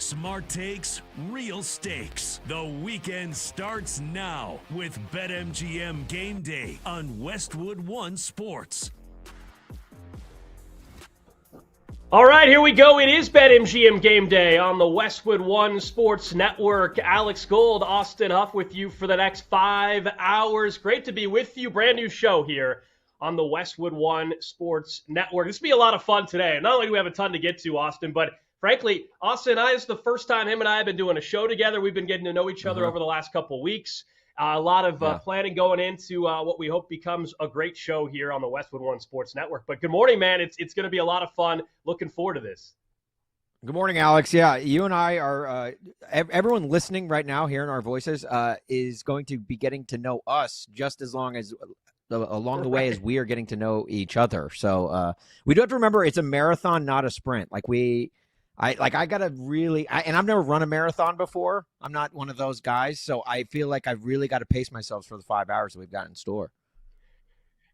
Smart takes, real stakes. The weekend starts now with BetMGM Game Day on Westwood One Sports. All right, here we go. It is BetMGM Game Day on the Westwood One Sports Network. Alex Gold, Austin Huff with you for the next 5 hours. Great to be with you. Brand new show here on the Westwood One Sports Network. This will be a lot of fun today. Not only do we have a ton to get to, Austin, but frankly, Austin and I, this is the first time him and I have been doing a show together. We've been getting to know each other over the last couple of weeks. A lot of planning going into what we hope becomes a great show here on the Westwood One Sports Network. But good morning, man. It's going to be a lot of fun. Looking forward to this. Good morning, Alex. Yeah, you and I are everyone listening right now, hearing our voices, is going to be getting to know us just as long as along the way as we are getting to know each other. So we do have to remember it's a marathon, not a sprint. I gotta really, and I've never run a marathon before. I'm not one of those guys, so I feel like I've really got to pace myself for the 5 hours that we've got in store.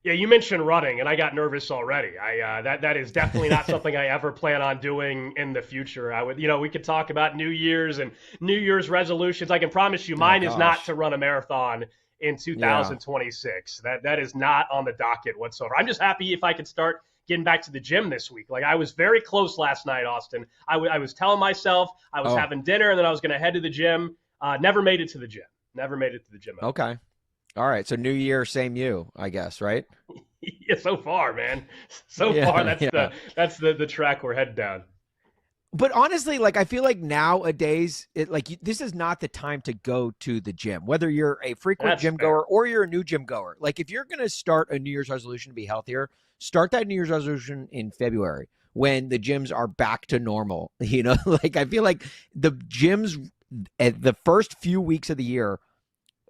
Yeah, you mentioned running, and I got nervous already. That is definitely not something I ever plan on doing in the future. We could talk about New Year's and New Year's resolutions. I can promise you, mine is not to run a marathon in 2026. Yeah. That is not on the docket whatsoever. I'm just happy if I could start getting back to the gym this week. Like, I was very close last night, Austin. I was telling myself I was having dinner and then I was going to head to the gym. Never made it to the gym. Okay. All right. So New Year, same you, I guess, right? Yeah, so far, man. So far, that's the track we're heading down. But honestly, I feel like nowadays, this is not the time to go to the gym, whether you're a frequent gym goer or you're a new gym goer. Like, if you're going to start a New Year's resolution to be healthier, start that New Year's resolution in February when the gyms are back to normal. I feel like the gyms at the first few weeks of the year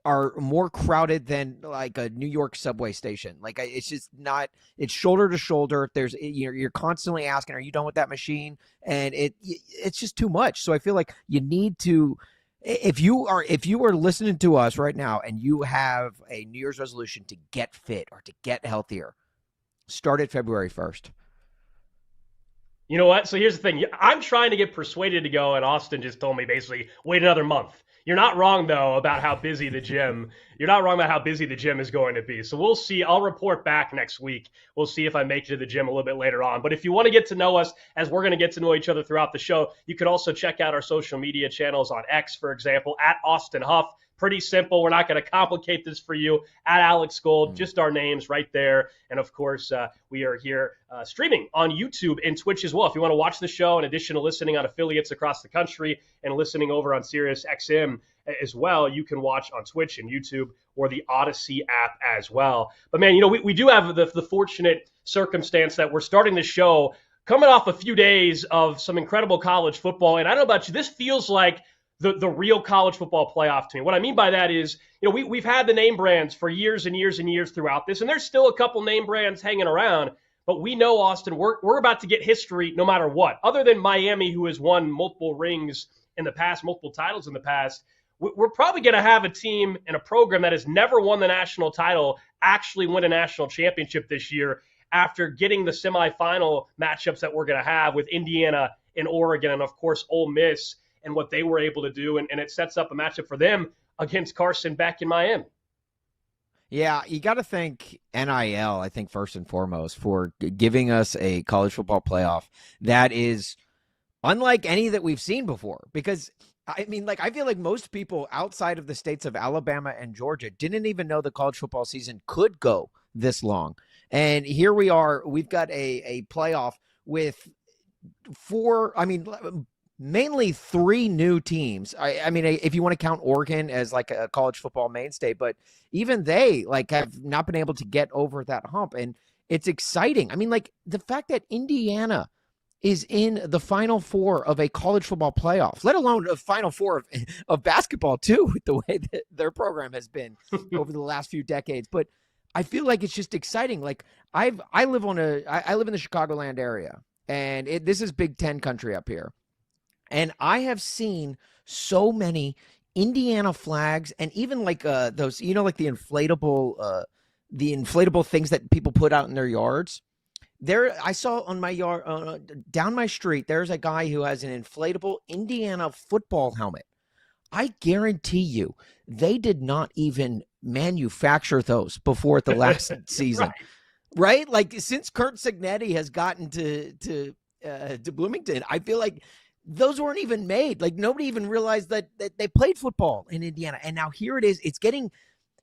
are more crowded than like a New York subway station. It's just not, it's shoulder to shoulder. You're constantly asking, are you done with that machine? And it's just too much. So I feel like you need to, if you are listening to us right now and you have a New Year's resolution to get fit or to get healthier, start it February 1st. You know what? So here's the thing. I'm trying to get persuaded to go, and Austin just told me basically, wait another month. You're not wrong, though, about how busy the gym. You're not wrong about how busy the gym is going to be. So we'll see. I'll report back next week. We'll see if I make it to the gym a little bit later on. But if you want to get to know us, as we're going to get to know each other throughout the show, you can also check out our social media channels on X, for example, at Austin Huff. Pretty simple. We're not going to complicate this for you. At Alex Gold, just our names right there. And of course, we are here streaming on YouTube and Twitch as well. If you want to watch the show, in addition to listening on affiliates across the country and listening over on Sirius XM as well, you can watch on Twitch and YouTube or the Odyssey app as well. But man, we do have the fortunate circumstance that we're starting the show coming off a few days of some incredible college football. And I don't know about you, this feels like the real college football playoff to me. What I mean by that is, we've had the name brands for years and years and years throughout this, and there's still a couple name brands hanging around. But we know, Austin, we're about to get history no matter what. Other than Miami, who has won multiple rings in the past, multiple titles in the past, we're probably going to have a team and a program that has never won the national title actually win a national championship this year after getting the semifinal matchups that we're going to have with Indiana and Oregon and, of course, Ole Miss and what they were able to do. And it sets up a matchup for them against Carson Beck in Miami. Yeah, you got to thank NIL, I think, first and foremost, for giving us a college football playoff that is unlike any that we've seen before. Because, I mean, I feel like most people outside of the states of Alabama and Georgia didn't even know the college football season could go this long. And here we are. We've got a playoff with mainly three new teams. I mean, if you want to count Oregon as like a college football mainstay, but even they have not been able to get over that hump. And it's exciting. I mean, the fact that Indiana is in the Final Four of a college football playoff, let alone a Final Four of basketball too, with the way that their program has been over the last few decades. But I feel like it's just exciting. I live in the Chicagoland area, and this is Big Ten country up here. And I have seen so many Indiana flags, and even those, the inflatable things that people put out in their yards. There, I saw on my yard, down my street, there's a guy who has an inflatable Indiana football helmet. I guarantee you, they did not even manufacture those before the last season, right? Since Kurt Cignetti has gotten to Bloomington, I feel like those weren't even made. Nobody even realized that they played football in Indiana. And now here it is.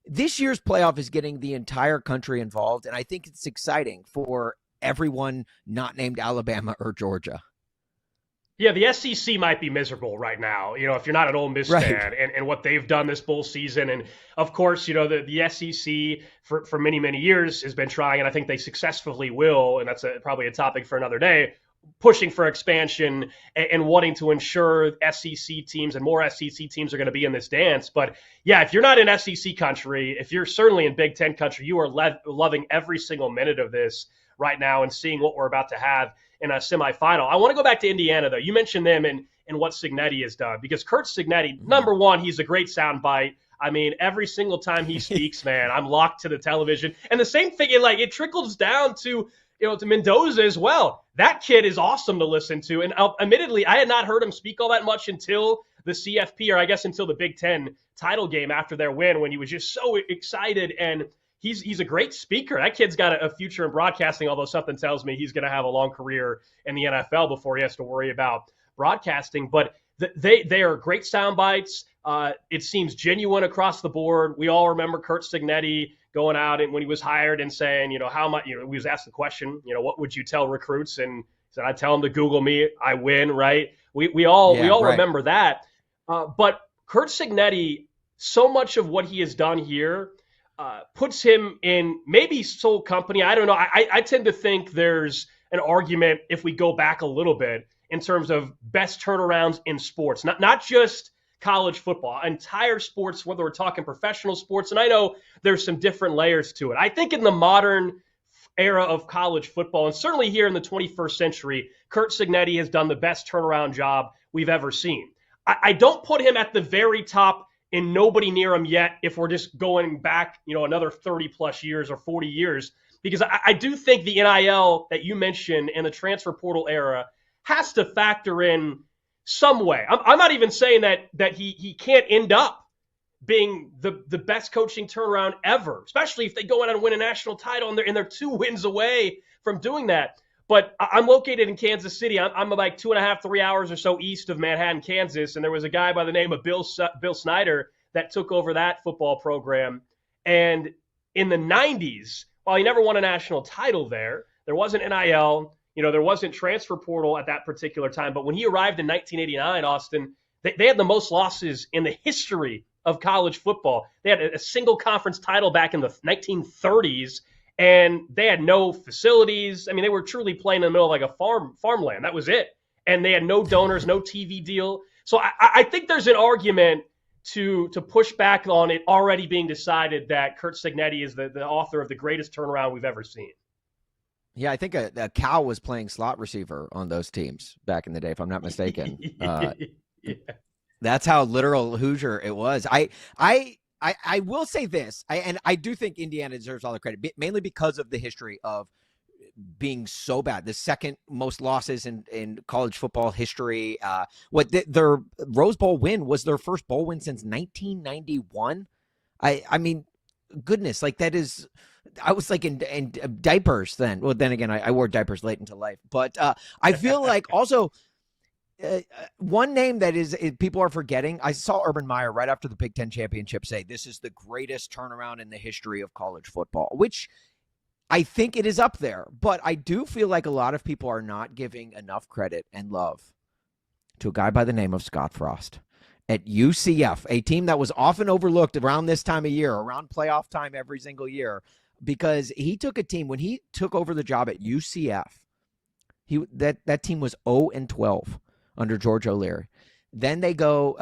This year's playoff is getting the entire country involved. And I think it's exciting for everyone not named Alabama or Georgia. Yeah, the SEC might be miserable right now, if you're not an Ole Miss fan and what they've done this bowl season. And of course, the SEC for many, many years has been trying, and I think they successfully will, and that's probably a topic for another day, pushing for expansion and wanting to ensure SEC teams and more SEC teams are going to be in this dance. But yeah, if you're not in SEC country, if you're certainly in Big Ten country, you are loving every single minute of this right now and seeing what we're about to have in a semifinal. I want to go back to Indiana, though. You mentioned them and what Cignetti has done, because Kurt Cignetti, number one, he's a great soundbite. I mean, every single time he speaks, man, I'm locked to the television. And the same thing, it trickles down to Mendoza as well. That kid is awesome to listen to. And admittedly, I had not heard him speak all that much until the CFP, or I guess until the Big Ten title game after their win, when he was just so excited. And he's a great speaker. That kid's got a future in broadcasting, although something tells me he's going to have a long career in the NFL before he has to worry about broadcasting. But they are great sound bites. It seems genuine across the board. We all remember Kurt Cignetti going out and when he was hired and saying, how much, we was asked the question, what would you tell recruits? And he said, I tell them to Google me, I win, right? We all remember that. But Kurt Cignetti, so much of what he has done here puts him in maybe sole company. I don't know. I tend to think there's an argument, if we go back a little bit, in terms of best turnarounds in sports, not just college football, entire sports, whether we're talking professional sports. And I know there's some different layers to it. I think in the modern era of college football, and certainly here in the 21st century, Kurt Cignetti has done the best turnaround job we've ever seen. I don't put him at the very top and nobody near him yet if we're just going back, another 30 plus years or 40 years, because I do think the NIL that you mentioned and the transfer portal era has to factor in some way. I'm not even saying that he can't end up being the best coaching turnaround ever, especially if they go out and win a national title and they're 2 wins away from doing that. But I'm located in Kansas City. I'm like 2.5, 3 hours or so east of Manhattan, Kansas. And there was a guy by the name of Bill Snyder that took over that football program. And in the 90s, while he never won a national title there wasn't NIL, there wasn't transfer portal at that particular time. But when he arrived in 1989, Austin, they had the most losses in the history of college football. They had a single conference title back in the 1930s, and they had no facilities. I mean, they were truly playing in the middle of like a farmland. That was it. And they had no donors, no TV deal. So I think there's an argument to push back on it already being decided that Curt Cignetti is the author of the greatest turnaround we've ever seen. Yeah, I think a cow was playing slot receiver on those teams back in the day, if I'm not mistaken. Yeah. That's how literal Hoosier it was. I will say this, and I do think Indiana deserves all the credit, mainly because of the history of being so bad. The second most losses in college football history. Their Rose Bowl win was their first bowl win since 1991. I mean, goodness, like that is. I was like in diapers then. Well, then again, I wore diapers late into life. But I feel like also one name that is people are forgetting. I saw Urban Meyer right after the Big Ten championship say this is the greatest turnaround in the history of college football, which I think it is up there. But I do feel like a lot of people are not giving enough credit and love to a guy by the name of Scott Frost at UCF, a team that was often overlooked around this time of year, around playoff time every single year. Because he took a team, when he took over the job at UCF, that team was 0-12 under George O'Leary. Then they go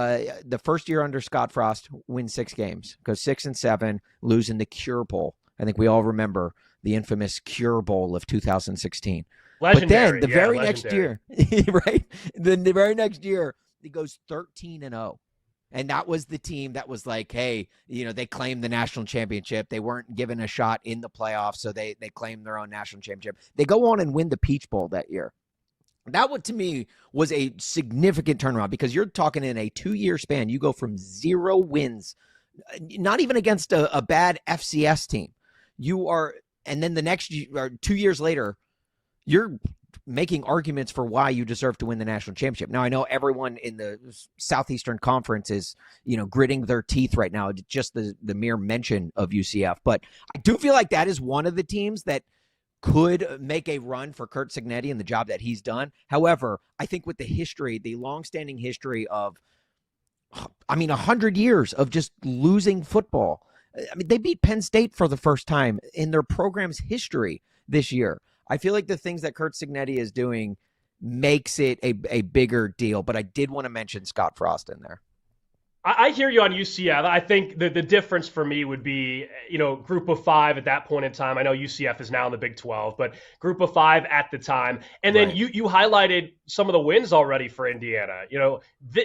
the first year under Scott Frost, win 6 games, go 6-7, lose in the Cure Bowl. I think we all remember the infamous Cure Bowl of 2016. Legendary, but then the very legendary. next year, right? Then the very next year, he goes 13-0. And that was the team that was like, hey, they claimed the national championship. They weren't given a shot in the playoffs, so they claimed their own national championship. They go on and win the Peach Bowl that year. That one, to me, was a significant turnaround because you're talking in a 2-year span. You go from 0 wins, not even against a bad FCS team. And then the next year, or 2 years later, you're making arguments for why you deserve to win the national championship. Now, I know everyone in the Southeastern Conference is, gritting their teeth right now, just the mere mention of UCF. But I do feel like that is one of the teams that could make a run for Curt Cignetti and the job that he's done. However, I think with the history, the longstanding history of, 100 years of just losing football. They beat Penn State for the first time in their program's history this year. I feel like the things that Curt Cignetti is doing makes it a bigger deal, but I did want to mention Scott Frost in there. I hear you on UCF. I think the difference for me would be, group of 5 at that point in time. I know UCF is now in the Big 12, but group of 5 at the time. And then you highlighted some of the wins already for Indiana.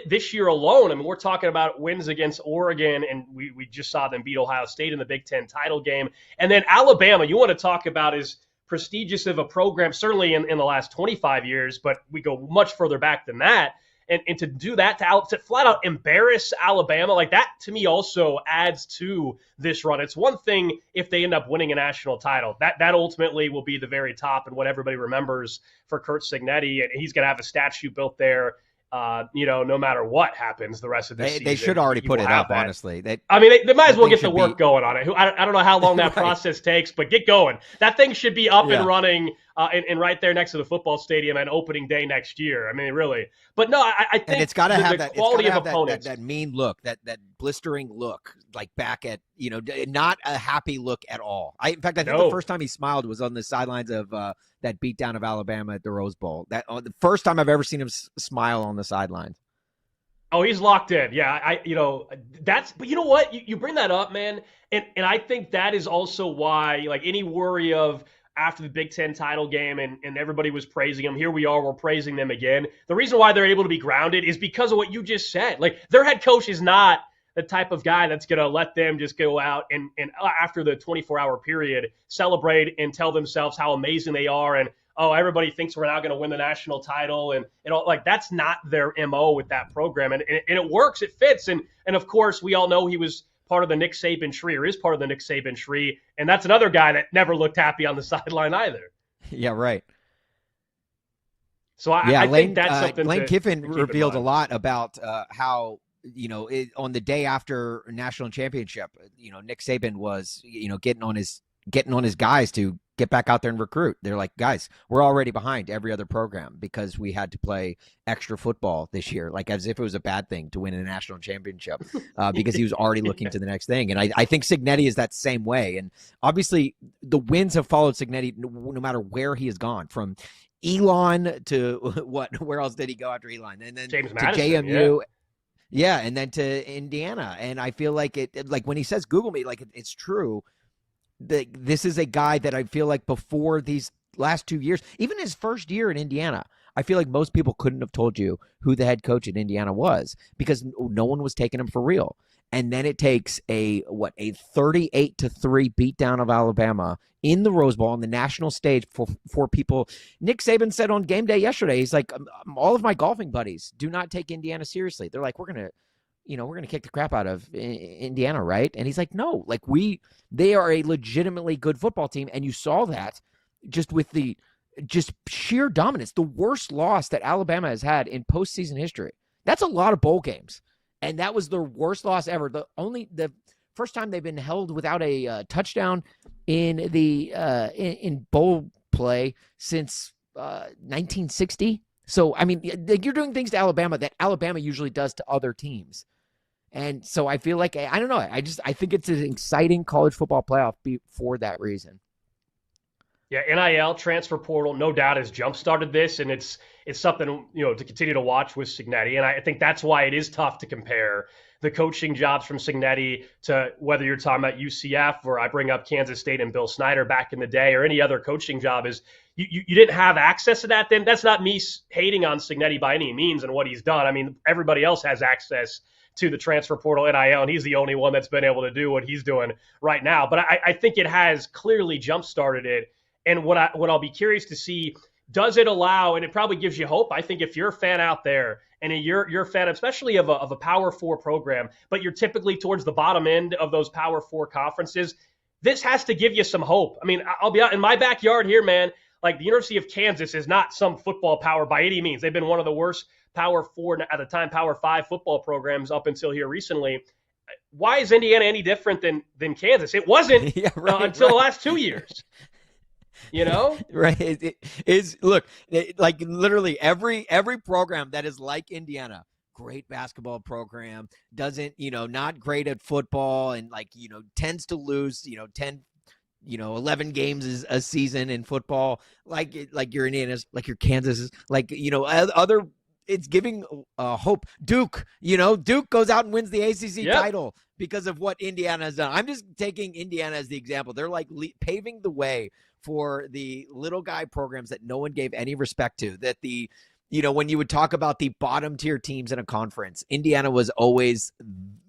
This year alone, we're talking about wins against Oregon, and we just saw them beat Ohio State in the Big Ten title game. And then Alabama, you want to talk about is prestigious of a program, certainly in the last 25 years, but we go much further back than that. And to do that, to flat out embarrass Alabama, like that to me also adds to this run. It's one thing if they end up winning a national title. That ultimately will be the very top and what everybody remembers for Curt Cignetti. And he's going to have a statue built there, no matter what happens the rest of the season. They should already put it up, honestly. They might as well get the work going on it. I don't know how long that process takes, but get going. That thing should be up and running and right there next to the football stadium on opening day next year. Really. But no, I think it's got to have that quality of opponents. That mean look, that blistering look, like back at, not a happy look at all. In fact, I think the first time he smiled was on the sidelines of that beatdown of Alabama at the Rose Bowl. The first time I've ever seen him smile on the sidelines. Oh, he's locked in. Yeah, but you know what? You bring that up, man. And I think that is also why, like, any worry of after the Big Ten title game and everybody was praising them, here we are, we're praising them again. The reason why they're able to be grounded is because of what you just said. Like, their head coach is not the type of guy that's going to let them just go out and after the 24-hour period, celebrate and tell themselves how amazing they are and, oh, everybody thinks we're now going to win the national title. And like, that's not their MO with that program. And it works. It fits. And of course, we all know he was part of the Nick Saban tree, or is part of the Nick Saban tree. And that's another guy that never looked happy on the sideline either. Yeah, right. So I think that's something Lane Kiffin revealed a lot about how on the day after national championship, Nick Saban was, getting on his guys to get back out there and recruit. They're like, guys, we're already behind every other program because we had to play extra football this year, like as if it was a bad thing to win a national championship, because he was already looking to the next thing. And I think Cignetti is that same way. And obviously the wins have followed Cignetti no matter where he has gone, from Elon to where else did he go after Elon? And then James to Madison, JMU. Yeah. And then to Indiana. And I feel like like when he says Google me, like it's true. This is a guy that I feel like before these last 2 years, even his first year in Indiana, I feel like most people couldn't have told you who the head coach at Indiana was because no one was taking him for real. And then it takes a 38-3 beatdown of Alabama in the Rose Bowl on the national stage for people. Nick Saban said on game day yesterday, he's like, all of my golfing buddies do not take Indiana seriously. They're like, we're going to kick the crap out of Indiana, right? And he's like, no, like they are a legitimately good football team. And you saw that just with the sheer dominance, the worst loss that Alabama has had in postseason history. That's a lot of bowl games. And that was their worst loss ever. The first time they've been held without a touchdown in the in bowl play since 1960. So, I mean, you're doing things to Alabama that Alabama usually does to other teams. And so I feel like, I don't know. I think it's an exciting college football playoff for that reason. Yeah, NIL transfer portal, no doubt, has jump-started this, and it's something, to continue to watch with Cignetti. And I think that's why it is tough to compare the coaching jobs from Cignetti to whether you're talking about UCF, or I bring up Kansas State and Bill Snyder back in the day, or any other coaching job. Is you didn't have access to that then. That's not me hating on Cignetti by any means and what he's done. I mean, everybody else has access to the transfer portal, NIL, and he's the only one that's been able to do what he's doing right now. But I think it has clearly jump-started it. And what I'll be curious to see, does it allow, and it probably gives you hope. I think if you're a fan out there and you're a fan, especially of a Power 4 program, but you're typically towards the bottom end of those Power 4 conferences, this has to give you some hope. I mean, I'll be out in my backyard here, man. Like, the University of Kansas is not some football power by any means. They've been one of the worst Power 4, at the time, Power 5 football programs up until here recently. Why is Indiana any different than Kansas? It wasn't until the last 2 years. Right. It is. Look, like literally every program that is like Indiana, great basketball program, doesn't, not great at football, and tends to lose, 10, 11 games is a season in football, like your Indiana's, like your Kansas, like, other, it's giving hope. Duke goes out and wins the ACC title because of what Indiana has done. I'm just taking Indiana as the example. They're like paving the way for the little guy programs that no one gave any respect to, that when you would talk about the bottom tier teams in a conference, Indiana was always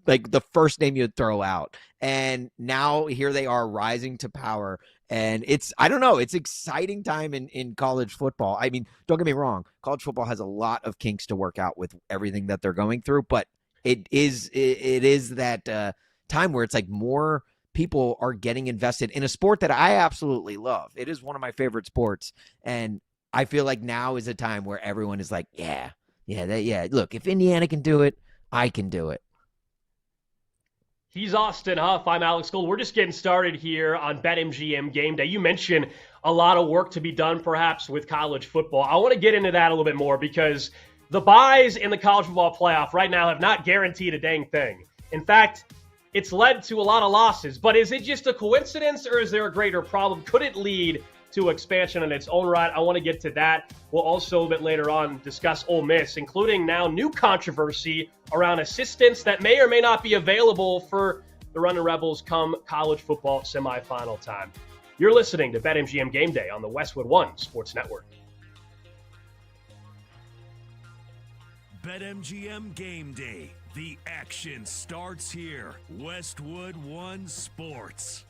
like the first name you'd throw out. And now here they are rising to power. And I don't know, it's exciting time in college football. I mean, don't get me wrong, college football has a lot of kinks to work out with everything that they're going through, but it is that time where it's like more people are getting invested in a sport that I absolutely love. It is one of my favorite sports. And I feel like now is a time where everyone is like, look, if Indiana can do it, I can do it. He's Austin Huff. I'm Alex Gold. We're just getting started here on BetMGM Game Day. You mentioned a lot of work to be done perhaps with college football. I want to get into that a little bit more because the buys in the college football playoff right now have not guaranteed a dang thing. In fact, it's led to a lot of losses. But is it just a coincidence, or is there a greater problem? Could it lead to expansion in its own right? I want to get to that. We'll also a bit later on discuss Ole Miss, including now new controversy around assistants that may or may not be available for the Running Rebels come college football semifinal time. You're listening to BetMGM Game Day on the Westwood One Sports Network. BetMGM Game Day. The action starts here. Westwood One Sports.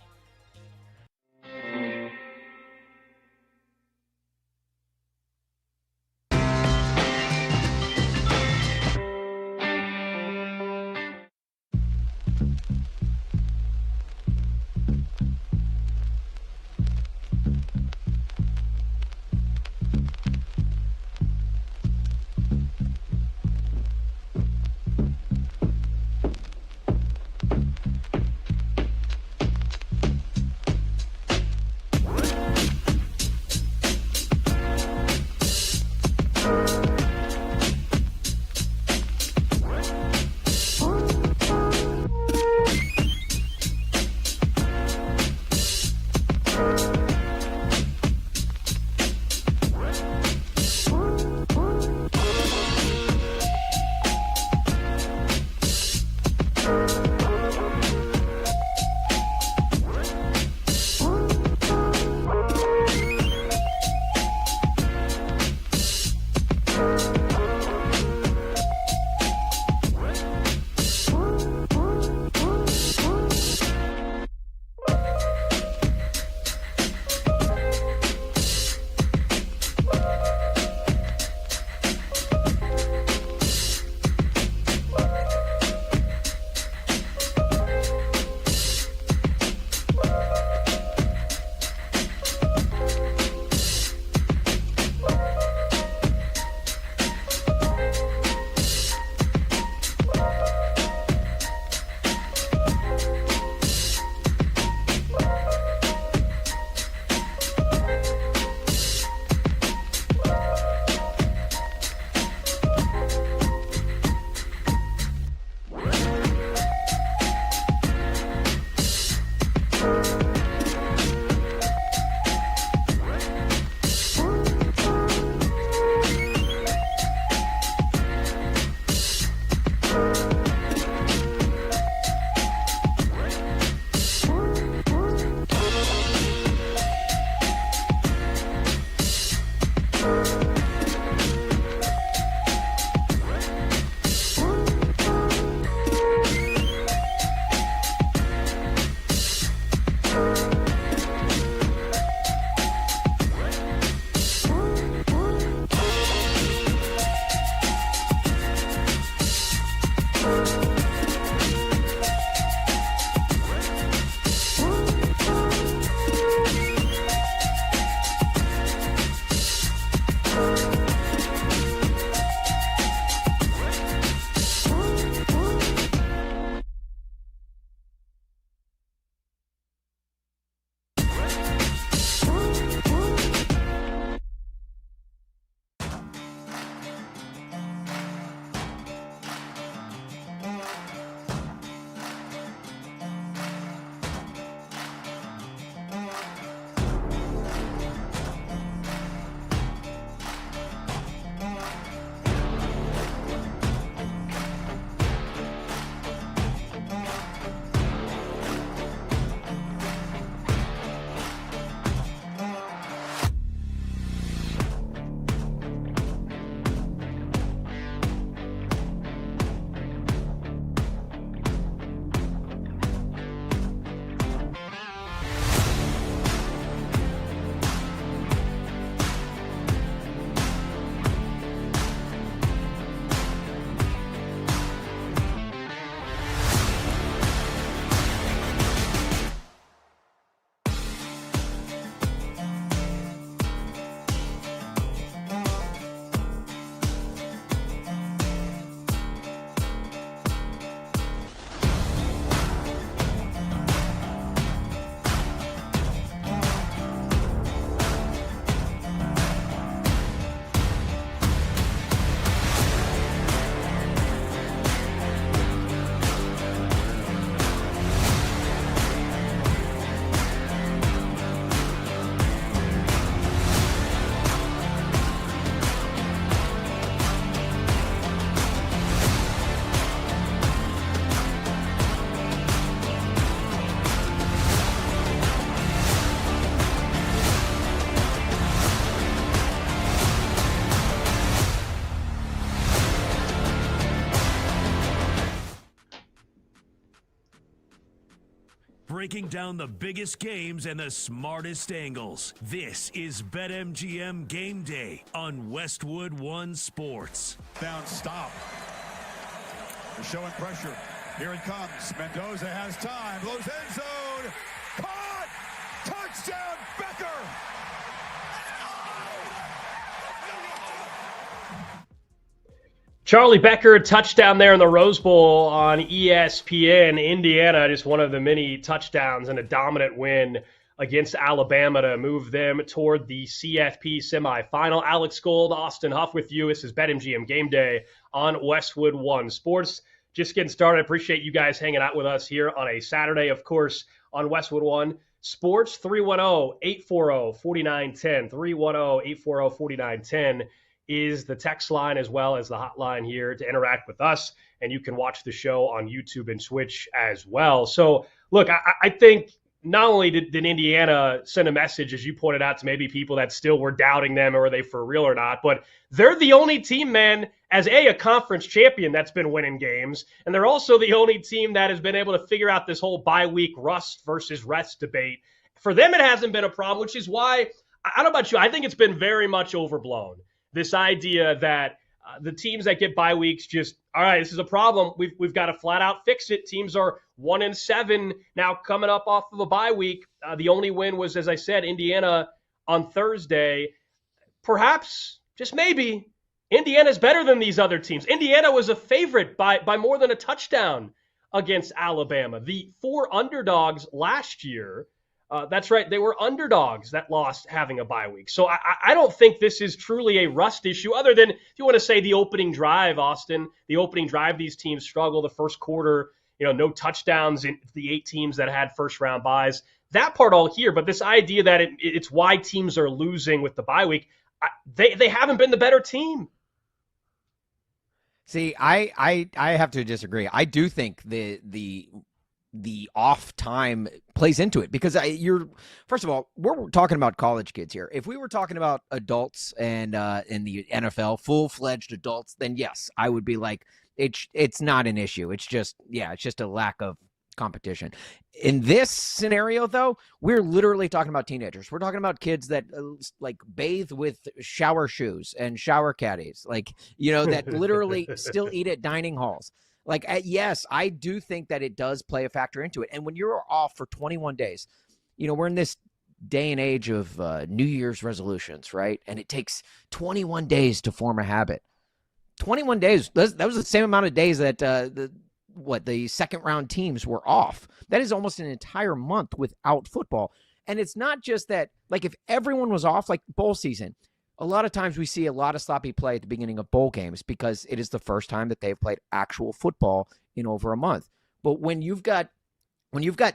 breaking down the biggest games and the smartest angles. This is BetMGM Game Day on Westwood One Sports. Down stop. They're showing pressure. Here it comes. Mendoza has time. Blows end zone. Caught! Touchdown, Becker! Charlie Becker, touchdown there in the Rose Bowl on ESPN. Indiana, just one of the many touchdowns and a dominant win against Alabama to move them toward the CFP semifinal. Alex Gold, Austin Huff with you. This is BetMGM Game Day on Westwood One Sports. Just getting started. I appreciate you guys hanging out with us here on a Saturday, of course, on Westwood One Sports. 310-840-4910. 310-840-4910 is the text line as well as the hotline here to interact with us. And you can watch the show on YouTube and Twitch as well. So, look, I think not only did Indiana send a message, as you pointed out, to maybe people that still were doubting them, or are they for real or not, but they're the only team, man, as a conference champion that's been winning games. And they're also the only team that has been able to figure out this whole bye week rust versus rest debate. For them, it hasn't been a problem, which is why, I don't know about you, I think it's been very much overblown. This idea that the teams that get bye weeks just, all right, this is a problem. We've got to flat out fix it. Teams are 1-7 now coming up off of a bye week. The only win was, as I said, Indiana on Thursday. Perhaps, just maybe, Indiana's better than these other teams. Indiana was a favorite by more than a touchdown against Alabama. The 4 underdogs last year, that's right, they were underdogs that lost having a bye week. So I don't think this is truly a rust issue, other than if you want to say the opening drive, Austin, the opening drive, these teams struggle. The first quarter, no touchdowns in the 8 teams that had first-round byes. That part all here, but this idea that it's why teams are losing with the bye week, they haven't been the better team. See, I have to disagree. I do think the off time plays into it, because first of all, we're talking about college kids here. If we were talking about adults and in the NFL, full-fledged adults, then yes, I would be like, it's not an issue. It's just a lack of competition. In this scenario, though, we're literally talking about teenagers. We're talking about kids that like bathe with shower shoes and shower caddies, that literally still eat at dining halls. Yes, I do think that it does play a factor into it. And when you're off for 21 days, we're in this day and age of New Year's resolutions, right? And it takes 21 days to form a habit. 21 days, that was the same amount of days that the second round teams were off. That is almost an entire month without football. And it's not just that, if everyone was off, like bowl season, a lot of times we see a lot of sloppy play at the beginning of bowl games because it is the first time that they've played actual football in over a month. But when you've got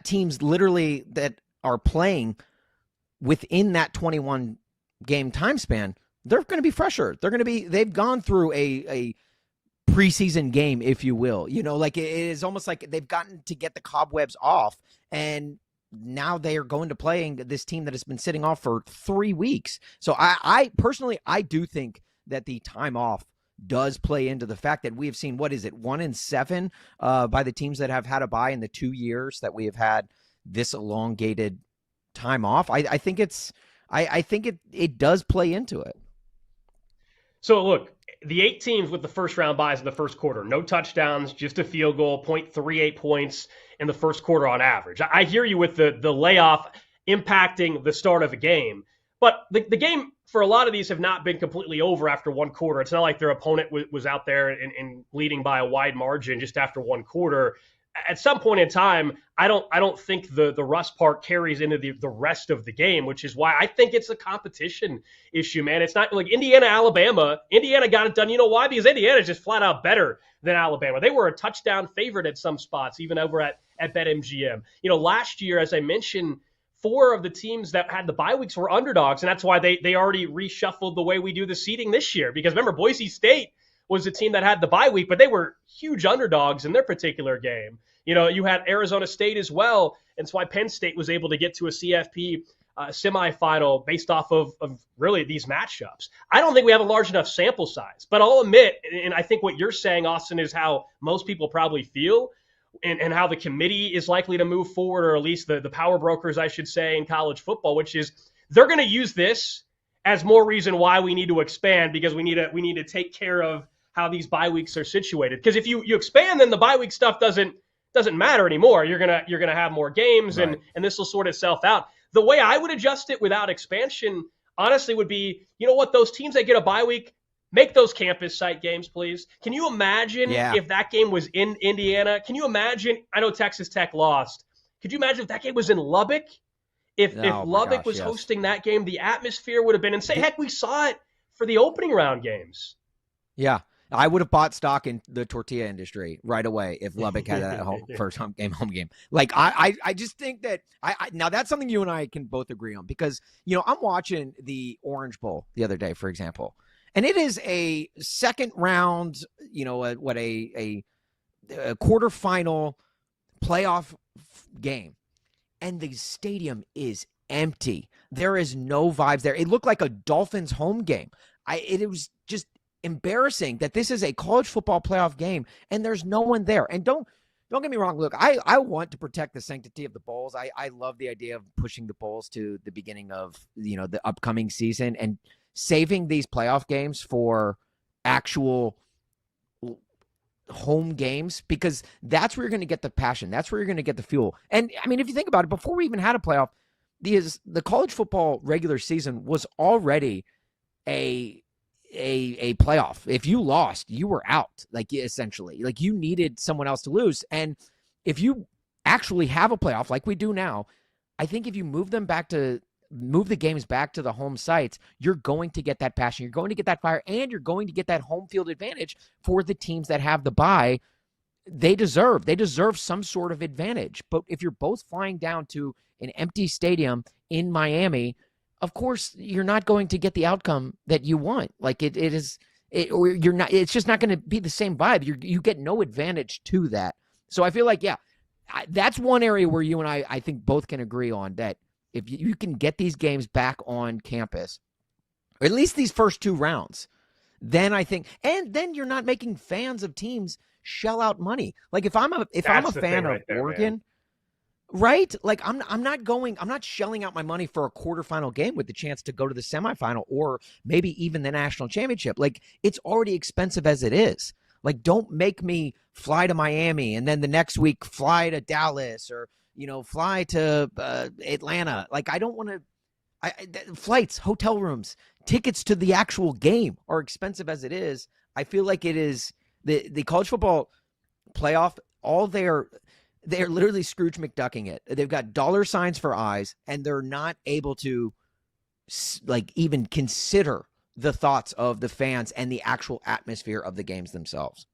teams literally that are playing within that 21 game time span, they're going to be fresher. They've gone through a preseason game, if you will. It is almost like they've gotten to get the cobwebs off, and now they are going to playing this team that has been sitting off for 3 weeks. So I personally, I do think that the time off does play into the fact that we have seen, 1-7 by the teams that have had a bye in the 2 years that we have had this elongated time off. I think it does play into it. So look, the 8 teams with the first round byes in the first quarter, no touchdowns, just a field goal, 0.38 points in the first quarter on average. I hear you with the layoff impacting the start of a game, but the game for a lot of these have not been completely over after one quarter. It's not like their opponent was out there and leading by a wide margin just after one quarter. At some point in time, I don't think the rust part carries into the rest of the game, which is why I think it's a competition issue, man. It's not like Indiana, Alabama. Indiana got it done. You know why? Because Indiana is just flat out better than Alabama. They were a touchdown favorite at some spots, even over at BetMGM. Last year, as I mentioned, 4 of the teams that had the bye weeks were underdogs, and that's why they already reshuffled the way we do the seeding this year. Because remember, Boise State was the team that had the bye week, but they were huge underdogs in their particular game. You had Arizona State as well, and that's why Penn State was able to get to a CFP semifinal based off of really these matchups. I don't think we have a large enough sample size, but I'll admit, and I think what you're saying, Austin, is how most people probably feel. and how the committee is likely to move forward, or at least the power brokers, I should say, in college football, which is they're going to use this as more reason why we need to expand, because we need to take care of how these bye weeks are situated. Because if you expand, then the bye week stuff doesn't matter anymore. You're gonna have more games, Right. and this will sort itself out. The way I would adjust it without expansion, honestly, would be, you know what, those teams that get a bye week, make those campus site games, please. Can you imagine if that game was in Indiana? Can you imagine? I know Texas Tech lost. Could you imagine if that game was in Lubbock? If Lubbock was hosting that game, the atmosphere would have been insane. Heck, we saw it for the opening round games. Yeah. I would have bought stock in the tortilla industry right away if Lubbock had a first home game. Like, I just think that now that's something you and I can both agree on, because, you know, I'm watching the Orange Bowl the other day, for example, and it is a second round, you know, a quarterfinal playoff game, and the stadium is empty. There is no vibes there. It looked like a Dolphins home game. It was just embarrassing that this is a college football playoff game and there's no one there. And don't get me wrong. Look, I want to protect the sanctity of the bowls. I love the idea of pushing the bowls to the beginning of, you know, the upcoming season and saving these playoff games for actual home games, because that's where you're going to get the passion. That's where you're going to get the fuel. And I mean, if you think about it, before we even had a playoff, the college football regular season was already a playoff. If you lost, you were out, like, essentially. Like, you needed someone else to lose. And if you actually have a playoff like we do now, I think if you move the games back to the home sites, you're going to get that passion, you're going to get that fire, and you're going to get that home field advantage for the teams that have the bye. They deserve some sort of advantage. But if you're both flying down to an empty stadium in Miami, of course, you're not going to get the outcome that you want. Like, it's just not going to be the same vibe. You get no advantage to that. So I feel like, that's one area where you and I think both can agree on that. If you can get these games back on campus, or at least these first two rounds, then I think, and then you're not making fans of teams shell out money. Like, if I'm a fan of Oregon, man. Right? Like, I'm not shelling out my money for a quarterfinal game with the chance to go to the semifinal or maybe even the national championship. Like, it's already expensive as it is. Like, don't make me fly to Miami and then the next week fly to Dallas, or, you know, fly to Atlanta. Like, I don't want to. Flights, hotel rooms, tickets to the actual game are expensive as it is. I feel like it is the college football playoff. They're literally Scrooge McDucking it. They've got dollar signs for eyes, and they're not able to, like, even consider the thoughts of the fans and the actual atmosphere of the games themselves.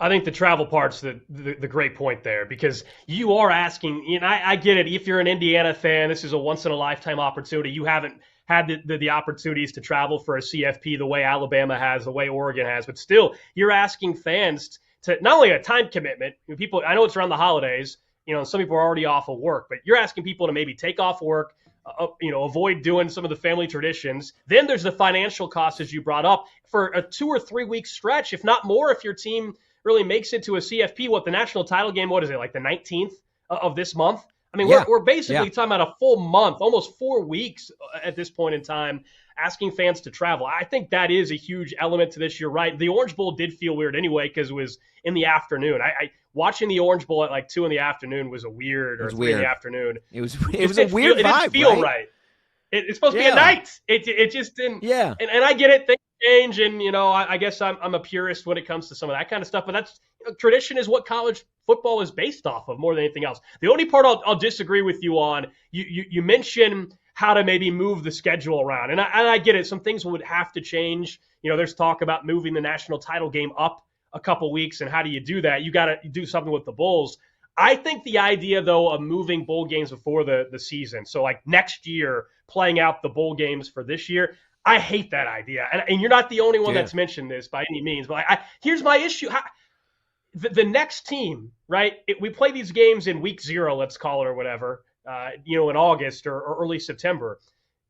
I think the travel part's the great point there, because you are asking, you know, I get it. If you're an Indiana fan, this is a once-in-a-lifetime opportunity. You haven't had the opportunities to travel for a CFP the way Alabama has, the way Oregon has, but still, you're asking fans to not only a time commitment. People, I know it's around the holidays, you know, some people are already off of work, but you're asking people to maybe take off work, you know, avoid doing some of the family traditions. Then there's the financial cost, as you brought up, for a 2 or 3 week stretch, if not more, if your team really makes it to a CFP. What, the national title game, what is it, like the 19th of this month? I mean, we're basically talking about a full month, almost 4 weeks at this point in time, asking fans to travel. I think that is a huge element to this. You're right. The Orange Bowl did feel weird anyway, because it was in the afternoon. I watching the Orange Bowl at like 2 in the afternoon was a weird, or 3 in the afternoon. It was a weird vibe. It didn't feel right. It's supposed to be a night. It just didn't. Yeah. And I get it. Things change, and, you know, I guess I'm a purist when it comes to some of that kind of stuff. But that's, you know, tradition is what college football is based off of more than anything else. The only part I'll disagree with you on, you mentioned how to maybe move the schedule around, and I get it. Some things would have to change. You know, there's talk about moving the national title game up a couple weeks, and how do you do that? You got to do something with the Bulls. I think the idea, though, of moving bowl games before the season, so like next year, playing out the bowl games for this year, I hate that idea. And you're not the only one that's mentioned this by any means. But here's my issue. The next team, right? We play these games in week 0, let's call it, or whatever, you know, in August or early September.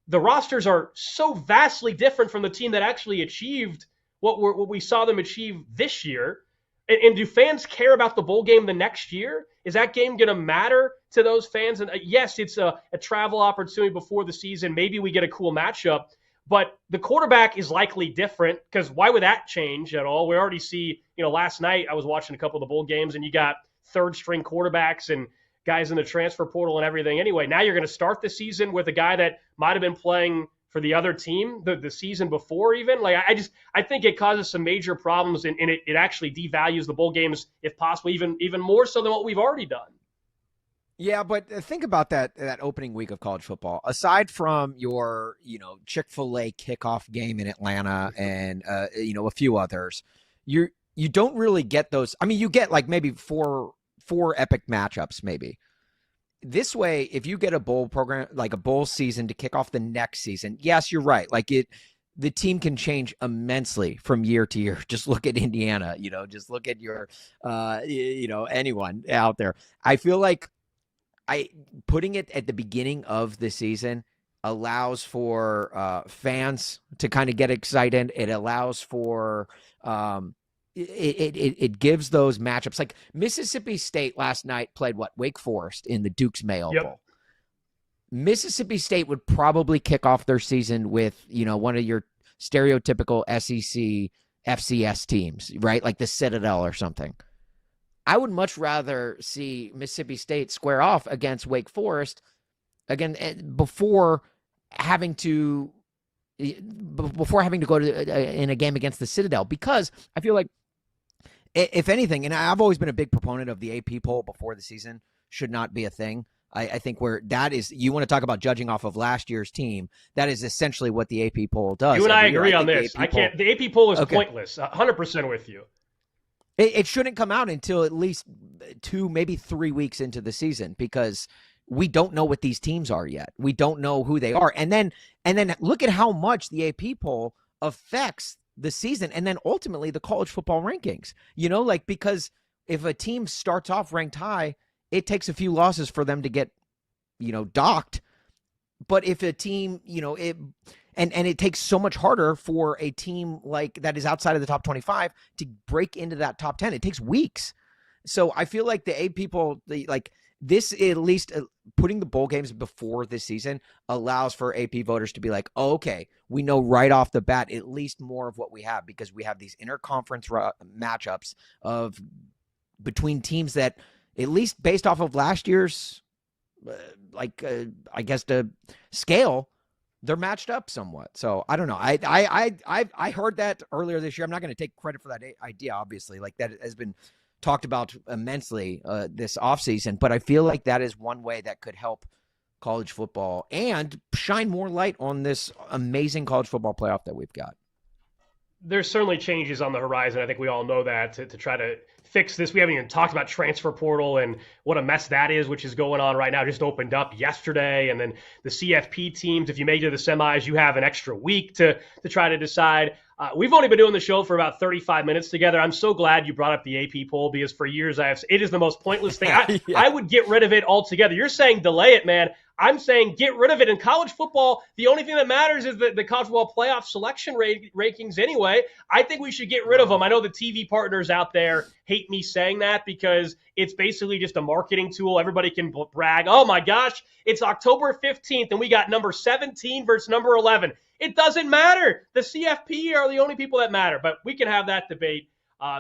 The rosters are so vastly different from the team that actually achieved what we saw them achieve this year. And do fans care about the bowl game the next year? Is that game going to matter to those fans? And yes, it's a travel opportunity before the season. Maybe we get a cool matchup. But the quarterback is likely different, because why would that change at all? We already see, last night I was watching a couple of the bowl games, and you got third-string quarterbacks and guys in the transfer portal and everything. Anyway, now you're going to start the season with a guy that might have been playing for the other team the season before even. I think it causes some major problems, and it actually devalues the bowl games, if possible, even more so than what we've already done. Yeah, but think about that opening week of college football. Aside from your, Chick-fil-A kickoff game in Atlanta and a few others, you don't really get those. I mean, you get like maybe four epic matchups maybe. This way, if you get a bowl program, like a bowl season to kick off the next season, yes, you're right. Like the team can change immensely from year to year. Just look at Indiana, just look at your, anyone out there. I feel like putting it at the beginning of the season allows for fans to kind of get excited. It allows for it gives those matchups. Like Mississippi State last night played Wake Forest in the Duke's Mayo Bowl. Mississippi State would probably kick off their season with, one of your stereotypical SEC FCS teams, right? Like the Citadel or something. I would much rather see Mississippi State square off against Wake Forest again before having to go to in a game against the Citadel, because I feel like, if anything, and I've always been a big proponent of the AP poll before the season should not be a thing. I think where that is, you want to talk about judging off of last year's team, that is essentially what the AP poll does. You and I agree on this. The AP poll is pointless. 100% with you. It shouldn't come out until at least 2, maybe 3 weeks into the season, because we don't know what these teams are yet. We don't know who they are. And then look at how much the AP poll affects the season and then ultimately the college football rankings. Because if a team starts off ranked high, it takes a few losses for them to get, docked. But if a team, it takes so much harder for a team like that is outside of the top 25 to break into that top 10. It takes weeks. So I feel like the AP people, this, at least putting the bowl games before this season allows for AP voters to be like, oh, okay, we know right off the bat at least more of what we have, because we have these interconference matchups between teams that, at least based off of last year's, I guess the scale, they're matched up somewhat. So I don't know. I heard that earlier this year. I'm not going to take credit for that idea, obviously. Like, that has been talked about immensely this offseason, but I feel like that is one way that could help college football and shine more light on this amazing college football playoff that we've got. There's certainly changes on the horizon. I think we all know that, to try to fix this. We haven't even talked about transfer portal and what a mess that is, which is going on right now. Just opened up yesterday. And then the CFP teams, if you make it to the semis, you have an extra week to try to decide. We've only been doing the show for about 35 minutes together. I'm so glad you brought up the AP poll, because for years it is the most pointless thing. I would get rid of it altogether. You're saying delay it, man. I'm saying get rid of it. In college football, the only thing that matters is the college football playoff selection rankings anyway. I think we should get rid of them. I know the TV partners out there hate me saying that, because it's basically just a marketing tool. Everybody can brag, oh my gosh, it's October 15th and we got number 17 versus number 11. It doesn't matter. The CFP are the only people that matter, but we can have that debate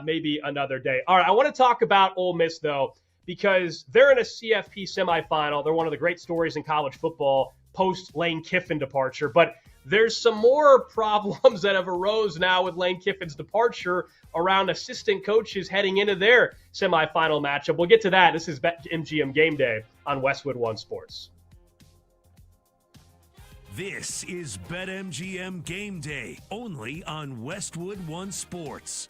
maybe another day. All right, I want to talk about Ole Miss, though, because they're in a CFP semifinal. They're one of the great stories in college football post Lane Kiffin departure. But there's some more problems that have arose now with Lane Kiffin's departure around assistant coaches heading into their semifinal matchup. We'll get to that. This is BetMGM Game Day on Westwood One Sports. This is BetMGM Game Day, only on Westwood One Sports.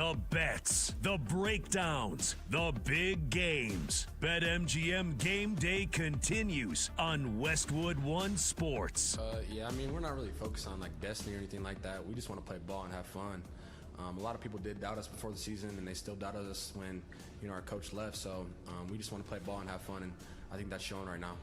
The bets, the breakdowns, the big games. BetMGM Game Day continues on Westwood One Sports. Yeah, I mean, we're not really focused on like destiny or anything like that. We just want to play ball and have fun. A lot of people did doubt us before the season, and they still doubted us when, our coach left. So we just want to play ball and have fun, and I think that's showing right now.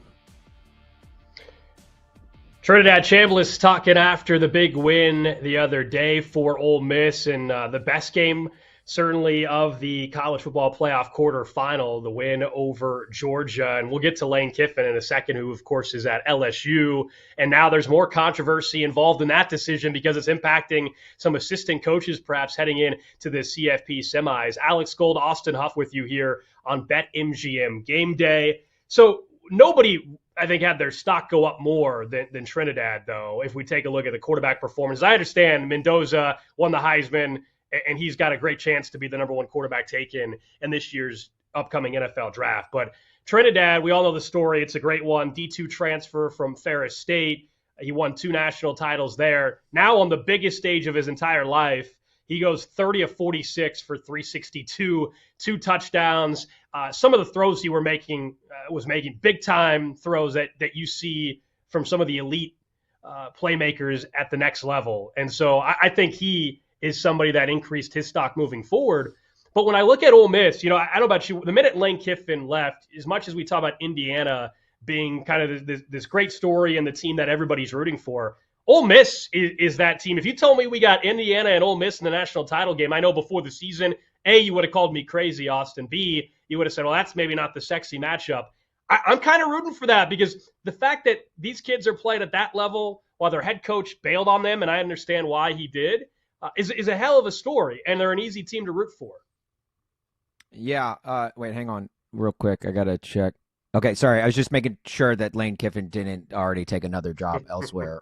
Trinidad Chambliss talking after the big win the other day for Ole Miss, and the best game certainly of the college football playoff quarterfinal, the win over Georgia. And we'll get to Lane Kiffin in a second, who of course is at LSU. And now there's more controversy involved in that decision because it's impacting some assistant coaches perhaps heading in to the CFP semis. Alex Gold, Austin Huff with you here on BetMGM Game Day. So nobody, I think, had their stock go up more than Trinidad, though, if we take a look at the quarterback performance. I understand Mendoza won the Heisman, and he's got a great chance to be the number one quarterback taken in this year's upcoming NFL draft. But Trinidad, we all know the story. It's a great one. D2 transfer from Ferris State. He won 2 national titles there. Now on the biggest stage of his entire life, he goes 30 of 46 for 362, 2 touchdowns. Some of the throws he was making big-time throws that you see from some of the elite playmakers at the next level. And so I think he is somebody that increased his stock moving forward. But when I look at Ole Miss, I don't know about you, the minute Lane Kiffin left, as much as we talk about Indiana being kind of this great story and the team that everybody's rooting for, Ole Miss is that team. If you told me we got Indiana and Ole Miss in the national title game, I know before the season, A, you would have called me crazy, Austin. B, you would have said, well, that's maybe not the sexy matchup. I'm kind of rooting for that because the fact that these kids are playing at that level while their head coach bailed on them, and I understand why he did, is a hell of a story, and they're an easy team to root for. Yeah. Wait, hang on real quick. I got to check. Okay, sorry. I was just making sure that Lane Kiffin didn't already take another job elsewhere.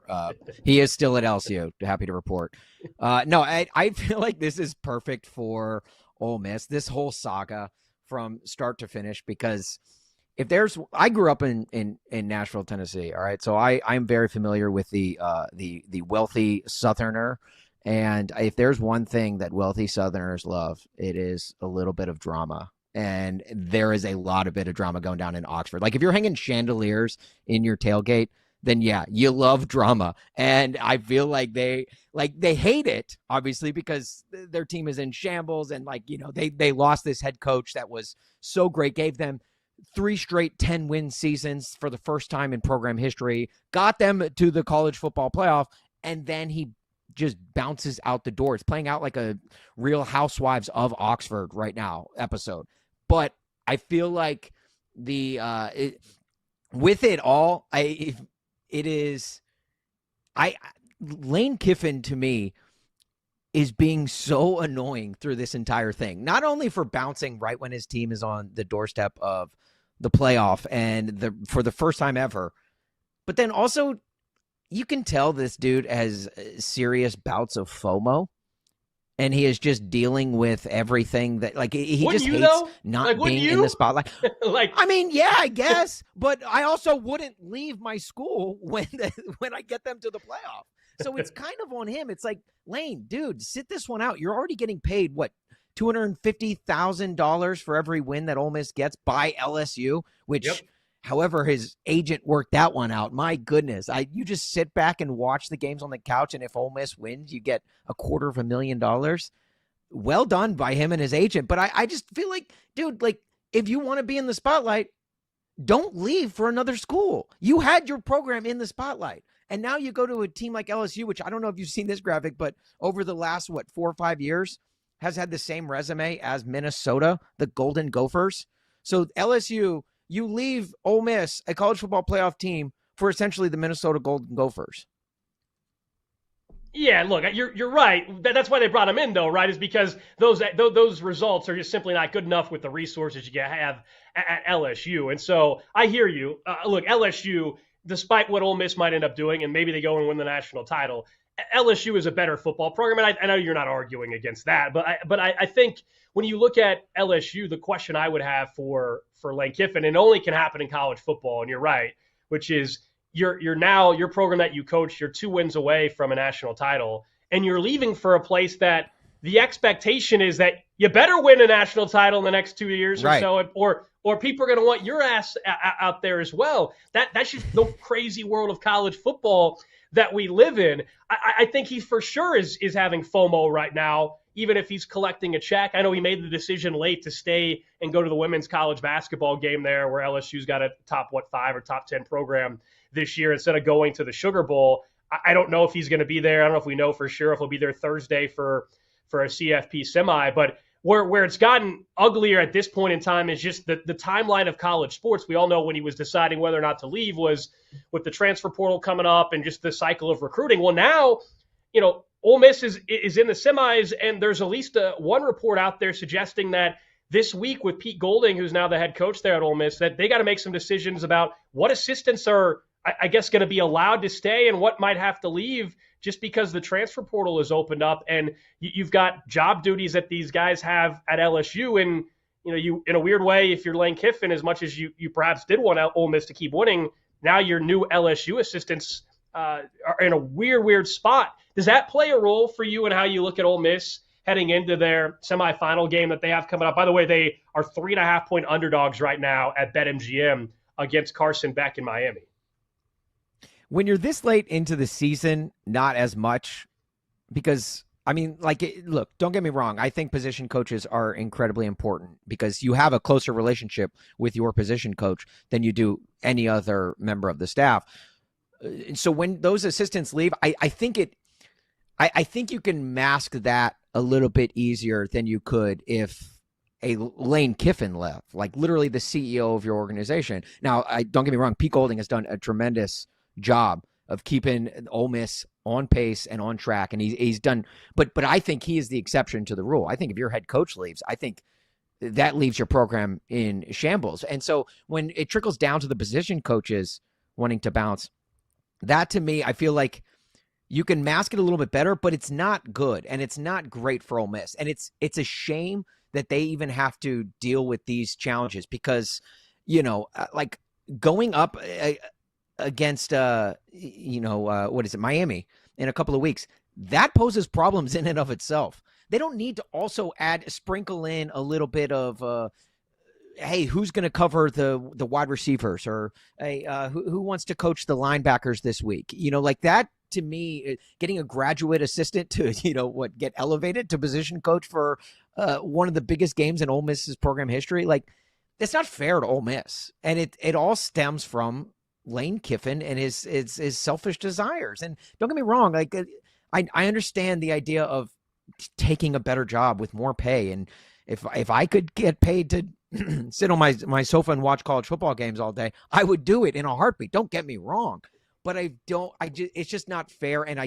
He is still at LSU. Happy to report. No, I feel like this is perfect for Ole Miss, this whole saga from start to finish, because I grew up in Nashville, Tennessee. All right. So I'm very familiar with the wealthy Southerner. And if there's one thing that wealthy Southerners love, it is a little bit of drama. And there is a lot of bit of drama going down in Oxford. Like if you're hanging chandeliers in your tailgate, then yeah, you love drama. And I feel like they hate it, obviously, because their team is in shambles. And they lost this head coach that was so great, gave them 3 straight 10-win seasons for the first time in program history, got them to the college football playoff, and then he just bounces out the door. It's playing out like a Real Housewives of Oxford right now episode. But I feel like Lane Kiffin to me is being so annoying through this entire thing. Not only for bouncing right when his team is on the doorstep of the playoff and for the first time ever, but then also you can tell this dude has serious bouts of FOMO, and he is just dealing with everything that he just hates not being in the spotlight. I mean, yeah, I guess, but I also wouldn't leave my school when I get them to the playoff. So it's kind of on him. It's like, Lane, dude, sit this one out. You're already getting paid what, $250,000 for every win that Ole Miss gets by LSU, which. Yep. However, his agent worked that one out. My goodness. You just sit back and watch the games on the couch, and if Ole Miss wins, you get $250,000. Well done by him and his agent. But I just feel like, dude, if you want to be in the spotlight, don't leave for another school. You had your program in the spotlight, and now you go to a team like LSU, which I don't know if you've seen this graphic, but over the last, 4 or 5 years, has had the same resume as Minnesota, the Golden Gophers. So LSU, you leave Ole Miss, a college football playoff team, for essentially the Minnesota Golden Gophers. Yeah, look, you're right. That's why they brought him in, though, right? Is because those results are just simply not good enough with the resources you have at LSU. And so I hear you. Look, LSU, despite what Ole Miss might end up doing, and maybe they go and win the national title, LSU is a better football program, and I know you're not arguing against that, but I think when you look at LSU, the question I would have for Lane Kiffin, and it only can happen in college football, and you're right, which is your program that you coach, you're 2 wins away from a national title, and you're leaving for a place that the expectation is that you better win a national title in the next 2 years or so, or people are going to want your ass out there as well. That's just the crazy world of college football that we live in. I think he for sure is having FOMO right now, even if he's collecting a check. I know he made the decision late to stay and go to the women's college basketball game there, where LSU's got a top 5 or top 10 program this year instead of going to the Sugar Bowl. I don't know if he's going to be there. I don't know if we know for sure if he'll be there Thursday for a CFP semi, but where it's gotten uglier at this point in time is just the timeline of college sports. We all know when he was deciding whether or not to leave was with the transfer portal coming up and just the cycle of recruiting. Well, now, Ole Miss is in the semis, and there's at least one report out there suggesting that this week with Pete Golding, who's now the head coach there at Ole Miss, that they got to make some decisions about what assistants are, I guess, going to be allowed to stay and what might have to leave just because the transfer portal is opened up and you've got job duties that these guys have at LSU. And, you in a weird way, if you're Lane Kiffin, as much as you perhaps did want Ole Miss to keep winning, now your new LSU assistants are in a weird spot. Does that play a role for you in how you look at Ole Miss heading into their semifinal game that they have coming up? By the way, they are 3.5-point underdogs right now at BetMGM against Carson Beck in Miami. When you're this late into the season, not as much, because, look, don't get me wrong. I think position coaches are incredibly important because you have a closer relationship with your position coach than you do any other member of the staff. So when those assistants leave, I think you can mask that a little bit easier than you could if a Lane Kiffin left, like literally the CEO of your organization. Now, don't get me wrong. Pete Golding has done a tremendous job of keeping Ole Miss on pace and on track, and he's done. But I think he is the exception to the rule. I think if your head coach leaves, I think that leaves your program in shambles. And so when it trickles down to the position coaches wanting to bounce, that to me, I feel like you can mask it a little bit better, but it's not good and it's not great for Ole Miss. And it's a shame that they even have to deal with these challenges because, like going up against, Miami in a couple of weeks, that poses problems in and of itself. They don't need to also sprinkle in a little bit of, hey, who's going to cover the wide receivers or hey, who wants to coach the linebackers this week? Like that to me, getting a graduate assistant to, get elevated to position coach for one of the biggest games in Ole Miss's program history. Like that's not fair to Ole Miss. And it all stems from Lane Kiffin and his selfish desires. And don't get me wrong, like I understand the idea of taking a better job with more pay. And if I could get paid to sit on my sofa and watch college football games all day, I would do it in a heartbeat. Don't get me wrong, but it's just not fair. And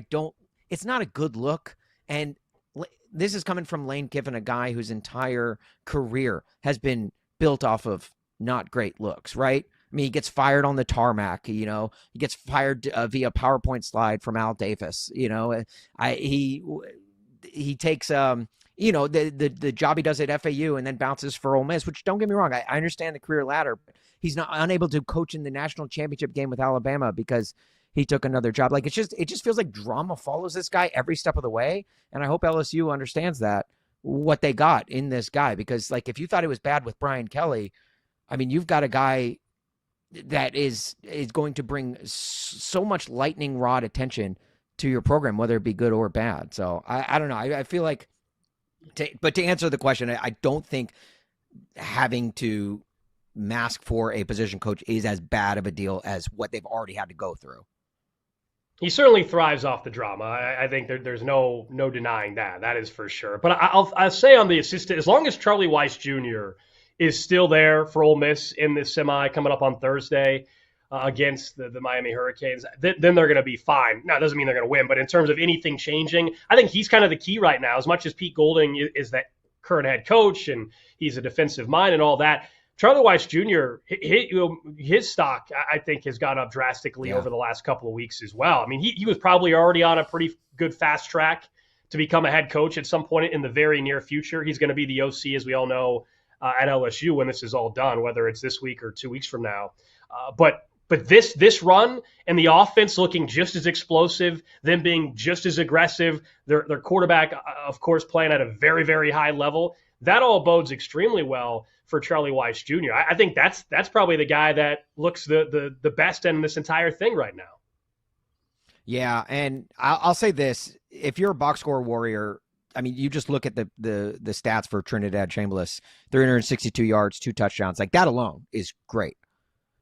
it's not a good look. And this is coming from Lane Kiffin, a guy whose entire career has been built off of not great looks, right? I mean, he gets fired on the tarmac, he gets fired via PowerPoint slide from Al Davis, he takes, the job he does at FAU and then bounces for Ole Miss, which don't get me wrong. I understand the career ladder, but he's not unable to coach in the national championship game with Alabama because he took another job. Like it just feels like drama follows this guy every step of the way. And I hope LSU understands that what they got in this guy, because like, if you thought it was bad with Brian Kelly, I mean, you've got a guy that is going to bring so much lightning rod attention to your program, whether it be good or bad. So I don't know. I feel like, but to answer the question, I don't think having to mask for a position coach is as bad of a deal as what they've already had to go through. He certainly thrives off the drama. I think there's no denying that. That is for sure. But I'll say on the assistant, as long as Charlie Weiss Jr. is still there for Ole Miss in this semi coming up on Thursday against the Miami Hurricanes, then they're going to be fine. Now, it doesn't mean they're going to win, but in terms of anything changing, I think he's kind of the key right now. As much as Pete Golding is that current head coach and he's a defensive mind and all that, Charlie Weiss Jr., his stock, I think, has gone up drastically over the last couple of weeks as well. I mean, he was probably already on a pretty good fast track to become a head coach at some point in the very near future. He's going to be the OC, as we all know, at LSU when this is all done, whether it's this week or 2 weeks from now. But But this run and the offense looking just as explosive, them being just as aggressive, their quarterback, of course, playing at a very, very high level, that all bodes extremely well for Charlie Weiss Jr. I think that's probably the guy that looks the best in this entire thing right now. Yeah, and I'll say this. If you're a box score warrior, I mean, you just look at the stats for Trinidad Chambliss, 362 yards, 2 touchdowns. Like, that alone is great.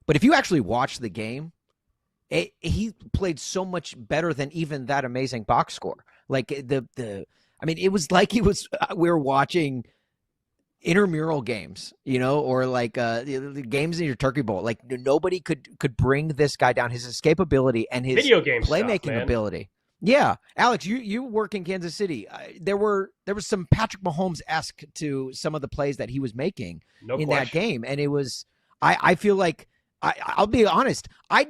But if you actually watch the game, he played so much better than even that amazing box score. Like, I mean, it was like we were watching intramural games, or like games in your turkey bowl. Like, nobody could bring this guy down. His escapability and his video game playmaking ability. Yeah, Alex, you work in Kansas City. There was some Patrick Mahomes-esque to some of the plays that he was making that game, and it was. I feel like I'll be honest. I've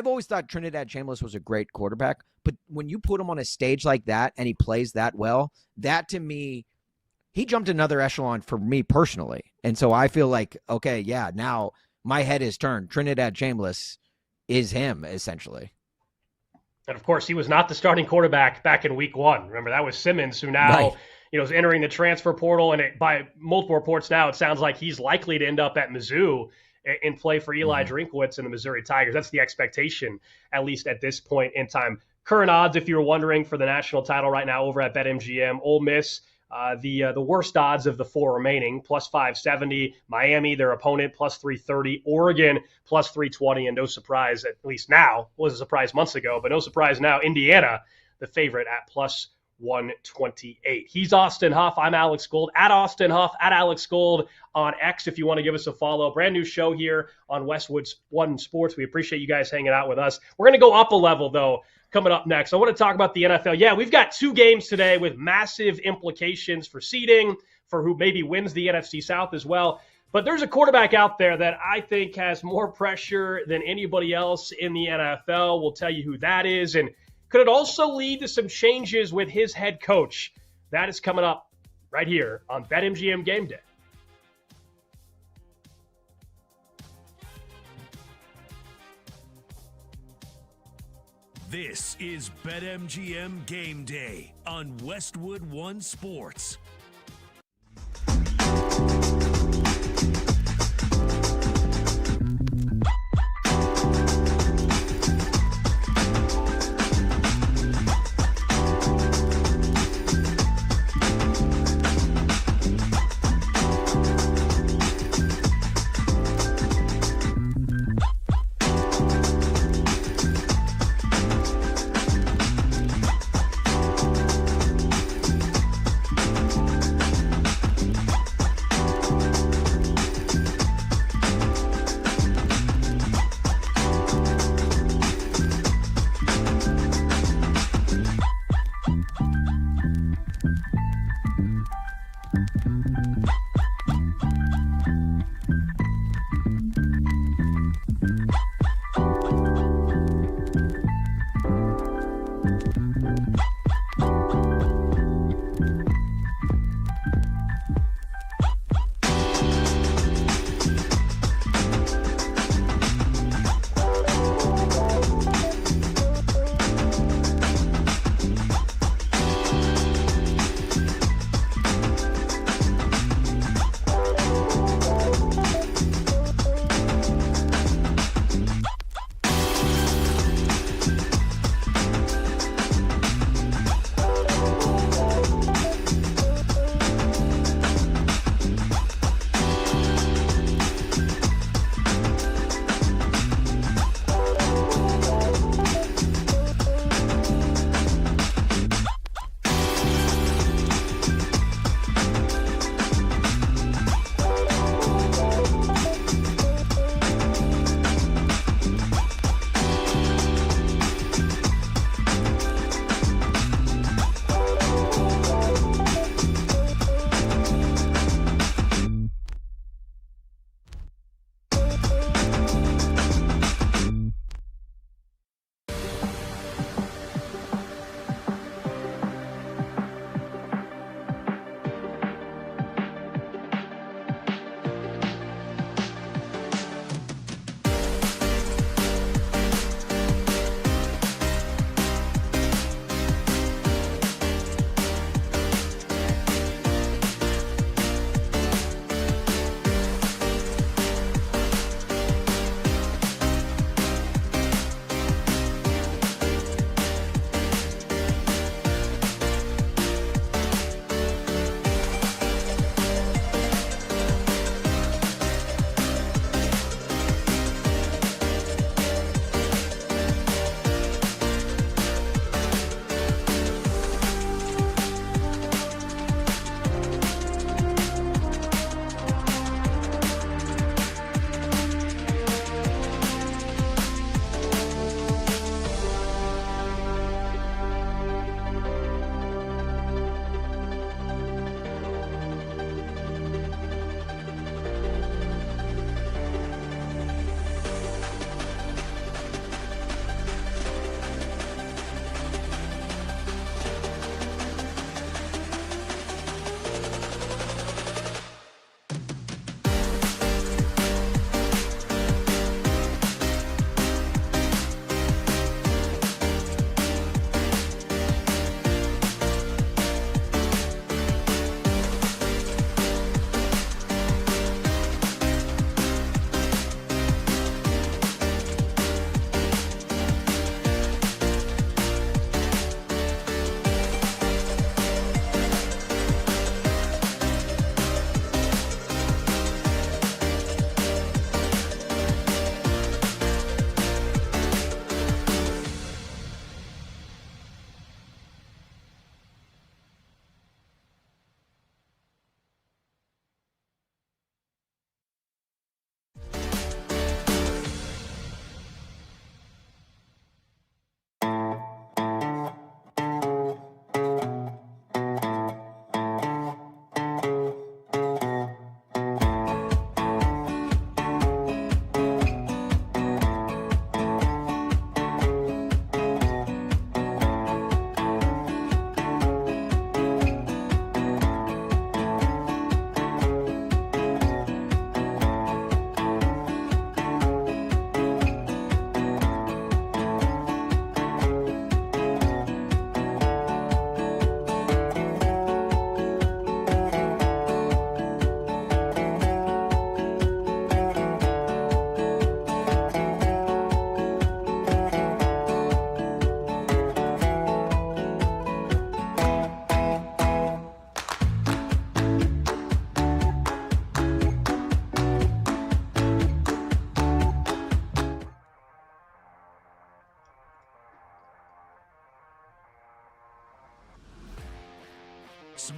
always thought Trinidad Chambliss was a great quarterback, but when you put him on a stage like that and he plays that well, that to me, he jumped another echelon for me personally. And so I feel like, okay, yeah, now my head is turned. Trinidad Chambliss is him, essentially. And, of course, he was not the starting quarterback back in week 1. Remember, that was Simmons, who now is entering the transfer portal. And by multiple reports now, it sounds like he's likely to end up at Mizzou and play for Eli Drinkwitz and the Missouri Tigers. That's the expectation, at least at this point in time. Current odds, if you were wondering, for the national title right now over at BetMGM, Ole Miss, the worst odds of the 4 remaining, plus 570. Miami, their opponent, plus 330. Oregon, plus 320. And no surprise, at least now, was a surprise months ago, but no surprise now, Indiana, the favorite at plus 128. He's Austin Huff. I'm Alex Gold. At Austin Huff, at Alex Gold on X if you want to give us a follow. Brand new show here on Westwood One Sports. We appreciate you guys hanging out with us. We're going to go up a level, though, coming up next. I want to talk about the NFL. Yeah, we've got 2 games today with massive implications for seeding, for who maybe wins the NFC South as well. But there's a quarterback out there that I think has more pressure than anybody else in the NFL. We'll tell you who that is. And could it also lead to some changes with his head coach? That is coming up right here on BetMGM Game Day. This is BetMGM Game Day on Westwood One Sports.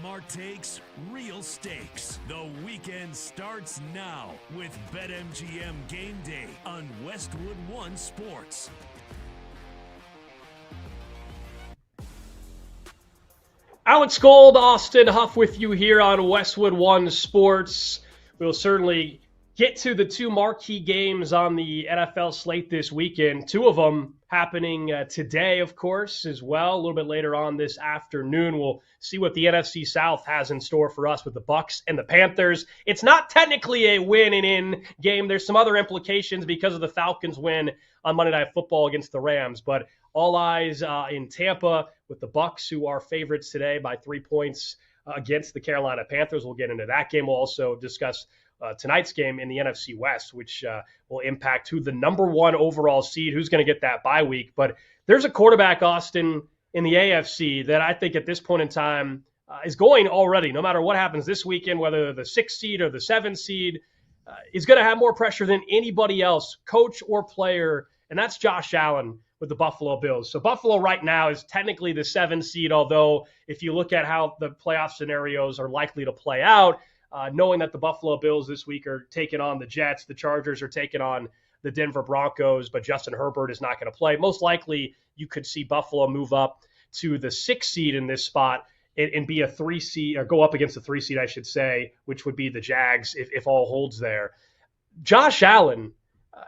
Smart takes, real stakes. The weekend starts now with BetMGM Game Day on Westwood One Sports. Alex Gold, Austin Huff with you here on Westwood One Sports. We'll certainly get to the two marquee games on the NFL slate this weekend. Two of them happening today, of course, as well. A little bit later on this afternoon, we'll see what the NFC South has in store for us with the Bucs and the Panthers. It's not technically a win-and-in game. There's some other implications because of the Falcons' win on Monday Night Football against the Rams, but all eyes in Tampa with the Bucs, who are favorites today by 3 points against the Carolina Panthers. We'll get into that game. We'll also discuss tonight's game in the NFC West, which will impact who the number one overall seed, who's going to get that bye week. But there's a quarterback, Austin, in the AFC that I think at this point in time is going already, no matter what happens this weekend, whether the 6th seed or the 7th seed, is going to have more pressure than anybody else, coach or player, and that's Josh Allen with the Buffalo Bills. So Buffalo right now is technically the 7th seed, although if you look at how the playoff scenarios are likely to play out, knowing that the Buffalo Bills this week are taking on the Jets, the Chargers are taking on the Denver Broncos, but Justin Herbert is not going to play. Most likely you could see Buffalo move up to the 6th seed in this spot and be a 3 seed, or go up against the 3 seed, I should say, which would be the Jags if all holds there. Josh Allen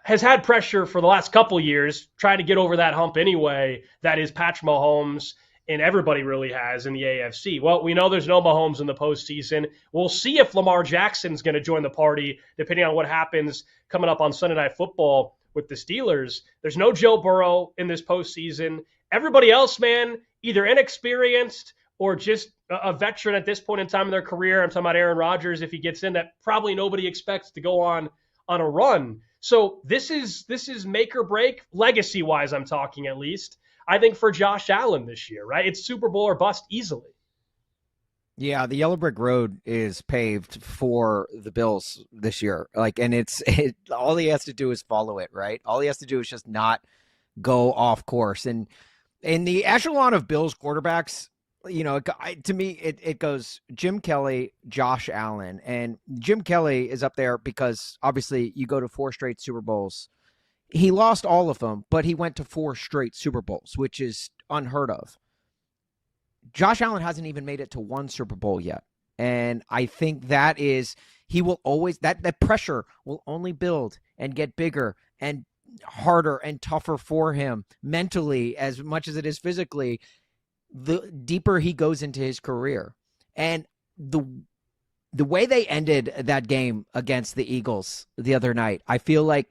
has had pressure for the last couple years, trying to get over that hump anyway. That is Patrick Mahomes, and everybody really has in the AFC. Well, we know there's no Mahomes in the postseason. We'll see if Lamar Jackson's going to join the party, depending on what happens coming up on Sunday Night Football with the Steelers. There's no Joe Burrow in this postseason. Everybody else, man, either inexperienced or just a veteran at this point in time in their career. I'm talking about Aaron Rodgers, if he gets in, that probably nobody expects to go on a run. So this is make or break, legacy-wise I'm talking at least, I think, for Josh Allen this year, right? It's Super Bowl or bust easily. Yeah, the yellow brick road is paved for the Bills this year. And all he has to do is follow it, right? All he has to do is just not go off course. And in the echelon of Bills quarterbacks, to me, it goes Jim Kelly, Josh Allen. And Jim Kelly is up there because, obviously, you go to 4 straight Super Bowls. He lost all of them, but he went to 4 straight Super Bowls, which is unheard of. Josh Allen hasn't even made it to 1 Super Bowl yet. And I think that he will always, that pressure will only build and get bigger and harder and tougher for him mentally as much as it is physically, the deeper he goes into his career. And the way they ended that game against the Eagles the other night, I feel like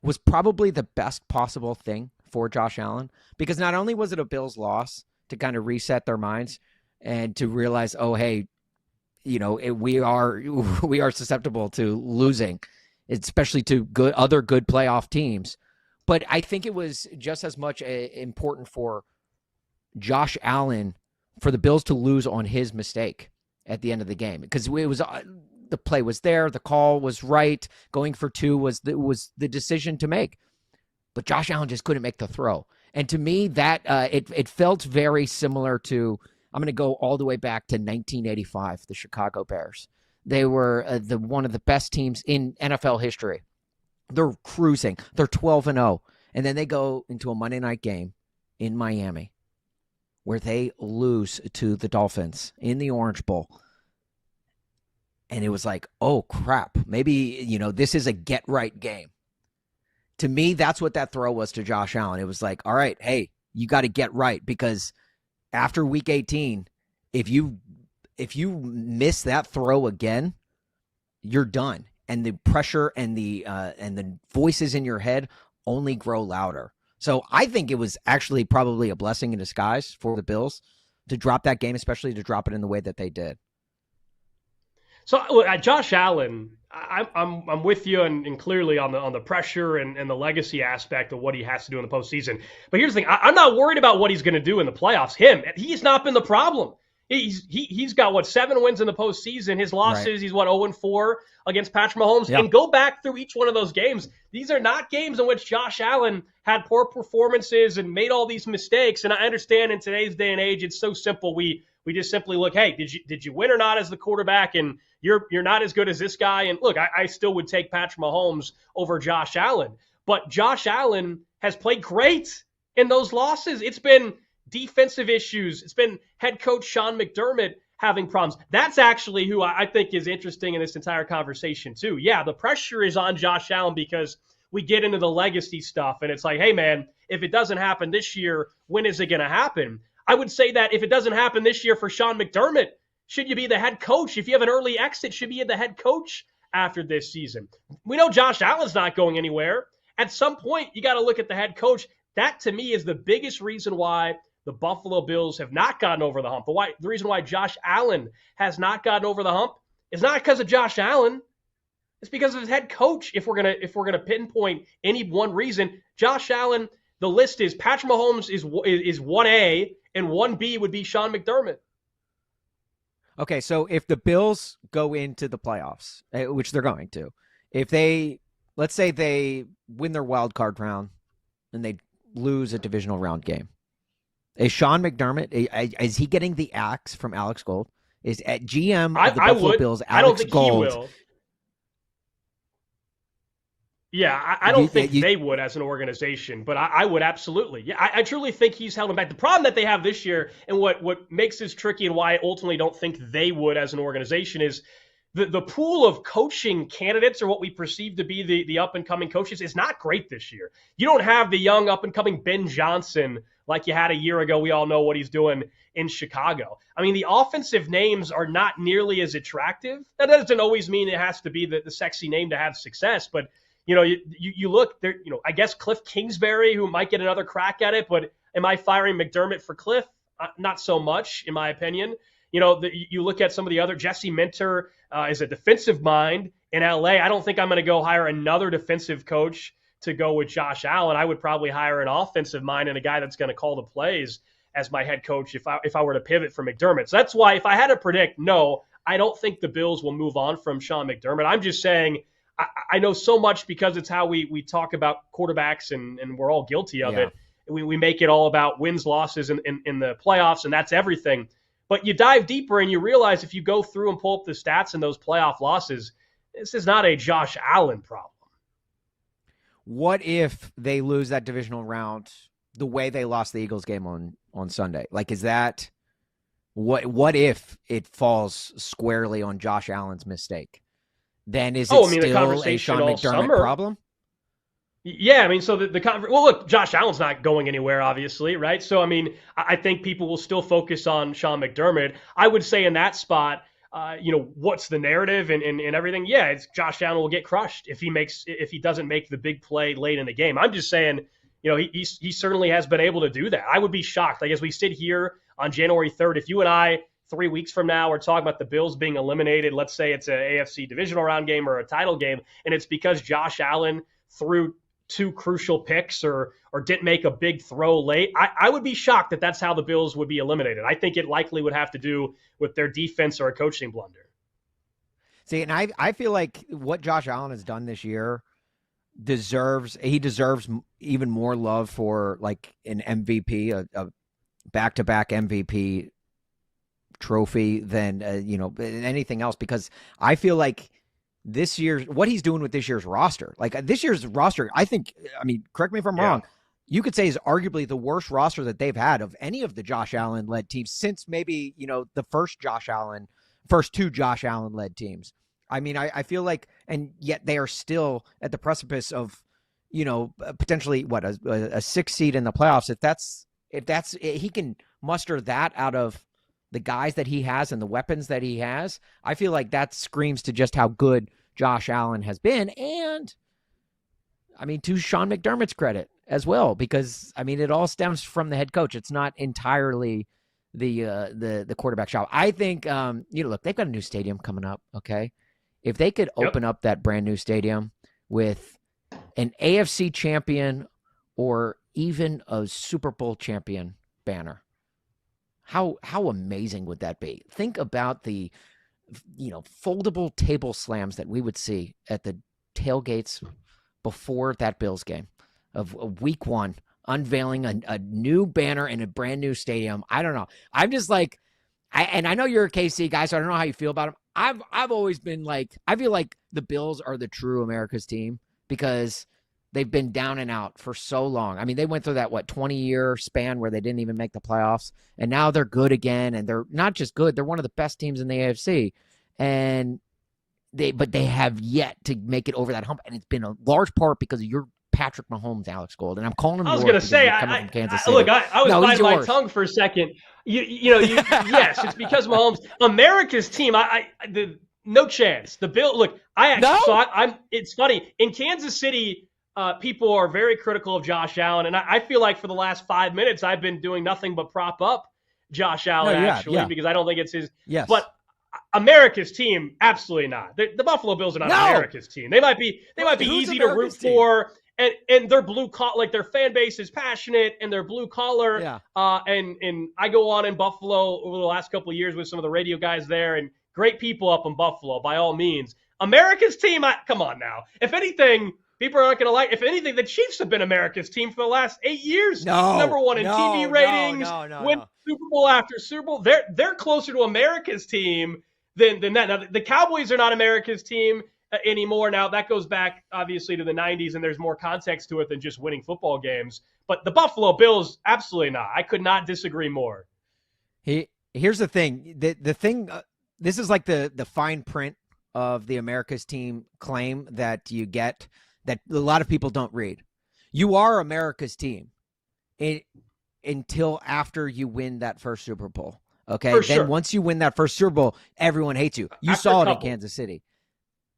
was probably the best possible thing for Josh Allen, because not only was it a Bills loss to kind of reset their minds and to realize, oh, hey, we are susceptible to losing, especially to other good playoff teams. But I think it was just as much important for Josh Allen for the Bills to lose on his mistake at the end of the game, because it was the play was there, the call was right, going for 2 was the decision to make, but Josh Allen just couldn't make the throw. And to me, that it felt very similar to, I'm going to go all the way back to 1985, the Chicago Bears. They were one of the best teams in NFL history. They're cruising, they're 12-0, and then they go into a Monday night game in Miami, where they lose to the Dolphins in the Orange Bowl. And it was like, oh, crap. Maybe, this is a get-right game. To me, that's what that throw was to Josh Allen. It was like, all right, hey, you got to get right, because after Week 18, if you miss that throw again, you're done. And the pressure and the voices in your head only grow louder. So I think it was actually probably a blessing in disguise for the Bills to drop that game, especially to drop it in the way that they did. So look, Josh Allen, I'm with you and clearly on the pressure and the legacy aspect of what he has to do in the postseason. But here's the thing: I'm not worried about what he's going to do in the playoffs. He's not been the problem. He's got 7 wins in the postseason. His losses, right. He's 0-4 against Patrick Mahomes. Yep. And go back through each one of those games. These are not games in which Josh Allen had poor performances and made all these mistakes. And I understand in today's day and age, it's so simple. We We just simply look, hey, did you win or not as the quarterback? And you're not as good as this guy. And look, I still would take Patrick Mahomes over Josh Allen. But Josh Allen has played great in those losses. It's been defensive issues. It's been head coach Sean McDermott having problems. That's actually who I think is interesting in this entire conversation too. Yeah, the pressure is on Josh Allen because we get into the legacy stuff and it's like, hey man, if it doesn't happen this year, when is it going to happen? I would say that if it doesn't happen this year for Sean McDermott, should you be the head coach? If you have an early exit, should you be the head coach after this season? We know Josh Allen's not going anywhere. At some point, you got to look at the head coach. That to me is the biggest reason why the Buffalo Bills have not gotten over the hump. The reason why Josh Allen has not gotten over the hump is not because of Josh Allen. It's because of his head coach. If we're gonna pinpoint any one reason, Josh Allen, the list is Patrick Mahomes is 1A and 1B would be Sean McDermott. Okay, so if the Bills go into the playoffs, which they're going to, let's say they win their wild card round and they lose a divisional round game. Is Sean McDermott, is he getting the axe from Alex Gold? Is at GM of the Buffalo Bills, Alex I don't think Gold? He will. Yeah, I don't think they would as an organization, but I would absolutely. Yeah, I truly think he's held them back. The problem that they have this year and what makes this tricky and why I ultimately don't think they would as an organization is the pool of coaching candidates or what we perceive to be the up-and-coming coaches is not great this year. You don't have the young up-and-coming Ben Johnson like you had a year ago. We all know what he's doing in Chicago. I mean, the offensive names are not nearly as attractive. That doesn't always mean it has to be the sexy name to have success, but you look there, I guess Cliff Kingsbury, who might get another crack at it, but am I firing McDermott for Cliff? Not so much, in my opinion. You look at some of the other, Jesse Minter is a defensive mind in LA. I don't think I'm going to go hire another defensive coach to go with Josh Allen. I would probably hire an offensive mind and a guy that's going to call the plays as my head coach if I were to pivot from McDermott. So that's why if I had to predict, no, I don't think the Bills will move on from Sean McDermott. I'm just saying I know so much because it's how we talk about quarterbacks and we're all guilty of it. We make it all about wins, losses in the playoffs, and that's everything. But you dive deeper and you realize if you go through and pull up the stats in those playoff losses, this is not a Josh Allen problem. What if they lose that divisional round the way they lost the Eagles game on Sunday? Like, is that what if it falls squarely on Josh Allen's mistake? Then is it still a Sean McDermott problem? Yeah, I mean, so well, look, Josh Allen's not going anywhere, obviously, right? So, I mean, I think people will still focus on Sean McDermott. I would say in that spot, what's the narrative and everything? Yeah, it's Josh Allen will get crushed if he doesn't make the big play late in the game. I'm just saying, he certainly has been able to do that. I would be shocked. Like as we sit here on January 3rd, if you and I 3 weeks from now are talking about the Bills being eliminated, let's say it's an AFC divisional round game or a title game, and it's because Josh Allen threw two crucial picks or didn't make a big throw late, I would be shocked that that's how the Bills would be eliminated. I think it likely would have to do with their defense or a coaching blunder. See, and I feel like what Josh Allen has done this year deserves even more love for like an MVP, a back-to-back MVP trophy than anything else, because I feel like what he's doing with this year's roster, like this year's roster, I mean, correct me if I'm wrong, you could say is arguably the worst roster that they've had of any of the Josh Allen led teams since maybe, the first two Josh Allen led teams. I mean, I feel like, and yet they are still at the precipice of, potentially a 6 seed in the playoffs. If he can muster that out of the guys that he has and the weapons that he has, I feel like that screams to just how good Josh Allen has been. And I mean, to Sean McDermott's credit as well, because I mean, it all stems from the head coach. It's not entirely the quarterback shop. I think, look, they've got a new stadium coming up. Okay. If they could open up that brand new stadium with an AFC champion or even a Super Bowl champion banner, how amazing would that be? Think about the, foldable table slams that we would see at the tailgates before that Bills game of week one, unveiling a new banner in a brand new stadium. I don't know. I'm just like, I know you're a KC guy, so I don't know how you feel about them. I've always been like, I feel like the Bills are the true America's team because they've been down and out for so long. I mean, they went through that 20-year span where they didn't even make the playoffs, and now they're good again. And they're not just good; they're one of the best teams in the AFC. And but they have yet to make it over that hump, and it's been a large part because of your Patrick Mahomes, Alex Gold, and I'm calling him. I was going to say, I was biting my tongue for a second. Yes, it's because Mahomes, America's team. No chance. The Bill. Look, I actually thought it's funny in Kansas City. People are very critical of Josh Allen, and I feel like for the last 5 minutes I've been doing nothing but prop up Josh Allen because I don't think it's his. Yes. But America's team, absolutely not. The Buffalo Bills are not America's team. They might be easy to root for. And their blue collar, like their fan base is passionate and they're blue collar. Yeah. And I go on in Buffalo over the last couple of years with some of the radio guys there and great people up in Buffalo by all means. America's team, come on now. If anything, people aren't going to like. If anything, the Chiefs have been America's team for the last 8 years. Number one in TV ratings. Win Super Bowl after Super Bowl. They're closer to America's team than that. Now the Cowboys are not America's team anymore. Now that goes back obviously to the 90s, and there's more context to it than just winning football games. But the Buffalo Bills, absolutely not. I could not disagree more. Here's the thing. The thing. This is like the fine print of the America's team claim that you get that a lot of people don't read. You are America's team until after you win that first Super Bowl. Okay. Then once you win that first Super Bowl, everyone hates you. You saw it in Kansas City.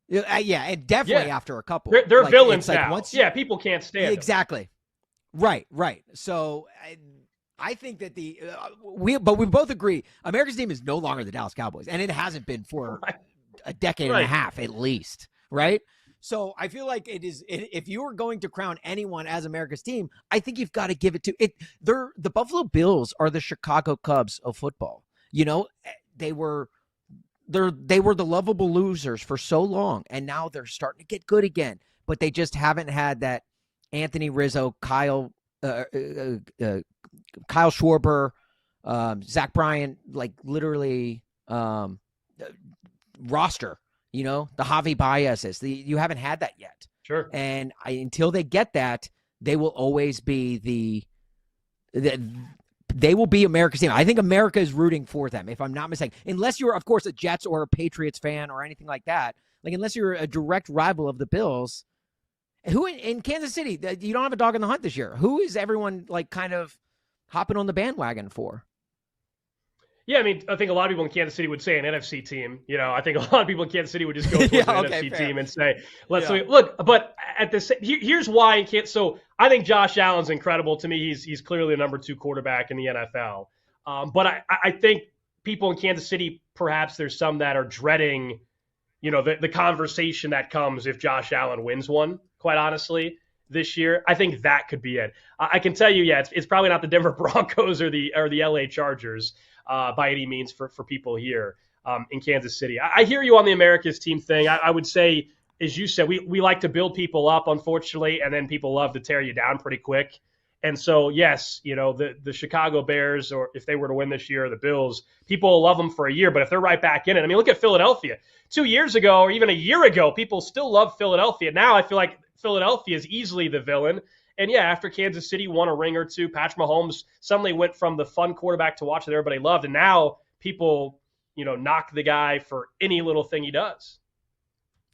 Yeah, and definitely after a couple. They're villains now. People can't stand them. Exactly. Right. So I think that we both agree America's team is no longer the Dallas Cowboys, and it hasn't been for a decade and a half at least, right? So I feel like if you are going to crown anyone as America's team, I think you've got to give it to it. The Buffalo Bills are the Chicago Cubs of football. You know, they were the lovable losers for so long, and now they're starting to get good again. But they just haven't had that Anthony Rizzo, Kyle Schwarber, Zach Bryan, like literally roster. You know, the Javi Baez's. You haven't had that yet. Sure. And until they get that, they will always be they will be America's team. I think America is rooting for them, if I'm not mistaken. Unless you're, of course, a Jets or a Patriots fan or anything like that. Like, unless you're a direct rival of the Bills. Who in Kansas City, you don't have a dog in the hunt this year. Who is everyone, like, kind of hopping on the bandwagon for? Yeah, I mean, I think a lot of people in Kansas City would say an NFC team. You know, I think a lot of people in Kansas City would just go towards an NFC team and say, look. But at the here's why in Kansas. So I think Josh Allen's incredible. To me, he's clearly the number 2 quarterback in the NFL. But I think people in Kansas City, perhaps there's some that are dreading, you know, the conversation that comes if Josh Allen wins one. Quite honestly, this year, I think that could be it. I can tell you, it's probably not the Denver Broncos or the LA Chargers. By any means for people here in Kansas City. I hear you on the America's team thing. I would say, as you said, we like to build people up, unfortunately, and then people love to tear you down pretty quick. And so, yes, you know, the Chicago Bears, or if they were to win this year, or the Bills, people will love them for a year, but if they're right back in it, I mean, look at Philadelphia. 2 years ago, or even a year ago, people still love Philadelphia. Now I feel like Philadelphia is easily the villain. And yeah, after Kansas City won a ring or two, Patrick Mahomes suddenly went from the fun quarterback to watch that everybody loved. And now people, you know, knock the guy for any little thing he does.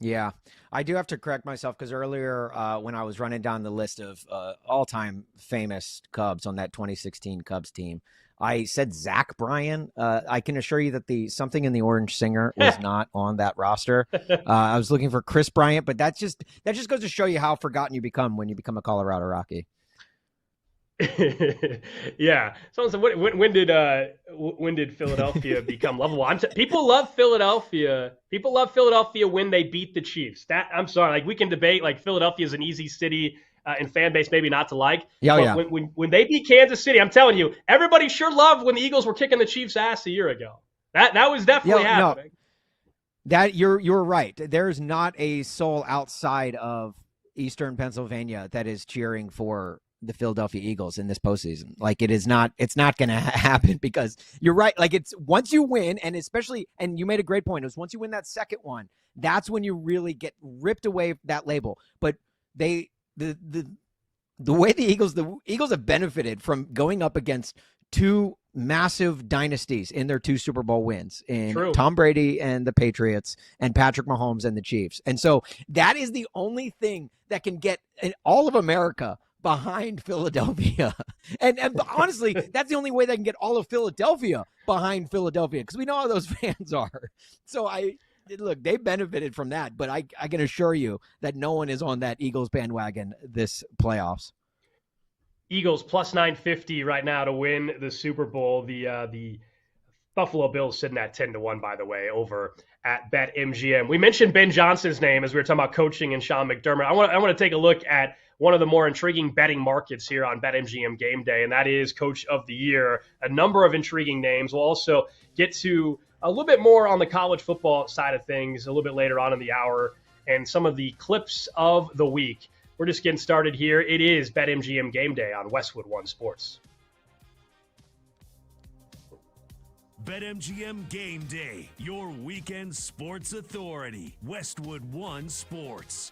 Yeah, I do have to correct myself because earlier when I was running down the list of all-time famous Cubs on that 2016 Cubs team, I said Zach Bryan. I can assure you that the Something in the Orange Singer was not on that roster. I was looking for Chris Bryant, but that just goes to show you how forgotten you become when you become a Colorado Rocky. Yeah. Someone said, when did Philadelphia become lovable? People love Philadelphia. People love Philadelphia when they beat the Chiefs. I'm sorry. Like, we can debate, like, Philadelphia is an easy city and fan base maybe not to like. But when they beat Kansas City, I'm telling you, everybody sure loved when the Eagles were kicking the Chiefs' ass a year ago. That was definitely happening. No, that you're right. There's not a soul outside of Eastern Pennsylvania that is cheering for the Philadelphia Eagles in this postseason. Like it's not going to happen because you're right. Like it's once you win, and especially, and you made a great point. It was once you win that second one, that's when you really get ripped away that label. But the way the Eagles have benefited from going up against two massive dynasties in their 2 Super Bowl wins in True. Tom Brady and the Patriots and Patrick Mahomes and the Chiefs. And so that is the only thing that can get all of America behind Philadelphia. And honestly, that's the only way they can get all of Philadelphia behind Philadelphia, because we know how those fans are. So look, they benefited from that, but I can assure you that no one is on that Eagles bandwagon this playoffs. Eagles plus 950 right now to win the Super Bowl. The Buffalo Bills sitting at 10-1, by the way, over at BetMGM. We mentioned Ben Johnson's name as we were talking about coaching and Sean McDermott. I want to take a look at one of the more intriguing betting markets here on BetMGM Game Day, and that is Coach of the Year. A number of intriguing names. We'll also get to a little bit more on the college football side of things a little bit later on in the hour, and some of the clips of the week. We're just getting started here. It is BetMGM Game Day on Westwood One Sports. BetMGM Game Day, your weekend sports authority. Westwood One Sports.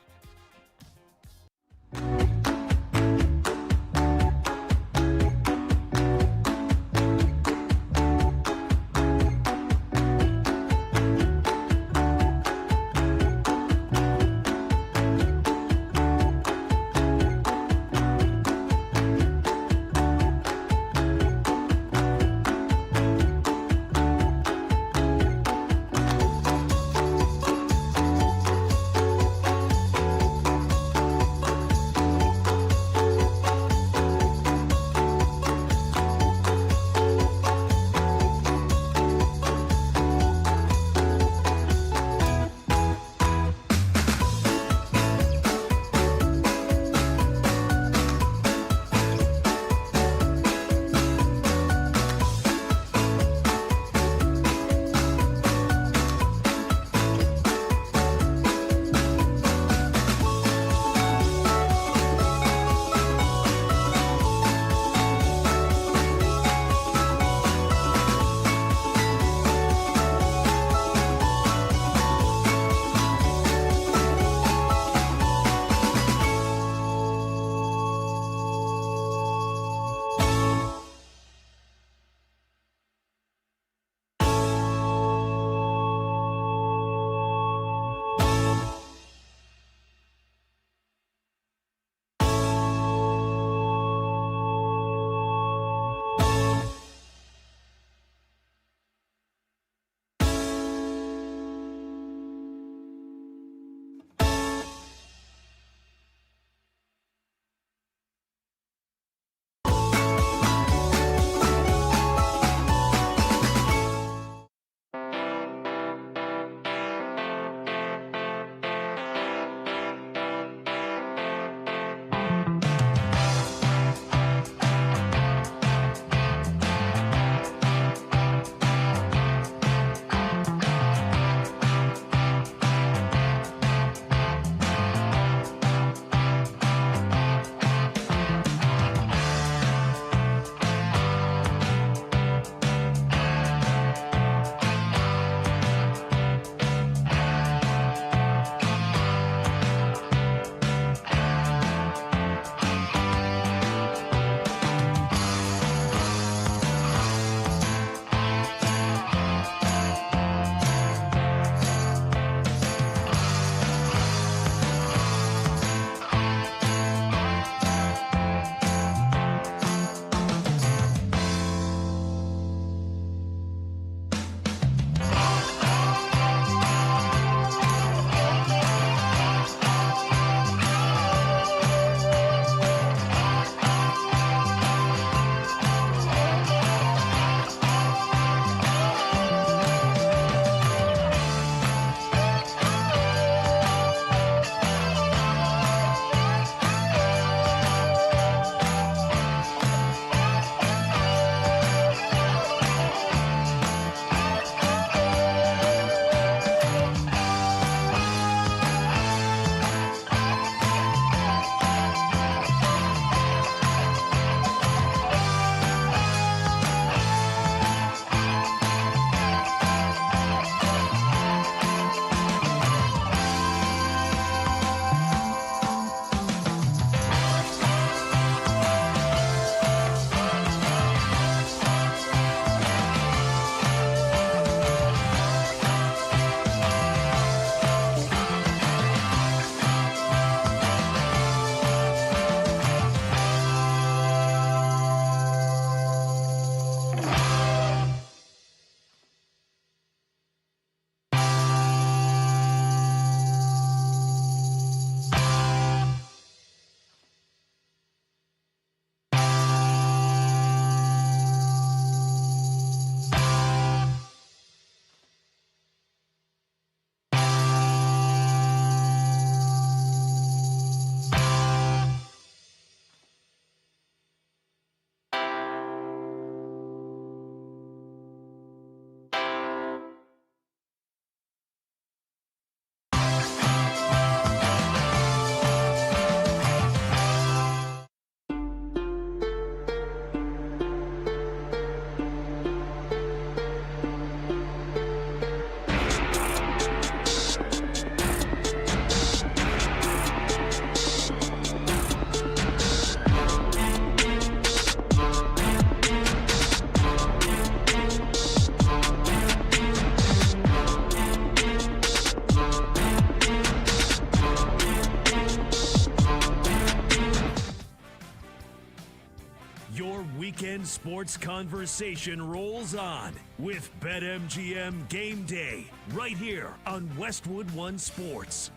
sports conversation rolls on with BetMGM Game Day right here on Westwood One Sports.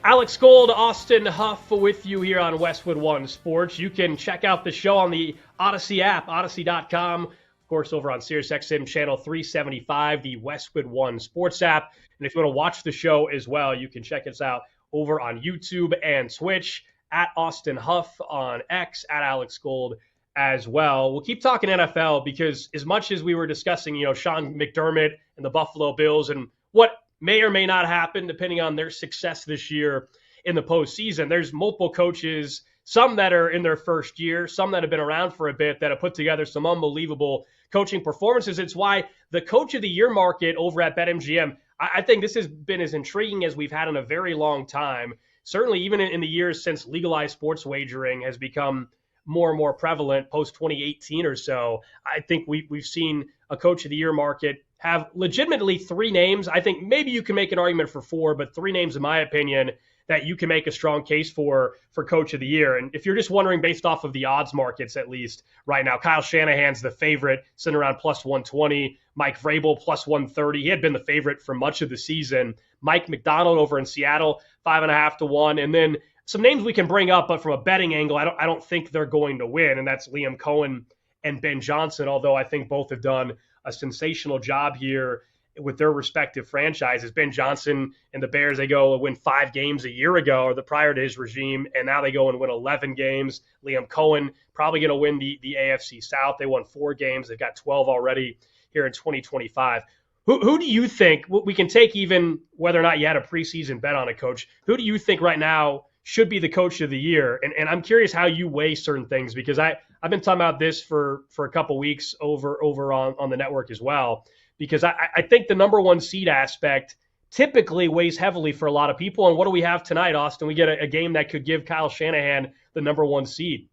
Alex Gold, Austin Huff with you here on Westwood One Sports. You can check out the show on the Odyssey app, odyssey.com. Of course, over on SiriusXM channel 375, the Westwood One Sports app. And if you want to watch the show as well, you can check us out over on YouTube and Twitch, at Austin Huff on X, at Alex Gold as well. We'll keep talking NFL because as much as we were discussing, Sean McDermott and the Buffalo Bills and what may or may not happen depending on their success this year in the postseason, there's multiple coaches, some that are in their first year, some that have been around for a bit, that have put together some unbelievable coaching performances. It's why the Coach of the Year market over at BetMGM, I think this has been as intriguing as we've had in a very long time. Certainly, even in the years since legalized sports wagering has become more and more prevalent post 2018 or so, I think we've seen a Coach of the Year market have legitimately three names. I think maybe you can make an argument for four, but three names, in my opinion, that you can make a strong case for Coach of the Year. And if you're just wondering based off of the odds markets, at least right now, Kyle Shanahan's the favorite, sitting around plus 120. Mike Vrabel plus 130. He had been the favorite for much of the season. Mike McDonald over in Seattle, 5.5 to 1. And then some names we can bring up, but from a betting angle, I don't think they're going to win. And that's Liam Cohen and Ben Johnson, although I think both have done a sensational job here with their respective franchises. Ben Johnson and the Bears, they go and win 5 games a year ago, or the prior to his regime, and now they go and win 11 games. Liam Cohen probably going to win the AFC South. They won 4 games. They've got 12 already here in 2025. Who do you think, we can take even whether or not you had a preseason bet on a coach, who do you think right now should be the Coach of the Year? And I'm curious how you weigh certain things, because I've been talking about this for a couple weeks over on the network as well, because I think the number one seed aspect typically weighs heavily for a lot of people. And what do we have tonight, Austin? We get a game that could give Kyle Shanahan the number one seed.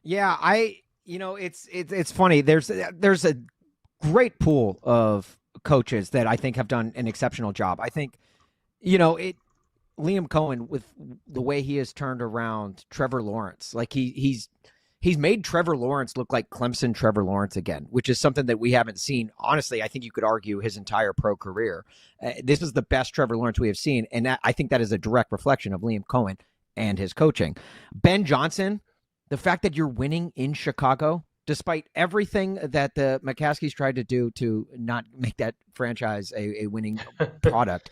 Yeah, it's funny. There's a great pool of coaches that I think have done an exceptional job. I think, Liam Cohen, with the way he has turned around Trevor Lawrence, like he's made Trevor Lawrence look like Clemson Trevor Lawrence again, which is something that we haven't seen. Honestly, I think you could argue his entire pro career. This is the best Trevor Lawrence we have seen, and I think that is a direct reflection of Liam Cohen and his coaching. Ben Johnson, the fact that you're winning in Chicago, despite everything that the McCaskies tried to do to not make that franchise a winning product.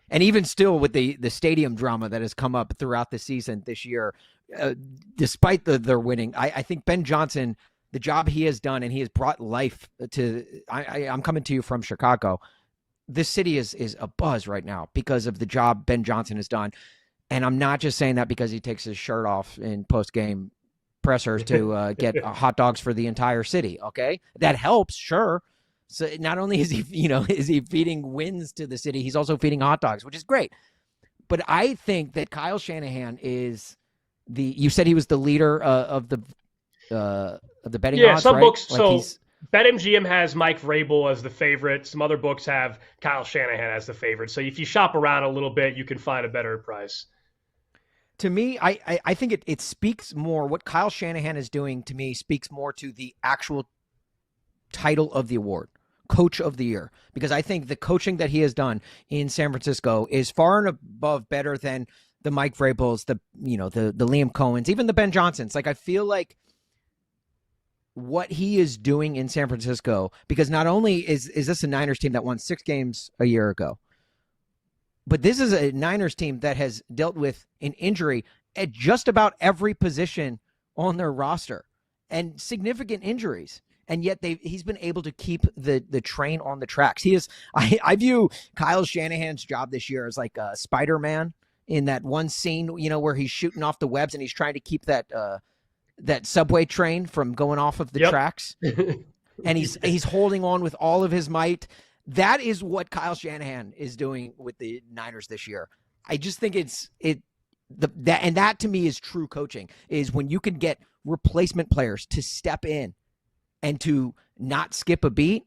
And even still with the stadium drama that has come up throughout the season this year, despite their winning, I think Ben Johnson, the job he has done, and he has brought life to, I'm coming to you from Chicago. This city is abuzz right now because of the job Ben Johnson has done. And I'm not just saying that because he takes his shirt off in post-game pressers to get hot dogs for the entire city. Okay. That helps. Sure. So not only is he feeding wins to the city, he's also feeding hot dogs, which is great. But I think that Kyle Shanahan is you said he was the leader of the betting odds, some right? books. Like so BetMGM has Mike Vrabel as the favorite. Some other books have Kyle Shanahan as the favorite. So if you shop around a little bit, you can find a better price. To me, I think it speaks more. What Kyle Shanahan is doing to me speaks more to the actual title of the award, Coach of the Year, because I think the coaching that he has done in San Francisco is far and above better than the Mike Vrabels, the Liam Cohens, even the Ben Johnsons. Like, I feel like what he is doing in San Francisco, because not only is this a Niners team that won 6 games a year ago, but this is a Niners team that has dealt with an injury at just about every position on their roster, and significant injuries. And yet he's been able to keep the train on the tracks. I view Kyle Shanahan's job this year as like Spider-Man in that one scene, where he's shooting off the webs and he's trying to keep that subway train from going off of the tracks. And he's holding on with all of his might. That is what Kyle Shanahan is doing with the Niners this year. I just think that to me is true coaching, is when you can get replacement players to step in and to not skip a beat.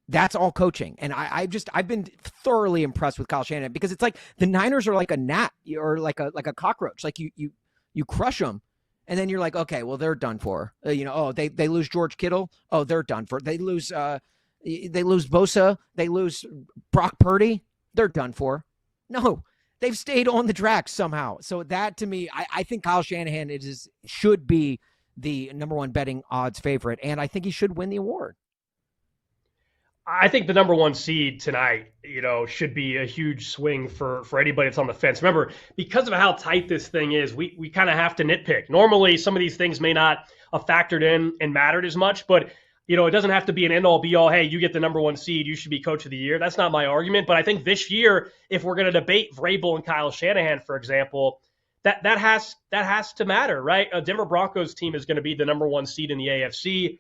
That's all coaching. And I've been thoroughly impressed with Kyle Shanahan, because it's like the Niners are like a gnat or like a cockroach. Like you crush them And then you're like, okay, well, they're done for. They lose George Kittle. Oh, they're done for. They lose Bosa. They lose Brock Purdy. They're done for. No, they've stayed on the track somehow. So that, to me, I think Kyle Shanahan should be the number one betting odds favorite, and I think he should win the award. I think the number one seed tonight, should be a huge swing for anybody that's on the fence. Remember, because of how tight this thing is, we kind of have to nitpick. Normally, some of these things may not have factored in and mattered as much, but it doesn't have to be an end-all, be-all, hey, you get the number one seed, you should be coach of the year. That's not my argument, but I think this year, if we're going to debate Vrabel and Kyle Shanahan, for example, that has to matter, right? A Denver Broncos team is going to be the number one seed in the AFC.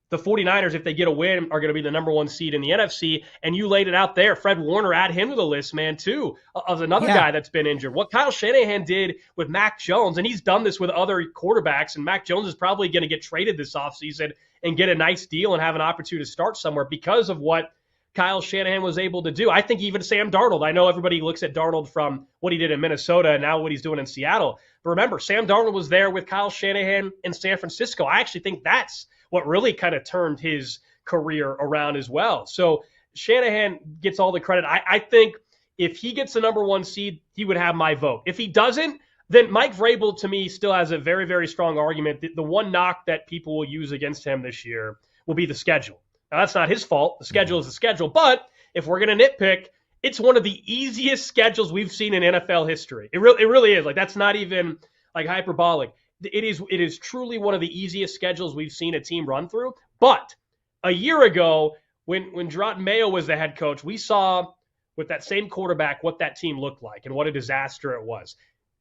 The 49ers, if they get a win, are going to be the number one seed in the NFC. And you laid it out there. Fred Warner, add him to the list, man, too, of another guy that's been injured. What Kyle Shanahan did with Mac Jones, and he's done this with other quarterbacks, and Mac Jones is probably going to get traded this offseason and get a nice deal and have an opportunity to start somewhere because of what Kyle Shanahan was able to do. I think even Sam Darnold, I know everybody looks at Darnold from what he did in Minnesota and now what he's doing in Seattle. But remember, Sam Darnold was there with Kyle Shanahan in San Francisco. I actually think that's what really kind of turned his career around as well. So Shanahan gets all the credit. I think if he gets the number one seed, he would have my vote. If he doesn't, then Mike Vrabel, to me, still has a very, very strong argument. The one knock that people will use against him this year will be the schedule. Now, that's not his fault. The schedule is the schedule. But if we're going to nitpick, it's one of the easiest schedules we've seen in NFL history. It really is. Like, that's not even like hyperbolic. It is truly one of the easiest schedules we've seen a team run through. But a year ago, when Gerard Mayo was the head coach, we saw with that same quarterback what that team looked like and what a disaster it was.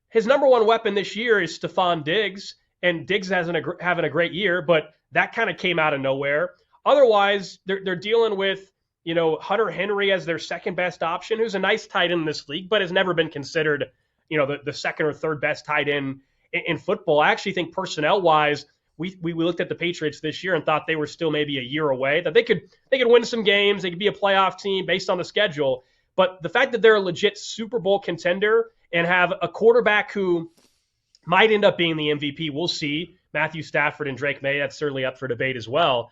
His number one weapon this year is Stephon Diggs, and Diggs having a great year, but that kind of came out of nowhere. Otherwise, they're dealing with Hunter Henry as their second best option, who's a nice tight end in this league, but has never been considered the second or third best tight end in football. I actually think personnel-wise, we looked at the Patriots this year and thought they were still maybe a year away, that they could win some games, they could be a playoff team based on the schedule. But the fact that they're a legit Super Bowl contender and have a quarterback who might end up being the MVP, we'll see. Matthew Stafford and Drake May, that's certainly up for debate as well.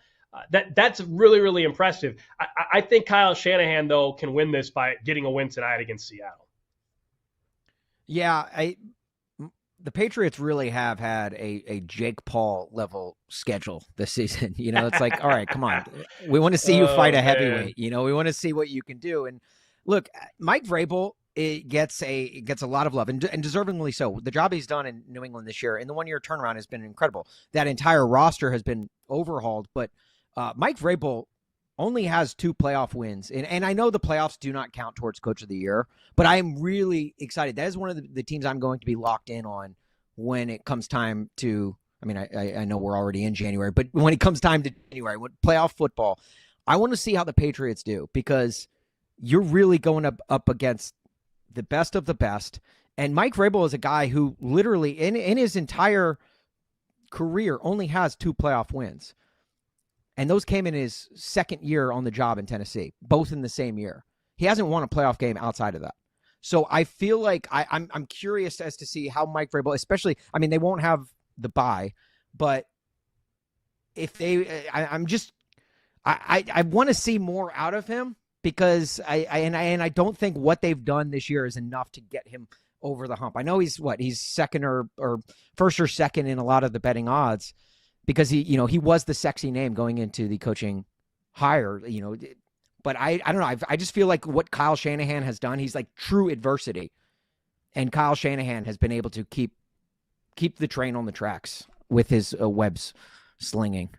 That's really, really impressive. I think Kyle Shanahan, though, can win this by getting a win tonight against Seattle. Yeah, the Patriots really have had a Jake Paul level schedule this season. It's like, all right, come on. We want to see you fight a heavyweight. We want to see what you can do. And look, Mike Vrabel gets a lot of love and deservingly so. The job he's done in New England this year and the 1 year turnaround has been incredible. That entire roster has been overhauled, but Mike Vrabel only has 2 playoff wins. And I know the playoffs do not count towards Coach of the Year, but I'm really excited. That is one of the teams I'm going to be locked in on when it comes time to, I know we're already in January, but when it comes time to January, when playoff football, I want to see how the Patriots do because you're really going up against the best of the best. And Mike Vrabel is a guy who literally in his entire career only has 2 playoff wins. And those came in his second year on the job in Tennessee, both in the same year. He hasn't won a playoff game outside of that. So I feel like I'm curious as to see how Mike Vrabel, especially, they won't have the bye, but if they, I want to see more out of him because I don't think what they've done this year is enough to get him over the hump. I know he's second or first or second in a lot of the betting odds because he was the sexy name going into the coaching hire, but I don't know. I just feel like what Kyle Shanahan has done, he's like true adversity, and Kyle Shanahan has been able to keep the train on the tracks with his webs slinging.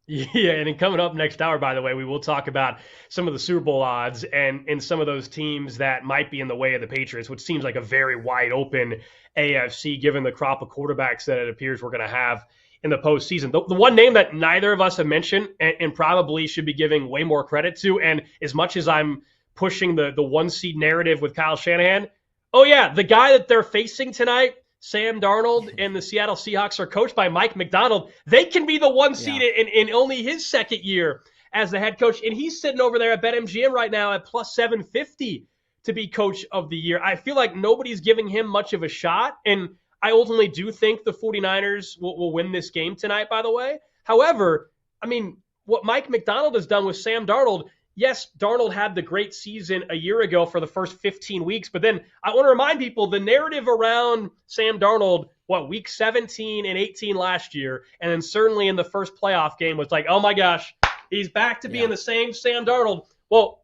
Yeah, and then coming up next hour, by the way, we will talk about some of the Super Bowl odds and some of those teams that might be in the way of the Patriots, which seems like a very wide open AFC given the crop of quarterbacks that it appears we're going to have in the postseason. The one name that neither of us have mentioned and probably should be giving way more credit to, and as much as I'm pushing the one seed narrative with Kyle Shanahan, oh yeah, the guy that they're facing tonight, Sam Darnold, and the Seattle Seahawks are coached by Mike McDonald. They can be the one seed in only his second year as the head coach, and he's sitting over there at BetMGM right now at plus 750 to be coach of the year. I feel like nobody's giving him much of a shot, and I ultimately do think the 49ers will win this game tonight, by the way. However, I mean, what Mike McDonald has done with Sam Darnold, yes, Darnold had the great season a year ago for the first 15 weeks, but then I want to remind people the narrative around Sam Darnold, week 17 and 18 last year, and then certainly in the first playoff game was like, oh my gosh, he's back to being the same Sam Darnold. Well,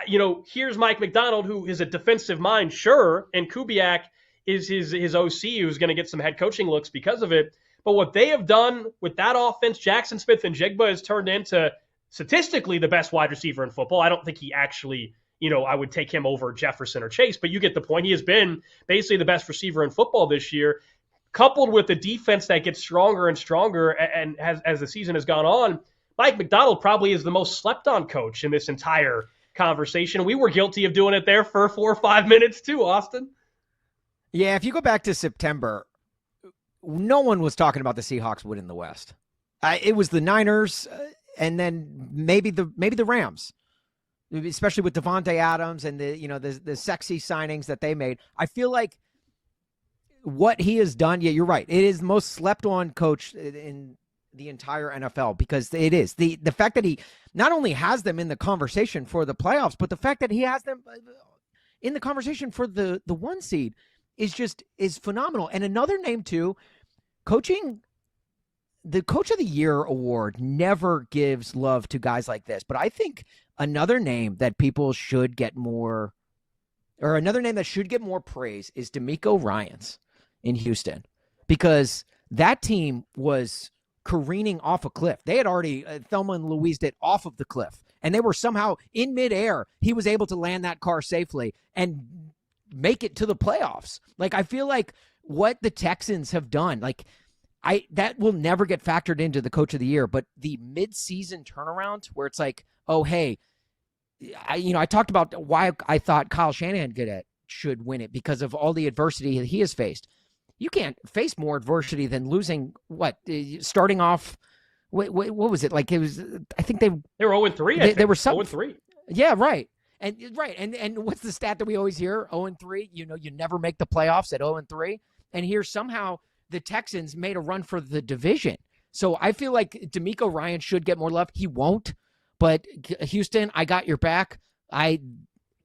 here's Mike McDonald, who is a defensive mind, sure, and Kubiak is his OC, who's going to get some head coaching looks because of it. But what they have done with that offense, Jackson Smith and Jigba has turned into statistically the best wide receiver in football. I don't think he actually, I would take him over Jefferson or Chase, but you get the point. He has been basically the best receiver in football this year, coupled with the defense that gets stronger and stronger and as the season has gone on. Mike McDonald probably is the most slept on coach in this entire conversation. We were guilty of doing it there for 4 or 5 minutes too, Austin. Yeah, if you go back to September, no one was talking about the Seahawks winning the West. It was the Niners, and then maybe the Rams, especially with Devontae Adams and the sexy signings that they made. I feel like what he has done. Yeah, you're right. It is the most slept on coach in the entire NFL, because it is the fact that he not only has them in the conversation for the playoffs, but the fact that he has them in the conversation for the 1 seed is phenomenal. And another name too, the Coach of the Year award never gives love to guys like this, but I think another name that people should get more, or another name that should get more praise, is DeMeco Ryans in Houston, because that team was careening off a cliff. They had already Thelma and Louised it off of the cliff, and they were somehow in midair. He was able to land that car safely and make it to the playoffs. Like, I feel like what the Texans have done, that will never get factored into the Coach of the Year, but the mid-season turnaround where it's like, oh, hey, I talked about why I thought Kyle Shanahan should win it because of all the adversity he has faced. You can't face more adversity than losing starting off. What was it? Like, it was, I think they were 0-3. They were 0-3. Yeah, right. And what's the stat that we always hear? 0-3. You never make the playoffs at 0-3. And here somehow the Texans made a run for the division. So I feel like DeMeco Ryans should get more love. He won't. But Houston, I got your back.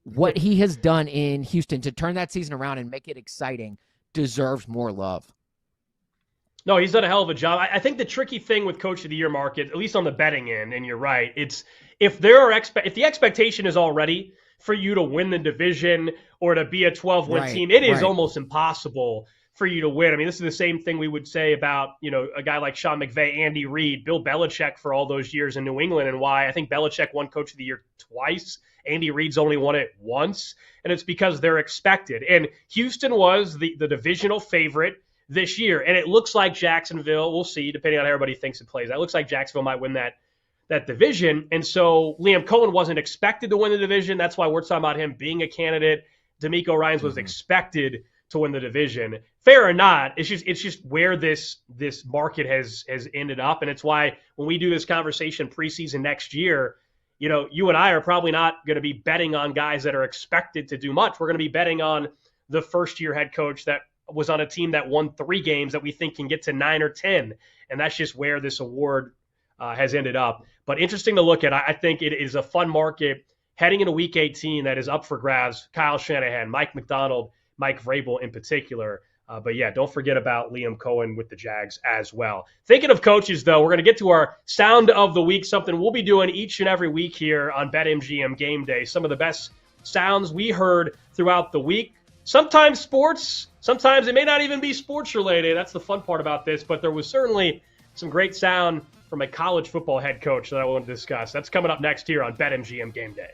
What he has done in Houston to turn that season around and make it exciting deserves more love. No, he's done a hell of a job. I think the tricky thing with Coach of the Year market, at least on the betting end, and you're right, it's if the expectation is already for you to win the division or to be a 12-win team, it is almost impossible for you to win. I mean, this is the same thing we would say about, a guy like Sean McVay, Andy Reid, Bill Belichick for all those years in New England, and why I think Belichick won Coach of the Year twice. Andy Reid's only won it once, and it's because they're expected. And Houston was the divisional favorite this year, and it looks like Jacksonville, we'll see, depending on how everybody thinks it plays out, it looks like Jacksonville might win that division. And so Liam Cohen wasn't expected to win the division. That's why we're talking about him being a candidate. DeMeco Ryans was expected to win the division. Fair or not, it's just where this market has ended up, and it's why when we do this conversation preseason next year, you and I are probably not going to be betting on guys that are expected to do much. We're going to be betting on the first-year head coach that was on a team that won 3 games that we think can get to 9 or 10, and that's just where this award has ended up. But interesting to look at. I think it is a fun market heading into Week 18 that is up for grabs. Kyle Shanahan, Mike McDonald, Mike Vrabel in particular. But yeah, don't forget about Liam Cohen with the Jags as well. Thinking of coaches, though, we're going to get to our Sound of the Week, something we'll be doing each and every week here on BetMGM Game Day. Some of the best sounds we heard throughout the week. Sometimes sports, sometimes it may not even be sports related. That's the fun part about this, but there was certainly some great sound from a college football head coach that I want to discuss. That's coming up next here on BetMGM Game Day.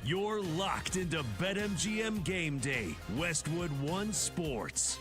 You're locked into BetMGM Game Day, Westwood One Sports.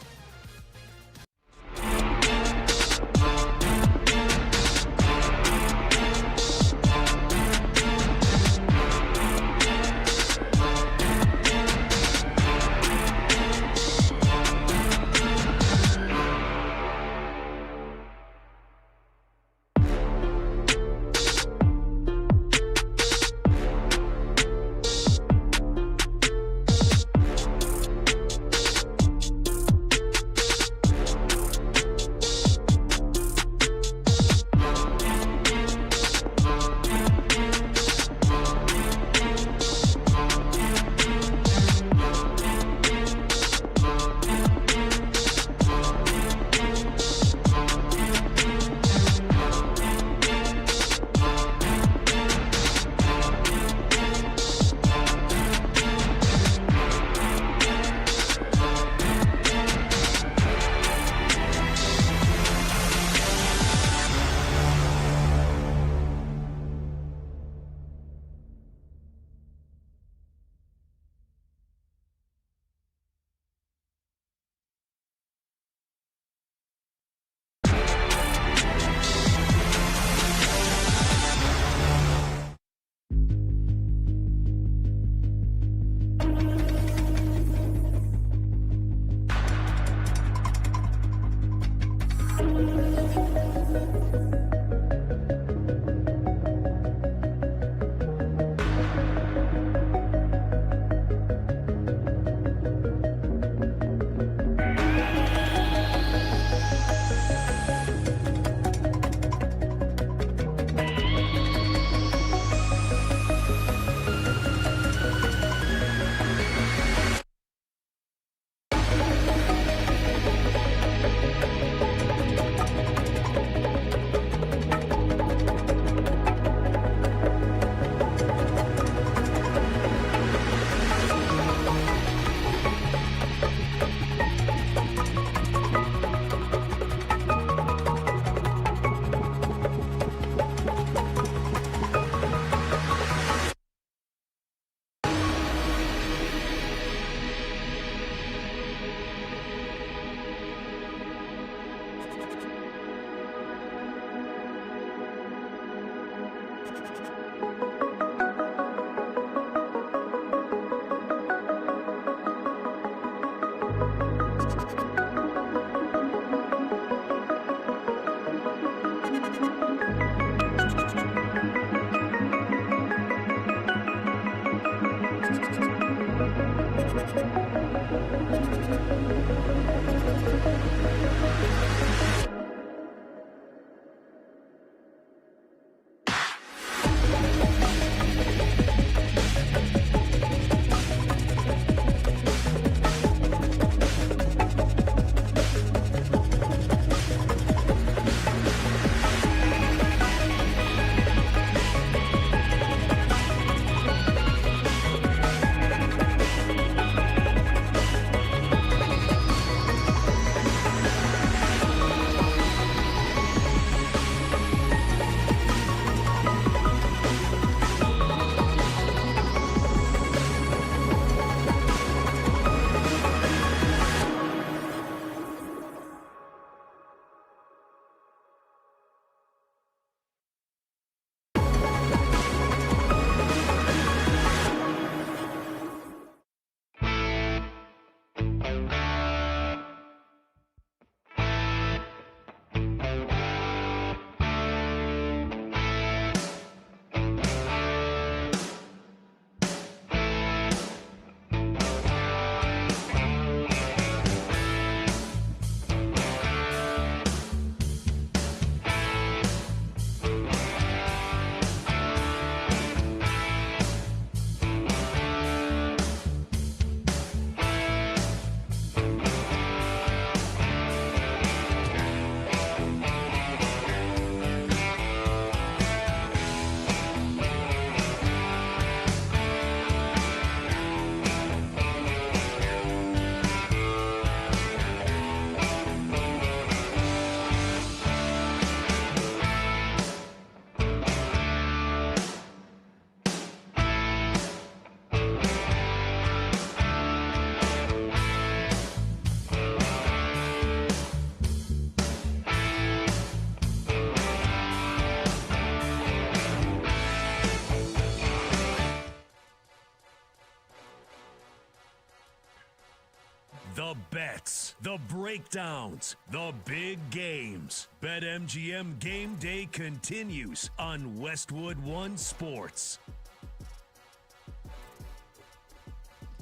The bets, the breakdowns, the big games. BetMGM Game Day continues on Westwood One Sports.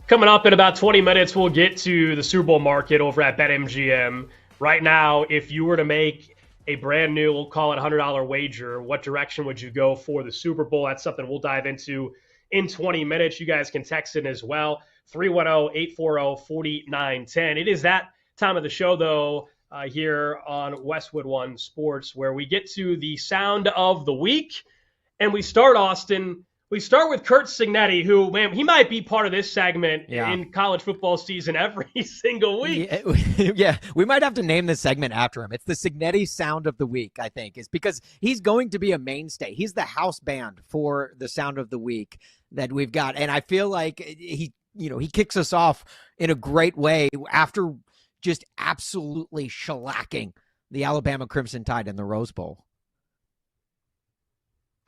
Coming up in about 20 minutes, we'll get to the Super Bowl market over at BetMGM. Right now, if you were to make a brand new, we'll call it $100 wager, what direction would you go for the Super Bowl? That's something we'll dive into in 20 minutes. You guys can text in as well. 310-840-4910. It is that time of the show, though, here on Westwood One Sports, where we get to the sound of the week. And we start, Austin. We start with Curt Cignetti, who, man, he might be part of this segment in college football season every single week. Yeah, we might have to name this segment after him. It's the Cignetti Sound of the Week, I think, is because he's going to be a mainstay. He's the house band for the Sound of the Week that we've got. And I feel like he kicks us off in a great way after just absolutely shellacking the Alabama Crimson Tide in the Rose Bowl.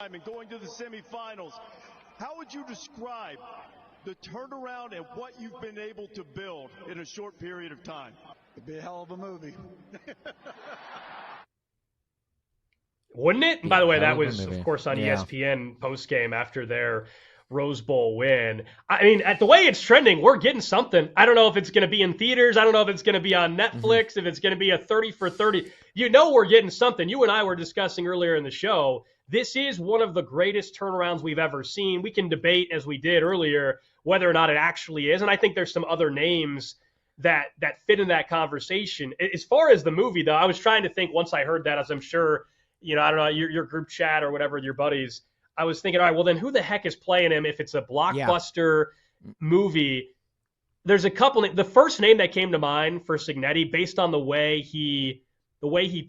And going to the semifinals, how would you describe the turnaround and what you've been able to build in a short period of time? It'd be a hell of a movie. Wouldn't it? And by the way, that was, of course, on ESPN postgame after their Rose Bowl win. I mean, at the way it's trending, we're getting something. I don't know if it's going to be in theaters. I don't know if it's going to be on Netflix, if it's going to be a 30 for 30. You know we're getting something. You and I were discussing earlier in the show. This is one of the greatest turnarounds we've ever seen. We can debate, as we did earlier, whether or not it actually is. And I think there's some other names that fit in that conversation. As far as the movie, though, I was trying to think once I heard that, as I'm sure, I don't know, your group chat or whatever with your buddies, I was thinking, all right, well, then who the heck is playing him if it's a blockbuster movie? There's a couple. The first name that came to mind for Cignetti, based on the way he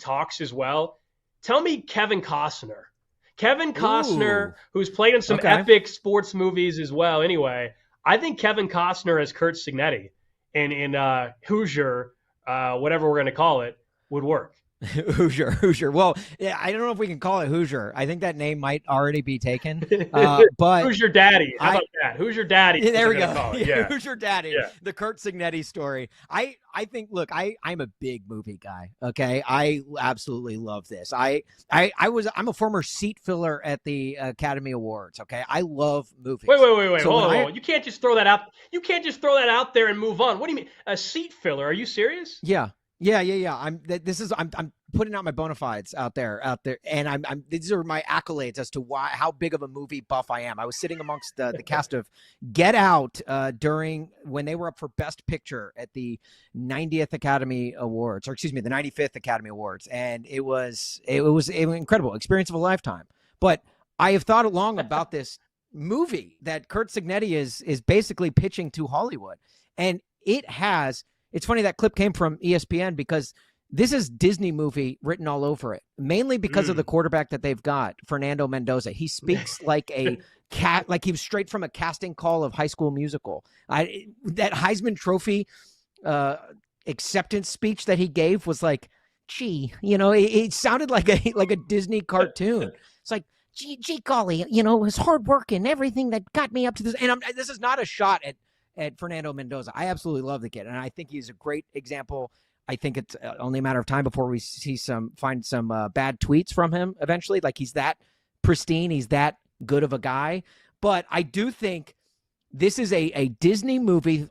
talks as well, tell me Kevin Costner. Kevin Costner, who's played in some epic sports movies as well. Anyway, I think Kevin Costner as Curt Cignetti in Hoosier, whatever we're going to call it, would work. Hoosier. Well, I don't know if we can call it Hoosier. I think that name might already be taken. But Who's your daddy? How about that? Who's your daddy? There we go. Who's your daddy? Yeah. The Curt Cignetti story. I think. Look, I'm a big movie guy. Okay, I absolutely love this. I'm a former seat filler at the Academy Awards. Okay, I love movies. Wait. So hold on. You can't just throw that out. You can't just throw that out there and move on. What do you mean a seat filler? Are you serious? Yeah. I'm putting out my bona fides out there, and these are my accolades as to how big of a movie buff I am. I was sitting amongst the cast of Get Out when they were up for Best Picture at the 90th Academy Awards, or excuse me, the 95th Academy Awards, and it was an incredible experience of a lifetime. But I have thought long about this movie that Curt Cignetti is basically pitching to Hollywood, and it has. It's funny that clip came from ESPN because this is Disney movie written all over it, mainly because of the quarterback that they've got, Fernando Mendoza. He speaks like a cat, like he was straight from a casting call of High School Musical. That Heisman Trophy acceptance speech that he gave was like, gee, it sounded like a Disney cartoon. It's like, gee golly, it was hard work and everything that got me up to this. And this is not a shot at Fernando Mendoza. I absolutely love the kid, and I think he's a great example. I think it's only a matter of time before we find some bad tweets from him eventually. Like, he's that pristine, he's that good of a guy. But I do think this is a Disney movie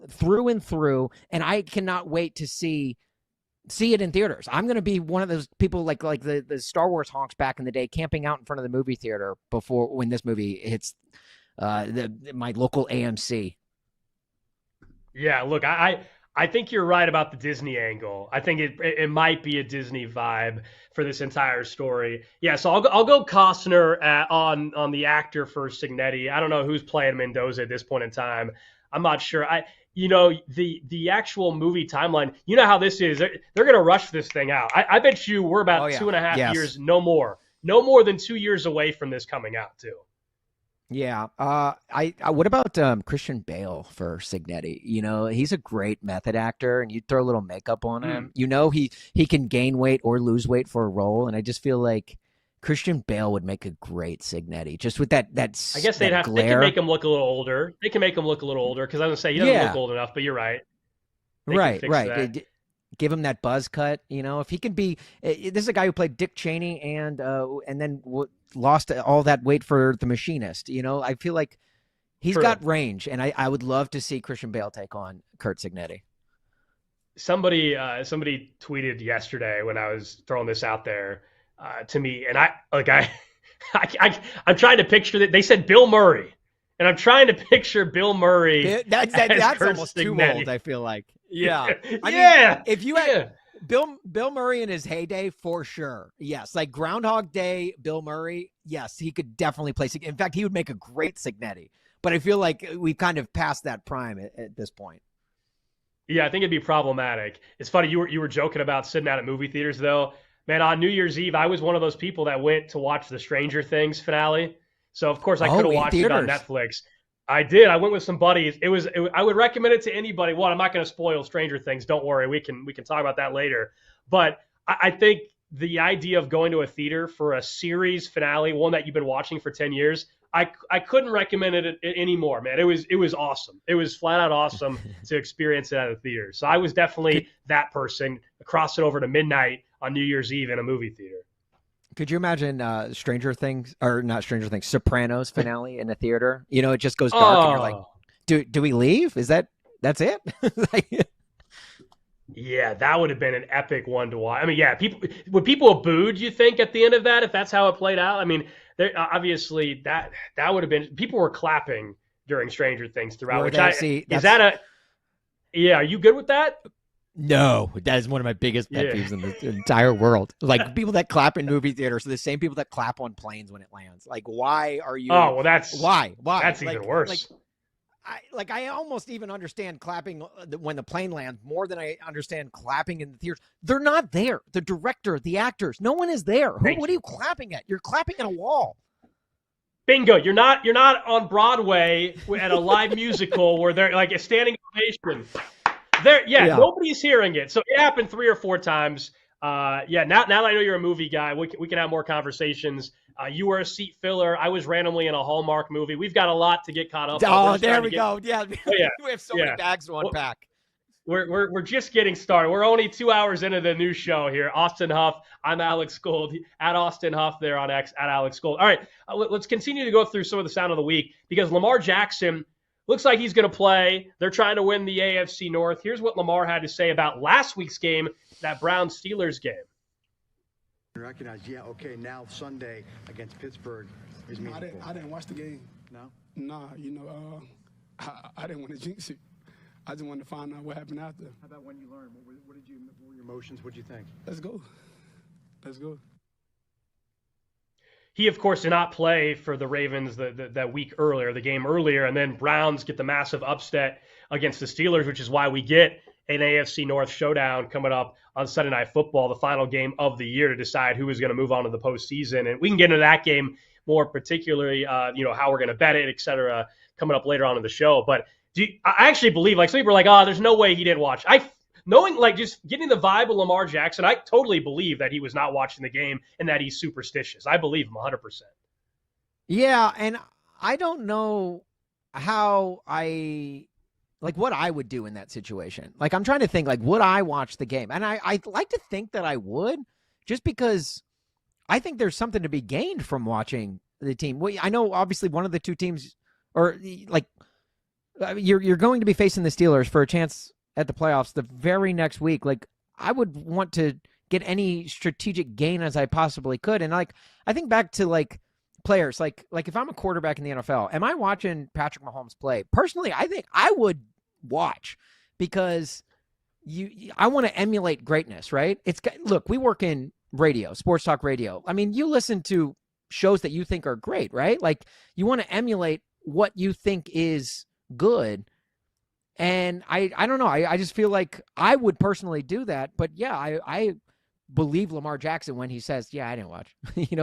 through and through, and I cannot wait to see it in theaters. I'm going to be one of those people like the Star Wars honks back in the day, camping out in front of the movie theater when this movie hits my local AMC. Yeah, look, I think you're right about the Disney angle. I think it might be a Disney vibe for this entire story. Yeah, so I'll go Costner on the actor for Cignetti. I don't know who's playing Mendoza at this point in time. I'm not sure. The actual movie timeline, you know how this is. They're going to rush this thing out. I bet you we're about 2.5 years, no more than 2 years away from this coming out too. Yeah. What about Christian Bale for Cignetti? He's a great method actor, and you throw a little makeup on him. He can gain weight or lose weight for a role, and I just feel like Christian Bale would make a great Cignetti, just with that. I guess they can make him look a little older. They can make him look a little older because I was gonna say he doesn't look old enough, but you're right. Right. That. Give him that buzz cut. If he can be, this is a guy who played Dick Cheney and then lost all that weight for The Machinist. I feel like he's got range, and I would love to see Christian Bale take on Kurt Signetti. Somebody tweeted yesterday when I was throwing this out there to me, and I'm trying to picture that. They said Bill Murray, and I'm trying to picture Bill Murray. That's almost too old, I feel like. Yeah. I mean, if you had Bill Murray in his heyday, for sure. Yes. Like Groundhog Day, Bill Murray. Yes, he could definitely play. In fact, he would make a great Signetti. But I feel like we've kind of passed that prime at this point. Yeah, I think it'd be problematic. It's funny, you were joking about sitting out at movie theaters, though. Man, on New Year's Eve, I was one of those people that went to watch the Stranger Things finale. So, of course, I could have watched it on Netflix. I did. I went with some buddies. I would recommend it to anybody. One, I'm not going to spoil Stranger Things. Don't worry. We can talk about that later. But I think the idea of going to a theater for a series finale, one that you've been watching for 10 years, I couldn't recommend it anymore, man. It was awesome. It was flat out awesome to experience it at a theater. So I was definitely that person, crossing over to midnight on New Year's Eve in a movie theater. Could you imagine Sopranos finale in a theater? It just goes dark and you're like, do we leave? That's it? Yeah, that would have been an epic one to watch. I mean, yeah, people have booed, you think, at the end of that, if that's how it played out? I mean, obviously that would have been, people were clapping during Stranger Things throughout. Are you good with that? No, that is one of my biggest pet peeves in the entire world. Like people that clap in movie theaters are the same people that clap on planes when it lands. Like, why are you? Oh, well, that's why. That's even worse. I almost even understand clapping when the plane lands more than I understand clapping in the theaters. They're not there. The director, the actors, no one is there. What are you clapping at? You're clapping at a wall. Bingo. You're not on Broadway at a live musical where they're like a standing ovation. Nobody's hearing it. So it happened 3 or 4 times. Now that I know you're a movie guy, we can have more conversations. You were a seat filler. I was randomly in a Hallmark movie. We've got a lot to get caught up on. Oh, there we go. Yeah. We have so many bags to unpack. We're just getting started. We're only 2 hours into the new show here. Austin Huff. I'm Alex Gold. At Austin Huff there on X, at Alex Gold. All right, let's continue to go through some of the sound of the week because Lamar Jackson looks like he's going to play. They're trying to win the AFC North. Here's what Lamar had to say about last week's game, that Browns-Steelers game. Recognize, now Sunday against Pittsburgh is meaningful. I didn't watch the game. No? Nah, I didn't want to jinx it. I just wanted to find out what happened after. How about when you learned? What were your emotions? What did you think? Let's go. He, of course, did not play for the Ravens that week earlier, the game earlier, and then Browns get the massive upset against the Steelers, which is why we get an AFC North showdown coming up on Sunday Night Football, the final game of the year to decide who is going to move on to the postseason. And we can get into that game more particularly, how we're going to bet it, et cetera, coming up later on in the show. But I actually believe, like, some people are like, there's no way he didn't watch. Just getting the vibe of Lamar Jackson, I totally believe that he was not watching the game and that he's superstitious. I believe him 100%. Yeah, and I don't know how what I would do in that situation. Like, I'm trying to think, would I watch the game? And I'd like to think that I would, just because I think there's something to be gained from watching the team. Well, I know, obviously, one of the two teams, you're going to be facing the Steelers for a chance at the playoffs the very next week. Like, I would want to get any strategic gain as I possibly could. And, I think back to, players, like if I'm a quarterback in the NFL, am I watching Patrick Mahomes play? Personally, I think I would watch because I want to emulate greatness, right? Look, we work in radio, sports talk radio. I mean, you listen to shows that you think are great, right? Like, you want to emulate what you think is good. And I don't know. I just feel like I would personally do that. But yeah, I believe Lamar Jackson when he says, I didn't watch,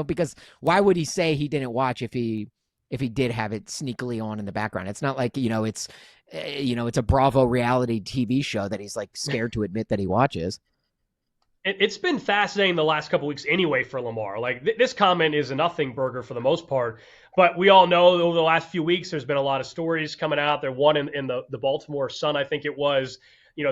because why would he say he didn't watch if he did have it sneakily on in the background? It's not like, it's a Bravo reality TV show that he's scared to admit that he watches. It's been fascinating the last couple weeks anyway for Lamar. This comment is a nothing burger for the most part, but we all know over the last few weeks there's been a lot of stories coming out. There one in the Baltimore Sun, I think it was,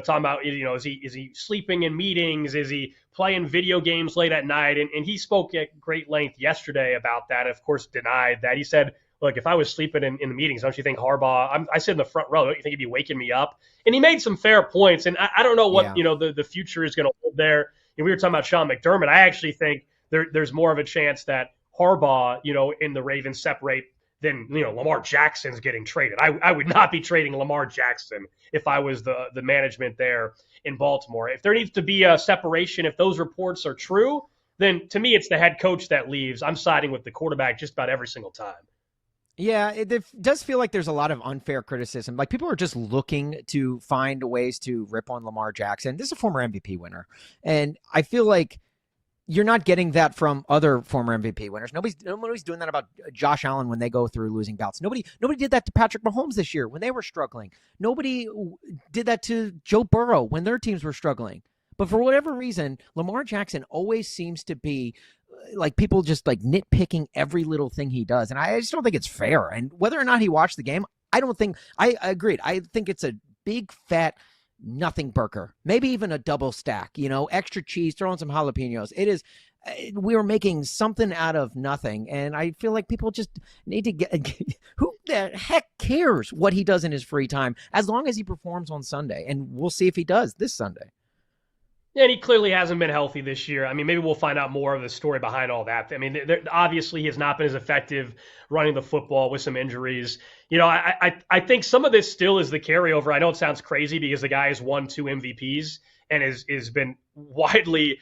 talking about, is he sleeping in meetings? Is he playing video games late at night? And he spoke at great length yesterday about that. Of course, denied that. He said, look, if I was sleeping in the meetings, don't you think Harbaugh, I sit in the front row, don't you think he'd be waking me up? And he made some fair points. And I don't know what, the future is going to hold there. And we were talking about Sean McDermott. I actually think there's more of a chance that Harbaugh, in the Ravens separate than, Lamar Jackson's getting traded. I would not be trading Lamar Jackson if I was the management there in Baltimore. If there needs to be a separation, if those reports are true, then to me it's the head coach that leaves. I'm siding with the quarterback just about every single time. Yeah, it does feel like there's a lot of unfair criticism. Like, people are just looking to find ways to rip on Lamar Jackson. This is a former MVP winner. And I feel like you're not getting that from other former MVP winners. Nobody's doing that about Josh Allen when they go through losing bouts. Nobody did that to Patrick Mahomes this year when they were struggling. Nobody did that to Joe Burrow when their teams were struggling. But for whatever reason, Lamar Jackson always seems to be like people just like nitpicking every little thing he does. And I just don't think it's fair. And whether or not he watched the game, I agreed. I think it's a big fat nothing burger, maybe even a double stack, extra cheese, throw in some jalapenos. We were making something out of nothing. And I feel like people just need to get who the heck cares what he does in his free time, as long as he performs on Sunday. And we'll see if he does this Sunday. Yeah, and he clearly hasn't been healthy this year. I mean, maybe we'll find out more of the story behind all that. I mean, obviously he has not been as effective running the football with some injuries. I think some of this still is the carryover. I know it sounds crazy because the guy has won 2 MVPs and has been widely,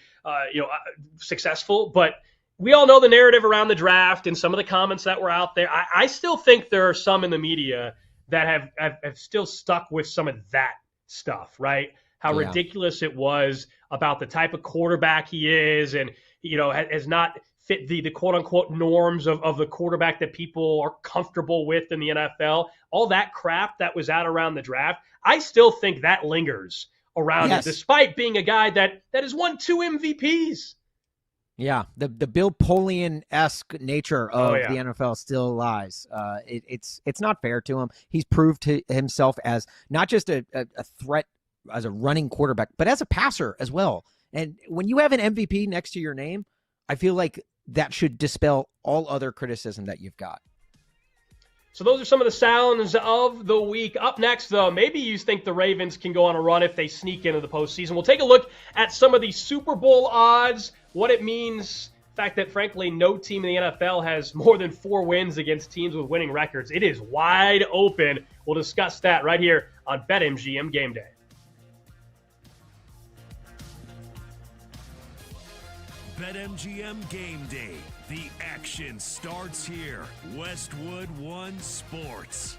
successful. But we all know the narrative around the draft and some of the comments that were out there. I still think there are some in the media that have still stuck with some of that stuff, right? How ridiculous it was about the type of quarterback he is, and has not fit the quote unquote norms of the quarterback that people are comfortable with in the NFL. All that crap that was out around the draft, I still think that lingers around it, despite being a guy that has won 2 MVPs. Yeah, the Bill Polian-esque nature of the NFL still lies. It's not fair to him. He's proved to himself as not just a threat as a running quarterback, but as a passer as well. And when you have an MVP next to your name, I feel like that should dispel all other criticism that you've got. So those are some of the sounds of the week. Up next, though, maybe you think the Ravens can go on a run if they sneak into the postseason. We'll take a look at some of the Super Bowl odds, what it means, the fact that, frankly, no team in the NFL has more than 4 wins against teams with winning records. It is wide open. We'll discuss that right here on BetMGM Game Day. BetMGM Game Day. The action starts here. Westwood One Sports.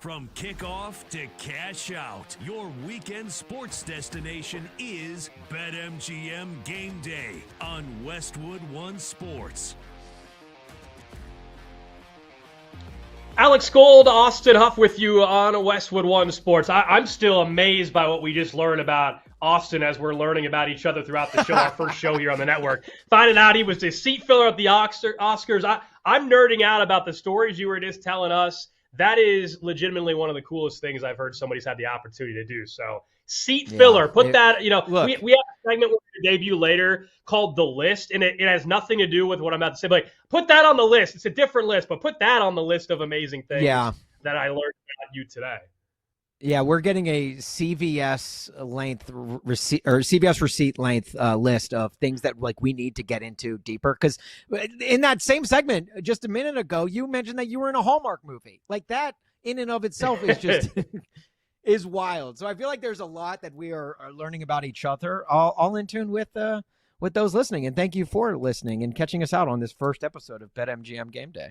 From kickoff to cash out, your weekend sports destination is BetMGM Gameday on Westwood One Sports. Alex Gold, Austin Huff with you on Westwood One Sports. I'm still amazed by what we just learned about Austin as we're learning about each other throughout the show, our first show here on the network. Finding out he was the seat filler at the Oscars. I'm nerding out about the stories you were just telling us. That is legitimately one of the coolest things I've heard somebody's had the opportunity to do. So seat filler, put that, we have a segment we're going to debut later called The List, and it has nothing to do with what I'm about to say. But put that on the list. It's a different list, but put that on the list of amazing things that I learned about you today. Yeah, we're getting a CVS receipt length list of things that we need to get into deeper. Because in that same segment just a minute ago, you mentioned that you were in a Hallmark movie. Like that in and of itself is just is wild. So I feel like there's a lot that we are learning about each other, all in tune with those listening. And thank you for listening and catching us out on this first episode of BetMGM Game Day.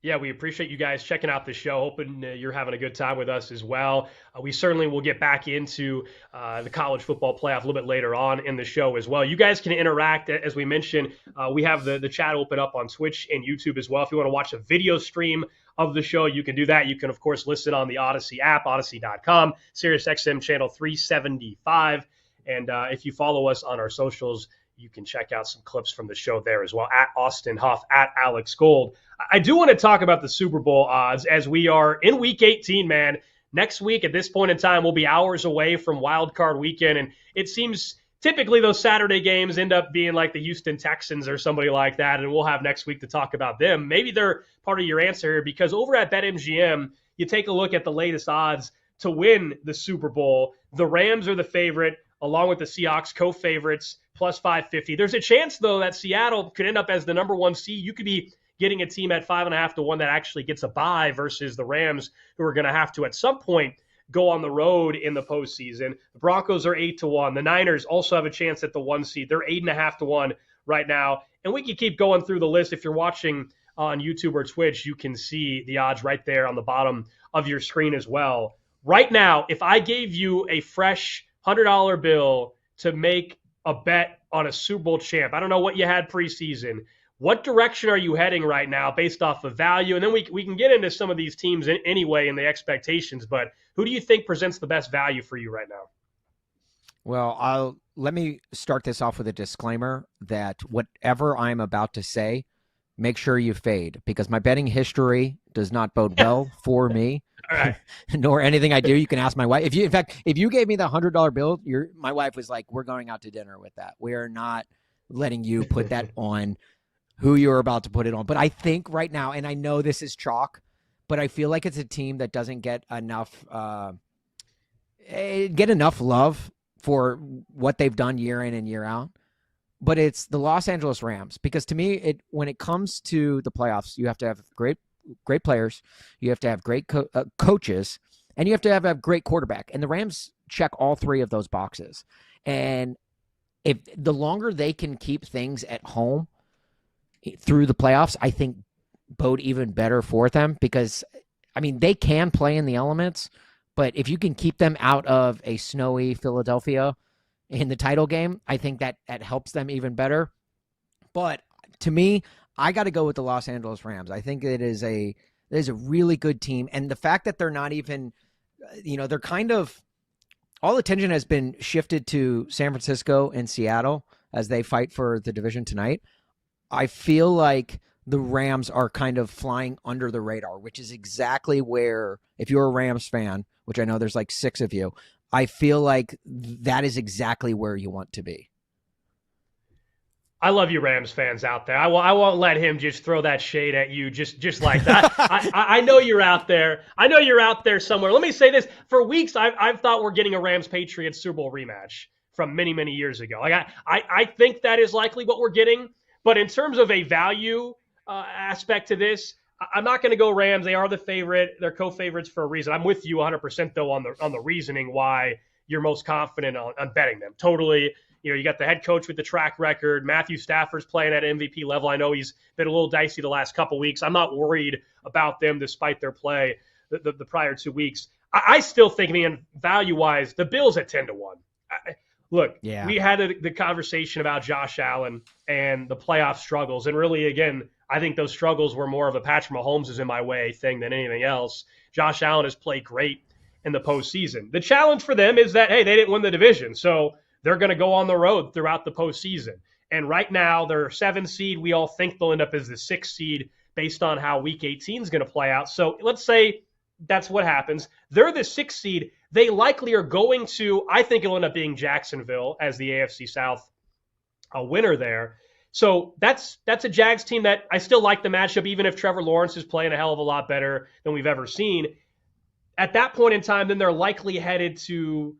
Yeah, we appreciate you guys checking out the show. Hoping you're having a good time with us as well. We certainly will get back into the college football playoff a little bit later on in the show as well. You guys can interact. As we mentioned, we have the chat open up on Twitch and YouTube as well. If you want to watch a video stream of the show, you can do that. You can, of course, listen on the Odyssey app, odyssey.com, SiriusXM channel 375. And if you follow us on our socials, you can check out some clips from the show there as well, at Austin Huff, at Alex Gold. I do want to talk about the Super Bowl odds as we are in Week 18, man. Next week at this point in time, we'll be hours away from Wild Card Weekend, and it seems typically those Saturday games end up being like the Houston Texans or somebody like that, and we'll have next week to talk about them. Maybe they're part of your answer here because over at BetMGM, you take a look at the latest odds to win the Super Bowl. The Rams are the favorite, along with the Seahawks, co-favorites, plus 550. There's a chance, though, that Seattle could end up as the number one seed. You could be getting a team at 5.5 to 1 that actually gets a bye versus the Rams, who are going to have to at some point go on the road in the postseason. The Broncos are 8 to 1. The Niners also have a chance at the 1 seed. They're 8.5 to 1 right now. And we can keep going through the list. If you're watching on YouTube or Twitch, you can see the odds right there on the bottom of your screen as well. Right now, if I gave you a fresh $100 bill to make a bet on a Super Bowl champ, I don't know what you had preseason. What direction are you heading right now based off of value? And then we can get into some of these teams anyway and the expectations, but who do you think presents the best value for you right now? Well, let me start this off with a disclaimer that whatever I'm about to say, make sure you fade, because my betting history does not bode well for me. All right. Nor anything I do. You can ask my wife. If you gave me the $100 bill, my wife was like, we're going out to dinner with that. We are not letting you put that on who you're about to put it on. But I think right now, and I know this is chalk, but I feel like it's a team that doesn't get enough love for what they've done year in and year out. But it's the Los Angeles Rams, because to me, when it comes to the playoffs, you have to have great players, you have to have great coaches, and you have to have a great quarterback. And the Rams check all three of those boxes. And if the longer they can keep things at home through the playoffs, I think bode even better for them, because, I mean, they can play in the elements, but if you can keep them out of a snowy Philadelphia in the title game, I think that helps them even better. But to me, I got to go with the Los Angeles Rams. I think it is a really good team. And the fact that they're not even, they're kind of, all attention has been shifted to San Francisco and Seattle as they fight for the division tonight. I feel like the Rams are kind of flying under the radar, which is exactly where, if you're a Rams fan, which I know there's like 6 of you, I feel like that is exactly where you want to be. I love you Rams fans out there. I won't let him just throw that shade at you just like that. I know you're out there. I know you're out there somewhere. Let me say this. For weeks, I've thought we're getting a Rams-Patriots Super Bowl rematch from many, many years ago. Like I think that is likely what we're getting. But in terms of a value aspect to this, I'm not going to go Rams. They are the favorite. They're co-favorites for a reason. I'm with you 100% though on the reasoning why you're most confident on betting them. Totally. You got the head coach with the track record. Matthew Stafford's playing at MVP level. I know he's been a little dicey the last couple weeks. I'm not worried about them despite their play the prior 2 weeks. I still think, man, value-wise, the Bills at 10-1. Look, we had the conversation about Josh Allen and the playoff struggles. And really, again, I think those struggles were more of a Patrick Mahomes is in my way thing than anything else. Josh Allen has played great in the postseason. The challenge for them is that, hey, they didn't win the division. So they're going to go on the road throughout the postseason. And right now, they're 7 seed. We all think they'll end up as the 6th seed based on how Week 18 is going to play out. So let's say that's what happens. They're the 6th seed. They likely are going to, I think it'll end up being Jacksonville as the AFC South winner there. So that's a Jags team that I still like the matchup, even if Trevor Lawrence is playing a hell of a lot better than we've ever seen. At that point in time, then they're likely headed to,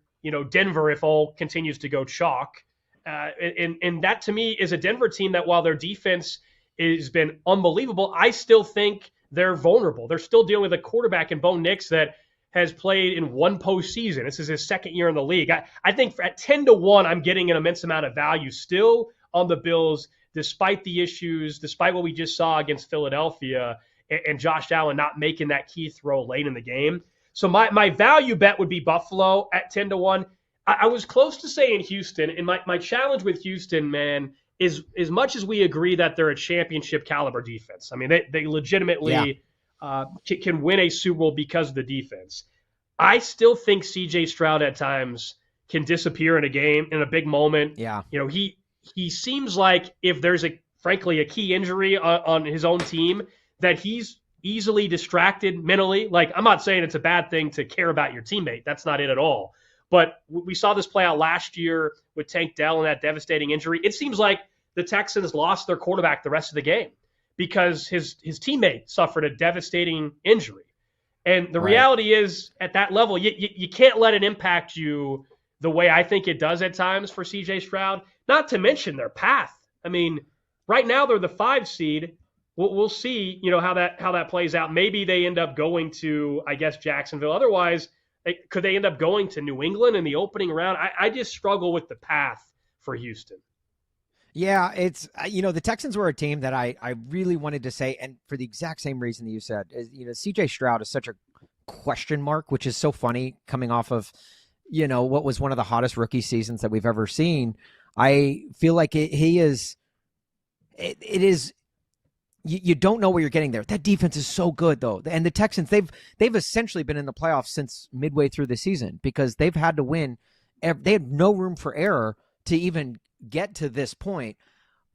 Denver if all continues to go chalk. And that to me is a Denver team that while their defense has been unbelievable, I still think they're vulnerable. They're still dealing with a quarterback in Bo Nix that has played in 1 postseason. This is his 2nd year in the league. I think at 10-1, I'm getting an immense amount of value still on the Bills, despite the issues, despite what we just saw against Philadelphia and Josh Allen not making that key throw late in the game. So my value bet would be Buffalo at 10-1. I was close to saying Houston, and my challenge with Houston, man, is as much as we agree that they're a championship caliber defense. I mean, they legitimately can win a Super Bowl because of the defense. I still think C.J. Stroud at times can disappear in a game, in a big moment. Yeah. He seems like if there's frankly a key injury on his own team, that he's easily distracted mentally. Like, I'm not saying it's a bad thing to care about your teammate. That's not it at all. But we saw this play out last year with Tank Dell and that devastating injury. It seems like the Texans lost their quarterback the rest of the game because his teammate suffered a devastating injury. And the reality is, at that level, you can't let it impact you the way I think it does at times for C.J. Stroud, not to mention their path. I mean, right now they're the 5 seed. We'll see, how that plays out. Maybe they end up going to, I guess, Jacksonville. Otherwise, could they end up going to New England in the opening round? I just struggle with the path for Houston. Yeah, it's, the Texans were a team that I really wanted to say, and for the exact same reason that you said, C.J. Stroud is such a question mark, which is so funny coming off of, what was one of the hottest rookie seasons that we've ever seen. I feel like it is, you don't know where you're getting there. That defense is so good, though. And the Texans, they've essentially been in the playoffs since midway through the season because they've had to win. They had no room for error to even get to this point.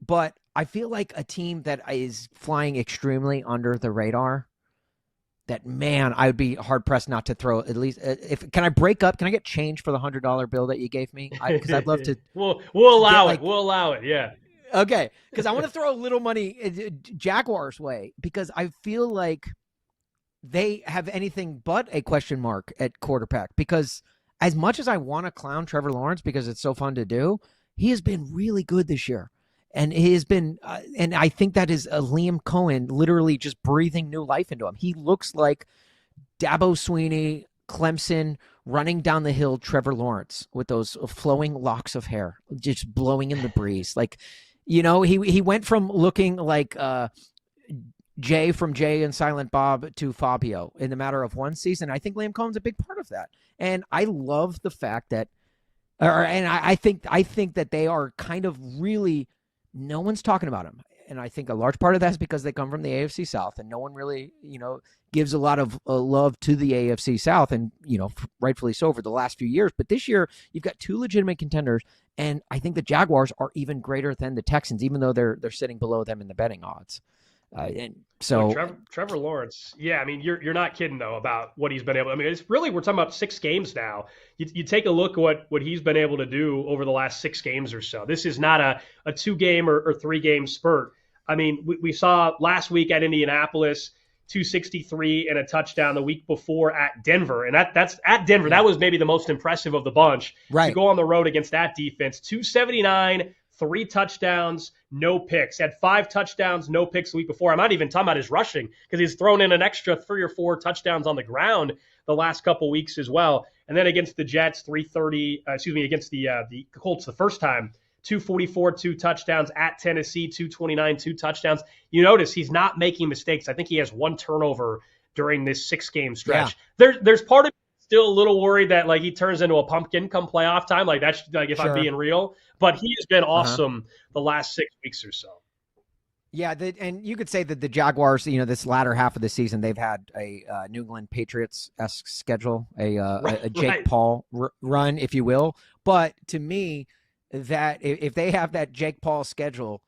But I feel like a team that is flying extremely under the radar, that, man, I would be hard-pressed not to throw at least can I break up? Can I get change for the $100 bill that you gave me? Because I'd love to. We'll allow it. We'll allow it, yeah. Okay, because I want to throw a little money Jaguars' way because I feel like they have anything but a question mark at quarterback because as much as I want to clown Trevor Lawrence because it's so fun to do, he has been really good this year. And he has been, and I think that is Liam Cohen literally just breathing new life into him. He looks like Dabo Swinney, Clemson, running down the hill Trevor Lawrence with those flowing locks of hair, just blowing in the breeze. Like, he went from looking like Jay from Jay and Silent Bob to Fabio in the matter of one season. I think Liam Cohen's a big part of that. And I love the fact that, I think that they are kind of really, no one's talking about him. And I think a large part of that is because they come from the AFC South and no one really, gives a lot of love to the AFC South and, rightfully so over the last few years. But this year you've got 2 legitimate contenders. And I think the Jaguars are even greater than the Texans, even though they're sitting below them in the betting odds. And so Trevor Lawrence, yeah, I mean, you're not kidding though about what he's been able. I mean, it's really, we're talking about 6 games now. You take a look at what he's been able to do over the last 6 games or so. This is not a 2-game or 3-game spurt. I mean, we saw last week at Indianapolis, 263 and a touchdown. The week before at Denver, and that's at Denver. That was maybe the most impressive of the bunch. Right. To go on the road against that defense, 279, 3 touchdowns, no picks. Had 5 touchdowns, no picks the week before. I'm not even talking about his rushing because he's thrown in an extra 3 or 4 touchdowns on the ground the last couple weeks as well. And then against the Jets, against the Colts the first time, 244, 2 touchdowns. At Tennessee, 229, 2 touchdowns. You notice he's not making mistakes. I think he has 1 turnover during this 6-game stretch. There's part of me still a little worried that like he turns into a pumpkin come playoff time. Like that's like if I'm being real, but he has been awesome the last 6 weeks or so. Yeah, and you could say that the Jaguars, this latter half of the season, they've had a New England Patriots-esque schedule, a Jake Paul run, if you will. But to me, that if they have that Jake Paul schedule,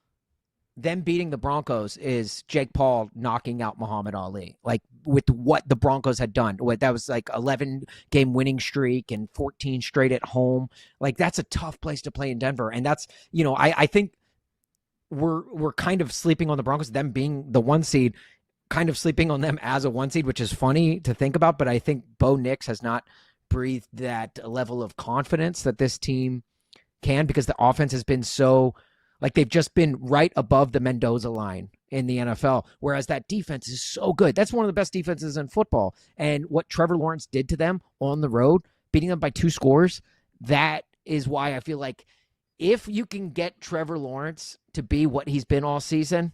them beating the Broncos is Jake Paul knocking out Muhammad Ali, like with what the Broncos had done. That was like 11-game winning streak and 14 straight at home. Like that's a tough place to play in Denver, and that's I think. We're kind of sleeping on the Broncos, them being the 1 seed, kind of sleeping on them as a 1 seed, which is funny to think about. But I think Bo Nix has not breathed that level of confidence that this team can, because the offense has been so, like they've just been right above the Mendoza line in the NFL, whereas that defense is so good. That's one of the best defenses in football. And what Trevor Lawrence did to them on the road, beating them by 2 scores, that is why I feel like if you can get Trevor Lawrence to be what he's been all season,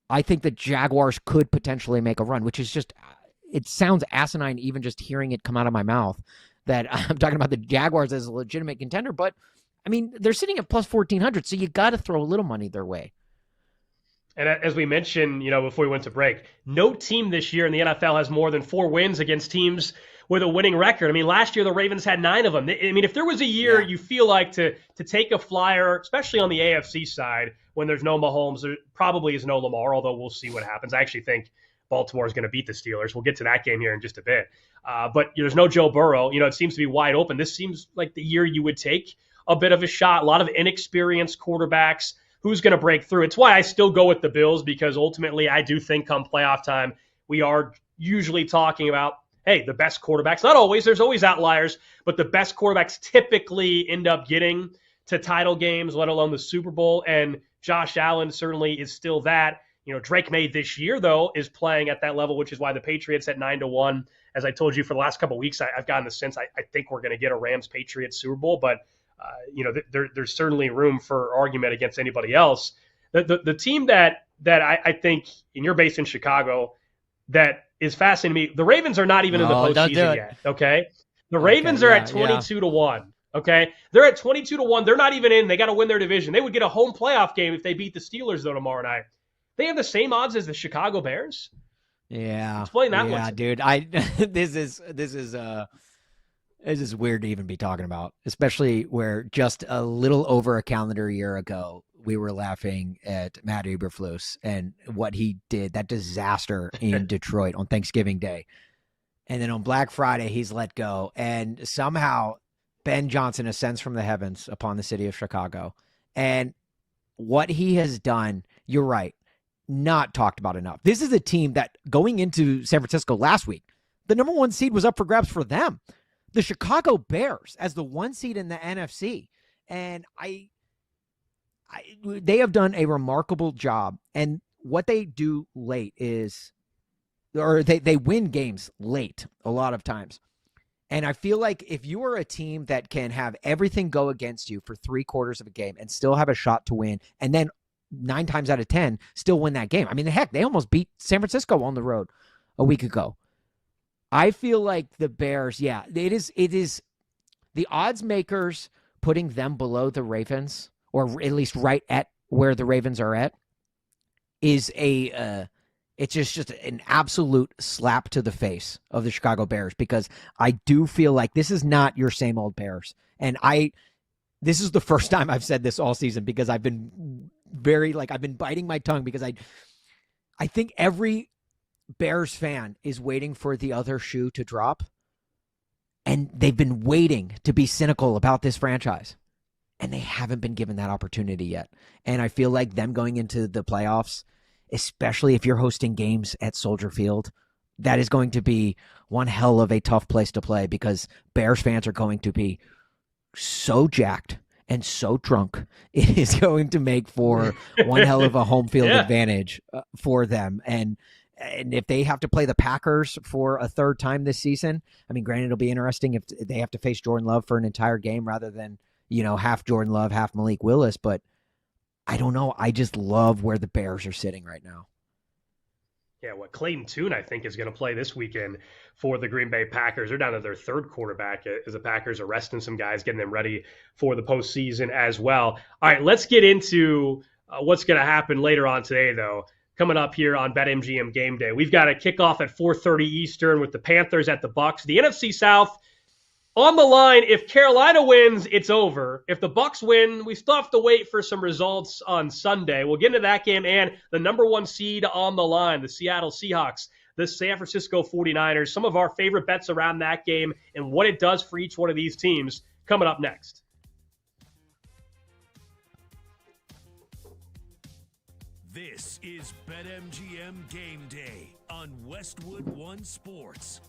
I think the Jaguars could potentially make a run, which is just, it sounds asinine even just hearing it come out of my mouth that I'm talking about the Jaguars as a legitimate contender. But, I mean, they're sitting at plus 1,400, so you got to throw a little money their way. And as we mentioned, before we went to break, no team this year in the NFL has more than 4 wins against teams with a winning record. I mean, last year the Ravens had 9 of them. I mean, if there was a year you feel like to take a flyer, especially on the AFC side, when there's no Mahomes, there probably is no Lamar, although we'll see what happens. I actually think Baltimore is going to beat the Steelers. We'll get to that game here in just a bit. But there's no Joe Burrow. It seems to be wide open. This seems like the year you would take a bit of a shot. A lot of inexperienced quarterbacks. Who's going to break through? It's why I still go with the Bills, because ultimately I do think come playoff time, we are usually talking about, hey, the best quarterbacks, not always, there's always outliers, but the best quarterbacks typically end up getting to title games, let alone the Super Bowl. And Josh Allen certainly is still that. Drake May this year, though, is playing at that level, which is why the Patriots at 9-1. As I told you for the last couple of weeks, I've gotten the sense I think we're going to get a Rams-Patriots Super Bowl, but there's certainly room for argument against anybody else. The team that I think, and you're based in Chicago, that is fascinating to me, the Ravens are not even in the postseason yet, okay? The Ravens are at 22-1, okay? They're at 22-1. They're not even in. They got to win their division. They would get a home playoff game if they beat the Steelers, though, tomorrow night. They have the same odds as the Chicago Bears? Yeah. Explain that one. Yeah, dude. This is weird to even be talking about, especially where just a little over a calendar year ago, we were laughing at Matt Eberflus and what he did, that disaster in Detroit on Thanksgiving Day. And then on Black Friday, he's let go. And somehow Ben Johnson ascends from the heavens upon the city of Chicago. And what he has done, you're right, not talked about enough. This is a team that going into San Francisco last week, the number 1 seed was up for grabs for them. The Chicago Bears as the 1 seed in the NFC. And they have done a remarkable job. And what they do late is, or they win games late a lot of times. And I feel like if you are a team that can have everything go against you for 3/4 of a game and still have a shot to win, and then 9 times out of 10 still win that game. I mean, heck, they almost beat San Francisco on the road a week ago. I feel like the Bears, it is the odds makers putting them below the Ravens, or at least right at where the Ravens are at, is it's just an absolute slap to the face of the Chicago Bears, because I do feel like this is not your same old Bears. And this is the first time I've said this all season, because I've been I've been biting my tongue, because I think every Bears fan is waiting for the other shoe to drop, and they've been waiting to be cynical about this franchise, and they haven't been given that opportunity yet. And I feel like them going into the playoffs, especially if you're hosting games at Soldier Field, that is going to be one hell of a tough place to play, because Bears fans are going to be so jacked and so drunk. It is going to make for one hell of a home field advantage for them. And if they have to play the Packers for a 3rd time this season, I mean, granted, it'll be interesting if they have to face Jordan Love for an entire game rather than, half Jordan Love, half Malik Willis. But I don't know. I just love where the Bears are sitting right now. Yeah, Clayton Tune, I think, is going to play this weekend for the Green Bay Packers. They're down to their third quarterback as the Packers are resting some guys, getting them ready for the postseason as well. All right, let's get into what's going to happen later on today, though. Coming up here on BetMGM Game Day, we've got a kickoff at 4:30 Eastern with the Panthers at the Bucs. The NFC South on the line. If Carolina wins, it's over. If the Bucs win, we still have to wait for some results on Sunday. We'll get into that game and the number one seed on the line, the Seattle Seahawks, the San Francisco 49ers, some of our favorite bets around that game and what it does for each one of these teams coming up next. This is BetMGM Game Day on Westwood One Sports.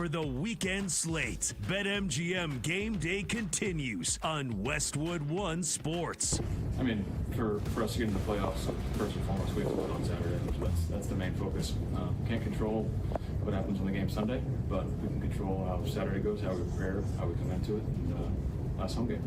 for the weekend slate. BetMGM Game Day continues on Westwood One Sports. I mean, for us to get in the playoffs, first and foremost, we have to win on Saturday. That's the main focus. Can't control what happens in the game Sunday, but we can control how Saturday goes, how we prepare, how we come into it, and last home game.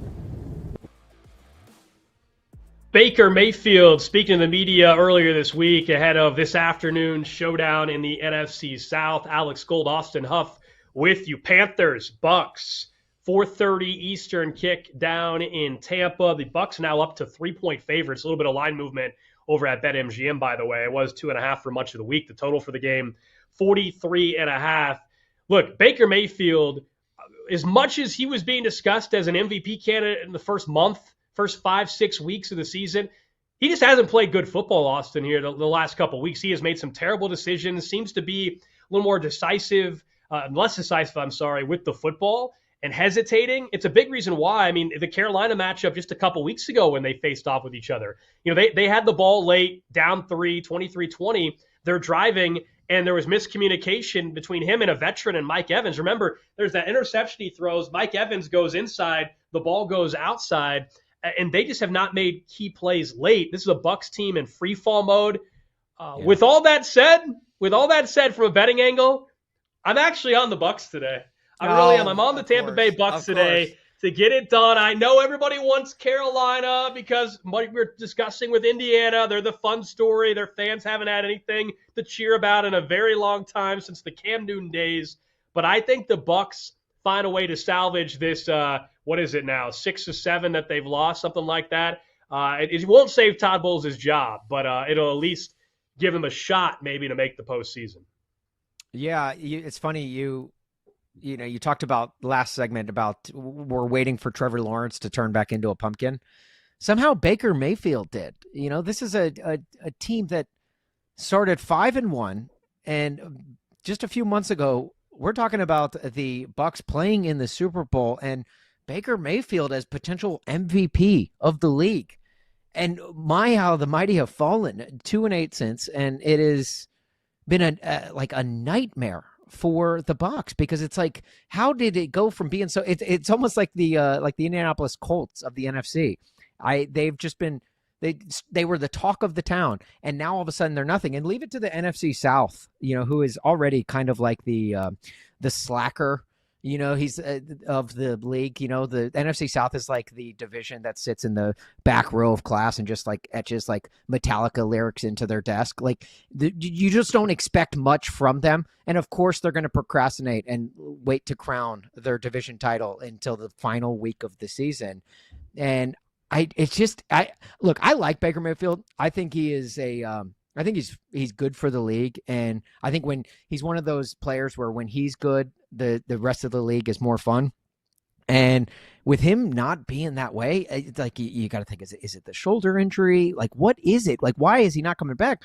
Baker Mayfield speaking to the media earlier this week ahead of this afternoon's showdown in the NFC South. Alex Gold, Austin Huff with you. Panthers, Bucks, 4:30 Eastern kick down in Tampa. The Bucks now up to 3-point favorites. A little bit of line movement over at BetMGM, by the way. It was 2.5 for much of the week. The total for the game, 43.5. Look, Baker Mayfield, as much as he was being discussed as an MVP candidate in the first 5-6 weeks of the season, he just hasn't played good football, Austin, here the last couple of weeks. He has made some terrible decisions, seems to be a little more less decisive, with the football and hesitating. It's a big reason why. I mean, the Carolina matchup just a couple weeks ago when they faced off with each other, they had the ball late, down 23-20. They're driving, and there was miscommunication between him and a veteran and Mike Evans. Remember, there's that interception he throws. Mike Evans goes inside, the ball goes outside, and they just have not made key plays late. This is a Bucs team in free fall mode. With all that said, from a betting angle, I'm actually on the Bucs today. I really am. I'm on the Tampa Bay Bucs today to get it done. I know everybody wants Carolina because what we're discussing with Indiana, they're the fun story. Their fans haven't had anything to cheer about in a very long time since the Cam Newton days. But I think the Bucs find a way to salvage this, 6 or 7 that they've lost, something like that. It won't save Todd Bowles' job, but it'll at least give him a shot maybe to make the postseason. Yeah, it's funny. You talked about last segment about we're waiting for Trevor Lawrence to turn back into a pumpkin. Somehow Baker Mayfield did. This is a team that started 5-1, and just a few months ago, we're talking about the Bucs playing in the Super Bowl and Baker Mayfield as potential MVP of the league. And how the mighty have fallen, 2-8 since, and it has been a nightmare for the Bucs because it's like, how did it go from being so? It's almost like the Indianapolis Colts of the NFC. They've just been they were the talk of the town, and now all of a sudden they're nothing. And leave it to the NFC South, who is already kind of like the slacker. He's of the league. The NFC South is like the division that sits in the back row of class and just like etches like Metallica lyrics into their desk. Like you just don't expect much from them. And of course they're going to procrastinate and wait to crown their division title until the final week of the season. And I like Baker Mayfield. I think he is I think he's good for the league, and I think when he's one of those players where when he's good, the rest of the league is more fun. And with him not being that way, it's like you got to think: is it the shoulder injury? Like, what is it? Like, why is he not coming back?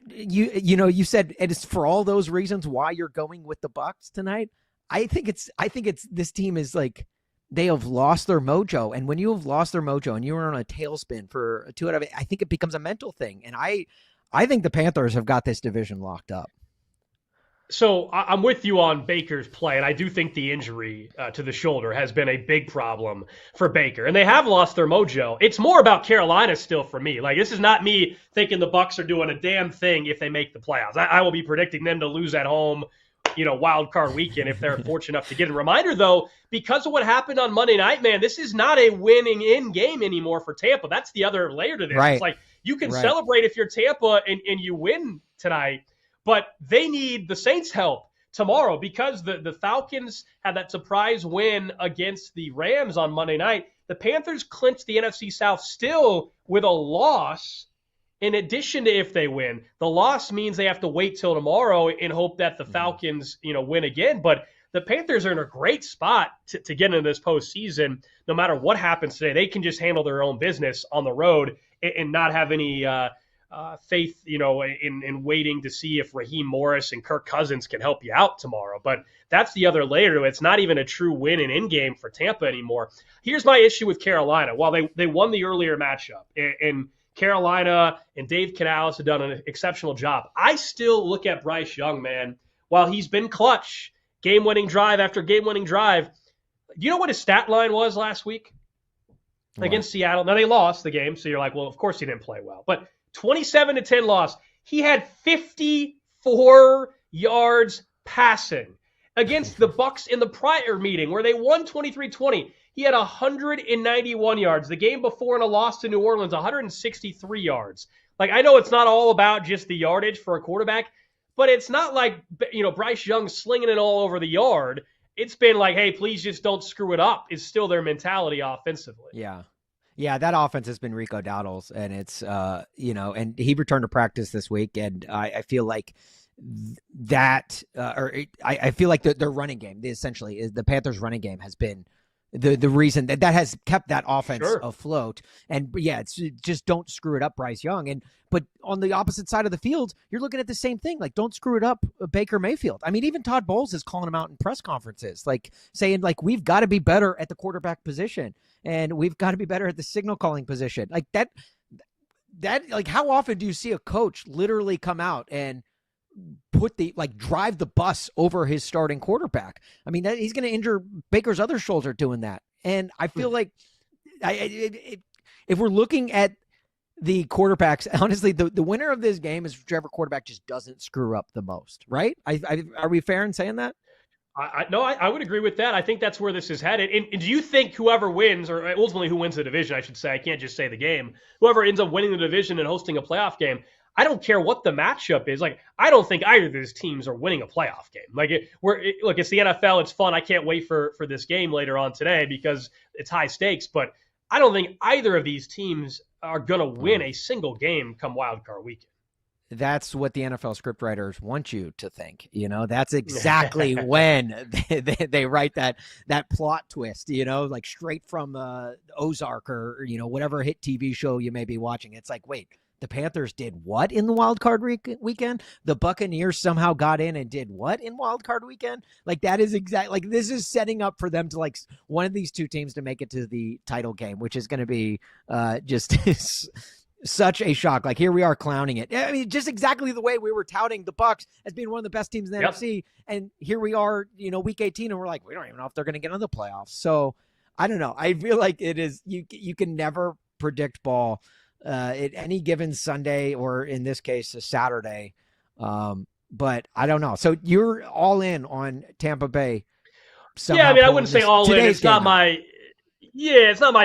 You said it is for all those reasons why you're going with the Bucs tonight. I think it's this team is like, they have lost their mojo. And when you have lost their mojo and you're on a tailspin for 2 out of 8, I think it becomes a mental thing. And I think the Panthers have got this division locked up. So I'm with you on Baker's play, and I do think the injury to the shoulder has been a big problem for Baker. And they have lost their mojo. It's more about Carolina still for me. Like, this is not me thinking the Bucs are doing a damn thing if they make the playoffs. I will be predicting them to lose at home, wild card weekend if they're fortunate enough to get a reminder, though, because of what happened on Monday night, man, this is not a winning in game anymore for Tampa. That's the other layer to this. Right. It's like you can celebrate if you're Tampa and you win tonight, but they need the Saints' help tomorrow because the Falcons had that surprise win against the Rams on Monday night. The Panthers clinched the NFC South still with a loss. In addition to if they win, the loss means they have to wait till tomorrow and hope that the Falcons, win again. But the Panthers are in a great spot to get into this postseason. No matter what happens today, they can just handle their own business on the road and not have any faith, in waiting to see if Raheem Morris and Kirk Cousins can help you out tomorrow. But that's the other layer to it. It's not even a true win and in-game for Tampa anymore. Here's my issue with Carolina. While they won the earlier matchup, and Carolina and Dave Canales have done an exceptional job, I still look at Bryce Young, man, while he's been clutch, game-winning drive after game-winning drive. Do you know what his stat line was last week against Seattle? Now, they lost the game, so you're like, well, of course he didn't play well. But 27-10 loss. He had 54 yards passing. Against the Bucs in the prior meeting where they won 23-20, he had 191 yards. The game before in a loss to New Orleans, 163 yards. Like, I know it's not all about just the yardage for a quarterback, but it's not like, Bryce Young slinging it all over the yard. It's been like, hey, please just don't screw it up is still their mentality offensively. Yeah. Yeah, that offense has been Rico Dowdle's, and it's, and he returned to practice this week, and I feel like I feel like their running game, essentially, is the Panthers' running game has been the reason that has kept that offense afloat. And it's just don't screw it up, Bryce Young. But on the opposite side of the field, you're looking at the same thing. Like, don't screw it up, Baker Mayfield. I mean, even Todd Bowles is calling him out in press conferences, like saying, like, we've got to be better at the quarterback position, and we've got to be better at the signal calling position. Like that, like, how often do you see a coach literally come out and drive the bus over his starting quarterback? I mean, he's going to injure Baker's other shoulder doing that. And I feel like if we're looking at the quarterbacks, honestly, the winner of this game is whichever quarterback just doesn't screw up the most, right? Are we fair in saying that? I would agree with that. I think that's where this is headed. And do you think whoever wins, or ultimately who wins the division, I should say, I can't just say the game, whoever ends up winning the division and hosting a playoff game, I don't care what the matchup is. Like, I don't think either of these teams are winning a playoff game. Like, look, it's the NFL. It's fun. I can't wait for this game later on today because it's high stakes. But I don't think either of these teams are going to win a single game come Wild Card Weekend. That's what the NFL scriptwriters want you to think. That's exactly when they write that plot twist, like straight from Ozark or, whatever hit TV show you may be watching. It's like, wait, the Panthers did what in the Wild Card weekend? The Buccaneers somehow got in and did what in Wild Card weekend? Like, that is like, this is setting up for them to, like, one of these two teams to make it to the title game, which is going to be just such a shock. Like, here we are clowning it. I mean, just exactly the way we were touting the Bucs as being one of the best teams in the NFC. And here we are, week 18, and we're like, we don't even know if they're going to get into the playoffs. So I don't know. I feel like it is, you can never predict ball at any given Sunday, or in this case, a Saturday. But I don't know. So you're all in on Tampa Bay. Yeah, I mean, I wouldn't say all in. It's not my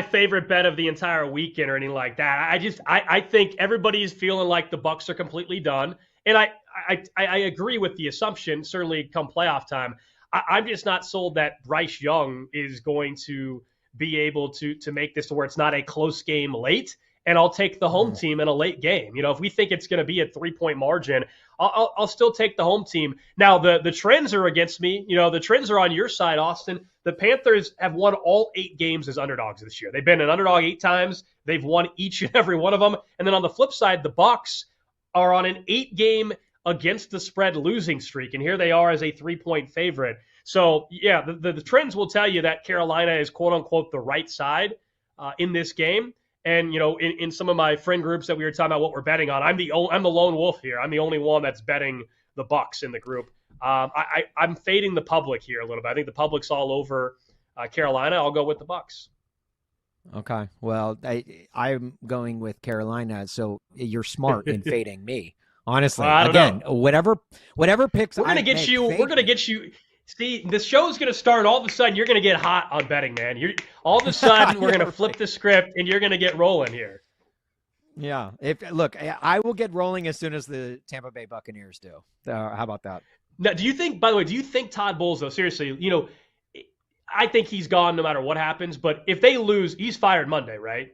favorite bet of the entire weekend or anything like that. I think everybody's feeling like the Bucs are completely done. And I agree with the assumption, certainly come playoff time. I'm just not sold that Bryce Young is going to be able to make this to where it's not a close game late. And I'll take the home team in a late game. If we think it's going to be a 3-point margin, I'll still take the home team. Now, the trends are against me. The trends are on your side, Austin. The Panthers have won all 8 games as underdogs this year. They've been an underdog 8 times. They've won each and every one of them. And then on the flip side, the Bucs are on an 8-game against the spread losing streak. And here they are as a 3-point favorite. So, yeah, the trends will tell you that Carolina is, quote unquote, the right side in this game. And, in some of my friend groups that we were talking about what we're betting on, I'm the lone wolf here. I'm the only one that's betting the Bucs in the group. I'm fading the public here a little bit. I think the public's all over Carolina. I'll go with the Bucs. Okay. Well, I'm going with Carolina, so you're smart in fading me. Honestly, again, whatever picks we're going to get you. See, the show's going to start. All of a sudden, you're going to get hot on betting, man. All of a sudden, we're going to flip the script, and you're going to get rolling here. Yeah. Look, I will get rolling as soon as the Tampa Bay Buccaneers do. How about that? Now, do you think Todd Bowles, though, seriously, I think he's gone no matter what happens. But if they lose, he's fired Monday, right?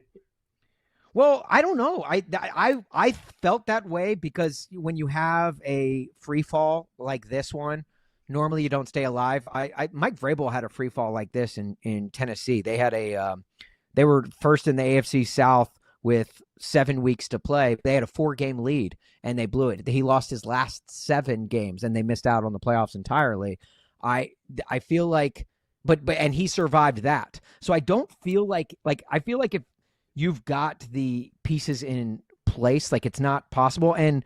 Well, I don't know. I felt that way because when you have a free fall like this one, normally you don't stay alive. Mike Vrabel had a free fall like this in Tennessee. They had they were first in the AFC South with 7 weeks to play. They had a 4-game lead and they blew it. He lost his last 7 games and they missed out on the playoffs entirely. I feel like, and he survived that. So I don't feel like I feel like if you've got the pieces in place, like it's not possible. And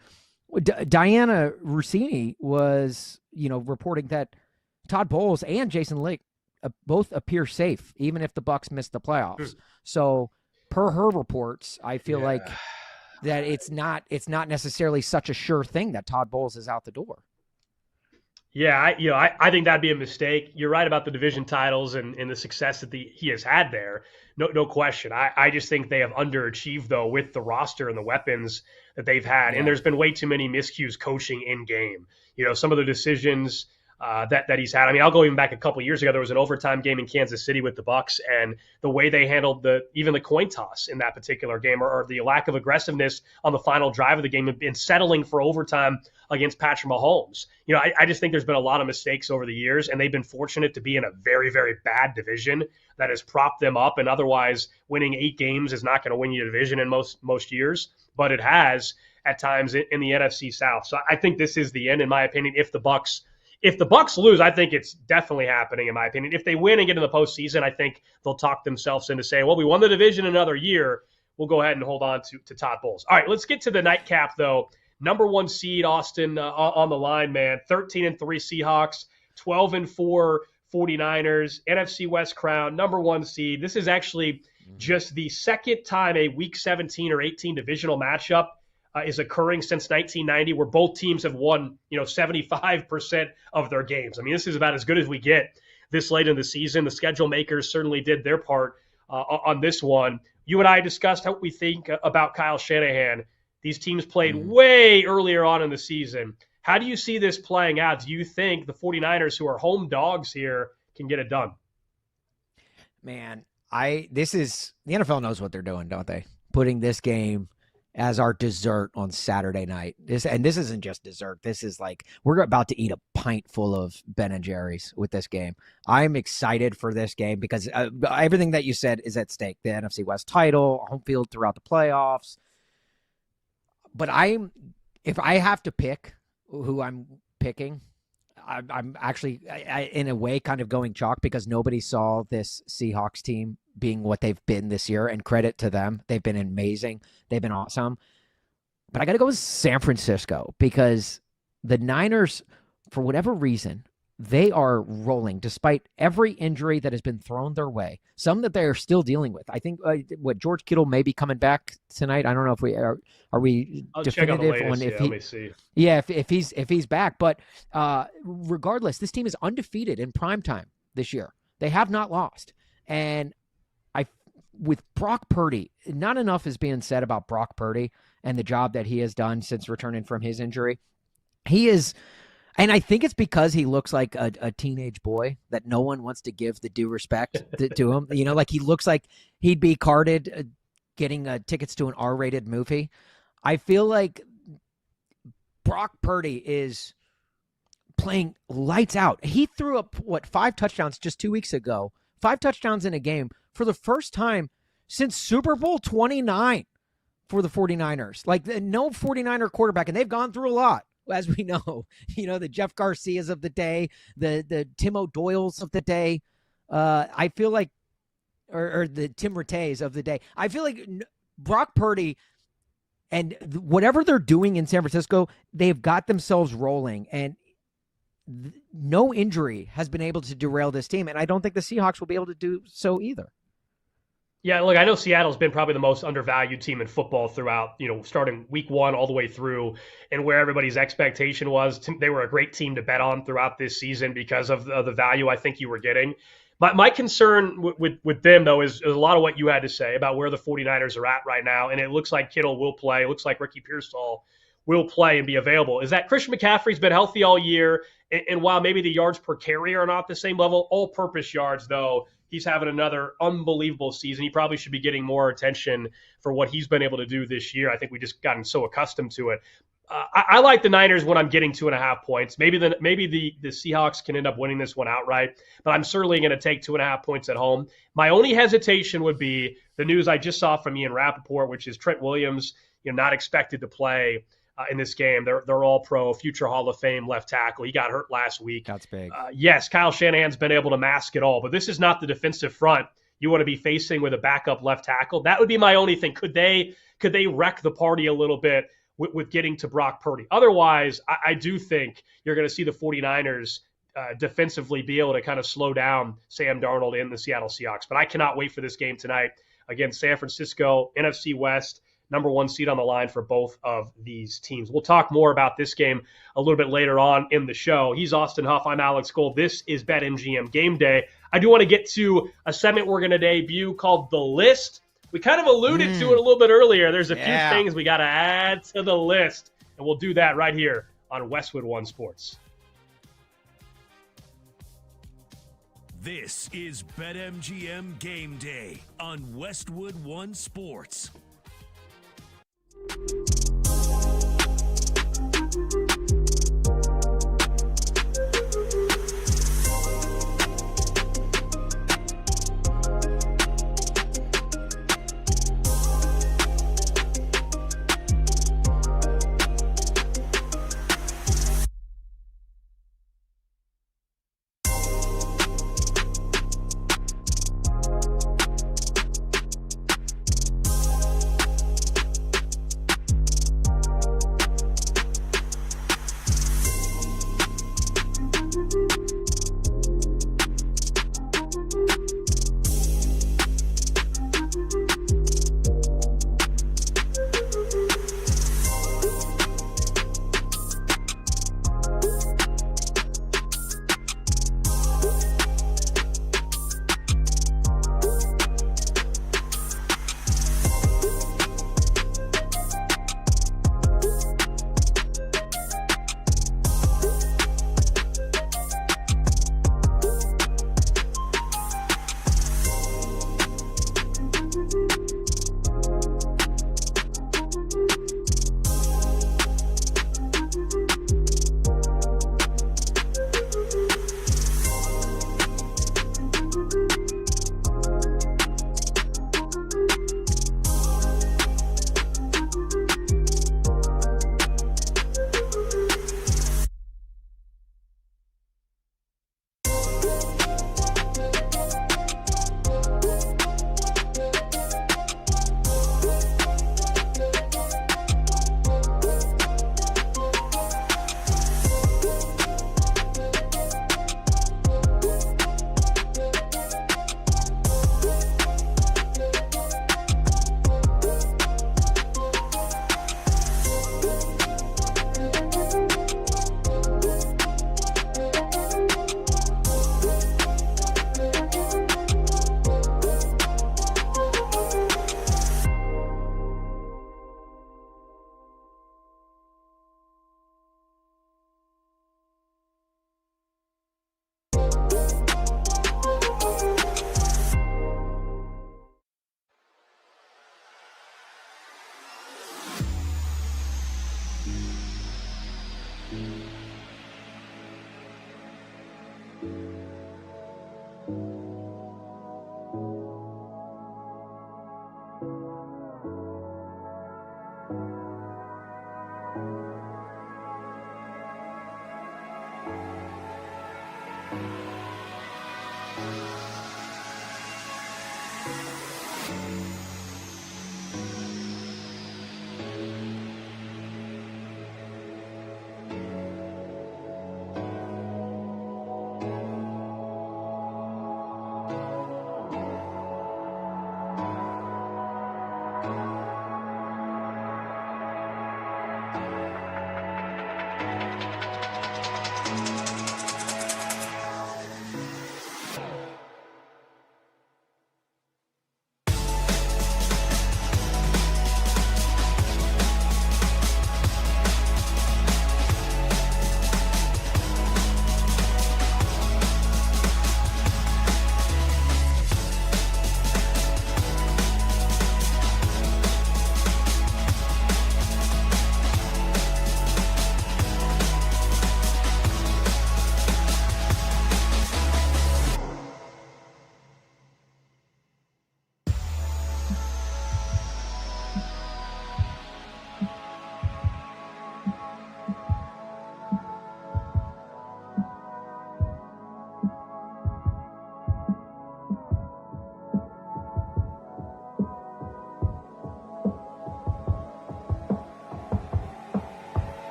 Diana Rossini was, reporting that Todd Bowles and Jason Licht both appear safe, even if the Bucks miss the playoffs. So, per her reports, I feel like that it's not necessarily such a sure thing that Todd Bowles is out the door. Yeah, I think that'd be a mistake. You're right about the division titles and the success that he has had there. No question. I just think they have underachieved, though, with the roster and the weapons that they've had. And there's been way too many miscues coaching in game. Some of the decisions that he's had. I mean, I'll go even back a couple years ago. There was an overtime game in Kansas City with the Bucks, and the way they handled even the coin toss in that particular game, or the lack of aggressiveness on the final drive of the game, and settling for overtime against Patrick Mahomes. I just think there's been a lot of mistakes over the years, and they've been fortunate to be in a very, very bad division that has propped them up. And otherwise, winning 8 games is not going to win you a division in most years, but it has at times in the NFC South. So I think this is the end, in my opinion. If the Bucks lose, I think it's definitely happening, in my opinion. If they win and get in the postseason, I think they'll talk themselves into saying, well, we won the division another year. We'll go ahead and hold on to Todd Bowles. All right, let's get to the nightcap, though. Number 1 seed, Austin, on the line, man. 13-3 Seahawks, 12-4 49ers, NFC West crown, number 1 seed. This is actually just the second time a Week 17 or 18 divisional matchup is occurring since 1990, where both teams have won, 75% of their games. I mean, this is about as good as we get this late in the season. The schedule makers certainly did their part on this one. You and I discussed how we think about Kyle Shanahan. These teams played way earlier on in the season. How do you see this playing out? Do you think the 49ers, who are home dogs here, can get it done? Man, the NFL knows what they're doing, don't they? Putting this game as our dessert on Saturday night. This isn't just dessert. This is like, we're about to eat a pint full of Ben and Jerry's with this game. I'm excited for this game because everything that you said is at stake. The NFC West title, home field throughout the playoffs. But if I have to pick who I'm picking, I'm actually, in a way, kind of going chalk, because nobody saw this Seahawks team being what they've been this year, and credit to them. They've been amazing. They've been awesome. But I got to go with San Francisco, because the Niners, for whatever reason, they are rolling despite every injury that has been thrown their way. Some that they are still dealing with. I think George Kittle may be coming back tonight. I don't know if we are we I'll definitive check on the latest. on if let me see. Yeah, if he's back. But regardless, this team is undefeated in primetime this year. They have not lost. And with Brock Purdy, not enough is being said about Brock Purdy and the job that he has done since returning from his injury. He is. And I think it's because he looks like a teenage boy that no one wants to give the due respect to him. Like he looks like he'd be carded getting tickets to an R-rated movie. I feel like Brock Purdy is playing lights out. He threw up, 5 touchdowns just 2 weeks ago. 5 touchdowns in a game for the first time since Super Bowl 29 for the 49ers. Like, no 49er quarterback, and they've gone through a lot. As we know, the Jeff Garcias of the day, the Tim O'Doyles of the day. I feel like, or the Tim Rattays of the day. I feel like Brock Purdy and whatever they're doing in San Francisco, they've got themselves rolling, and no injury has been able to derail this team. And I don't think the Seahawks will be able to do so either. Yeah, look, I know Seattle's been probably the most undervalued team in football throughout, starting week 1 all the way through, and where everybody's expectation was. They were a great team to bet on throughout this season because of the value I think you were getting. My concern with them, though, is a lot of what you had to say about where the 49ers are at right now, and it looks like Kittle will play. It looks like Ricky Pearsall will play and be available. Is that Christian McCaffrey's been healthy all year, and while maybe the yards per carry are not the same level, all-purpose yards, though, he's having another unbelievable season. He probably should be getting more attention for what he's been able to do this year. I think we just gotten so accustomed to it. I like the Niners when I'm getting 2.5 points. Maybe the Seahawks can end up winning this one outright, but I'm certainly going to take 2.5 points at home. My only hesitation would be the news I just saw from Ian Rappaport, which is Trent Williams, not expected to play in this game. They're all pro, future Hall of Fame left tackle. He got hurt last week. That's big. Yes, Kyle Shanahan's been able to mask it all, but this is not the defensive front you want to be facing with a backup left tackle. That would be my only thing. Could they wreck the party a little bit with getting to Brock Purdy. Otherwise, I do think you're going to see the 49ers defensively be able to kind of slow down Sam Darnold and the Seattle Seahawks. But I cannot wait for this game tonight against San Francisco, NFC West, #1 seed on the line for both of these teams. We'll talk more about this game a little bit later on in the show. He's Austin Huff. I'm Alex Gold. This is BetMGM Game Day. I do want to get to a segment we're going to debut called The List. We kind of alluded to it a little bit earlier. There's a few things we got to add to the list, and we'll do that right here on Westwood One Sports. This is BetMGM Game Day on Westwood One Sports.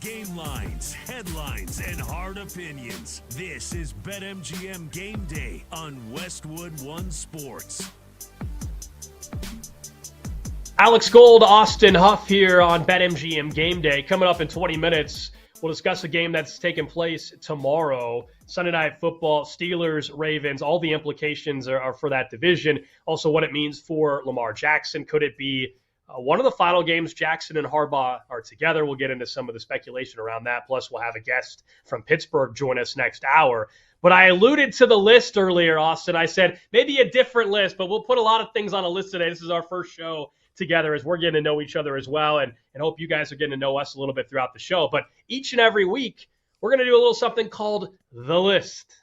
game lines, headlines, and hard opinions. This is BetMGM Game Day on Westwood One Sports. Alex Gold, Austin Huff here on BetMGM Game Day. Coming up in 20 minutes, we'll discuss a game that's taking place tomorrow. Sunday Night Football, Steelers, Ravens, all the implications are for that division. Also what it means for Lamar Jackson. Could it be one of the final games Jackson and Harbaugh are together? We'll get into some of the speculation around that. Plus, we'll have a guest from Pittsburgh join us next hour. But I alluded to the list earlier, Austin. I said maybe a different list, but we'll put a lot of things on a list today. This is our first show together as we're getting to know each other as well, and hope you guys are getting to know us a little bit throughout the show. But each and every week, we're going to do a little something called The List.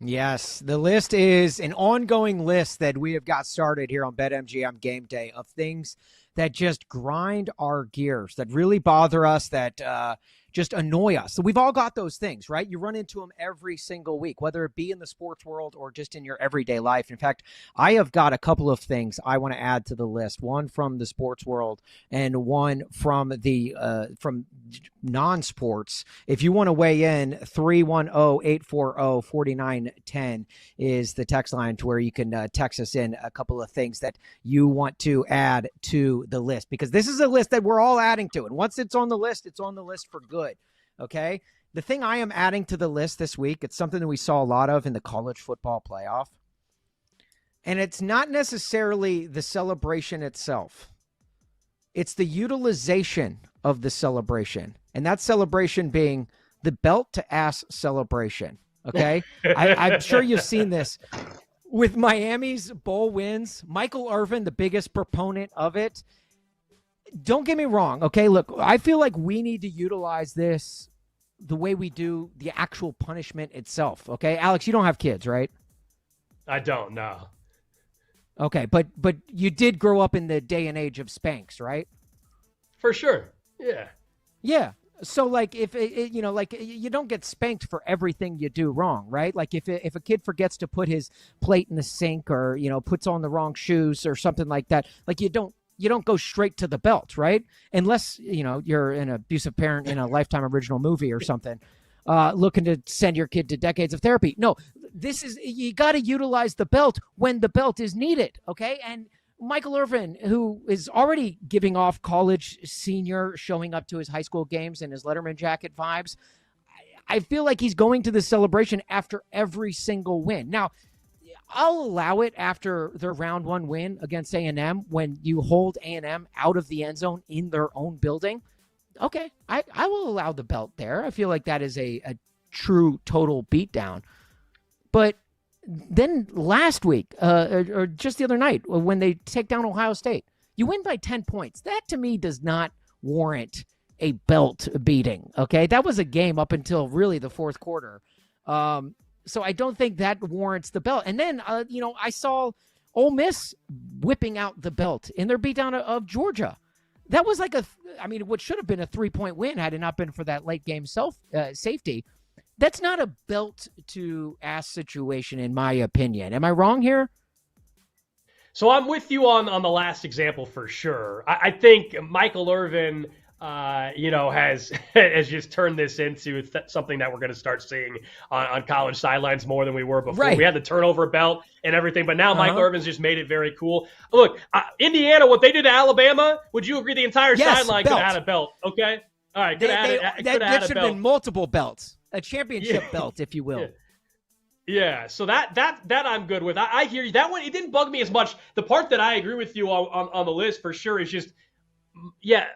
Yes, The List is an ongoing list that we have got started here on BetMGM Game Day of things that just grind our gears, that really bother us, that just annoy us. So we've all got those things, right? You run into them every single week, whether it be in the sports world or just in your everyday life. In fact, I have got a couple of things I want to add to the list. One from the sports world and one from the from non-sports. If you want to weigh in, 310-840-4910 is the text line to where you can text us in a couple of things that you want to add to the list, because this is a list that we're all adding to. And once it's on the list for good. Okay. The thing I am adding to the list this week, it's something that we saw a lot of in the college football playoff. And it's not necessarily the celebration itself. It's the utilization of the celebration. And that celebration being the belt to ass celebration. Okay. I'm sure you've seen this with Miami's bowl wins. Michael Irvin, the biggest proponent of it. Don't get me wrong. Okay. Look, I feel like we need to utilize this the way we do the actual punishment itself. Okay. Alex, you don't have kids, right? I don't, no. Okay. But you did grow up in the day and age of spanks, right? For sure. Yeah. Yeah. So like if it, like you don't get spanked for everything you do wrong, right? Like if a kid forgets to put his plate in the sink or, puts on the wrong shoes or something like that, like you don't go straight to the belt, right? Unless, you're an abusive parent in a Lifetime original movie or something, looking to send your kid to decades of therapy. No, you got to utilize the belt when the belt is needed, okay? And Michael Irvin, who is already giving off college senior showing up to his high school games and his Letterman jacket vibes, I feel like he's going to the celebration after every single win. Now, I'll allow it after their round one win against A&M when you hold A&M out of the end zone in their own building. Okay, I will allow the belt there. I feel like that is a true total beatdown. But then last week, or just the other night, when they take down Ohio State, you win by 10 points. That to me does not warrant a belt beating. Okay, that was a game up until really the fourth quarter. So I don't think that warrants the belt. And then, I saw Ole Miss whipping out the belt in their beatdown of Georgia. That was like what should have been a 3-point win had it not been for that late game safety. That's not a belt to ass situation, in my opinion. Am I wrong here? So I'm with you on the last example for sure. I think Michael Irvin, has just turned this into something that we're going to start seeing on college sidelines more than we were before. Right. We had the turnover belt and everything, but now Michael Irvin's just made it very cool. Look, Indiana, what they did to Alabama, would you agree the entire sideline could have had a belt? Okay. All right. That should have been multiple belts, a championship belt, if you will. Yeah, so that I'm good with. I hear you. That one, it didn't bug me as much. The part that I agree with you on the list for sure is just,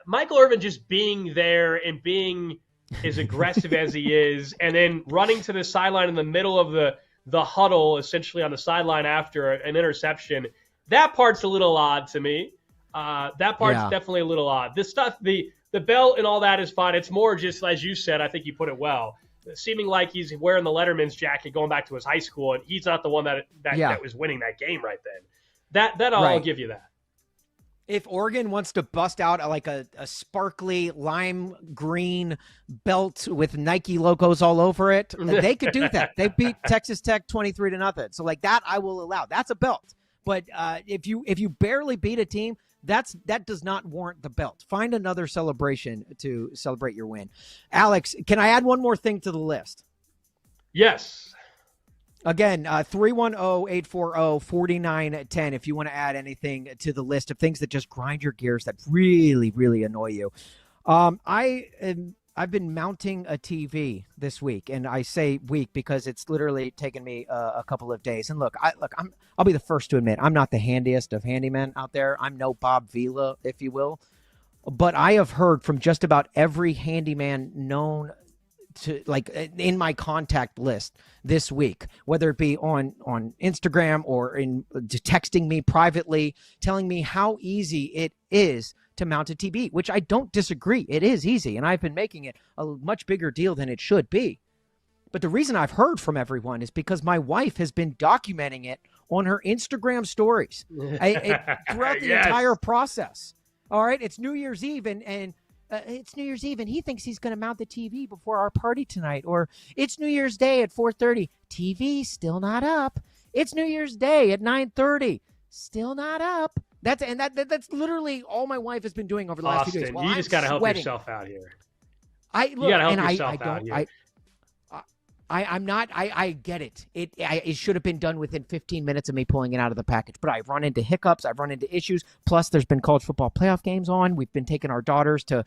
Michael Irvin just being there and being as aggressive as he is, and then running to the sideline in the middle of the huddle, essentially on the sideline after an interception. That part's a little odd to me. That part's definitely a little odd. This stuff, the belt and all that is fine. It's more just, as you said, I think you put it well, seeming like he's wearing the Letterman's jacket going back to his high school, and he's not the one that was winning that game right then. I'll give you that. If Oregon wants to bust out a sparkly lime green belt with Nike logos all over it, they could do that. They beat Texas Tech 23-0. So that I will allow. That's a belt. But if you barely beat a team, that does not warrant the belt. Find another celebration to celebrate your win. Alex, can I add one more thing to the list? Yes. Again, 310-840-4910 if you want to add anything to the list of things that just grind your gears that really, really annoy you. I've been mounting a TV this week, and I say week because it's literally taken me a couple of days. And look, I'll be the first to admit I'm not the handiest of handymen out there. I'm no Bob Vila, if you will, but I have heard from just about every handyman known to, like, in my contact list this week, whether it be on Instagram or in texting me privately, telling me how easy it is to mount a TV, which I don't disagree. It is easy, and I've been making it a much bigger deal than it should be. But the reason I've heard from everyone is because my wife has been documenting it on her Instagram stories throughout the entire process. All right, it's New Year's Eve, and it's New Year's Eve, and he thinks he's going to mount the TV before our party tonight. Or it's New Year's Day at 4:30. TV still not up. It's New Year's Day at 9:30. Still not up. That's literally all my wife has been doing over the last few days. You just got to help yourself out here. You got to help yourself out here. I get it. It should have been done within 15 minutes of me pulling it out of the package. But I've run into hiccups. I've run into issues. Plus, there's been college football playoff games on. We've been taking our daughters to,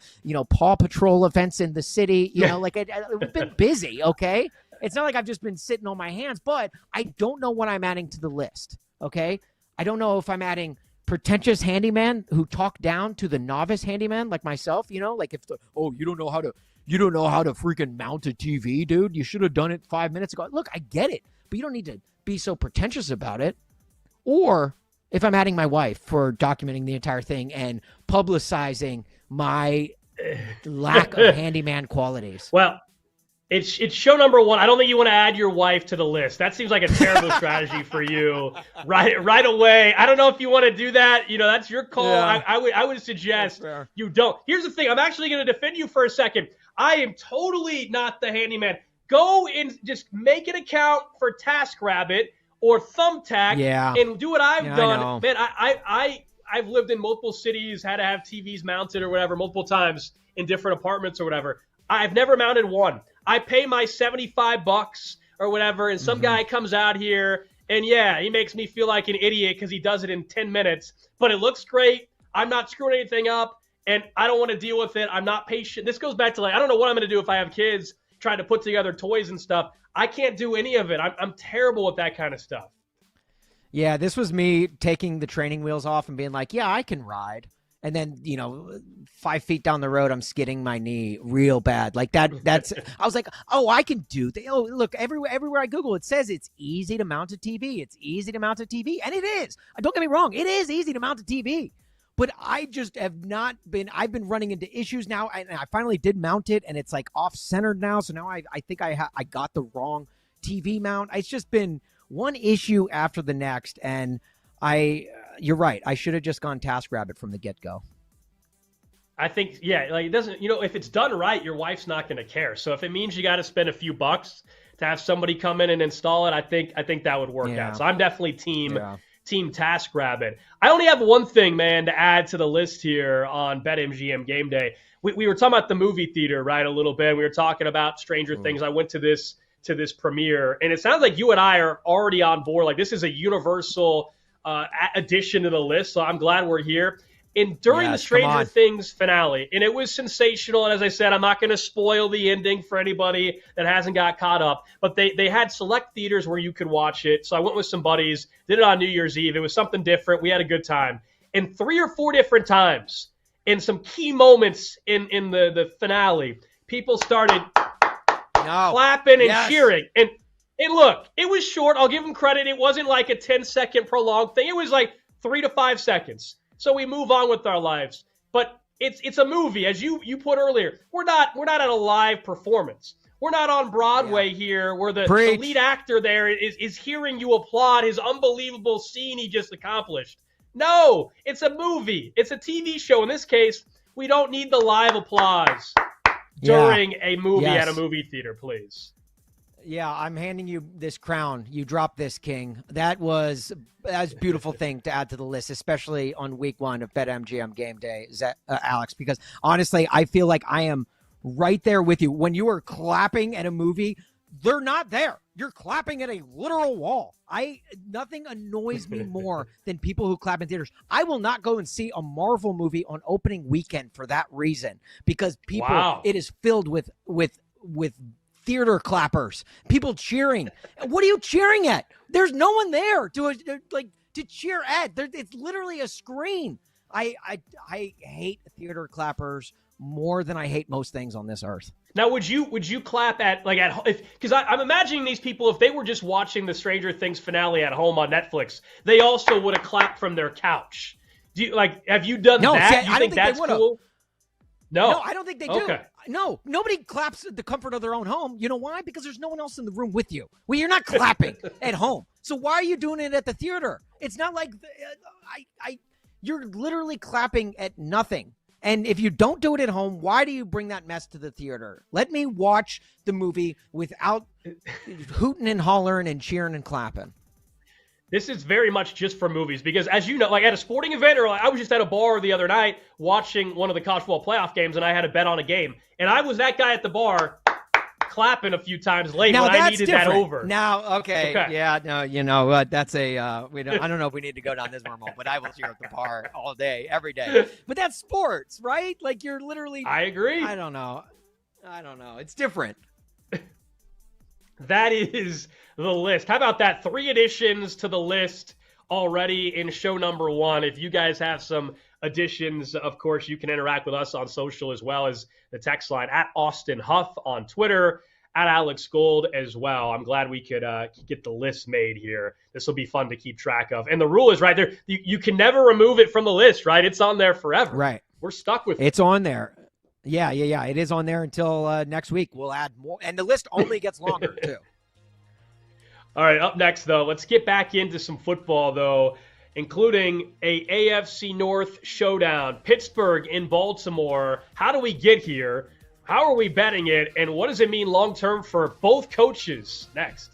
Paw Patrol events in the city. We've been busy, okay? It's not like I've just been sitting on my hands, but I don't know what I'm adding to the list, okay? I don't know if I'm adding pretentious handyman who talk down to the novice handyman like myself, like if you don't know how to freaking mount a TV, dude. You should have done it 5 minutes ago. Look, I get it, but you don't need to be so pretentious about it. Or if I'm adding my wife for documenting the entire thing and publicizing my lack of handyman qualities. Well, it's show number 1. I don't think you want to add your wife to the list. That seems like a terrible strategy for you right away. I don't know if you want to do that. That's your call. Yeah. I would suggest you don't. Here's the thing. I'm actually going to defend you for a second. I am totally not the handyman. Go and just make an account for TaskRabbit or Thumbtack and do what I've done. Man, I've lived in multiple cities, had to have TVs mounted or whatever multiple times in different apartments or whatever. I've never mounted one. I pay my $75 or whatever, and some guy comes out here, and he makes me feel like an idiot because he does it in 10 minutes. But it looks great. I'm not screwing anything up, and I don't want to deal with it. I'm not patient. This goes back to, I don't know what I'm going to do if I have kids trying to put together toys and stuff. I can't do any of it. I'm terrible at that kind of stuff. Yeah, this was me taking the training wheels off and being like, I can ride. And then, 5 feet down the road, I'm skidding my knee real bad. Like that's, I was like, I can do that. Oh, look, everywhere I Google, it says it's easy to mount a TV. It's easy to mount a TV. And it is. Don't get me wrong. It is easy to mount a TV. But I just have not been, I've been running into issues now. And I finally did mount it, and it's like off-centered now. So now I think I got the wrong TV mount. It's just been one issue after the next. And you're right. I should have just gone TaskRabbit from the get-go. I think, it doesn't, if it's done right, your wife's not going to care. So if it means you got to spend a few bucks to have somebody come in and install it, I think that would work out. So I'm definitely team TaskRabbit. I only have one thing, man, to add to the list here on BetMGM Gameday. We were talking about the movie theater, right, a little bit. We were talking about Stranger Things. I went to this premiere, and it sounds like you and I are already on board. Like, this is a universal addition to the list, so I'm glad we're here. And during the Stranger Things finale, and it was sensational, and as I said, I'm not going to spoil the ending for anybody that hasn't got caught up, but they had select theaters where you could watch it, so I went with some buddies, did it on New Year's Eve. It was something different. We had a good time. And 3 or 4 different times, in some key moments in the finale, people started clapping and cheering. And look, it was short. I'll give them credit. It wasn't like a 10-second prolonged thing. It was like 3 to 5 seconds. So we move on with our lives. But it's a movie, as you put earlier. We're not at a live performance. We're not on Broadway here where the lead actor there is hearing you applaud his unbelievable scene he just accomplished. No, it's a movie. It's a TV show. In this case, we don't need the live applause during a movie at a movie theater, please. Yeah, I'm handing you this crown. You dropped this, King. That's a beautiful thing to add to the list, especially on week 1 of BetMGM Game Day, Alex, because honestly, I feel like I am right there with you. When you are clapping at a movie, they're not there. You're clapping at a literal wall. Nothing annoys me more than people who clap in theaters. I will not go and see a Marvel movie on opening weekend for that reason, because it is filled with theater clappers, people cheering. What are you cheering at? There's no one there to cheer at. It's literally a screen. I hate theater clappers more than I hate most things on this earth. Now, would you clap at because I'm imagining these people, if they were just watching the Stranger Things finale at home on Netflix, they also would have clapped from their couch. Have you done that? I don't think that's cool? No, I don't think they do. Okay. No, nobody claps at the comfort of their own home. You know why? Because there's no one else in the room with you. Well, you're not clapping at home. So why are you doing it at the theater? It's not like you're literally clapping at nothing. And if you don't do it at home, why do you bring that mess to the theater? Let me watch the movie without hooting and hollering and cheering and clapping. This is very much just for movies, because as you know, like at a sporting event, or I was just at a bar the other night watching one of the college football playoff games, and I had a bet on a game, and I was that guy at the bar clapping a few times late when I needed that over. Now, okay. Yeah, no, you know what? That's a I don't know if we need to go down this wormhole, but I will cheer at the bar all day, every day. But that's sports, right? Like you're literally. I agree. I don't know. It's different. That is the list. How about that? 3 additions to the list already in show number 1. If you guys have some additions, of course, you can interact with us on social as well as the text line at Austin Huff on Twitter, at Alex Gold as well. I'm glad we could get the list made here. This will be fun to keep track of. And the rule is right there. You can never remove it from the list, right? It's on there forever. Right. We're stuck with it. It's on there. Yeah. It is on there until next week. We'll add more. And the list only gets longer, too. All right, up next, though, let's get back into some football, though, including a AFC North showdown. Pittsburgh in Baltimore. How do we get here? How are we betting it? And what does it mean long-term for both coaches? Next.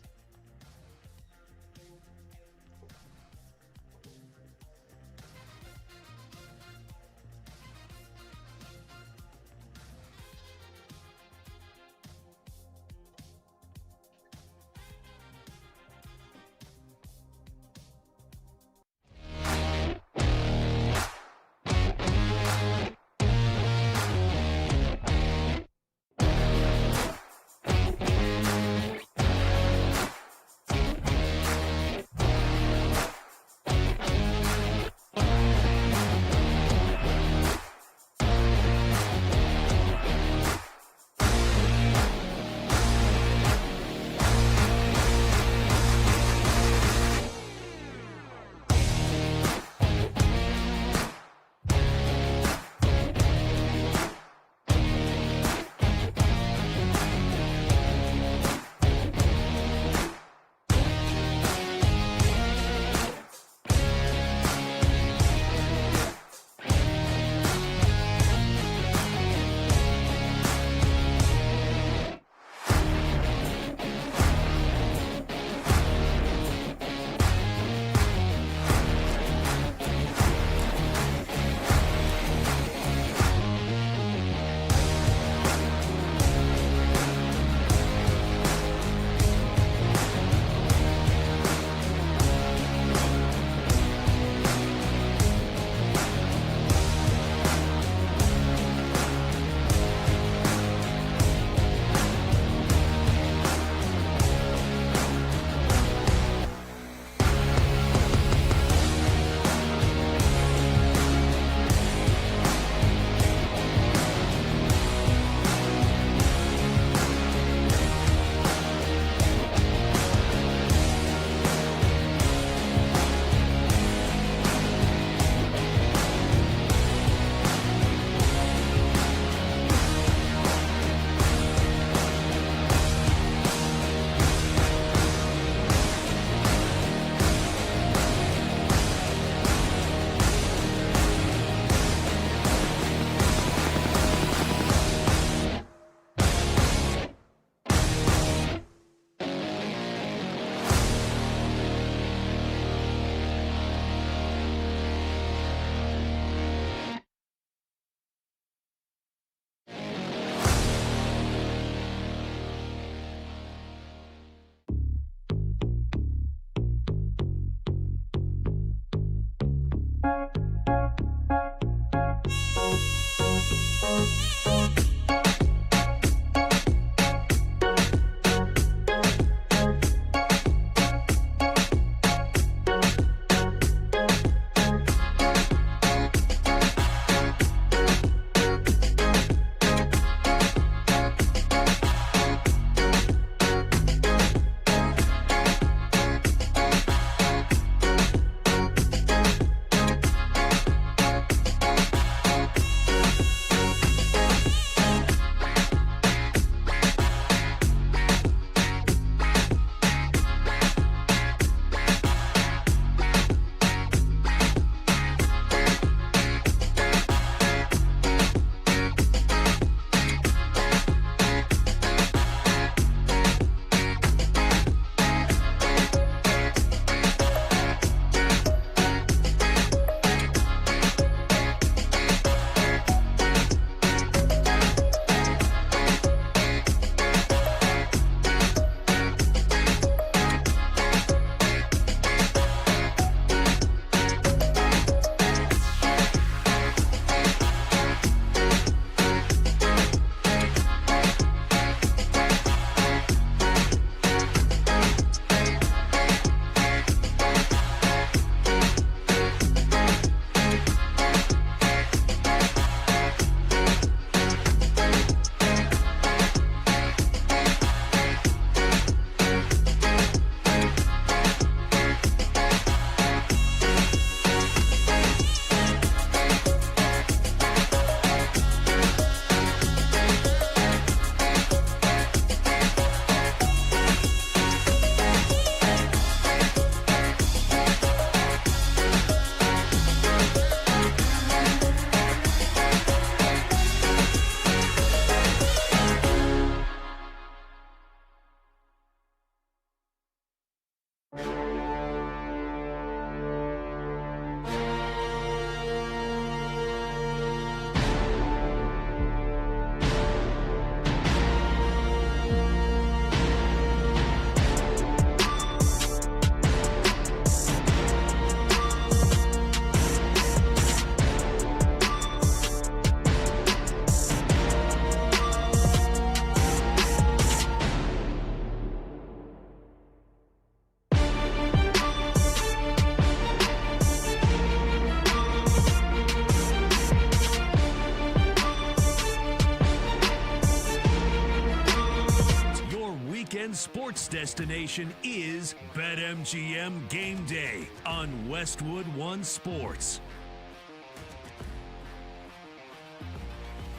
weekend sports destination is BetMGM Gameday on Westwood One Sports.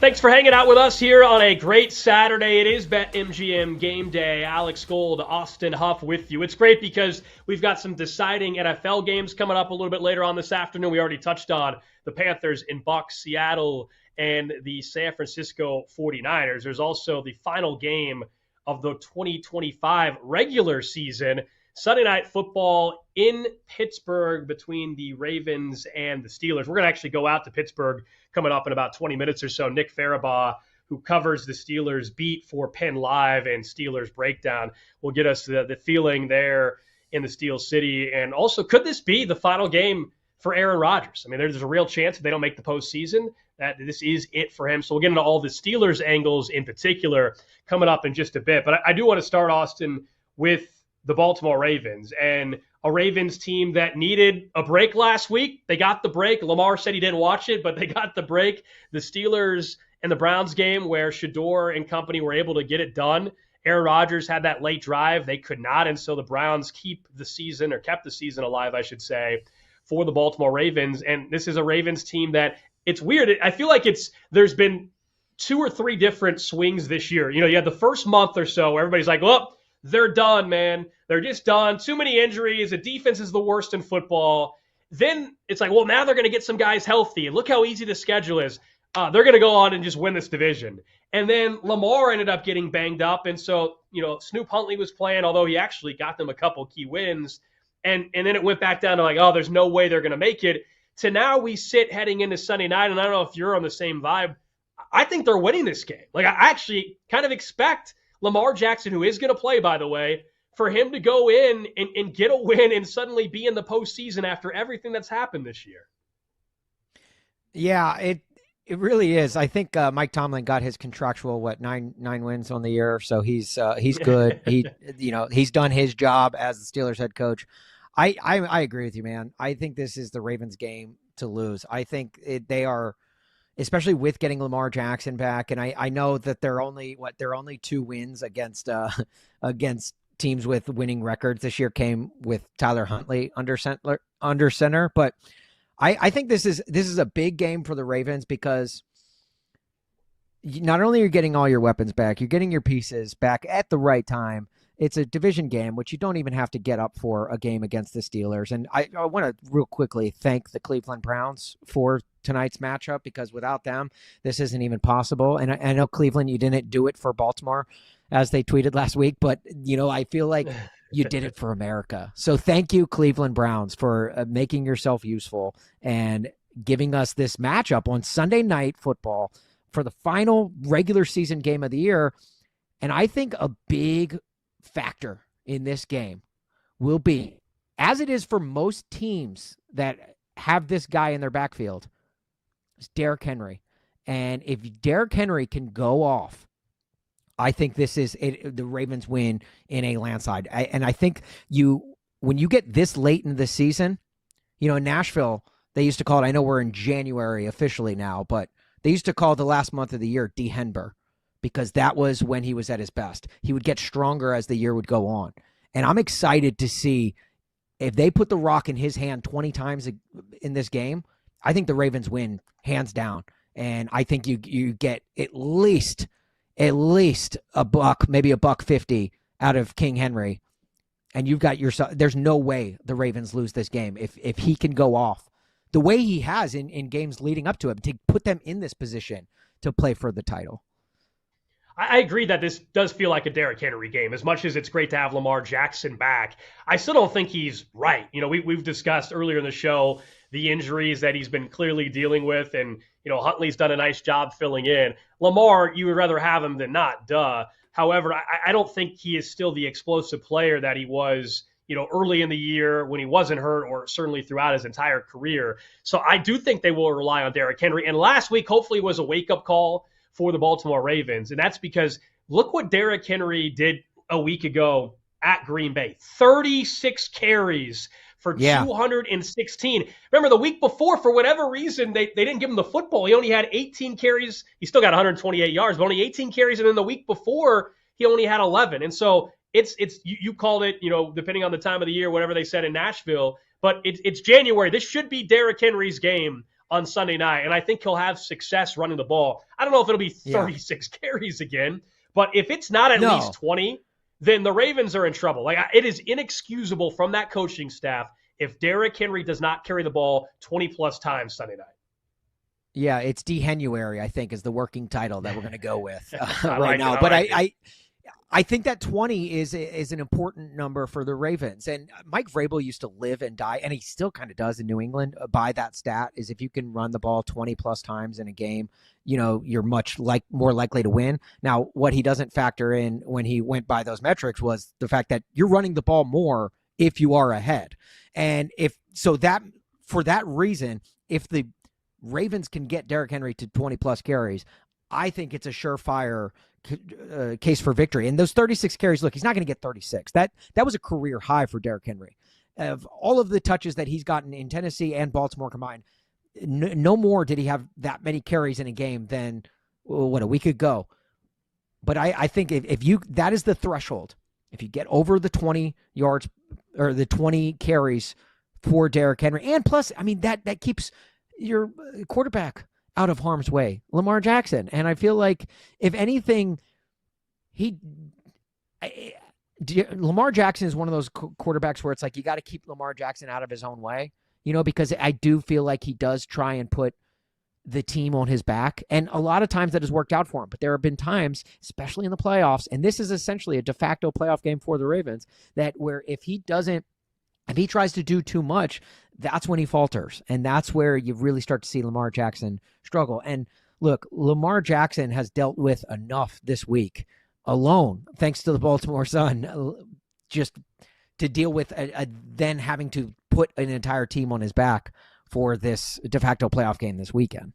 Thanks for hanging out with us here on a great Saturday. It is BetMGM Game Day. Alex Gold, Austin Huff with you. It's great because we've got some deciding NFL games coming up a little bit later on this afternoon. We already touched on the Panthers and Bucs, Seattle, and the San Francisco 49ers. There's also the final game of the 2025 regular season. Sunday Night Football in Pittsburgh between the Ravens and the Steelers. We're going to actually go out to Pittsburgh coming up in about 20 minutes or so. Nick Farabaugh, who covers the Steelers beat for Penn Live and Steelers Breakdown, will get us the feeling there in the Steel City. And also, could this be the final game for Aaron Rodgers? I mean, there's a real chance if they don't make the postseason that this is it for him. So we'll get into all the Steelers angles in particular coming up in just a bit. But I do want to start, Austin, with the Baltimore Ravens, and a Ravens team that needed a break last week. They got the break. Lamar said he didn't watch it, but they got the break. The Steelers and the Browns game where Shador and company were able to get it done. Aaron Rodgers had that late drive. They could not, and so the Browns kept the season alive, I should say, for the Baltimore Ravens. And this is a Ravens team that, it's weird. I feel like there's been 2 or 3 different swings this year. You had the first month or so where everybody's like, well, they're done, man. They're just done. Too many injuries. The defense is the worst in football. Then it's like, well, now they're going to get some guys healthy. Look how easy the schedule is. They're going to go on and just win this division. And then Lamar ended up getting banged up. And so, Snoop Huntley was playing, although he actually got them a couple key wins. And then it went back down to like, oh, there's no way they're going to make it. To now we sit heading into Sunday night, and I don't know if you're on the same vibe. I think they're winning this game. Like, I actually kind of expect Lamar Jackson, who is going to play, by the way, for him to go in and get a win and suddenly be in the postseason after everything that's happened this year. Yeah, it really is. I think Mike Tomlin got his contractual, 9 wins on the year, so he's good. He's done his job as the Steelers head coach. I agree with you, man. I think this is the Ravens game to lose. I think they are, especially with getting Lamar Jackson back. And I know that they're only 2 wins against teams with winning records this year came with Tyler Huntley under center. But I think this is a big game for the Ravens because not only are you getting all your weapons back, you're getting your pieces back at the right time. It's a division game, which you don't even have to get up for a game against the Steelers. And I want to real quickly thank the Cleveland Browns for tonight's matchup, because without them, this isn't even possible. And I know, Cleveland, you didn't do it for Baltimore, as they tweeted last week, but, I feel like you did it for America. So thank you, Cleveland Browns, for making yourself useful and giving us this matchup on Sunday Night Football for the final regular season game of the year. And I think a big factor in this game will be, as it is for most teams that have this guy in their backfield, is Derrick Henry. And if Derrick Henry can go off, I think this is the Ravens win in a landslide. And I think when you get this late in the season, in Nashville, they used to call it, I know we're in January officially now, but they used to call the last month of the year D-Henber, because that was when he was at his best. He would get stronger as the year would go on. And I'm excited to see if they put the rock in his hand 20 times in this game. I think the Ravens win hands down. And I think you get at least a buck, maybe $1.50 out of King Henry. And you've got yourself, there's no way the Ravens lose this game if he can go off the way he has in games leading up to it, to put them in this position to play for the title. I agree that this does feel like a Derrick Henry game. As much as it's great to have Lamar Jackson back, I still don't think he's right. We've discussed earlier in the show the injuries that he's been clearly dealing with, and Huntley's done a nice job filling in. Lamar, you would rather have him than not, duh. However, I don't think he is still the explosive player that he was, early in the year when he wasn't hurt, or certainly throughout his entire career. So I do think they will rely on Derrick Henry. And last week, hopefully, was a wake-up call for the Baltimore Ravens. And that's because look what Derrick Henry did a week ago at Green Bay. 36 carries for 216. Remember, the week before, for whatever reason, they didn't give him the football. He only had 18 carries. He still got 128 yards, but only 18 carries. And then the week before, he only had 11. And so you called it, depending on the time of the year, whatever they said in Nashville, but it's January. This should be Derrick Henry's game on Sunday night, and I think he'll have success running the ball. I don't know if it'll be 36 carries again, but if it's not at least 20, then the Ravens are in trouble. Like, it is inexcusable from that coaching staff if Derrick Henry does not carry the ball 20-plus times Sunday night. Yeah, it's Dehenuary, I think, is the working title that we're going to go with right now. But I think that 20 is an important number for the Ravens. And Mike Vrabel used to live and die, and he still kind of does in New England, by that stat, is if you can run the ball 20-plus times in a game, you're much more likely to win. Now, what he doesn't factor in when he went by those metrics was the fact that you're running the ball more if you are ahead. And for that reason, if the Ravens can get Derrick Henry to 20-plus carries, I think it's a surefire case for victory. And those 36 carries, look, he's not going to get 36. That was a career high for Derrick Henry. Of all of the touches that he's gotten in Tennessee and Baltimore combined, no more did he have that many carries in a game than, a week ago. But I think if that is the threshold. If you get over the 20 yards or the 20 carries for Derrick Henry, and plus, that keeps your quarterback out of harm's way, Lamar Jackson. And I feel like, if anything, Lamar Jackson is one of those quarterbacks where it's like you got to keep Lamar Jackson out of his own way, because I do feel like he does try and put the team on his back. And a lot of times that has worked out for him. But there have been times, especially in the playoffs, and this is essentially a de facto playoff game for the Ravens, that where if he tries to do too much, that's when he falters. And that's where you really start to see Lamar Jackson struggle. And look, Lamar Jackson has dealt with enough this week alone, thanks to the Baltimore Sun, just to deal with then having to put an entire team on his back for this de facto playoff game this weekend.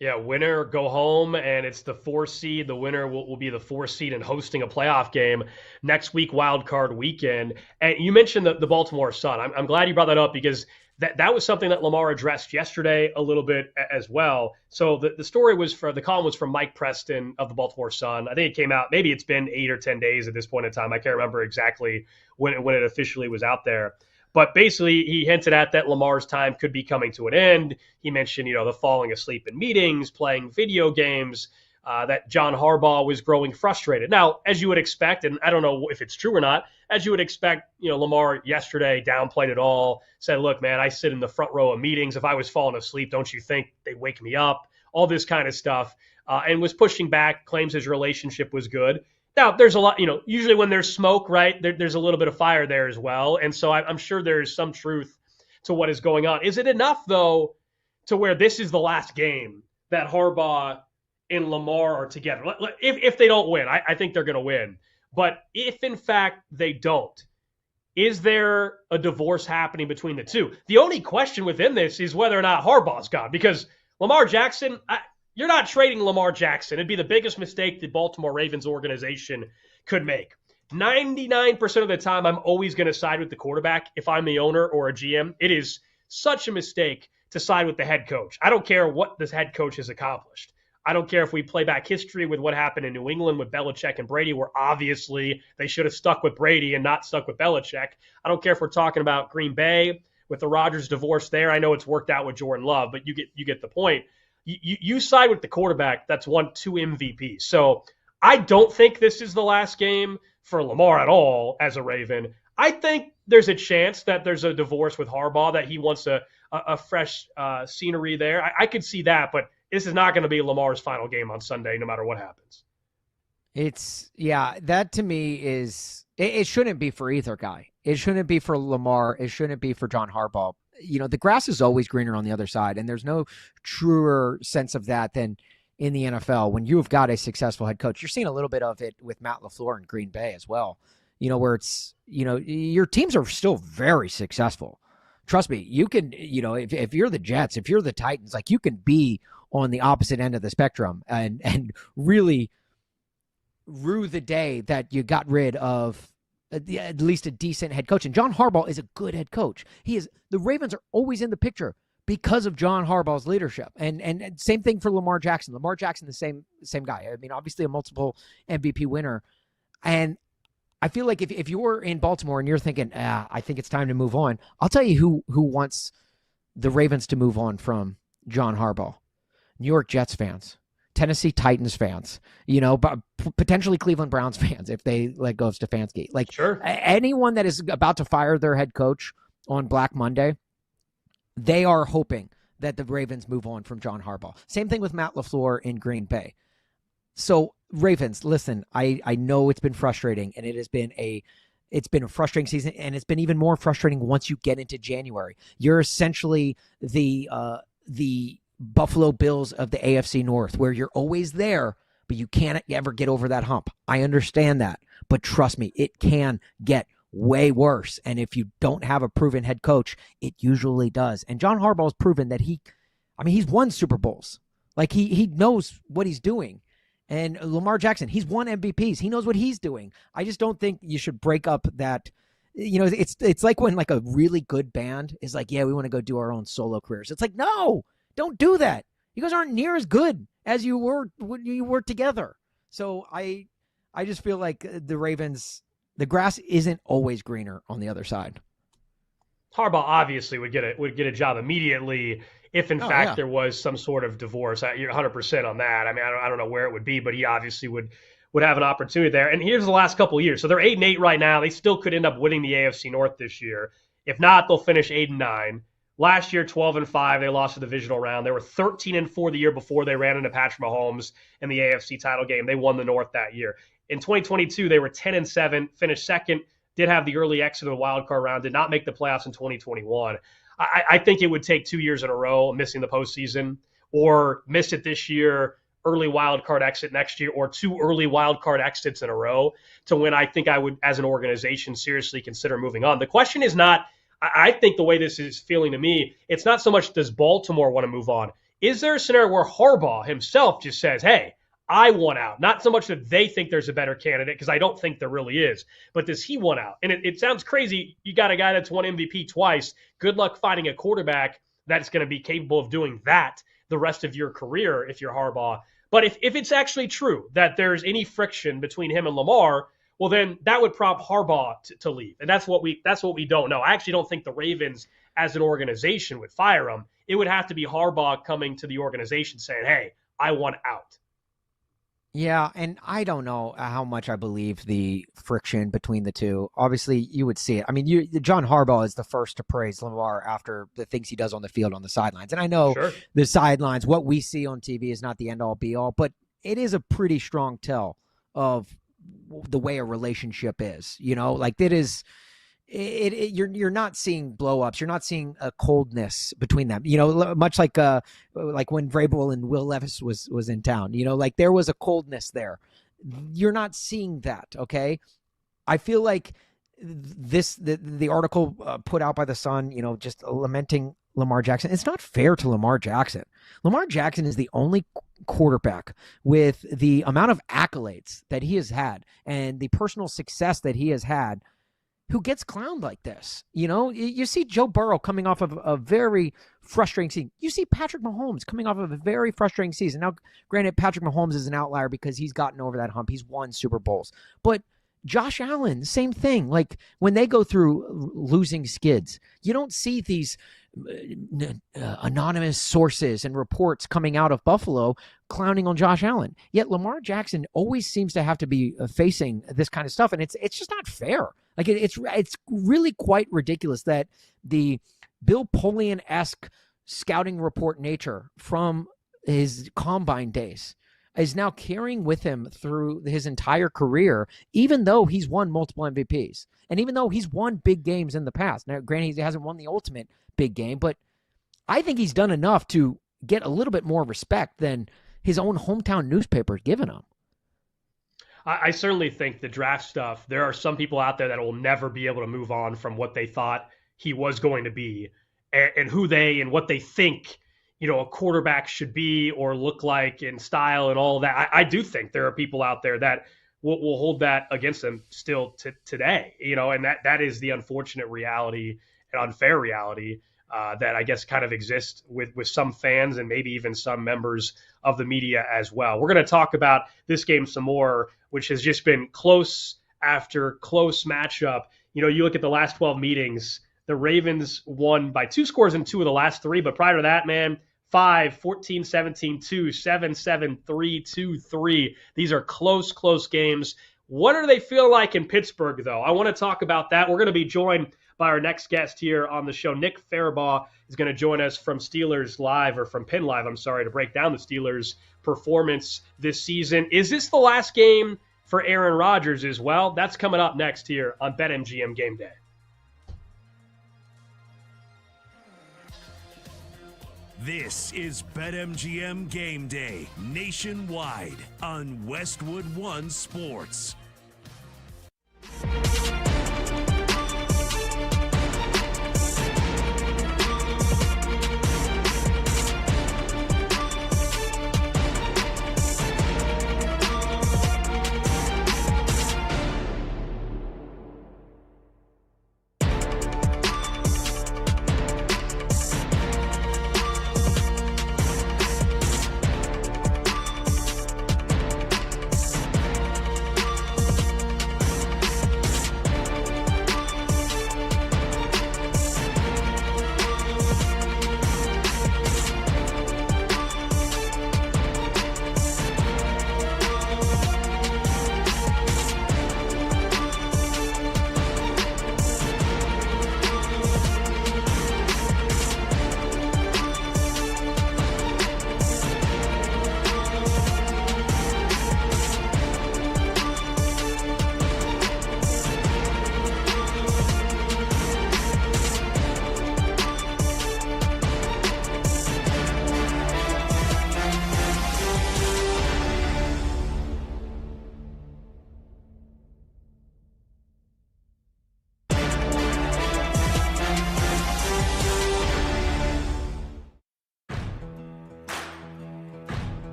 Yeah, winner go home, and it's the 4 seed. The winner will be the 4 seed and hosting a playoff game next week, wild card weekend. And you mentioned the Baltimore Sun. I'm glad you brought that up, because that was something that Lamar addressed yesterday a little bit as well. So the column was from Mike Preston of the Baltimore Sun. I think it came out, maybe it's been 8 or 10 days at this point in time. I can't remember exactly when it officially was out there. But basically, he hinted at that Lamar's time could be coming to an end. He mentioned, the falling asleep in meetings, playing video games, that John Harbaugh was growing frustrated. Now, as you would expect, and I don't know if it's true or not, as you would expect, Lamar yesterday downplayed it all, said, look, man, I sit in the front row of meetings. If I was falling asleep, don't you think they'd wake me up? All this kind of stuff, and was pushing back, claims his relationship was good. Now, there's a lot, usually when there's smoke, right, there's a little bit of fire there as well. And so I'm sure there's some truth to what is going on. Is it enough, though, to where this is the last game that Harbaugh and Lamar are together? If they don't win, I think they're going to win. But if, in fact, they don't, is there a divorce happening between the two? The only question within this is whether or not Harbaugh's gone, because Lamar Jackson, you're not trading Lamar Jackson. It'd be the biggest mistake the Baltimore Ravens organization could make. 99% of the time, I'm always going to side with the quarterback if I'm the owner or a GM. It is such a mistake to side with the head coach. I don't care what this head coach has accomplished. I don't care if we play back history with what happened in New England with Belichick and Brady, where obviously they should have stuck with Brady and not stuck with Belichick. I don't care if we're talking about Green Bay with the Rodgers divorce there. I know it's worked out with Jordan Love, but you get the point. You side with the quarterback that's won 2 MVPs. So I don't think this is the last game for Lamar at all as a Raven. I think there's a chance that there's a divorce with Harbaugh, that he wants a fresh scenery there. I could see that, but this is not going to be Lamar's final game on Sunday, no matter what happens. That to me is, it shouldn't be for either guy. It shouldn't be for Lamar. It shouldn't be for John Harbaugh. The grass is always greener on the other side, and there's no truer sense of that than in the NFL when you've got a successful head coach. You're seeing a little bit of it with Matt LaFleur in Green Bay as well, where it's, your teams are still very successful. Trust me, you can, if you're the Jets, if you're the Titans, like, you can be on the opposite end of the spectrum and really rue the day that you got rid of at least a decent head coach. And John Harbaugh is a good head coach. The Ravens are always in the picture because of John Harbaugh's leadership. And same thing for Lamar Jackson. Lamar Jackson, the same guy. I mean, obviously a multiple MVP winner. And I feel like if you're in Baltimore and you're thinking, I think it's time to move on, I'll tell you who wants the Ravens to move on from John Harbaugh. New York Jets fans, Tennessee Titans fans, but potentially Cleveland Browns fans if they let go of Stefanski. Like, sure. Anyone that is about to fire their head coach on Black Monday, they are hoping that the Ravens move on from John Harbaugh. Same thing with Matt LaFleur in Green Bay. So Ravens, listen, I know it's been frustrating, and it's been a frustrating season, and it's been even more frustrating once you get into January. You're essentially the Buffalo Bills of the AFC North, where you're always there, but you can't ever get over that hump. I understand that, but trust me, it can get way worse. And if you don't have a proven head coach, it usually does. And John Harbaugh has proven that he's won Super Bowls. Like he knows what he's doing. And Lamar Jackson, he's won MVPs. He knows what he's doing. I just don't think you should break up that. It's like when like a really good band is like, yeah, we want to go do our own solo careers. It's like, no, don't do that. You guys aren't near as good as you were when you were together. So I just feel like the Ravens, the grass isn't always greener on the other side. Harbaugh obviously would get a job immediately if in fact there was some sort of divorce. You're 100% on that. I mean, I don't know where it would be, but he obviously would have an opportunity there. And here's the last couple of years. So they're 8-8 right now. They still could end up winning the AFC North this year. If not, they'll finish 8-9. Last year, 12-5, they lost the divisional round. They were 13-4 the year before they ran into Patrick Mahomes in the AFC title game. They won the North that year. In 2022, they were 10-7, finished second, did have the early exit of the wild card round, did not make the playoffs in 2021. I think it would take 2 years in a row missing the postseason, or miss it this year, early wild card exit next year, or 2 early wild card exits in a row to when I think I would, as an organization, seriously consider moving on. The question is not, I think the way this is feeling to me, it's not so much does Baltimore want to move on. Is there a scenario where Harbaugh himself just says, hey, I want out? Not so much that they think there's a better candidate, because I don't think there really is, but does he want out? And it sounds crazy. You got a guy that's won MVP twice. Good luck finding a quarterback that's going to be capable of doing that the rest of your career if you're Harbaugh. But if it's actually true that there's any friction between him and Lamar, well, then that would prompt Harbaugh to leave. And that's what we don't know. I actually don't think the Ravens as an organization would fire him. It would have to be Harbaugh coming to the organization saying, hey, I want out. Yeah, and I don't know how much I believe the friction between the two. Obviously, you would see it. I mean, John Harbaugh is the first to praise Lamar after the things he does on the field on the sidelines. And I know the sidelines, what we see on TV is not the end-all, be-all, but it is a pretty strong tell of the way a relationship is. Like it is. You're not seeing blow-ups. You're not seeing a coldness between them. Much like when Vrabel and Will Levis was in town. Like there was a coldness there. You're not seeing that. Okay, I feel like the article put out by the Sun, just lamenting Lamar Jackson. It's not fair to Lamar Jackson. Lamar Jackson is the only quarterback with the amount of accolades that he has had and the personal success that he has had who gets clowned like this. You see Joe Burrow coming off of a very frustrating season. You see Patrick Mahomes coming off of a very frustrating season. Now, granted, Patrick Mahomes is an outlier because he's gotten over that hump. He's won Super Bowls. But Josh Allen, same thing. Like when they go through losing skids, you don't see these anonymous sources and reports coming out of Buffalo clowning on Josh Allen. Yet Lamar Jackson always seems to have to be facing this kind of stuff, and it's just not fair. Like it's really quite ridiculous that the Bill Polian-esque scouting report nature from his combine days is now carrying with him through his entire career, even though he's won multiple MVPs. And even though he's won big games in the past. Now, granted, he hasn't won the ultimate big game, but I think he's done enough to get a little bit more respect than his own hometown newspaper has given him. I certainly think the draft stuff, there are some people out there that will never be able to move on from what they thought he was going to be and who they and what they think, a quarterback should be or look like in style and all that. I do think there are people out there that will hold that against them still today, and that is the unfortunate reality and unfair reality that I guess kind of exists with some fans and maybe even some members of the media as well. We're going to talk about this game some more, which has just been close after close matchup. You know, you look at the last 12 meetings, the Ravens won by 2 scores in 2 of the last 3, but prior to that, man, 5, 14, 17, 2, 7, 7, 3, 2, 3. These are close games. What are they feel like in Pittsburgh, though? I want to talk about that. We're going to be joined by our next guest here on the show. Nick Farabaugh is going to join us from Steelers Live, or from Penn Live, I'm sorry, to break down the Steelers' performance this season. Is this the last game for Aaron Rodgers as well? That's coming up next here on BetMGM Game Day. This is BetMGM Game Day nationwide on Westwood One Sports.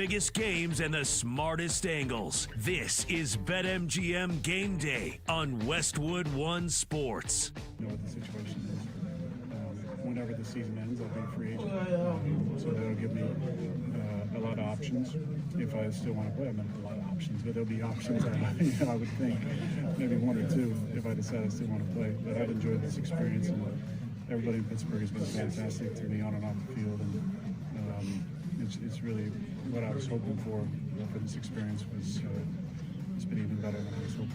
biggest games and the smartest angles. This is BetMGM Game Day on Westwood One Sports. You know what the situation is. Whenever the season ends, I'll be a free agent. So that'll give me a lot of options. If I still want to play, I mean, a lot of options, but there'll be options I would think, maybe one or two if I decide I still want to play. But I've enjoyed this experience, and everybody in Pittsburgh has been fantastic to me on and off the field. And it's really what I was hoping for this experience. It's been even better than I was hoping.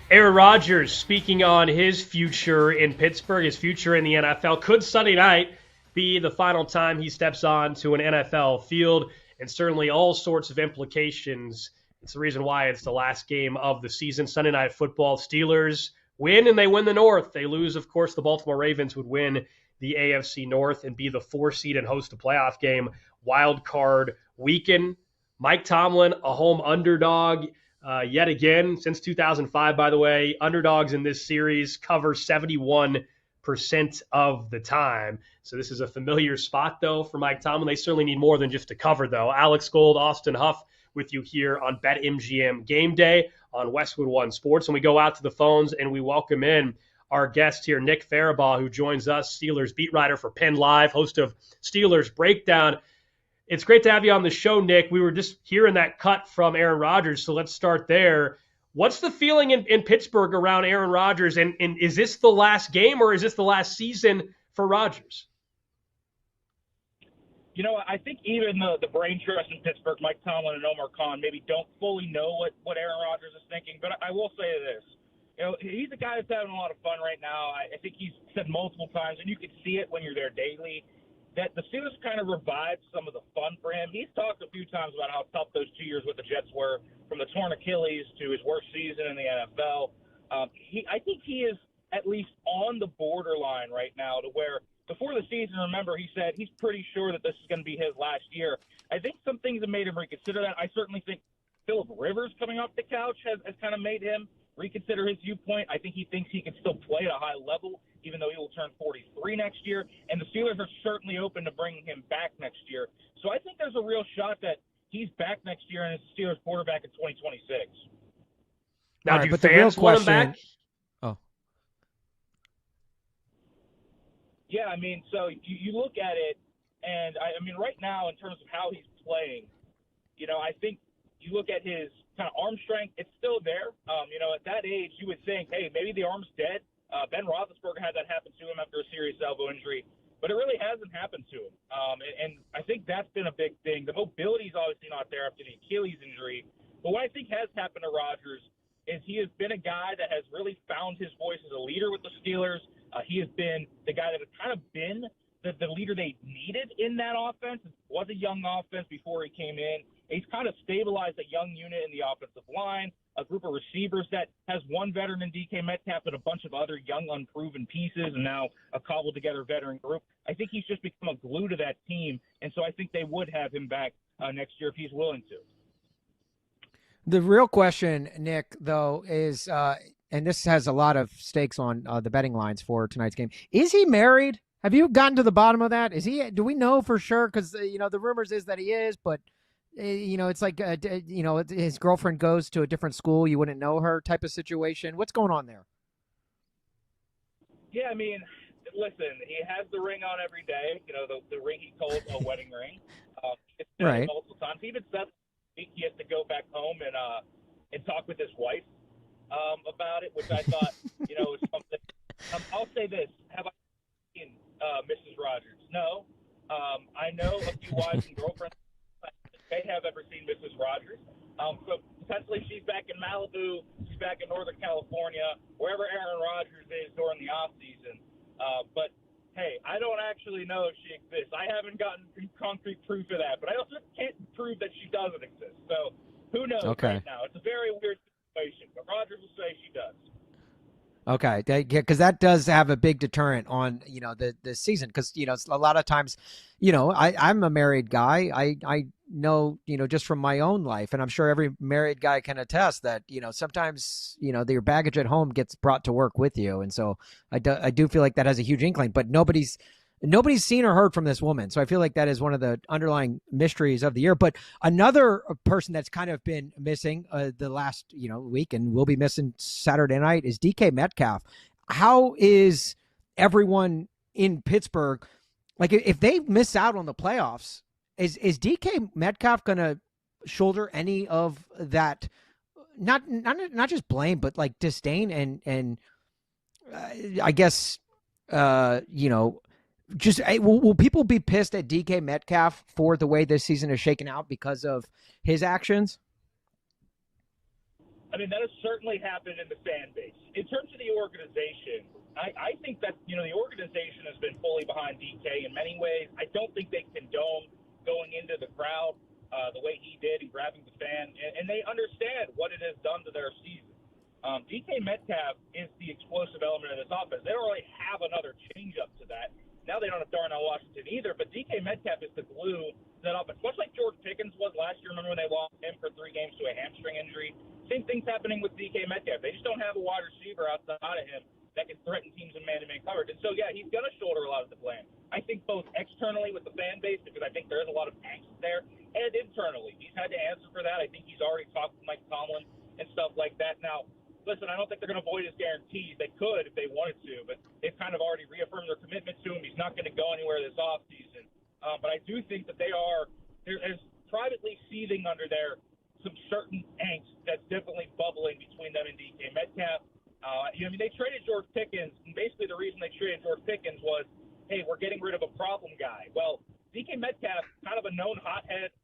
Aaron Rodgers speaking on his future in Pittsburgh, his future in the NFL. Could Sunday night be the final time he steps on to an NFL field? And certainly all sorts of implications. It's the reason why it's the last game of the season. Sunday Night Football. Steelers win, and they win the North. They lose, of course, the Baltimore Ravens would win the AFC North and be the 4 seed and host a playoff game. Wild card weekend. Mike Tomlin, a home underdog. Yet again, since 2005, by the way, underdogs in this series cover 71% of the time. So this is a familiar spot, though, for Mike Tomlin. They certainly need more than just to cover, though. Alex Gold, Austin Huff with you here on BetMGM Game Day on Westwood One Sports. And we go out to the phones and we welcome in our guest here, Nick Farabaugh, who joins us, Steelers beat writer for Penn Live, host of Steelers Breakdown. It's great to have you on the show, Nick. We were just hearing that cut from Aaron Rodgers, so let's start there. What's the feeling in Pittsburgh around Aaron Rodgers, and is this the last game or is this the last season for Rodgers? You know, I think even the brain trust in Pittsburgh, Mike Tomlin and Omar Khan, maybe don't fully know what Aaron Rodgers is thinking. But I will say this. You know, he's a guy that's having a lot of fun right now. I think he's said multiple times, and you can see it when you're there daily, that the Steelers kind of revived some of the fun for him. He's talked a few times about how tough those 2 years with the Jets were, from the torn Achilles to his worst season in the NFL. I think he is at least on the borderline right now to where before the season, remember, he said he's pretty sure that this is going to be his last year. I think some things have made him reconsider that. I certainly think Phillip Rivers coming off the couch has kind of made him reconsider his viewpoint. I think he thinks he can still play at a high level, even though he will turn 43 next year. And the Steelers are certainly open to bringing him back next year. So I think there's a real shot that he's back next year and is the Steelers quarterback in 2026. Now, right, do but fans the real want him question, back? Oh. Yeah, I mean, so you look at it, and I mean, right now, in terms of how he's playing, you know, I think you look at his kind of arm strength, it's still there. You know, at that age, you would think, hey, maybe the arm's dead. Ben Roethlisberger had that happen to him after a serious elbow injury, but it really hasn't happened to him. And I think that's been a big thing. The mobility's obviously not there after the Achilles injury, but what I think has happened to Rodgers is he has been a guy that has really found his voice as a leader with the Steelers. He has been the guy that has kind of been the leader they needed in that offense. It was a young offense before he came in. He's kind of stabilized a young unit in the offensive line, a group of receivers that has one veteran in DK Metcalf and a bunch of other young, unproven pieces, and now a cobbled-together veteran group. I think he's just become a glue to that team, and so I think they would have him back next year if he's willing to. The real question, Nick, though, is and this has a lot of stakes on the betting lines for tonight's game. Is he married? Have you gotten to the bottom of that? Is he? Do we know for sure? Because you know the rumors is that he is, but you know it's like you know his girlfriend goes to a different school, you wouldn't know her type of situation. What's going on there? Yeah, I mean, listen, he has the ring on every day. You know the ring he calls a wedding ring. It's said right. Multiple times. He even said he has to go back home and talk with his wife about it, which I thought you know was something. I'll say this: have I seen Mrs. Rodgers? No. I know a few wives and girlfriends may have ever seen Mrs. Rodgers. So potentially she's back in Malibu, she's back in Northern California, wherever Aaron Rodgers is during the off season. But hey, I don't actually know if she exists. I haven't gotten concrete proof of that, but I also can't prove that she doesn't exist. So who knows right now? It's a very weird situation, but Rodgers will say she does. Okay, because that does have a big deterrent on you know the season. Because you know a lot of times, you know I'm a married guy. I know you know just from my own life, and I'm sure every married guy can attest that you know sometimes you know your baggage at home gets brought to work with you, and so I do feel like that has a huge inkling. But nobody's Nobody's seen or heard from this woman. So I feel like that is one of the underlying mysteries of the year. But another person that's kind of been missing the last, week and will be missing Saturday night is DK Metcalf. How is everyone in Pittsburgh, like if they miss out on the playoffs, is DK Metcalf going to shoulder any of that, not just blame, but like disdain and I guess, just will people be pissed at DK Metcalf for the way this season is shaken out because of his actions? I mean, that has certainly happened in the fan base. In terms of the organization, I think that, the organization has been fully behind DK in many ways. I don't think they condone going into the crowd the way he did and grabbing the fan, and they understand what it has done to their season. DK Metcalf is the explosive element of this offense. They don't really have another change-up to that. Now they don't have Darnell Washington either, but DK Metcalf is the glue to that offense, much like George Pickens was last year. Remember when they lost him for 3 games to a hamstring injury? Same thing's happening with DK Metcalf. They just don't have a wide receiver outside of him that can threaten teams in man-to-man coverage. And so, yeah, he's going to shoulder a lot of the blame. I think both externally with the fan base, because I think there is a lot of angst there, and internally. He's had to answer for that. I think he's already talked to Mike Tomlin and stuff like that. Now, listen, I don't think they're going to void his guarantees. They could if they wanted to, but they've kind of already reaffirmed their commitment to him. He's not going to go anywhere this offseason. But I do think that they're privately seething under there some certain angst that's definitely bubbling between them and DK Metcalf. They traded George Pickens, and basically the reason they traded George Pickens was, hey, we're getting rid of a problem guy. Well, DK Metcalf, kind of a known hothead.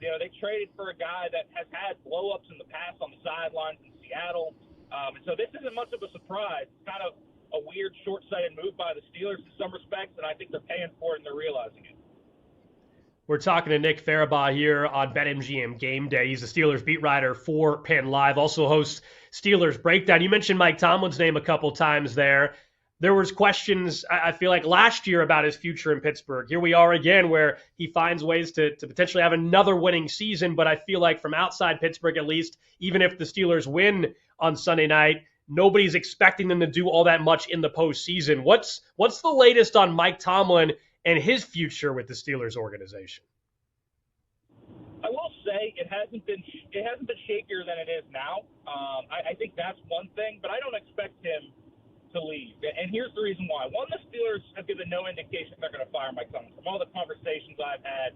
They traded for a guy that has had blow-ups in the past on the sidelines in Seattle. And so this isn't much of a surprise. It's kind of a weird, short-sighted move by the Steelers in some respects, and I think they're paying for it and they're realizing it. We're talking to Nick Farabaugh here on BetMGM Game Day. He's a Steelers beat writer for Penn Live, also hosts Steelers Breakdown. You mentioned Mike Tomlin's name a couple times there. There was questions, I feel like, last year about his future in Pittsburgh. Here we are again where he finds ways to potentially have another winning season, but I feel like from outside Pittsburgh at least, even if the Steelers win on Sunday night, nobody's expecting them to do all that much in the postseason. What's the latest on Mike Tomlin and his future with the Steelers organization? I will say it hasn't been shakier than it is now. I think that's one thing, but I don't expect him to leave. And here's the reason why. One, the Steelers have given no indication they're going to fire Mike Tomlin. From all the conversations I've had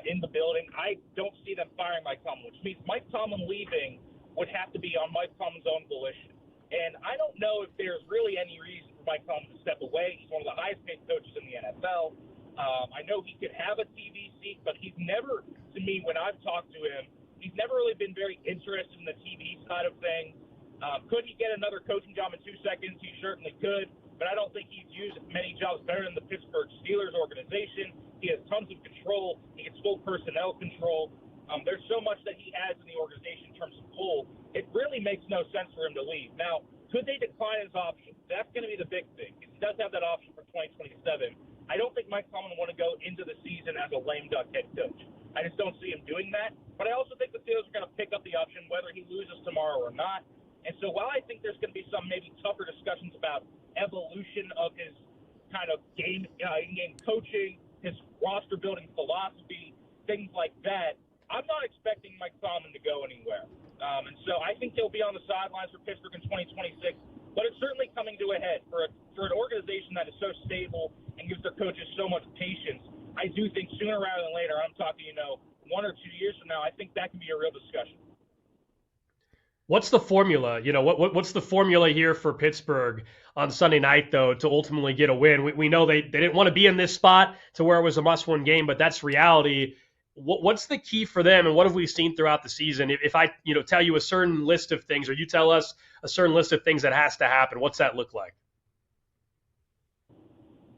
in the building, I don't see them firing Mike Tomlin, which means Mike Tomlin leaving would have to be on Mike Tomlin's own volition. And I don't know if there's really any reason for Mike Tomlin to step away. He's one of the highest paid coaches in the NFL. I know he could have a TV seat, but he's never, to me, when I've talked to him, he's never really been very interested in the TV side of things. Could he get another coaching job in 2 seconds? He certainly could, but I don't think he's used many jobs better than the Pittsburgh Steelers organization. He has tons of control. He gets full personnel control. There's so much that he has in the organization in terms of pull. It really makes no sense for him to leave. Now, could they decline his option? That's going to be the big thing. He does have that option for 2027. I don't think Mike Tomlin want to go into the season as a lame duck head coach. I just don't see him doing that. But I also think the Steelers are going to pick up the option whether he loses tomorrow or not. And so while I think there's going to be some maybe tougher discussions about evolution of his kind of game coaching, his roster building philosophy, things like that, I'm not expecting Mike Tomlin to go anywhere. And so I think he'll be on the sidelines for Pittsburgh in 2026. But it's certainly coming to a head for an organization that is so stable and gives their coaches so much patience. I do think sooner rather than later, I'm talking, 1 or 2 years from now, I think that can be a real discussion. What's the formula? What's the formula here for Pittsburgh on Sunday night, though, to ultimately get a win? We know they didn't want to be in this spot to where it was a must-win game, but that's reality. What's the key for them, and what have we seen throughout the season? If I tell you a certain list of things, or you tell us a certain list of things that has to happen, what's that look like?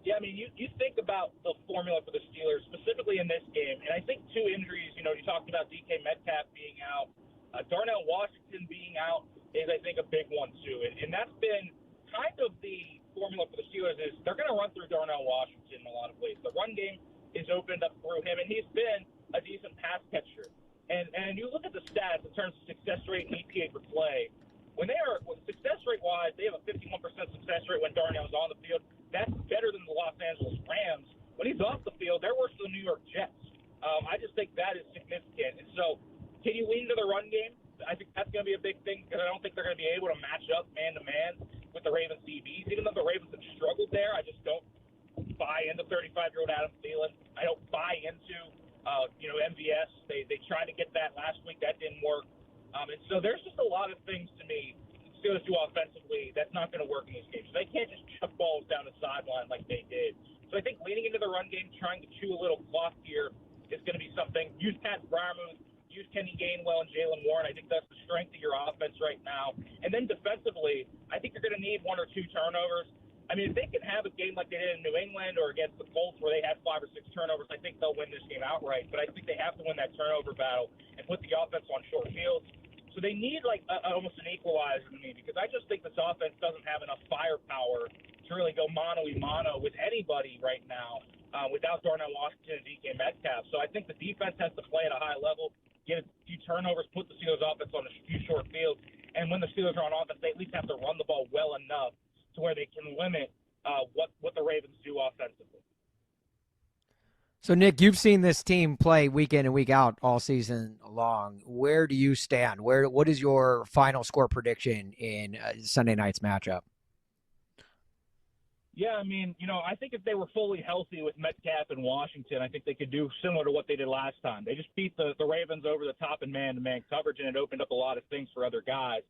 Yeah, I mean, you think about the formula for the Steelers, specifically in this game, and I think 2 injuries, you talked about DK Metcalf being out. Darnell Washington being out is, I think, a big one, too. And that's been kind of the formula for the Steelers is they're going to run through Darnell Washington in a lot of ways. The run game is opened up through him, and he's been a decent pass catcher. And you look at the stats in terms of success rate and EPA per play. When success rate-wise, they have a 51% success rate when Darnell's on the field. that's better than the Los Angeles Rams. When he's off the field, they're worse than the New York Jets. I just think that is significant. And so can you lean to the run game? I think that's going to be a big thing because I don't think they're going to be able to match up man-to-man with the Ravens DBs. Even though the Ravens have struggled there, I just don't buy into 35-year-old Adam Thielen. I don't buy into, MVS. They tried to get that last week. That didn't work. And so there's just a lot of things to me Steelers do offensively that's not going to work in these games. They can't just chuck balls down the sideline like they did. So I think leaning into the run game, trying to chew a little clock here is going to be something. Use Pat Freiermuth, use Kenny Gainwell and Jalen Warren. I think that's the strength of your offense right now. And then defensively, I think you're going to need 1 or 2 turnovers. I mean, if they can have a game like they did in New England or against the Colts where they had 5 or 6 turnovers, I think they'll win this game outright. But I think they have to win that turnover battle and put the offense on short fields. So they need almost an equalizer to me because I just think this offense doesn't have enough firepower to really go mano-a-mano with anybody right now without Darnell Washington and DK Metcalf. So I think the defense has to play at a high level, get a few turnovers, put the Steelers offense on a few short fields, and when the Steelers are on offense, they at least have to run the ball well enough to where they can limit what the Ravens do offensively. So, Nick, you've seen this team play week in and week out all season long. Where do you stand? What is your final score prediction in Sunday night's matchup? Yeah, I mean, I think if they were fully healthy with Metcalf and Washington, I think they could do similar to what they did last time. They just beat the Ravens over the top in man-to-man coverage, and it opened up a lot of things for other guys.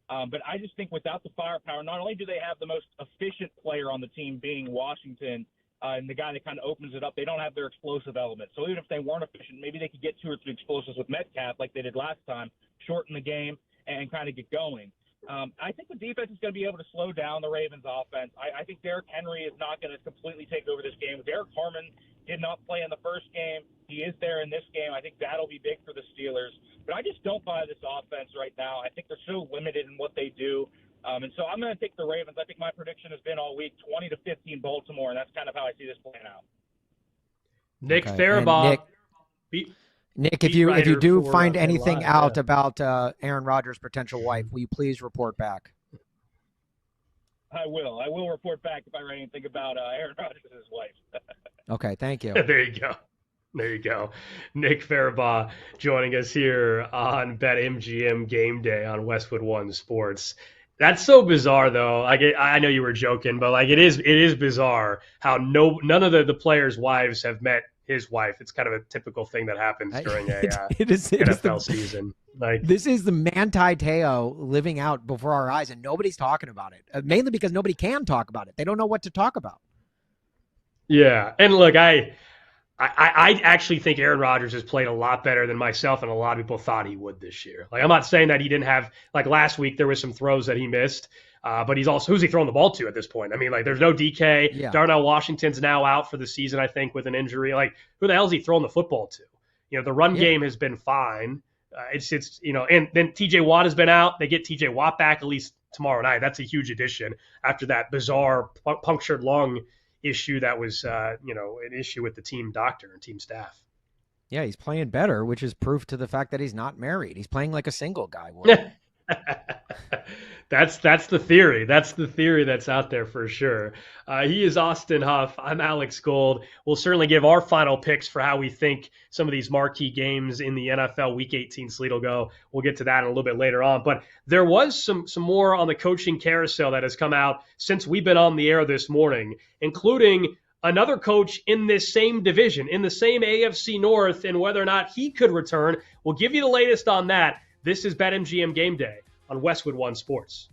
But I just think without the firepower, not only do they have the most efficient player on the team being Washington, and the guy that kind of opens it up, they don't have their explosive element. So even if they weren't efficient, maybe they could get 2 or 3 explosives with Metcalf like they did last time, shorten the game, and kind of get going. I think the defense is going to be able to slow down the Ravens offense. I think Derrick Henry is not going to completely take over this game. Derek Harmon did not play in the first game. He is there in this game. I think that'll be big for the Steelers. But I just don't buy this offense right now. I think they're so limited in what they do. And so I'm going to take the Ravens. I think my prediction has been all week 20-15 Baltimore, and that's kind of how I see this playing out. Nick Farabaugh. Nick, if you do find anything out about Aaron Rodgers' potential wife, will you please report back? I will. I will report back if I read anything about Aaron Rodgers' wife. Okay, thank you. There you go. Nick Farabaugh joining us here on BetMGM Game Day on Westwood One Sports. That's so bizarre, though. I know you were joking, but it is bizarre how none of the players' wives have met his wife. It's kind of a typical thing that happens during NFL season. This is the Manti Te'o living out before our eyes, and nobody's talking about it. Mainly because nobody can talk about it. They don't know what to talk about. Yeah, and look, I actually think Aaron Rodgers has played a lot better than myself and a lot of people thought he would this year. I'm not saying that he didn't have, last week there was some throws that he missed, but he's also, who's he throwing the ball to at this point? I mean, there's no DK. Yeah. Darnell Washington's now out for the season, I think, with an injury. Who the hell is he throwing the football to? The run game has been fine. And then TJ Watt has been out. They get TJ Watt back at least tomorrow night. That's a huge addition after that bizarre punctured lung issue that was, an issue with the team doctor and team staff. Yeah, he's playing better, which is proof to the fact that he's not married. He's playing like a single guy would. That's the theory. That's the theory that's out there for sure. He is Austin Huff. I'm Alex Gold. We'll certainly give our final picks for how we think some of these marquee games in the NFL Week 18 slate will go. We'll get to that a little bit later on. But there was some more on the coaching carousel that has come out since we've been on the air this morning, including another coach in this same division, in the same AFC North, and whether or not he could return. We'll give you the latest on that. This is BetMGM Game Day on Westwood One Sports.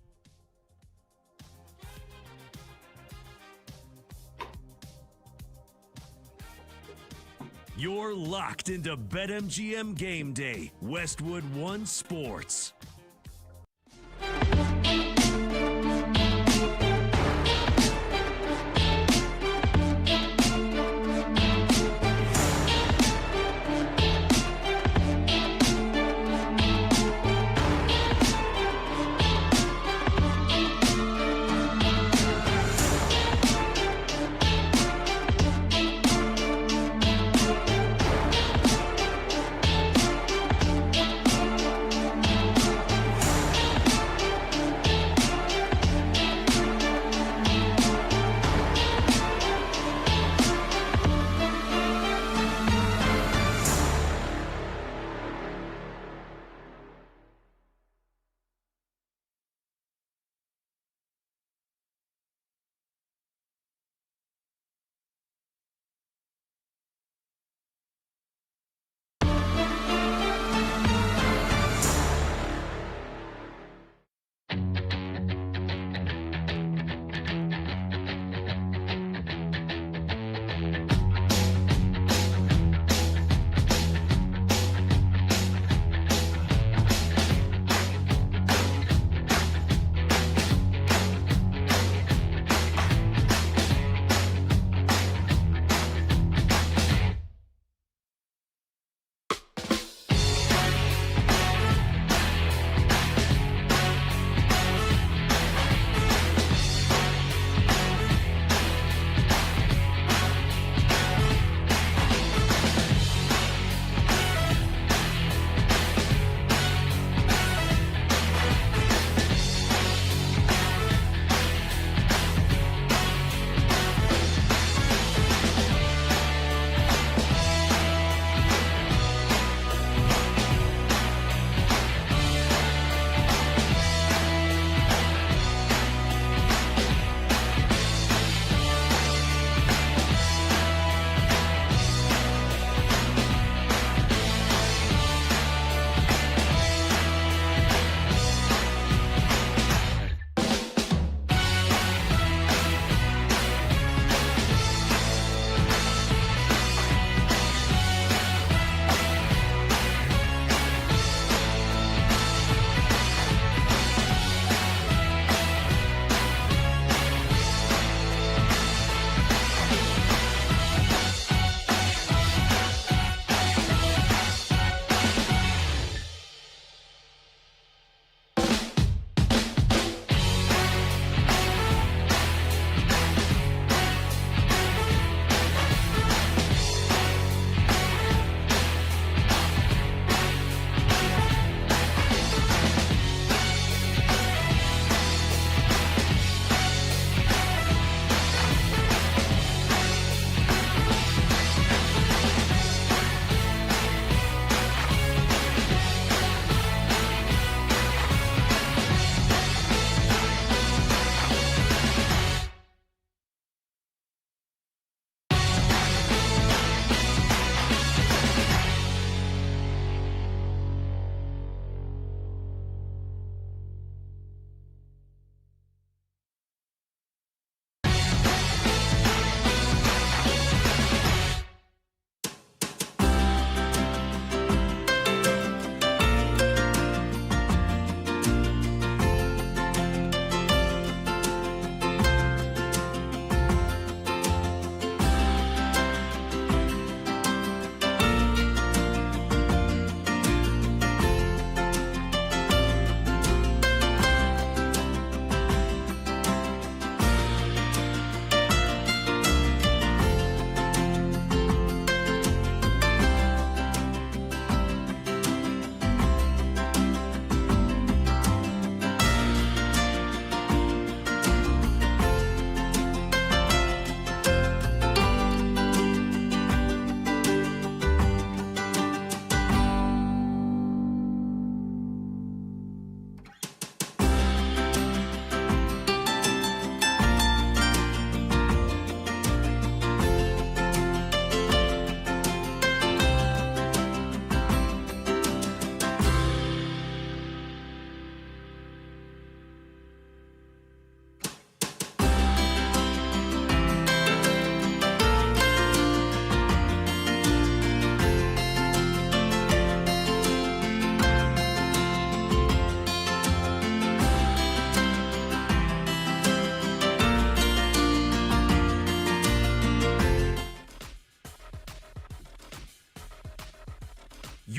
You're locked into BetMGM Game Day, Westwood One Sports.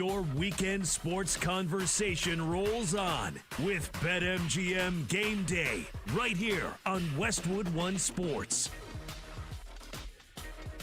Your weekend sports conversation rolls on with BetMGM Game Day right here on Westwood One Sports.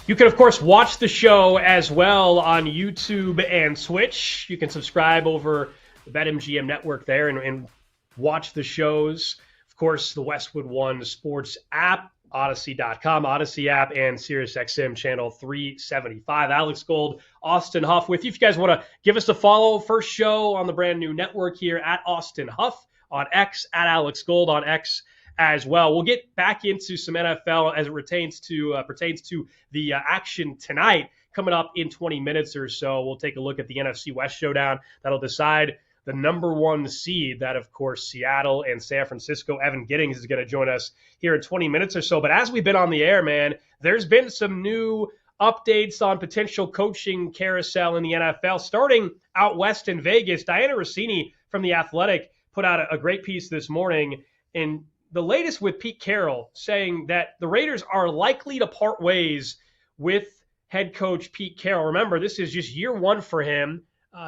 You can, of course, watch the show as well on YouTube and Twitch. You can subscribe over the BetMGM network there and watch the shows. Of course, the Westwood One Sports app, Odyssey.com, Odyssey app, and SiriusXM channel 375. Alex Gold, Austin Huff with you. If you guys want to give us a follow, first show on the brand new network here at Austin Huff on X, at Alex Gold on X as well. We'll get back into some NFL as it pertains to the action tonight coming up in 20 minutes or so. We'll take a look at the NFC West showdown that'll decide the number one seed. That, of course, Seattle and San Francisco. Evan Giddings is going to join us here in 20 minutes or so. But as we've been on the air, man, there's been some new updates on potential coaching carousel in the NFL. Starting out west in Vegas, Diana Rossini from The Athletic put out a great piece this morning. And the latest with Pete Carroll saying that the Raiders are likely to part ways with head coach Pete Carroll. Remember, this is just year one for him.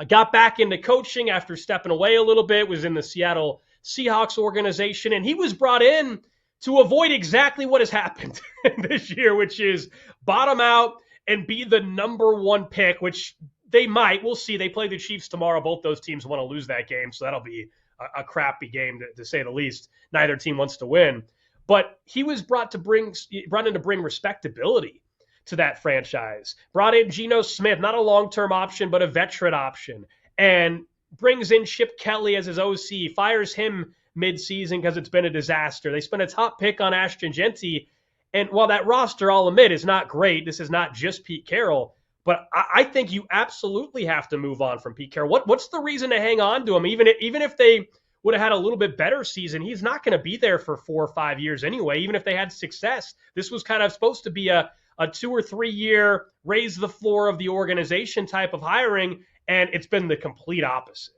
Got back into coaching after stepping away a little bit, was in the Seattle Seahawks organization, and he was brought in to avoid exactly what has happened this year, which is bottom out and be the number one pick, which they might. We'll see. They play the Chiefs tomorrow. Both those teams want to lose that game, so that'll be a crappy game to say the least. Neither team wants to win. But he was brought in to bring respectability to that franchise. Brought in Geno Smith, not a long-term option, but a veteran option, and brings in Chip Kelly as his OC, fires him mid-season because it's been a disaster. They spent a top pick on Ashton Genty, and while that roster, I'll admit, is not great, this is not just Pete Carroll, but I think you absolutely have to move on from Pete Carroll. What's the reason to hang on to him? Even if they would have had a little bit better season, he's not going to be there for 4 or 5 years anyway, even if they had success. This was kind of supposed to be a 2 or 3 year raise the floor of the organization type of hiring, and it's been the complete opposite.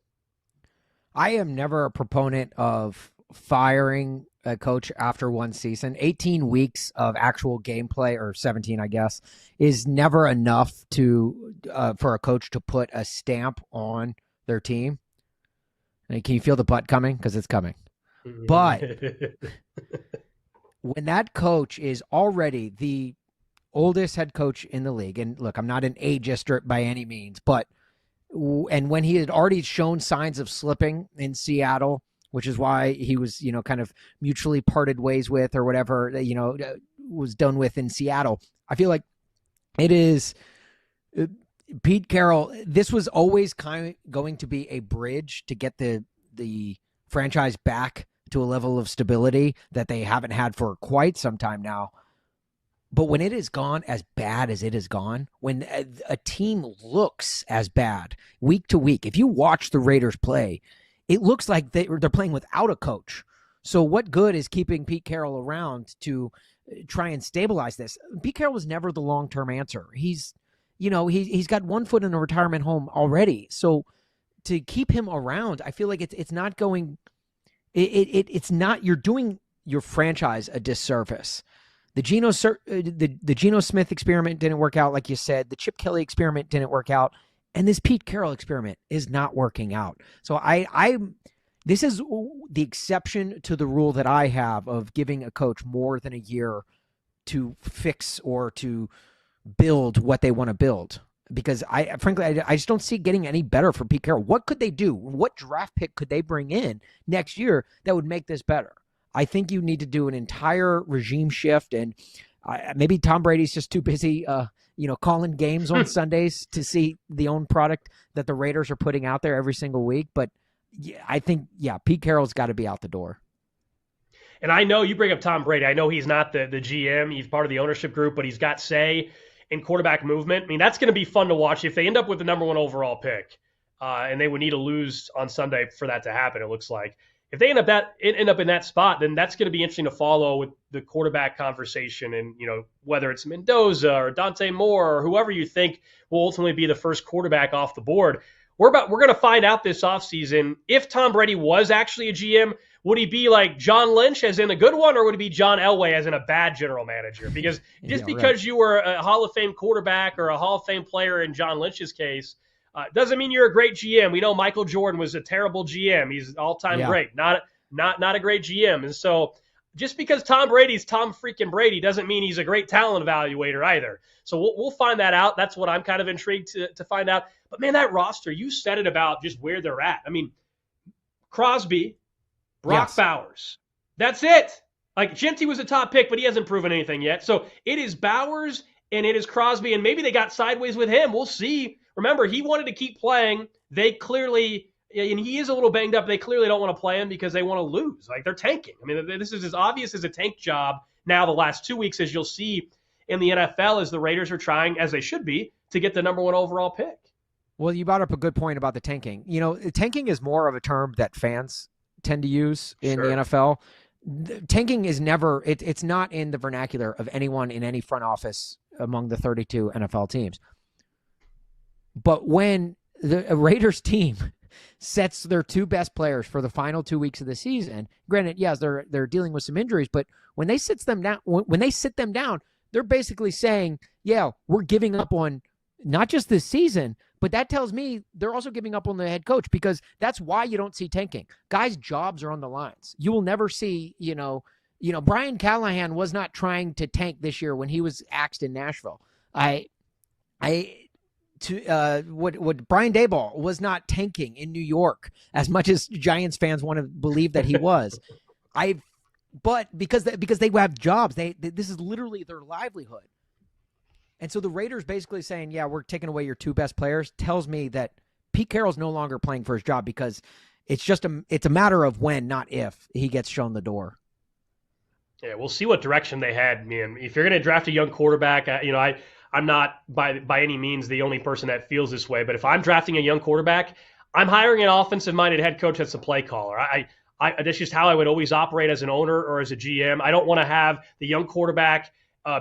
I am never a proponent of firing a coach after one season. 18 weeks of actual gameplay, or 17, I guess, is never enough to for a coach to put a stamp on their team. And can you feel the butt coming? Because it's coming. But when that coach is already the oldest head coach in the league, and look, I'm not an ageist by any means, but when he had already shown signs of slipping in Seattle, which is why he was, kind of mutually parted ways with, or whatever, was done with in Seattle. I feel like it is Pete Carroll. This was always going to be a bridge to get the franchise back to a level of stability that they haven't had for quite some time now. But when it has gone as bad as it has gone, when a team looks as bad week to week, if you watch the Raiders play, it looks like they're playing without a coach. So what good is keeping Pete Carroll around to try and stabilize this? Pete Carroll was never the long-term answer. He's got one foot in a retirement home already. So to keep him around, I feel like it's not going. It's not. You're doing your franchise a disservice. The Geno Smith experiment didn't work out, like you said. The Chip Kelly experiment didn't work out, and this Pete Carroll experiment is not working out. So this is the exception to the rule that I have of giving a coach more than a year to fix or to build what they want to build. Because I just don't see it getting any better for Pete Carroll. What could they do? What draft pick could they bring in next year that would make this better? I think you need to do an entire regime shift, and maybe Tom Brady's just too busy, calling games on Sundays to see the own product that the Raiders are putting out there every single week. But I think, Pete Carroll's got to be out the door. And I know you bring up Tom Brady. I know he's not the GM. He's part of the ownership group, but he's got say in quarterback movement. I mean, that's going to be fun to watch if they end up with the number one overall pick, and they would need to lose on Sunday for that to happen, it looks like. If they end up in that spot, then that's going to be interesting to follow with the quarterback conversation, and whether it's Mendoza or Dante Moore or whoever you think will ultimately be the first quarterback off the board. We're going to find out this offseason if Tom Brady was actually a GM. Would he be like John Lynch as in a good one, or would he be John Elway as in a bad general manager? Because because you were a Hall of Fame quarterback or a Hall of Fame player in John Lynch's case, Doesn't mean you're a great GM. We know Michael Jordan was a terrible GM. He's all-time great, not a great GM. And so just because Tom Brady's Tom freaking Brady doesn't mean he's a great talent evaluator either. So we'll find that out. That's what I'm kind of intrigued to find out. But, man, that roster, you said it about just where they're at. I mean, Crosby, Brock Bowers. That's it. Like, Genty was a top pick, but he hasn't proven anything yet. So it is Bowers and it is Crosby, and maybe they got sideways with him. We'll see. Remember, he wanted to keep playing. They clearly, and he is a little banged up, they clearly don't want to play him because they want to lose. Like, they're tanking. I mean, this is as obvious as a tank job now the last 2 weeks, as you'll see in the NFL, as the Raiders are trying, as they should be, to get the number 1 overall pick. Well, you brought up a good point about the tanking. You know, tanking is more of a term that fans tend to use in the NFL. Tanking is never, it's not in the vernacular of anyone in any front office among the 32 NFL teams. But when the Raiders team sets their 2 best players for the final 2 weeks of the season, granted, yes, they're dealing with some injuries, but when they sit them down, they're basically saying, yeah, we're giving up on not just this season, but that tells me they're also giving up on the head coach, because that's why you don't see tanking. Guys' jobs are on the lines. You will never see, Brian Callahan was not trying to tank this year when he was axed in Nashville. What Brian Daboll was not tanking in New York as much as Giants fans want to believe that he was. But because they have jobs, this is literally their livelihood. And so the Raiders basically saying, yeah, we're taking away your 2 best players, tells me that Pete Carroll's no longer playing for his job, because it's a matter of when, not if, he gets shown the door. Yeah, we'll see what direction they had, man. If you're going to draft a young quarterback, I'm not by any means the only person that feels this way, but if I'm drafting a young quarterback, I'm hiring an offensive-minded head coach that's a play caller. That's just how I would always operate as an owner or as a GM. I don't want to have the young quarterback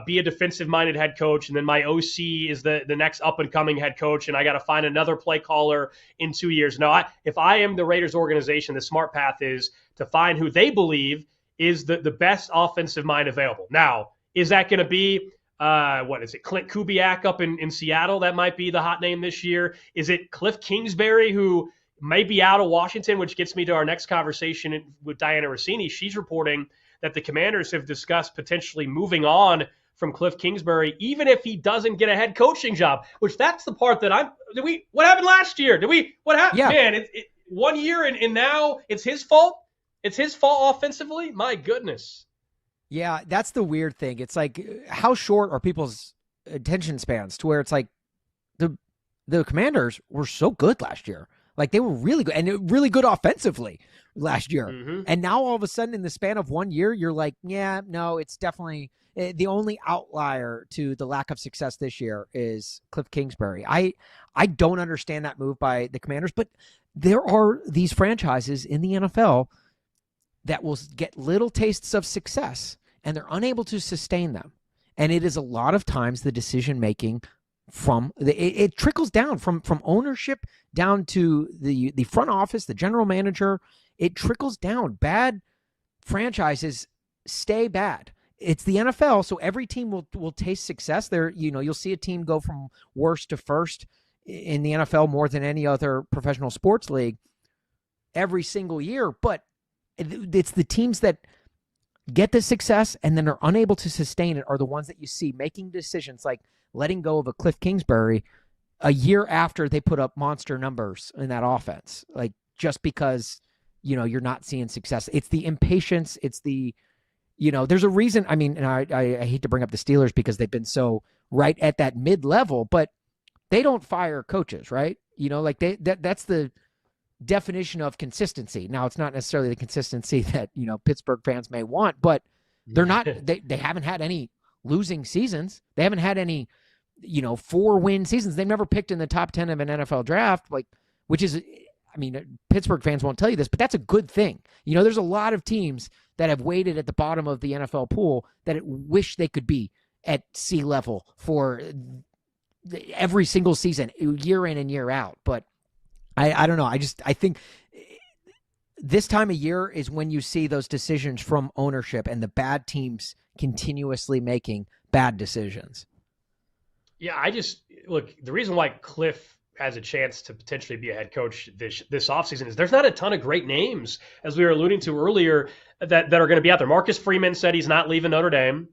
be a defensive-minded head coach, and then my OC is the next up-and-coming head coach, and I got to find another play caller in 2 years. No, if I am the Raiders organization, the smart path is to find who they believe is the best offensive mind available. Now, is that going to be, Clint Kubiak up in Seattle? That might be the hot name this year. Is it Cliff Kingsbury, who may be out of Washington, which gets me to our next conversation with Diana Rossini. She's reporting that the Commanders have discussed potentially moving on from Cliff Kingsbury, even if he doesn't get a head coaching job, which that's the part that what happened last year? What happened? Yeah. Man, 1 year and now it's his fault? It's his fault offensively? My goodness. Yeah, that's the weird thing. It's like, how short are people's attention spans to where it's like the Commanders were so good last year. Like, they were really good, and really good offensively last year. Mm-hmm. And now all of a sudden in the span of 1 year, you're like, yeah, no, it's definitely the only outlier to the lack of success this year is Cliff Kingsbury. I don't understand that move by the Commanders, but there are these franchises in the NFL that will get little tastes of success, and they're unable to sustain them. And it is a lot of times the decision-making from it trickles down from ownership down to the front office, the general manager. It trickles down. Bad franchises stay bad. It's the NFL, so every team will taste success. There, you'll see a team go from worst to first in the NFL more than any other professional sports league every single year. But it's the teams that get the success and then are unable to sustain it are the ones that you see making decisions like letting go of a Cliff Kingsbury a year after they put up monster numbers in that offense. Like, just because, you're not seeing success. It's the impatience. It's the, there's a reason. I mean, and I hate to bring up the Steelers because they've been so right at that mid-level, but they don't fire coaches, right? That's the definition of consistency. Now, it's not necessarily the consistency that, Pittsburgh fans may want, but they're not, they haven't had any losing seasons. They haven't had any, 4-win seasons. They've never picked in the top 10 of an NFL draft, which is, Pittsburgh fans won't tell you this, but that's a good thing. There's a lot of teams that have waited at the bottom of the NFL pool that wish they could be at sea level for every single season, year in and year out. But I don't know. I think this time of year is when you see those decisions from ownership and the bad teams continuously making bad decisions. Yeah, look, the reason why Cliff has a chance to potentially be a head coach this offseason is there's not a ton of great names, as we were alluding to earlier, that are going to be out there. Marcus Freeman said he's not leaving Notre Dame.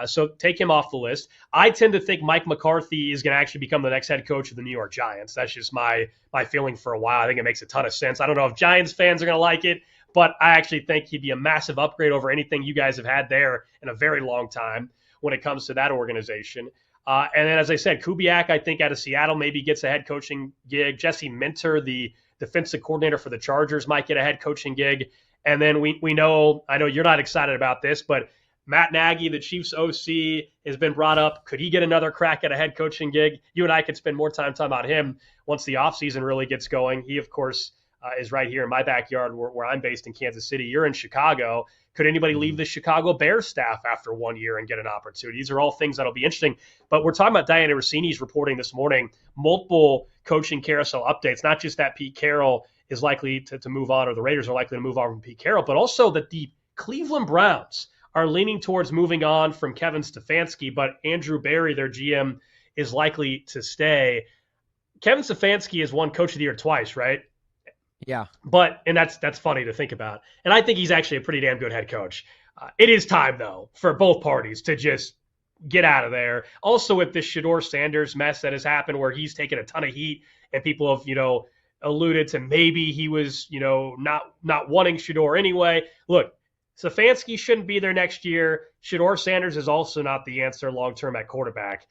So take him off the list. I tend to think Mike McCarthy is going to actually become the next head coach of the New York Giants. That's just my feeling for a while. I think it makes a ton of sense. I don't know if Giants fans are going to like it, but I actually think he'd be a massive upgrade over anything you guys have had there in a very long time when it comes to that organization. And then, as I said, Kubiak, I think out of Seattle, maybe gets a head coaching gig. Jesse Minter, the defensive coordinator for the Chargers, might get a head coaching gig. And then we know, I know you're not excited about this, but Matt Nagy, the Chiefs OC, has been brought up. Could he get another crack at a head coaching gig? You and I could spend more time talking about him once the offseason really gets going. He, of course, is right here in my backyard where I'm based in Kansas City. You're in Chicago. Could anybody leave the Chicago Bears staff after 1 year and get an opportunity? These are all things that'll be interesting. But we're talking about Diana Rossini's reporting this morning, multiple coaching carousel updates, not just that Pete Carroll is likely to move on or the Raiders are likely to move on from Pete Carroll, but also that the Cleveland Browns are leaning towards moving on from Kevin Stefanski, but Andrew Berry, their GM, is likely to stay. Kevin Stefanski has won Coach of the Year twice, right? Yeah. And that's funny to think about. And I think he's actually a pretty damn good head coach. It is time, though, for both parties to just get out of there. Also, with this Shedeur Sanders mess that has happened where he's taken a ton of heat and people have, alluded to maybe he was, not wanting Shedeur anyway. Look, Stefanski shouldn't be there next year. Shedeur Sanders is also not the answer long-term at quarterback.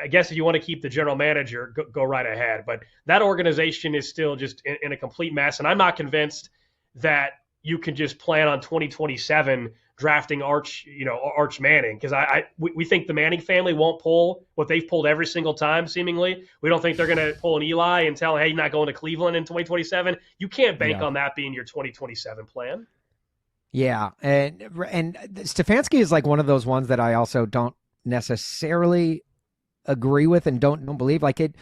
I guess if you want to keep the general manager, go right ahead. But that organization is still just in a complete mess. And I'm not convinced that you can just plan on 2027 drafting Arch Manning, because we think the Manning family won't pull what they've pulled every single time, seemingly. We don't think they're going to pull an Eli and tell him, hey, you're not going to Cleveland in 2027. You can't bank on that being your 2027 plan. Yeah, and Stefanski is like one of those ones that I also don't necessarily agree with and don't believe. Like it,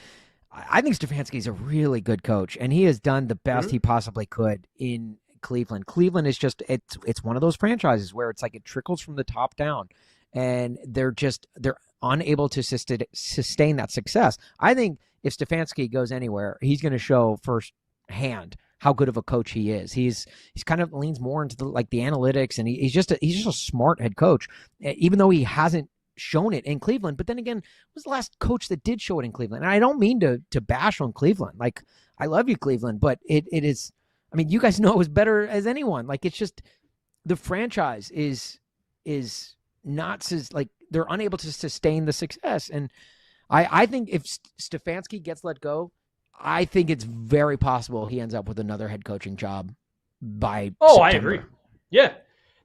I think Stefanski is a really good coach, and he has done the best he possibly could in Cleveland. Cleveland is just it's one of those franchises where it's like it trickles from the top down, and they're unable to sustain that success. I think if Stefanski goes anywhere, he's going to show firsthand how good of a coach he is. He's kind of leans more into the analytics, and he's just a smart head coach, even though he hasn't shown it in Cleveland. But then again, who was the last coach that did show it in Cleveland? And I don't mean to bash on Cleveland. Like, I love you, Cleveland, but it is, I mean, you guys know it was better as anyone. Like, it's just the franchise is not like they're unable to sustain the success. And I think if Stefanski gets let go, I think it's very possible he ends up with another head coaching job by September. I agree. Yeah.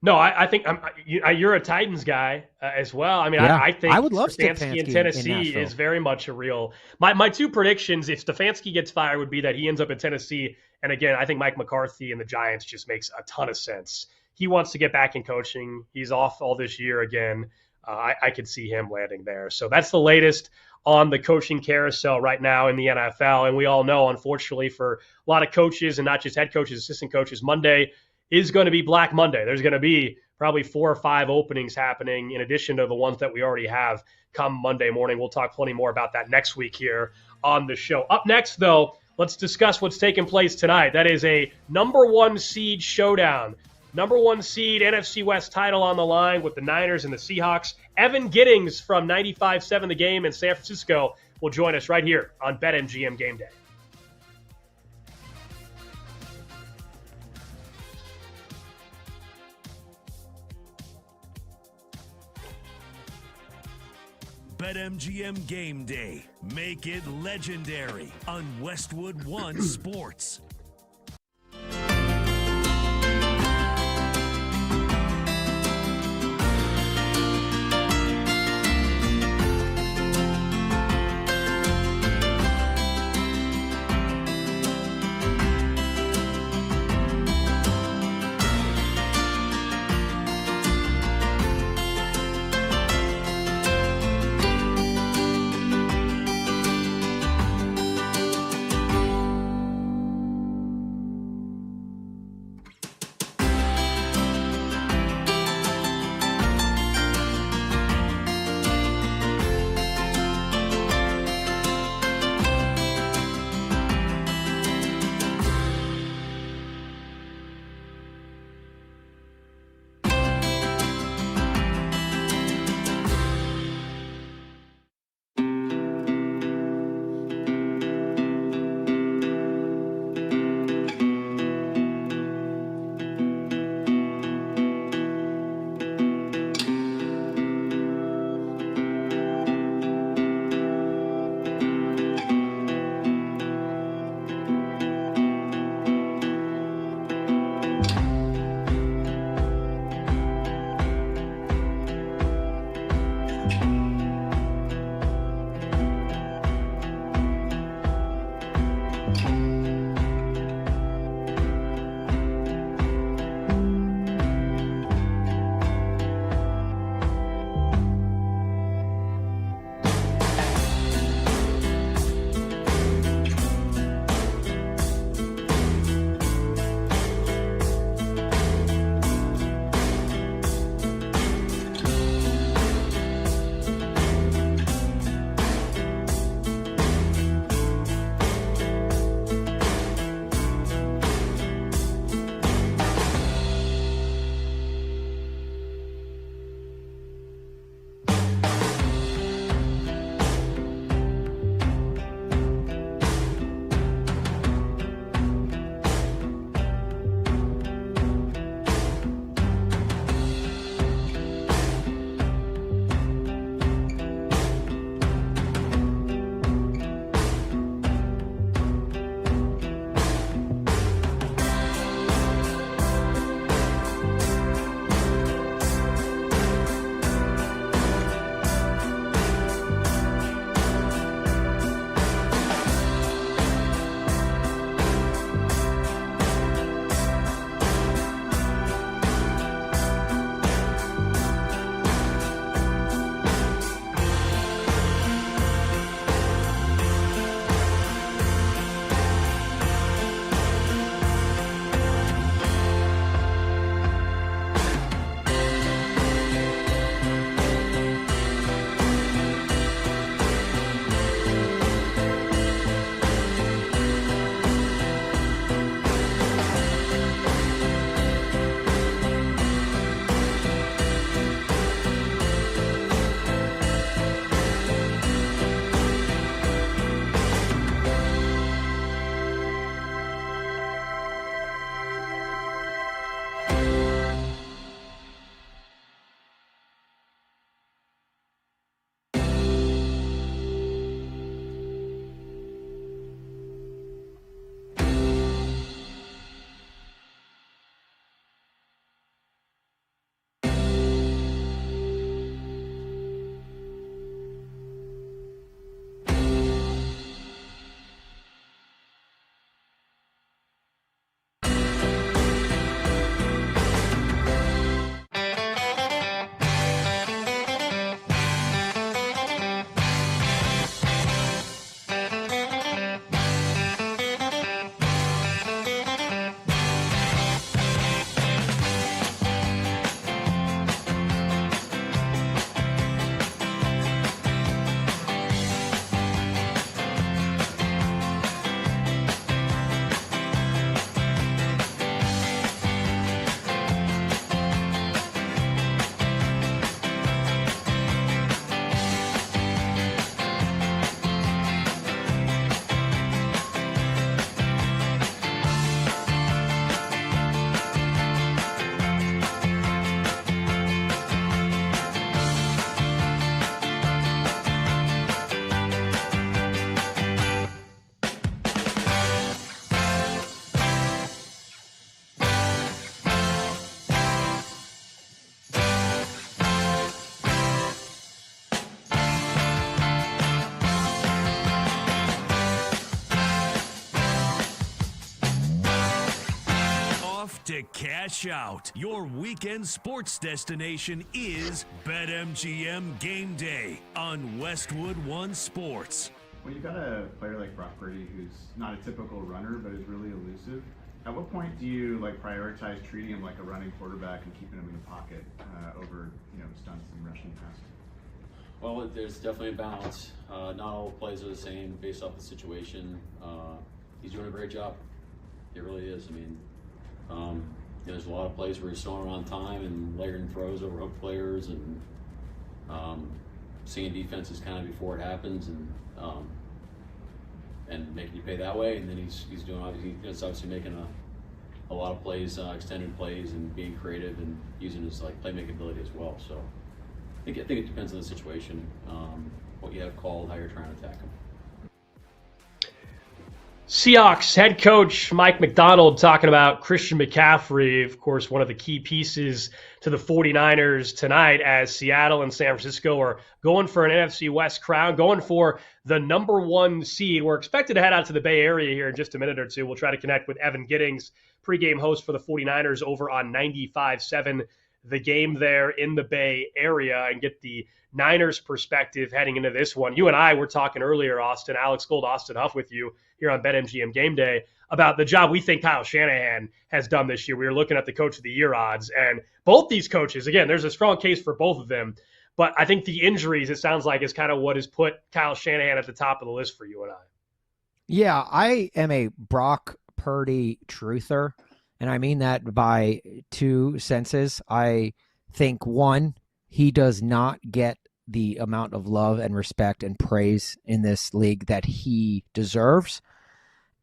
No, I think you're a Titans guy as well. I mean, yeah. I think I would love Stefanski in Tennessee is very much a real – my two predictions, if Stefanski gets fired, would be that he ends up in Tennessee. And again, I think Mike McCarthy and the Giants just makes a ton of sense. He wants to get back in coaching. He's off all this year again. I could see him landing there. So that's the latest on the coaching carousel right now in the NFL. And we all know, unfortunately, for a lot of coaches and not just head coaches, assistant coaches, Monday is going to be Black Monday. There's going to be probably 4 or 5 openings happening in addition to the ones that we already have come Monday morning. We'll talk plenty more about that next week here on the show. Up next, though, let's discuss what's taking place tonight. That is a number 1 seed showdown. Number 1 seed NFC West title on the line with the Niners and the Seahawks. Evan Giddings from 95.7 The Game in San Francisco will join us right here on BetMGM Game Day. BetMGM Game Day. Make it legendary on Westwood One Sports. to cash out. Your weekend sports destination is BetMGM Game Day on Westwood One Sports. When you've got a player like Brock Purdy who's not a typical runner but is really elusive, at what point do you prioritize treating him like a running quarterback and keeping him in the pocket over stunts and rushing passes? Well, there's definitely a balance. Not all plays are the same based off the situation. He's doing a great job. It really is. I mean, there's a lot of plays where he's throwing around time and layering throws over hook players and seeing defenses kind of before it happens and making you pay that way. And then he's obviously making a lot of plays, extended plays, and being creative and using his playmaking ability as well. So I think it depends on the situation, what you have called, how you're trying to attack him. Seahawks head coach Mike Macdonald talking about Christian McCaffrey, of course, one of the key pieces to the 49ers tonight as Seattle and San Francisco are going for an NFC West crown, going for the number 1 seed. We're expected to head out to the Bay Area here in just a minute or two. We'll try to connect with Evan Giddings, pregame host for the 49ers over on 95.7 The Game there in the Bay Area, and get the Niners perspective heading into this one. You and I were talking earlier, Austin, Alex Gold, Austin Huff with you here on BetMGM Game Day about the job we think Kyle Shanahan has done this year. We were looking at the Coach of the Year odds, and both these coaches, again, there's a strong case for both of them, but I think the injuries, it sounds like, is kind of what has put Kyle Shanahan at the top of the list for you and I. Yeah, I am a Brock Purdy truther, and I mean that by two senses. I think, one, he does not get the amount of love and respect and praise in this league that he deserves.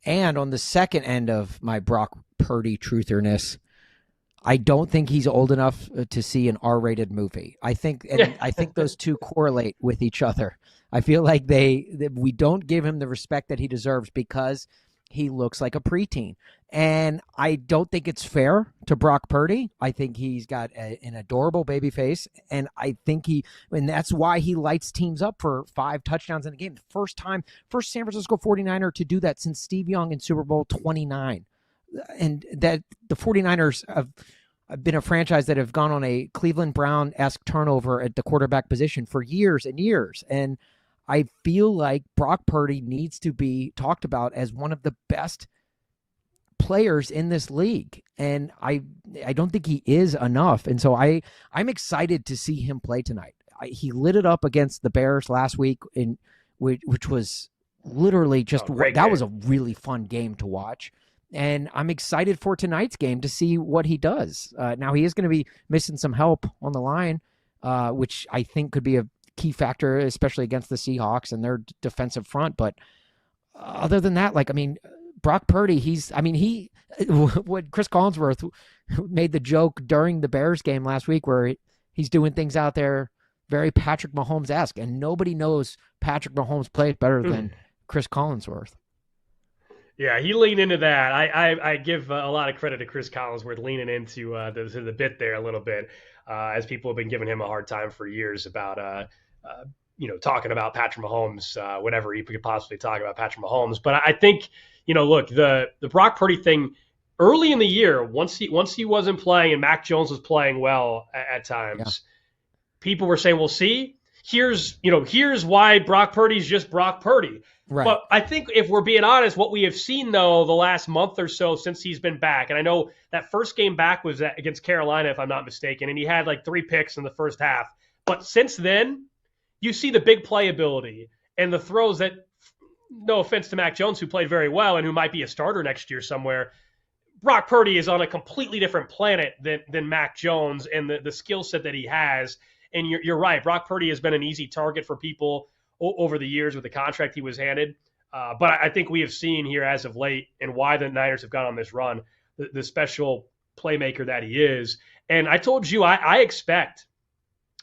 And on the second end of my Brock Purdy trutherness, I don't think he's old enough to see an R-rated movie. I think those two correlate with each other. I feel like we don't give him the respect that he deserves because he looks like a preteen. And I don't think it's fair to Brock Purdy. I think he's got an adorable baby face. And I think and that's why he lights teams up for 5 touchdowns in a game. First San Francisco 49er to do that since Steve Young in Super Bowl 29. And that the 49ers have been a franchise that have gone on a Cleveland Brown-esque turnover at the quarterback position for years and years. And I feel like Brock Purdy needs to be talked about as one of the best players in this league. And I don't think he is enough. And so I'm excited to see him play tonight. He lit it up against the Bears last week, which was literally just that was a really fun game to watch. And I'm excited for tonight's game to see what he does. Now, he is going to be missing some help on the line, which I think could be a key factor, especially against the Seahawks and their defensive front. But other than that, Brock Purdy, what Chris Collinsworth made the joke during the Bears game last week where he's doing things out there very Patrick Mahomes-esque, and nobody knows Patrick Mahomes plays better than Chris Collinsworth. Yeah, he leaned into that. I give a lot of credit to Chris Collinsworth leaning into the bit there a little bit, as people have been giving him a hard time for years about talking about Patrick Mahomes whenever he could possibly talk about Patrick Mahomes. But I think, look, the Brock Purdy thing early in the year, once he wasn't playing and Mac Jones was playing well at times, people were saying, well, see, here's why Brock Purdy's just Brock Purdy. Right. But I think if we're being honest, what we have seen, though, the last month or so since he's been back, and I know that first game back was against Carolina, if I'm not mistaken, and he had 3 picks in the first half. But since then, you see the big playability and the throws that, no offense to Mac Jones, who played very well and who might be a starter next year somewhere, Brock Purdy is on a completely different planet than Mac Jones and the skill set that he has. And you're right, Brock Purdy has been an easy target for people over the years with the contract he was handed. But I think we have seen here as of late, and why the Niners have gone on this run, the special playmaker that he is. And I told you, I expect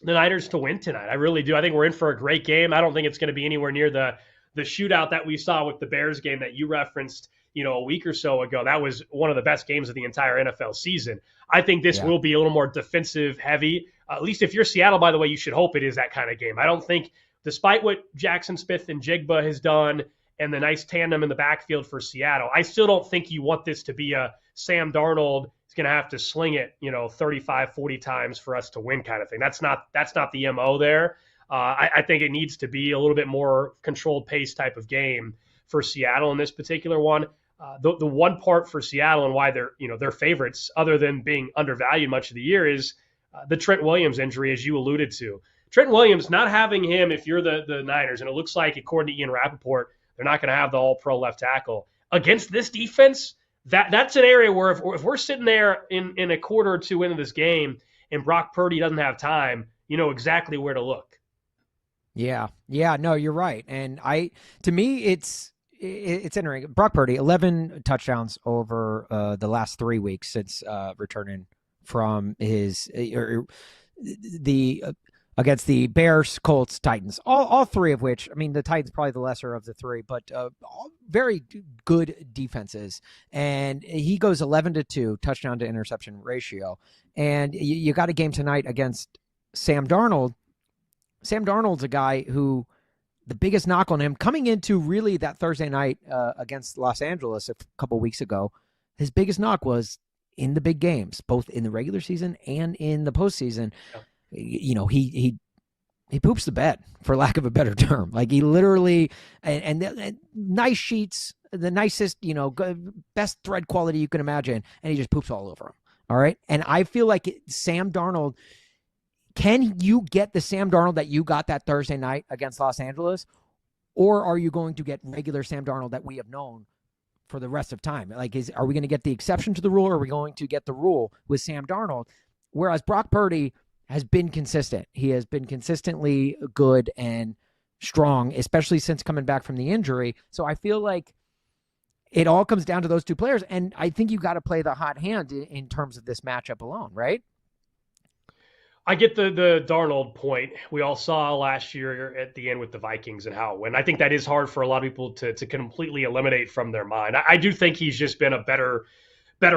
the Niners to win tonight. I really do. I think we're in for a great game. I don't think it's going to be anywhere near the shootout that we saw with the Bears game that you referenced, a week or so ago. That was one of the best games of the entire NFL season. I think this will be a little more defensive heavy. At least if you're Seattle, by the way, you should hope it is that kind of game. I don't think, despite what Jackson Smith and Jigba has done and the nice tandem in the backfield for Seattle, I still don't think you want this to be a Sam Darnold, he's going to have to sling it, 35, 40 times for us to win kind of thing. That's not the MO there. I think it needs to be a little bit more controlled pace type of game for Seattle in this particular one. The one part for Seattle and why they're favorites, other than being undervalued much of the year, is the Trent Williams injury, as you alluded to. Trent Williams, not having him, if you're the Niners, and it looks like, according to Ian Rappaport, they're not going to have the all-pro left tackle. Against this defense, that's an area where if we're sitting there in a quarter or two into this game and Brock Purdy doesn't have time, you know exactly where to look. Yeah, no, you're right. And to me, it's interesting. Brock Purdy, 11 touchdowns over the last 3 weeks since returning from his against the Bears, Colts, Titans, all three of which, I mean, the Titans probably the lesser of the three, but all very good defenses. And he goes 11-2 touchdown to interception ratio. And you got a game tonight against Sam Darnold. Sam Darnold's a guy who the biggest knock on him coming into really that Thursday night against Los Angeles a couple weeks ago, his biggest knock was in the big games, both in the regular season and in the postseason. Yeah. He poops the bed, for lack of a better term. Like, he literally, and nice sheets, the nicest, best thread quality you can imagine, and he just poops all over him. All right. And I feel like Sam Darnold, can you get the Sam Darnold that you got that Thursday night against Los Angeles? Or are you going to get regular Sam Darnold that we have known for the rest of time? Like, are we going to get the exception to the rule, or are we going to get the rule with Sam Darnold? Whereas Brock Purdy has been consistent. He has been consistently good and strong, especially since coming back from the injury. So I feel like it all comes down to those two players. And I think you got to play the hot hand in terms of this matchup alone, right? I get the Darnold point. We all saw last year at the end with the Vikings and how it went. I think that is hard for a lot of people to completely eliminate from their mind. I do think he's just been a better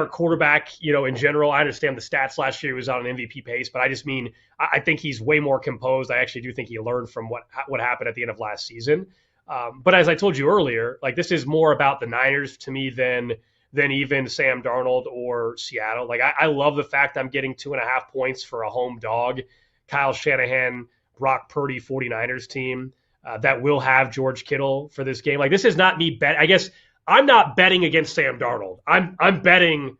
quarterback, in general. I understand the stats last year, he was on an MVP pace, but I just mean, I think he's way more composed. I actually do think he learned from what happened at the end of last season. But as I told you earlier, like, this is more about the Niners to me than even Sam Darnold or Seattle. Like, I love the fact I'm getting 2.5 points for a home dog, Kyle Shanahan, Brock Purdy 49ers team that will have George Kittle for this game. Like, this is not me I guess I'm not betting against Sam Darnold. I'm betting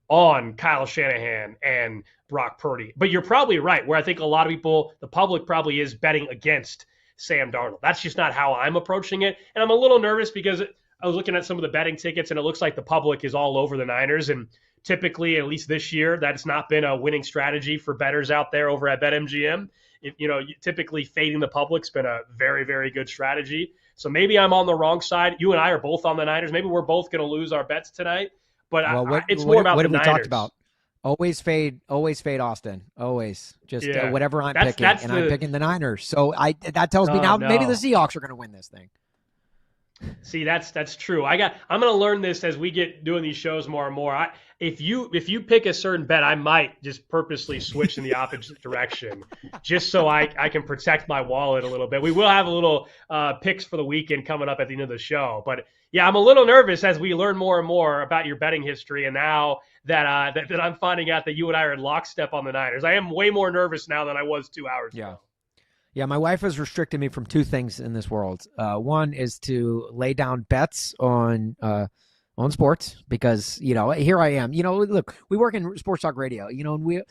on Kyle Shanahan and Brock Purdy. But you're probably right, where I think a lot of people, the public probably is betting against Sam Darnold. That's just not how I'm approaching it. And I'm a little nervous because I was looking at some of the betting tickets, and it looks like the public is all over the Niners. And typically, at least this year, that's not been a winning strategy for bettors out there over at BetMGM. Typically fading the public's been a very, very good strategy. So maybe I'm on the wrong side. You and I are both on the Niners. Maybe we're both going to lose our bets tonight. But it's more about the Niners. What have we talked about? Always fade Austin. Always. Just whatever I'm picking, and I'm picking the Niners. So that tells me now maybe the Seahawks are going to win this thing. See, that's true. I'm going to learn this as we get doing these shows more and more. If you pick a certain bet, I might just purposely switch in the opposite direction, just so I can protect my wallet a little bit. We will have a little picks for the weekend coming up at the end of the show. But yeah, I'm a little nervous as we learn more and more about your betting history, and now that I'm finding out that you and I are in lockstep on the Niners. I am way more nervous now than I was 2 hours ago. Yeah, my wife has restricted me from two things in this world. One is to lay down bets on sports because, here I am. Look, we work in sports talk radio, and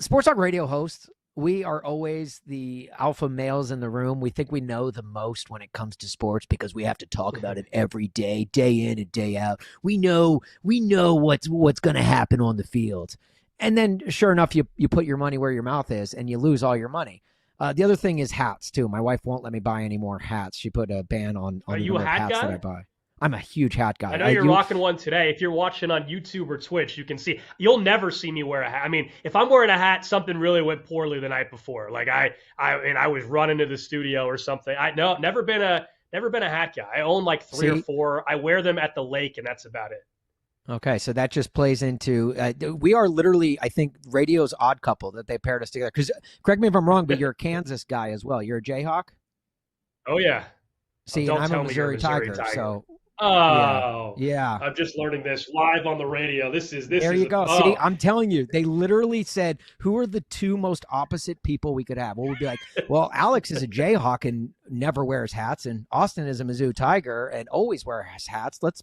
sports talk radio hosts, we are always the alpha males in the room. We think we know the most when it comes to sports because we have to talk about it every day in and day out. We know what's going to happen on the field. And then sure enough, you put your money where your mouth is and you lose all your money. The other thing is hats too. My wife won't let me buy any more hats. She put a ban on the number of hats that I buy. I'm a huge hat guy. I know you're rocking one today. If you're watching on YouTube or Twitch, you can see. You'll never see me wear a hat. I mean, if I'm wearing a hat, something really went poorly the night before. Like I was running to the studio or something. Never been a hat guy. I own like three or four. I wear them at the lake, and that's about it. Okay, so that just plays into we are literally, I think, radio's odd couple that they paired us together. Because correct me if I'm wrong, but you're a Kansas guy as well. You're a Jayhawk? Oh yeah. See, and I'm a Missouri Tiger. So Oh, Yeah. I'm just learning this live on the radio. This There is you go. See, I'm telling you, they literally said, who are the two most opposite people we could have? Well, we'd be like, well, Alex is a Jayhawk and never wears hats, and Austin is a Mizzou Tiger and always wears hats. Let's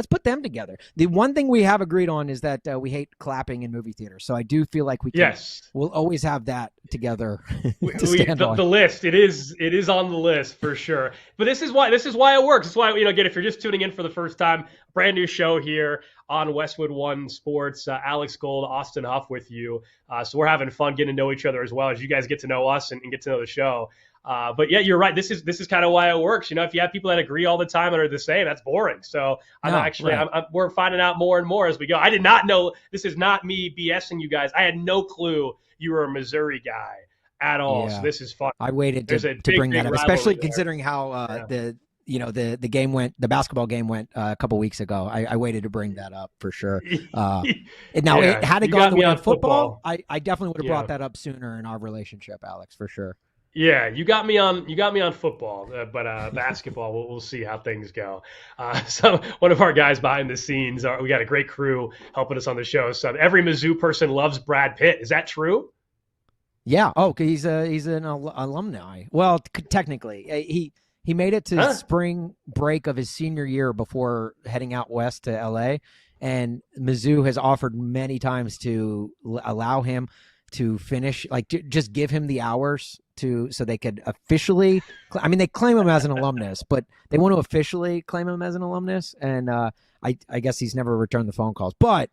put them together. The one thing we have agreed on is that we hate clapping in movie theaters. So I do feel like we'll always have that together to stand on. The list, it is on the list for sure. But this is why it works. It's why, again, if you're just tuning in for the first time, brand new show here on Westwood One Sports. Alex Gold, Austin Huff with you. So we're having fun getting to know each other as well as you guys get to know us and get to know the show. But yeah, you're right. This is kind of why it works. If you have people that agree all the time and are the same, that's boring. So we're finding out more and more as we go. I did not know, this is not me BSing you guys. I had no clue you were a Missouri guy at all. Yeah. So this is fun. I waited to bring that up, especially considering how the game went, the basketball game went a couple weeks ago. I waited to bring that up for sure. Now, had it gone the way of football, I definitely would have brought that up sooner in our relationship, Alex, for sure. Yeah, you got me on football, but basketball, we'll see how things go. So one of our guys behind the scenes, we got a great crew helping us on the show. So every Mizzou person loves Brad Pitt. Is that true? Yeah. Oh, he's an alumni. Well, technically, he made it to spring break of his senior year before heading out west to LA, and Mizzou has offered many times to allow him to finish, just give him the hours so they could officially. They claim him as an alumnus, but they want to officially claim him as an alumnus, and I guess he's never returned the phone calls, but.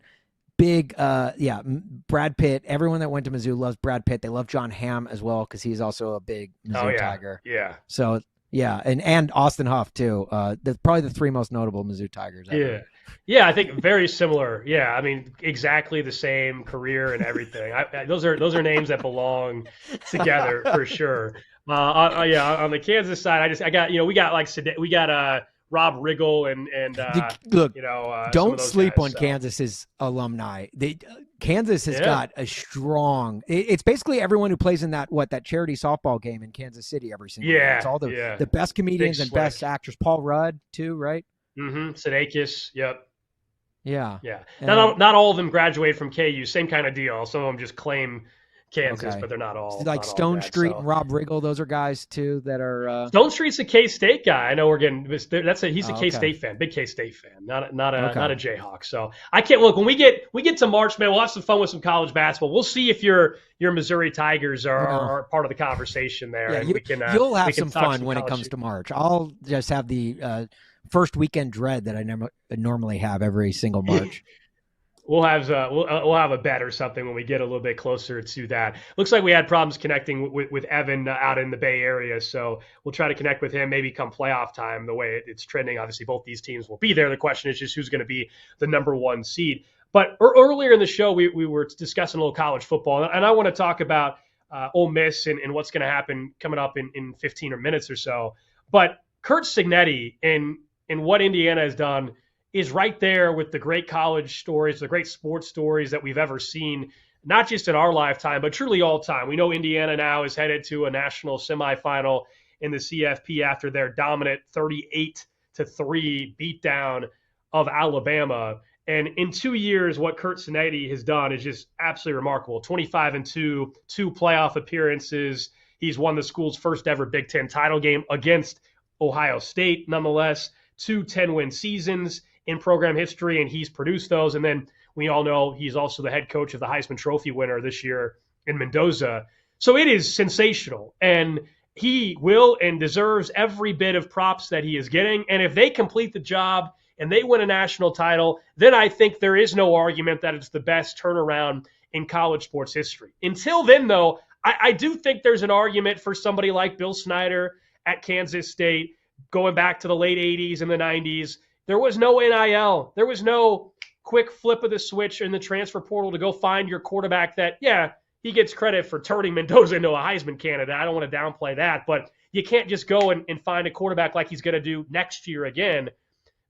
Big, Brad Pitt. Everyone that went to Mizzou loves Brad Pitt. They love John Hamm as well because he's also a big Mizzou Tiger. Yeah. So and Austin Huff too. Probably the three most notable Mizzou Tigers ever. Yeah. I think very similar. Yeah, exactly the same career and everything. Those are names that belong together for sure. On the Kansas side, we got Rob Riggle and look, don't sleep on Kansas's alumni. Kansas has got a strong. It's basically everyone who plays in that charity softball game in Kansas City every single year. It's all the best comedians and best actors. Paul Rudd too, right? Mm-hmm. Sudeikis. Yep. Yeah. Not all of them graduate from KU. Same kind of deal. Some of them just claim Kansas, but they're not all. Like Stone Street and Rob Riggle, those are guys too that are. Stone Street's a K-State guy. I know we're getting. He's a K-State fan, big K-State fan, not a Jayhawk. So I can't look when we get to March, man. We'll have some fun with some college basketball. We'll see if your Missouri Tigers are part of the conversation there. Yeah, and you'll have some fun when it comes to March. I'll just have the first weekend dread that I normally have every single March. We'll have a bet or something when we get a little bit closer to that. Looks like we had problems connecting with Evan out in the Bay Area, so we'll try to connect with him maybe come playoff time. The way it's trending, obviously both these teams will be there. The question is just who's going to be the number one seed. But earlier in the show, we were discussing a little college football, and I want to talk about Ole Miss and what's going to happen coming up in 15 minutes or so. But Curt Cignetti and what Indiana has done is right there with the great college stories, the great sports stories that we've ever seen, not just in our lifetime, but truly all time. We know Indiana now is headed to a national semifinal in the CFP after their dominant 38-3 beatdown of Alabama. And in 2 years, what Curt Cignetti has done is just absolutely remarkable. 25-2, 2 playoff appearances. He's won the school's first ever Big Ten title game against Ohio State, nonetheless. 2 10-win seasons in program history, and he's produced those. And then we all know he's also the head coach of the Heisman Trophy winner this year in Mendoza. So it is sensational, and he will and deserves every bit of props that he is getting. And if they complete the job and they win a national title, then I think there is no argument that it's the best turnaround in college sports history. Until then, though, I do think there's an argument for somebody like Bill Snyder at Kansas State going back to the late 80s and the 90s. There was no NIL. There was no quick flip of the switch in the transfer portal to go find your quarterback that, he gets credit for turning Mendoza into a Heisman candidate. I don't want to downplay that, but you can't just go and find a quarterback like he's going to do next year again.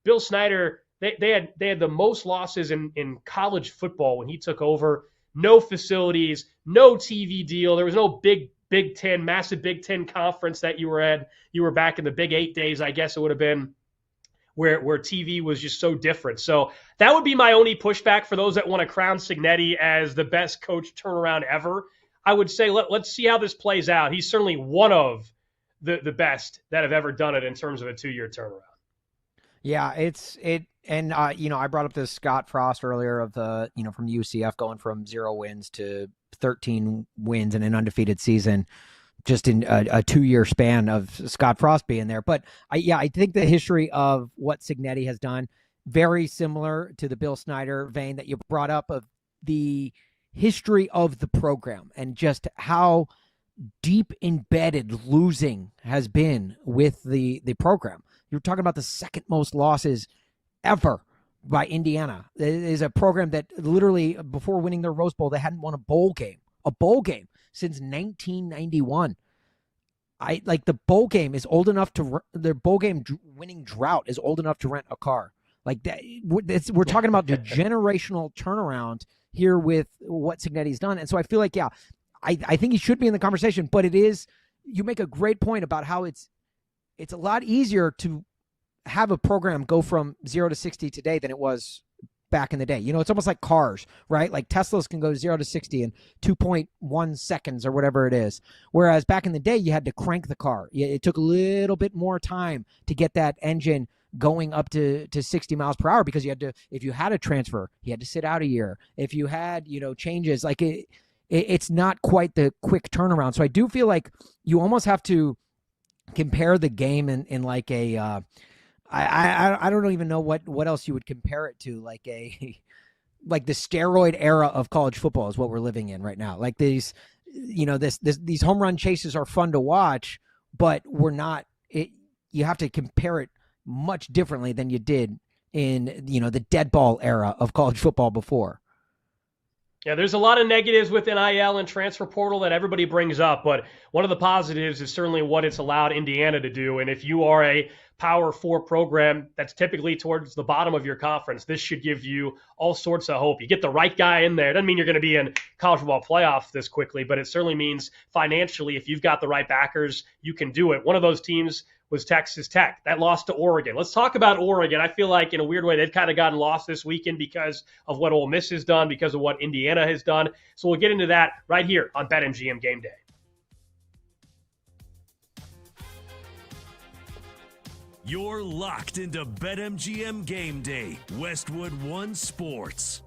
Bill Snyder, they had the most losses in college football when he took over. No facilities, no TV deal. There was no Big Ten, massive Big Ten conference that you were at. You were back in the Big 8 days, I guess it would have been. where TV was just so different. So that would be my only pushback for those that want to crown Cignetti as the best coach turnaround ever. I would say let's see how this plays out. He's certainly one of the best that have ever done it in terms of a 2-year turnaround. Yeah, and I brought up this Scott Frost earlier of the, from the UCF going from 0 wins to 13 wins in an undefeated season, just in a 2-year span of Scott Frost being there. But I think the history of what Cignetti has done, very similar to the Bill Snyder vein that you brought up of the history of the program and just how deep embedded losing has been with the program. You're talking about the second most losses ever by Indiana. It is a program that literally before winning their Rose Bowl, they hadn't won a bowl game since 1991. The bowl game is old enough their bowl game winning drought is old enough to rent a car. Like that, we're talking about the generational turnaround here with what Cignetti's done. And so I feel like, I think he should be in the conversation, but you make a great point about how it's a lot easier to have a program go from 0 to 60 today than it was back in the day. It's almost like cars, right? Like Teslas can go 0 to 60 in 2.1 seconds or whatever it is. Whereas back in the day, you had to crank the car. It took a little bit more time to get that engine going up to 60 miles per hour because if you had a transfer, you had to sit out a year. If you had, changes, like it's not quite the quick turnaround. So I do feel like you almost have to compare the game in like a, I don't even know what else you would compare it to, like like the steroid era of college football is what we're living in right now. Like these, these home run chases are fun to watch, but you have to compare it much differently than you did in, the dead ball era of college football before. Yeah, there's a lot of negatives with NIL and transfer portal that everybody brings up, but one of the positives is certainly what it's allowed Indiana to do. And if you are a Power 4 program that's typically towards the bottom of your conference, this should give you all sorts of hope. You get the right guy in there. It doesn't mean you're going to be in college football playoffs this quickly, but it certainly means financially, if you've got the right backers, you can do it. One of those teams was Texas Tech. That lost to Oregon. Let's talk about Oregon. I feel like in a weird way, they've kind of gotten lost this weekend because of what Ole Miss has done, because of what Indiana has done. So we'll get into that right here on BetMGM Game Day. You're locked into BetMGM Game Day, Westwood One Sports.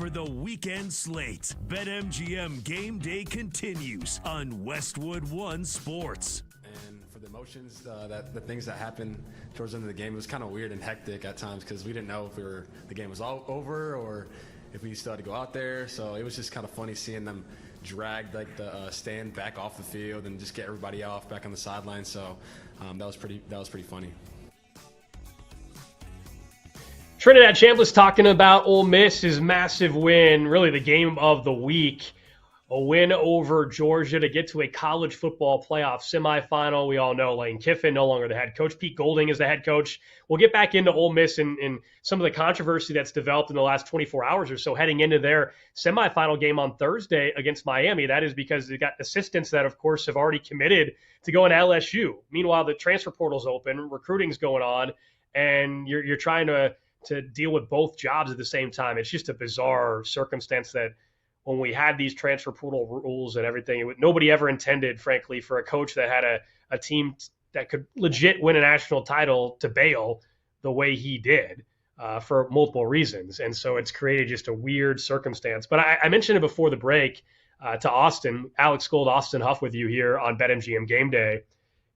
for the weekend slate. BetMGM Game Day continues on Westwood One Sports. And for the emotions, the things that happened towards the end of the game, it was kind of weird and hectic at times because we didn't know if the game was all over or if we still had to go out there. So it was just kind of funny seeing them drag the stand back off the field and just get everybody off back on the sideline. So that was pretty funny. Trinidad Chambliss talking about Ole Miss's massive win, really the game of the week. A win over Georgia to get to a college football playoff semifinal. We all know Lane Kiffin no longer the head coach. Pete Golding is the head coach. We'll get back into Ole Miss and some of the controversy that's developed in the last 24 hours or so heading into their semifinal game on Thursday against Miami. That is because they got assistants that, of course, have already committed to going to LSU. Meanwhile, the transfer portal's open, recruiting's going on, and you're trying to deal with both jobs at the same time. It's just a bizarre circumstance that when we had these transfer portal rules and everything, nobody ever intended, frankly, for a coach that had a team that could legit win a national title to bail the way he did for multiple reasons. And so it's created just a weird circumstance. But I mentioned it before the break to Austin, Alex Gold, Austin Huff with you here on BetMGM Game Day.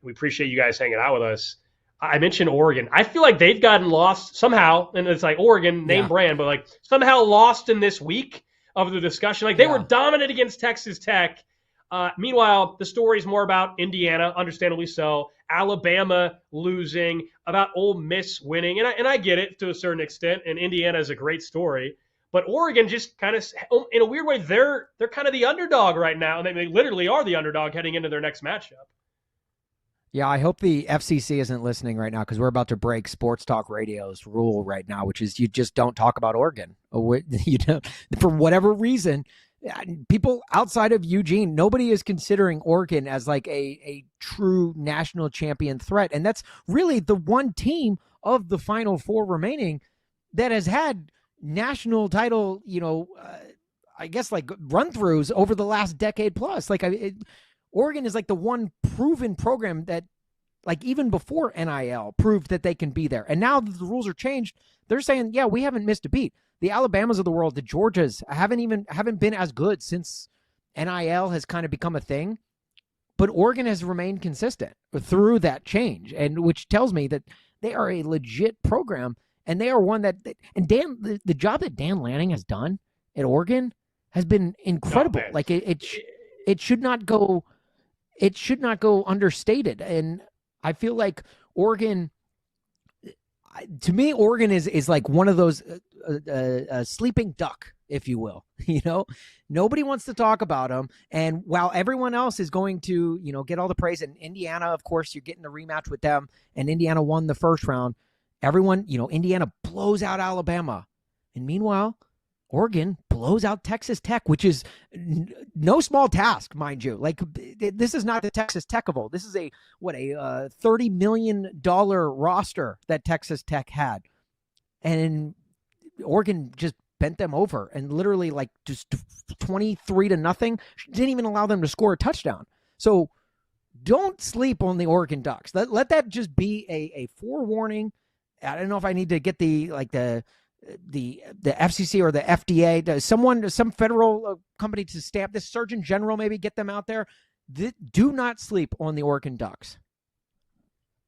We appreciate you guys hanging out with us. I mentioned Oregon. I feel like they've gotten lost somehow, and it's like Oregon, name brand, but like somehow lost in this week of the discussion. Like they were dominant against Texas Tech. Meanwhile, the story is more about Indiana, understandably so, Alabama losing, about Ole Miss winning. And I get it to a certain extent, and Indiana is a great story. But Oregon just kind of, in a weird way, they're kind of the underdog right now. And they literally are the underdog heading into their next matchup. Yeah, I hope the FCC isn't listening right now because we're about to break Sports Talk Radio's rule right now, which is you just don't talk about Oregon. You know, for whatever reason, people outside of Eugene, nobody is considering Oregon as like a true national champion threat. And that's really the one team of the Final Four remaining that has had national title, I guess like run-throughs over the last decade plus. Like Oregon is like the one proven program that, like even before NIL, proved that they can be there. And now that the rules are changed, they're saying, yeah, we haven't missed a beat. The Alabamas of the world, the Georgias haven't been as good since NIL has kind of become a thing. But Oregon has remained consistent through that change, and which tells me that they are a legit program, and they are one that and Dan, the job that Dan Lanning has done at Oregon has been incredible. Like it should not go. It should not go understated. And I feel like Oregon, to me, Oregon is like one of those sleeping duck, if you will. Nobody wants to talk about them. And while everyone else is going to, get all the praise, and Indiana, of course, you're getting a rematch with them, and Indiana won the first round. Everyone, Indiana blows out Alabama. And meanwhile, Oregon blows out Texas Tech, which is no small task, mind you. Like, this is not the Texas Tech of old. This is a $30 million roster that Texas Tech had. And Oregon just bent them over and literally like just 23-0. Didn't even allow them to score a touchdown. So don't sleep on the Oregon Ducks. Let that just be a forewarning. I don't know if I need to get the FCC or the FDA, some federal company to stamp this, Surgeon General, maybe get them out there. Do not sleep on the Oregon Ducks.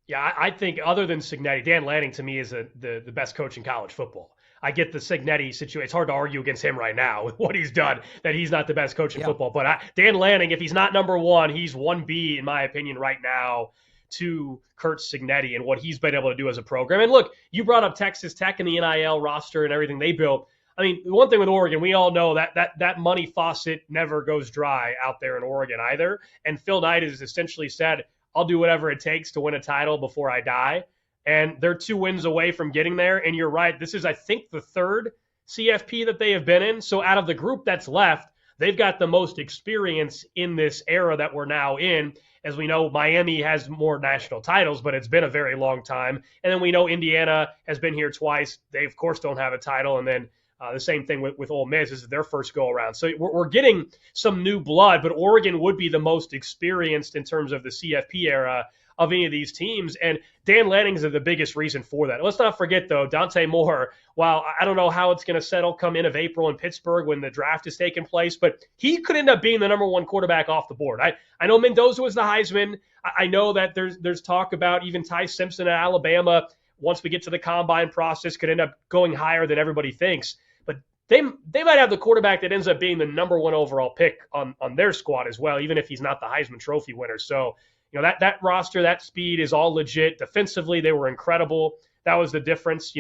Yeah, I think other than Cignetti, Dan Lanning to me is the best coach in college football. I get the Cignetti situation. It's hard to argue against him right now with what he's done, that he's not the best coach in football. But Dan Lanning, if he's not number one, he's 1B in my opinion right now to Kurt Cignetti and what he's been able to do as a program. And look, you brought up Texas Tech and the NIL roster and everything they built. I mean, the one thing with Oregon, we all know that money faucet never goes dry out there in Oregon either. And Phil Knight has essentially said, I'll do whatever it takes to win a title before I die. And they're 2 wins away from getting there. And you're right, this is, I think, the third CFP that they have been in. So out of the group that's left, they've got the most experience in this era that we're now in. As we know, Miami has more national titles, but it's been a very long time. And then we know Indiana has been here twice. They, of course, don't have a title. And then the same thing with Ole Miss. This is their first go-around. So we're getting some new blood, but Oregon would be the most experienced in terms of the CFP era. of any of these teams. And Dan Lanning's the biggest reason for that. Let's not forget, though, Dante Moore, while I don't know how it's going to settle come end of April in Pittsburgh when the draft is taking place, but he could end up being the number one quarterback off the board. I know Mendoza was the Heisman. I know that there's talk about even Ty Simpson at Alabama, once we get to the combine process, could end up going higher than everybody thinks. But they might have the quarterback that ends up being the number one overall pick on their squad as well, even if he's not the Heisman Trophy winner. So, that roster, that speed is all legit. Defensively, they were incredible. That was the difference.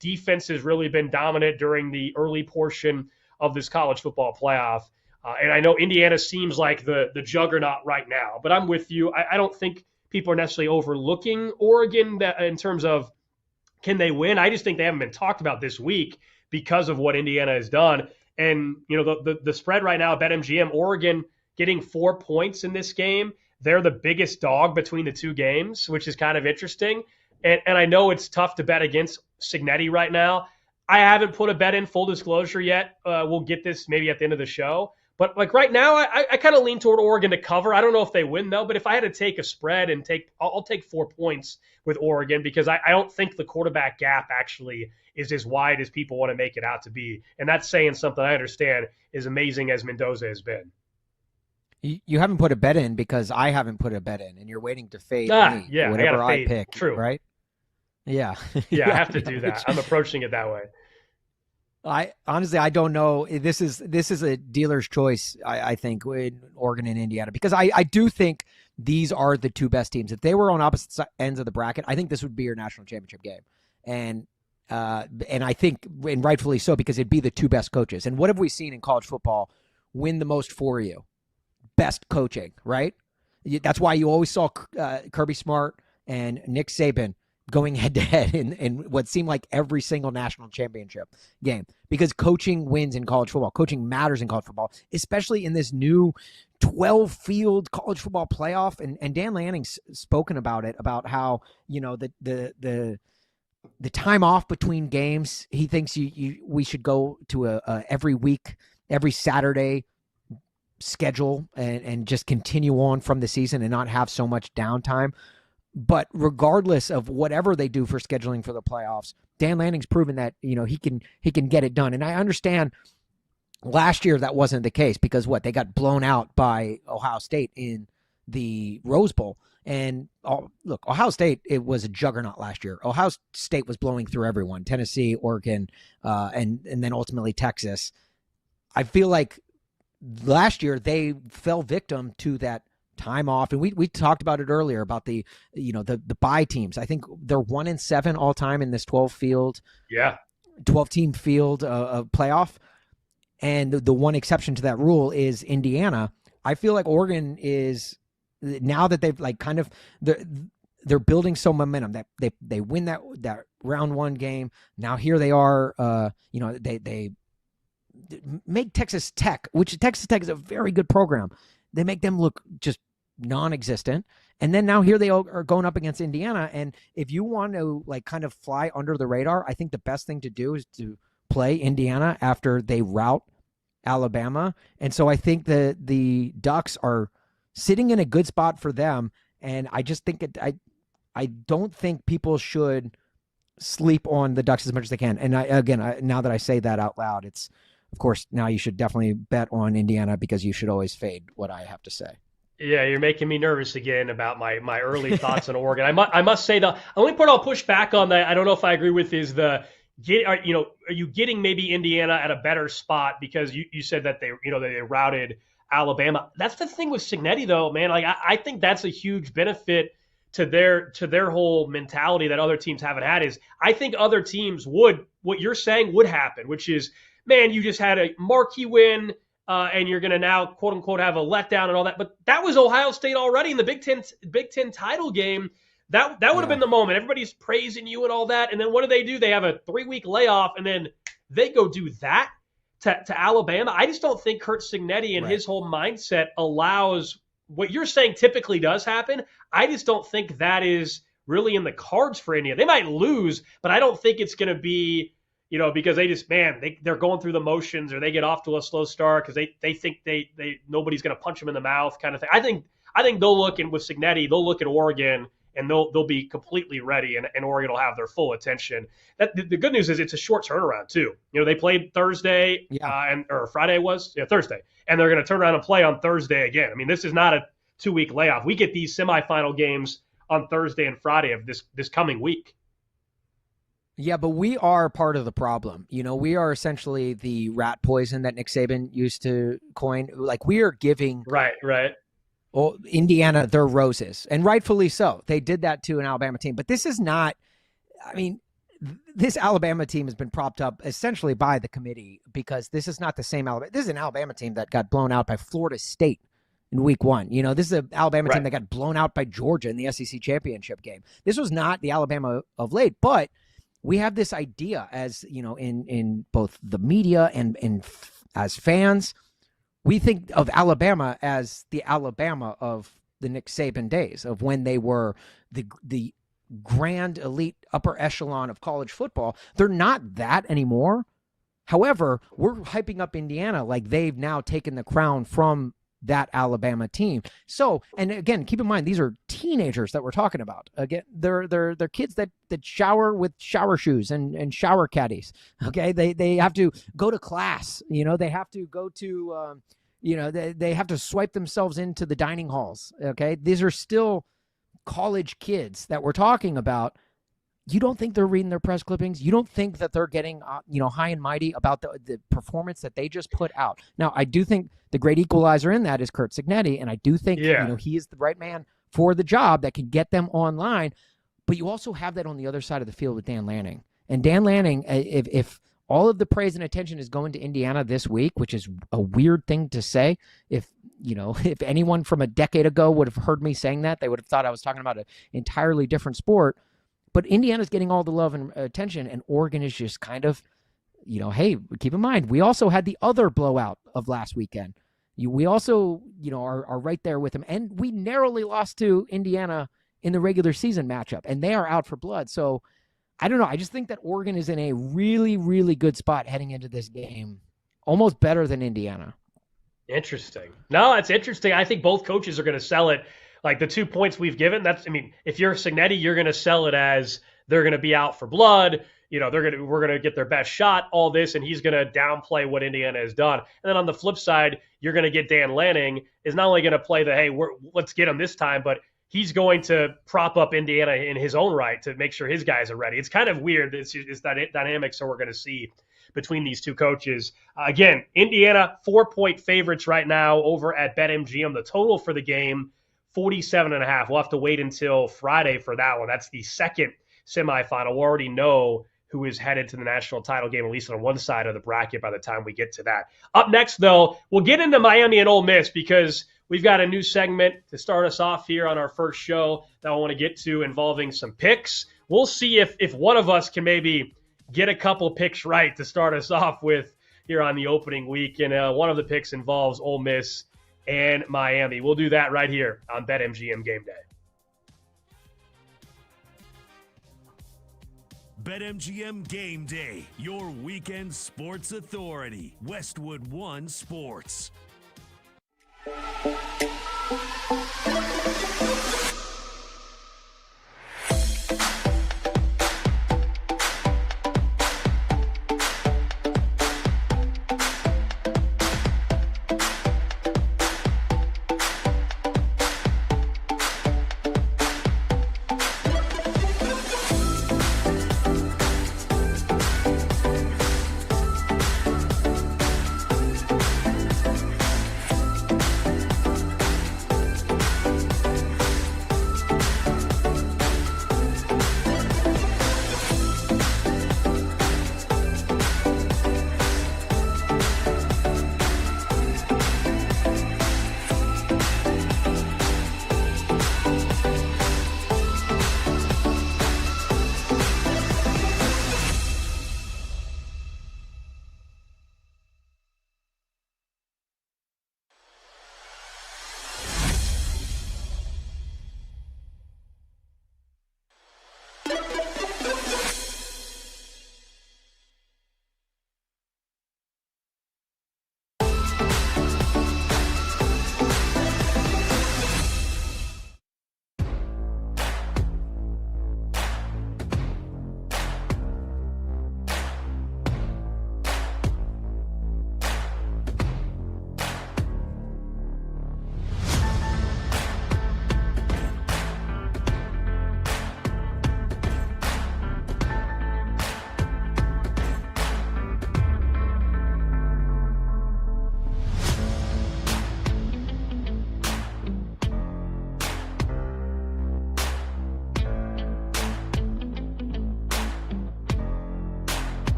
Defense has really been dominant during the early portion of this college football playoff. And I know Indiana seems like the juggernaut right now, but I'm with you. I don't think people are necessarily overlooking Oregon in terms of can they win. I just think they haven't been talked about this week because of what Indiana has done. And, the spread right now, BetMGM, Oregon getting 4 points in this game. They're the biggest dog between the two games, which is kind of interesting. And I know it's tough to bet against Cignetti right now. I haven't put a bet in, full disclosure, yet. We'll get this maybe at the end of the show. But right now, I kind of lean toward Oregon to cover. I don't know if they win, though. But if I had to take a spread and I'll take 4 points with Oregon because I don't think the quarterback gap actually is as wide as people want to make it out to be. And that's saying something I understand as amazing as Mendoza has been. You haven't put a bet in because I haven't put a bet in, and you're waiting to fade me. Yeah, whatever I pick. True. Right? Yeah. Yeah, I have to do that. I'm approaching it that way. I honestly, I don't know. This is a dealer's choice, I think, with Oregon and Indiana, because I do think these are the two best teams. If they were on opposite ends of the bracket, I think this would be your national championship game. And I think, and rightfully so, because it'd be the two best coaches. And what have we seen in college football win the most for you? Best coaching, right? That's why you always saw Kirby Smart and Nick Saban going head-to-head in what seemed like every single national championship game, because coaching wins in college football. Coaching matters in college football, especially in this new 12-field college football playoff. And Dan Lanning's spoken about it, about how, the time off between games, he thinks we should go to a every week, every Saturday schedule and just continue on from the season and not have so much downtime. But regardless of whatever they do for scheduling for the playoffs, Dan Lanning's proven that, he can get it done. And I understand last year that wasn't the case because they got blown out by Ohio State in the Rose Bowl. And look, Ohio State, it was a juggernaut last year. Ohio State was blowing through everyone, Tennessee, Oregon, and then ultimately Texas. I feel like last year they fell victim to that time off, and we talked about it earlier about the bye teams. I think they're 1-7 all time in this 12 team field of playoff, and the one exception to that rule is Indiana. I feel like Oregon is, now that they've they're building some momentum, that they win that round one game. Now here they are, they make Texas Tech, which Texas Tech is a very good program. They make them look just non-existent. And then now here they are going up against Indiana. And if you want to kind of fly under the radar, I think the best thing to do is to play Indiana after they rout Alabama. And so I think the Ducks are sitting in a good spot for them. And I just think I don't think people should sleep on the Ducks as much as they can. And now that I say that out loud, it's, of course, now you should definitely bet on Indiana because you should always fade what I have to say. Yeah, you're making me nervous again about my early thoughts on Oregon. I must say the only part I'll push back on that I don't know if I agree with is are you getting maybe Indiana at a better spot because you said that they routed Alabama. That's the thing with Cignetti though, man. I think that's a huge benefit to their whole mentality that other teams haven't had. Is I think other teams what you're saying would happen, which is, man, you just had a marquee win, and you're going to now, quote unquote, have a letdown and all that. But that was Ohio State already in the Big Ten title game. That would have been the moment. Everybody's praising you and all that. And then what do? They have a 3-week layoff, and then they go do that to Alabama. I just don't think Curt Cignetti and his whole mindset allows what you're saying typically does happen. I just don't think that is really in the cards for Indiana. They might lose, but I don't think it's going to be, because they just, they're going through the motions, or they get off to a slow start because they think they nobody's going to punch them in the mouth kind of thing. I think they'll look with Cignetti, they'll look at Oregon and they'll be completely ready, and Oregon will have their full attention. The good news is it's a short turnaround too. They played Thursday or Friday Thursday, and they're going to turn around and play on Thursday again. I mean, this is not a 2-week layoff. We get these semifinal games on Thursday and Friday of this coming week. Yeah, but we are part of the problem. We are essentially the rat poison that Nick Saban used to coin. Like, we are giving right. Indiana their roses, and rightfully so. They did that to an Alabama team, but this is not. I mean, this Alabama team has been propped up essentially by the committee, because this is not the same Alabama. This is an Alabama team that got blown out by Florida State in week 1. This is an Alabama team that got blown out by Georgia in the SEC championship game. This was not the Alabama of late, but we have this idea as, in both the media and as fans, we think of Alabama as the Alabama of the Nick Saban days, of when they were the grand elite upper echelon of college football. They're not that anymore. However, we're hyping up Indiana like they've now taken the crown from that Alabama team. So, and again, keep in mind, these are teenagers that we're talking about. Again, they're kids that shower with shower shoes and shower caddies. Okay. They have to go to class, they have to go to, they have to swipe themselves into the dining halls. Okay. These are still college kids that we're talking about. You don't think they're reading their press clippings? You don't think that they're getting, high and mighty about the performance that they just put out? Now, I do think the great equalizer in that is Curt Cignetti, and I do think he is the right man for the job that can get them online. But you also have that on the other side of the field with Dan Lanning. And Dan Lanning, if all of the praise and attention is going to Indiana this week, which is a weird thing to say, if anyone from a decade ago would have heard me saying that, they would have thought I was talking about an entirely different sport. But Indiana's getting all the love and attention, and Oregon is just kind of, hey, keep in mind, we also had the other blowout of last weekend. We also, are right there with them. And we narrowly lost to Indiana in the regular season matchup, and they are out for blood. So I don't know. I just think that Oregon is in a really, really good spot heading into this game, almost better than Indiana. Interesting. No, it's interesting. I think both coaches are going to sell it. Like the 2 points we've given, if you're Cignetti, you're going to sell it as they're going to be out for blood. We're going to get their best shot, all this, and he's going to downplay what Indiana has done. And then on the flip side, you're going to get Dan Lanning is not only going to play the, hey, let's get him this time, but he's going to prop up Indiana in his own right to make sure his guys are ready. It's kind of weird. It's that dynamic, so we're going to see between these two coaches. Again, Indiana, 4-point favorites right now over at BetMGM. The total for the game, 47.5. We'll have to wait until Friday for that one. That's the second semifinal. We'll already know who is headed to the national title game, at least on one side of the bracket by the time we get to that. Up next, though, we'll get into Miami and Ole Miss, because we've got a new segment to start us off here on our first show that I want to get to, involving some picks. We'll see if one of us can maybe get a couple picks right to start us off with here on the opening week. And one of the picks involves Ole Miss and Miami. We'll do that right here on BetMGM Game Day. BetMGM Game Day, your weekend sports authority. Westwood One Sports.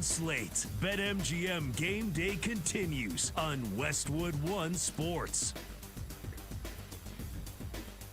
clean slate. BetMGM Game Day continues on Westwood One Sports.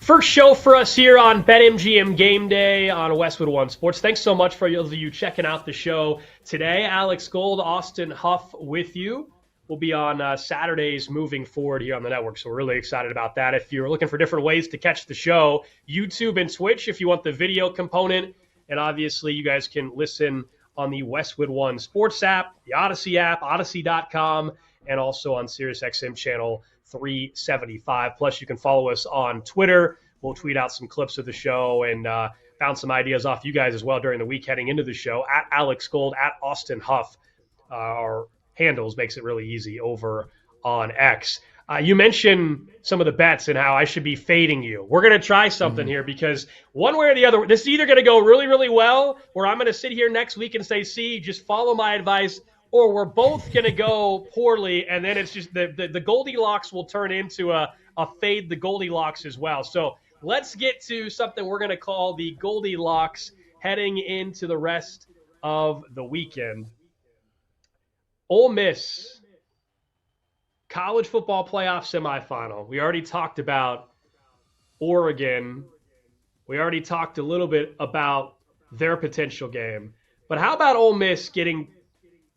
First show for us here on BetMGM Game Day on Westwood One Sports. Thanks so much for you checking out the show today. Alex Gold, Austin Huff with you. We'll be on Saturdays moving forward here on the network, so we're really excited about that. If you're looking for different ways to catch the show, YouTube and Twitch if you want the video component, and obviously you guys can listen on the Westwood One Sports app, the Odyssey app, odyssey.com, and also on SiriusXM channel 375. Plus, you can follow us on Twitter. We'll tweet out some clips of the show and bounce some ideas off you guys as well during the week heading into the show. At Alex Gold, at Austin Huff, our handles makes it really easy over on X. You mentioned some of the bets and how I should be fading you. We're going to try something here because one way or the other, this is either going to go really, really well, or I'm going to sit here next week and say, see, just follow my advice, or we're both going to go poorly, and then it's just the Goldilocks will turn into a fade the Goldilocks as well. So let's get to something we're going to call the Goldilocks heading into the rest of the weekend. Ole Miss, college football playoff semifinal. We already talked about Oregon. We already talked a little bit about their potential game. But how about Ole Miss getting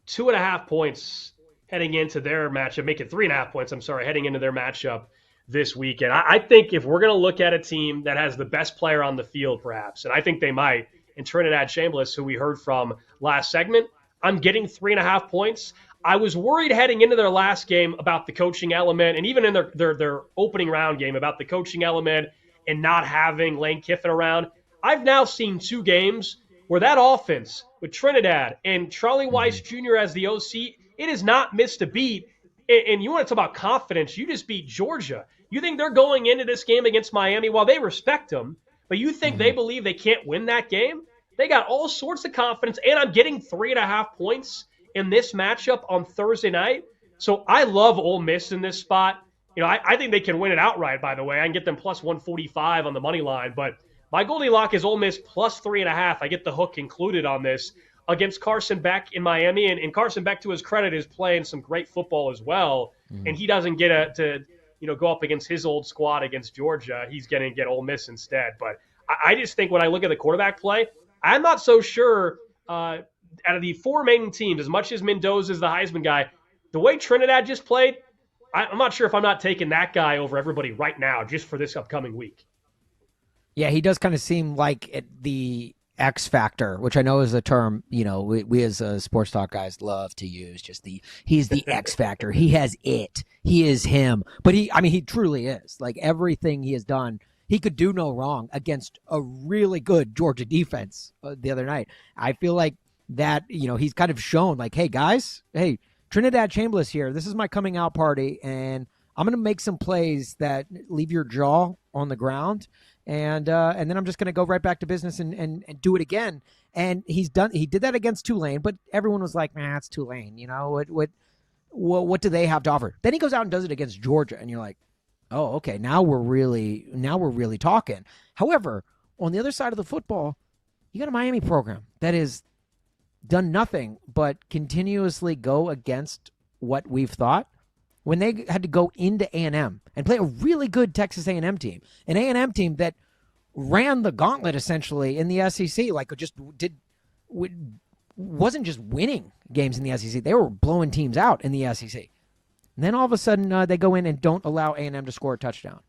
2.5 points heading into their matchup, make it 3.5 points, heading into their matchup this weekend? I think if we're going to look at a team that has the best player on the field, perhaps, and I think they might, in Trinidad Chambliss, who we heard from last segment, I'm getting 3.5 points. I was worried heading into their last game about the coaching element, and even in their opening round game about the coaching element and not having Lane Kiffin around. I've now seen 2 games where that offense with Trinidad and Charlie Weiss Jr. as the OC, it has not missed a beat. And you want to talk about confidence, you just beat Georgia. You think they're going into this game against Miami, while they respect them, but you think they believe they can't win that game? They got all sorts of confidence, and I'm getting 3.5 points in this matchup on Thursday night. So I love Ole Miss in this spot. You know, I think they can win it outright, by the way. I can get them plus 145 on the money line, but my Goldilocks is Ole Miss plus 3.5. I get the hook included on this against Carson Beck in Miami, and Carson Beck, to his credit, is playing some great football as well, and he doesn't get to go up against his old squad against Georgia. He's going to get Ole Miss instead. But I just think when I look at the quarterback play, I'm not so sure out of the 4 remaining teams, as much as Mendoza is the Heisman guy, the way Trinidad just played, I'm not sure if I'm not taking that guy over everybody right now just for this upcoming week. Yeah, he does kind of seem like the X factor, which I know is a term, we as sports talk guys love to use. He's the X factor. He has it. He is him. But he truly is. Like, everything he has done, he could do no wrong against a really good Georgia defense the other night. I feel like that, he's kind of shown, like, hey, guys, Trinidad Chambliss here. This is my coming out party, and I'm going to make some plays that leave your jaw on the ground, and then I'm just going to go right back to business and do it again. And he did that against Tulane, but everyone was like, it's Tulane. What do they have to offer? Then he goes out and does it against Georgia, and you're like, oh, okay, now we're really talking. However, on the other side of the football, you got a Miami program that is done nothing but continuously go against what we've thought. When they had to go into A&M and play a really good Texas A&M team, an A&M team that ran the gauntlet essentially in the SEC, wasn't just winning games in the SEC, they were blowing teams out in the SEC. And then all of a sudden they go in and don't allow A&M to score a touchdown.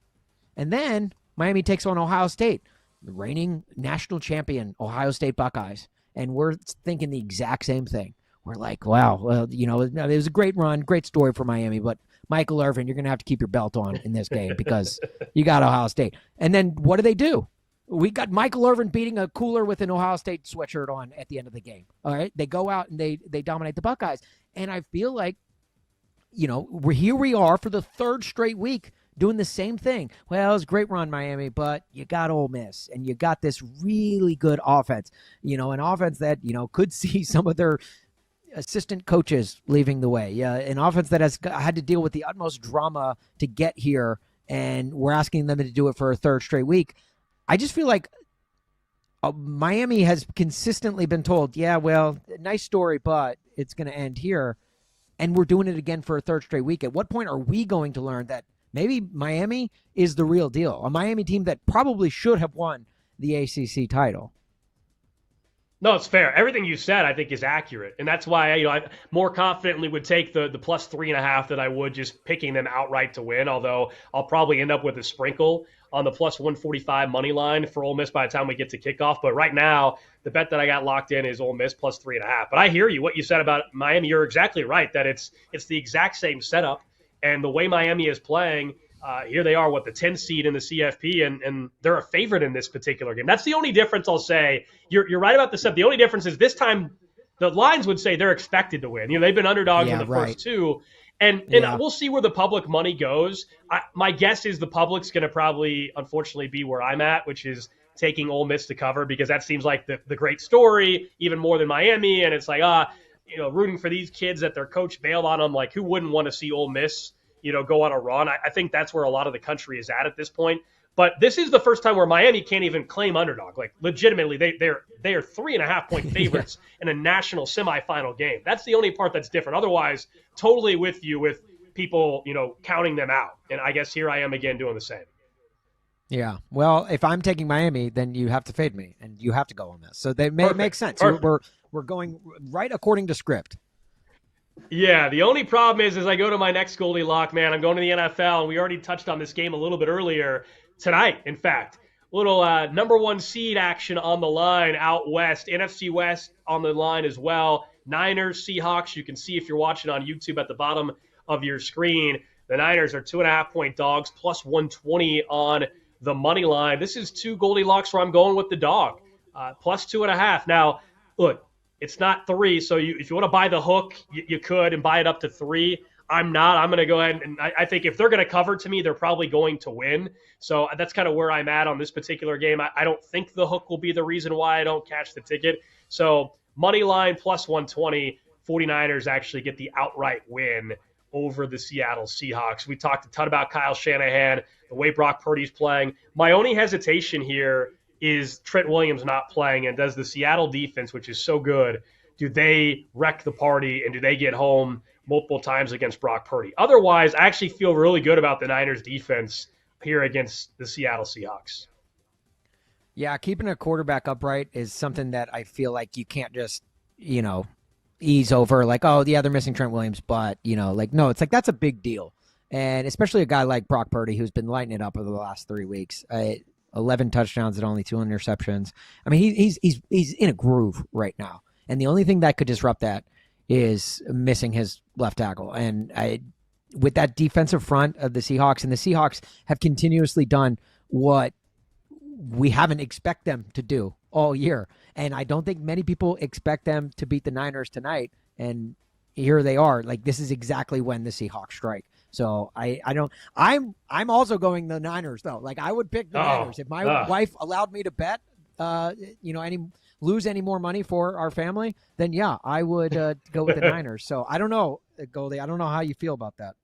And then Miami takes on Ohio State, the reigning national champion Ohio State Buckeyes. And we're thinking the exact same thing. We're like, wow, well, it was a great run, great story for Miami, but Michael Irvin, you're going to have to keep your belt on in this game because you got Ohio State. And then what do? We got Michael Irvin beating a cooler with an Ohio State sweatshirt on at the end of the game. All right, they go out and they dominate the Buckeyes. And I feel like, here we are for the 3rd straight week doing the same thing. Well, it was a great run, Miami, but you got Ole Miss, and you got this really good offense, an offense that, could see some of their assistant coaches leaving the way. Yeah, an offense that has had to deal with the utmost drama to get here, and we're asking them to do it for a 3rd straight week. I just feel like Miami has consistently been told, yeah, well, nice story, but it's going to end here. And we're doing it again for a third straight week. At what point are we going to learn that maybe Miami is the real deal? A Miami team that probably should have won the ACC title. No, it's fair. Everything you said, I think, is accurate, and that's why I more confidently would take the plus 3.5 than I would just picking them outright to win. Although I'll probably end up with a sprinkle on the plus 145 money line for Ole Miss by the time we get to kickoff. But right now, the bet that I got locked in is Ole Miss plus 3.5. But I hear you. What you said about Miami, you're exactly right. That it's the exact same setup, and the way Miami is playing. Here they are, the 10 seed in the CFP, and they're a favorite in this particular game. That's the only difference I'll say. You're right about the set. The only difference is this time the lines would say they're expected to win. They've been underdogs in the first two, and we'll see where the public money goes. My guess is the public's going to probably, unfortunately, be where I'm at, which is taking Ole Miss to cover, because that seems like the great story, even more than Miami. And it's like, rooting for these kids that their coach bailed on them. Like, who wouldn't want to see Ole Miss go on a run? I think that's where a lot of the country is at this point. But this is the first time where Miami can't even claim underdog. Like, legitimately, they are 3.5-point favorites in a national semifinal game. That's the only part that's different. Otherwise, totally with you with people, counting them out. And I guess here I am again doing the same. Yeah. Well, if I'm taking Miami, then you have to fade me, and you have to go on this. So they make sense. Perfect. We're going right according to script. Yeah, the only problem is I go to my next Goldie Lock, man. I'm going to the NFL, and we already touched on this game a little bit earlier tonight, in fact. Little number one seed action on the line out west. NFC West on the line as well. Niners, Seahawks. You can see if you're watching on YouTube at the bottom of your screen. The Niners are 2.5-point dogs, plus 120 on the money line. This is two Goldie Locks where I'm going with the dog, plus 2.5. Now, look. It's not 3, so if you want to buy the hook, you could and buy it up to 3. I'm not. I'm going to go ahead and I think if they're going to cover to me, they're probably going to win. So that's kind of where I'm at on this particular game. I don't think the hook will be the reason why I don't catch the ticket. So money line plus 120, 49ers actually get the outright win over the Seattle Seahawks. We talked a ton about Kyle Shanahan, the way Brock Purdy's playing. My only hesitation here is Trent Williams not playing, and does the Seattle defense, which is so good, do they wreck the party, and do they get home multiple times against Brock Purdy? Otherwise, I actually feel really good about the Niners defense here against the Seattle Seahawks. Yeah, keeping a quarterback upright is something that I feel like you can't just, ease over like, oh, yeah, they're missing Trent Williams, but, no, it's like that's a big deal. And especially a guy like Brock Purdy, who's been lighting it up over the last 3 weeks. 11 touchdowns and only 2 interceptions. I mean, he's in a groove right now. And the only thing that could disrupt that is missing his left tackle. And with that defensive front of the Seahawks, and the Seahawks have continuously done what we haven't expect them to do all year. And I don't think many people expect them to beat the Niners tonight. And here they are. Like, this is exactly when the Seahawks strike. So I'm also going the Niners though. Like, I would pick the Niners if my wife allowed me to bet, lose any more money for our family, then yeah, I would go with the Niners. So I don't know, Goldie. I don't know how you feel about that.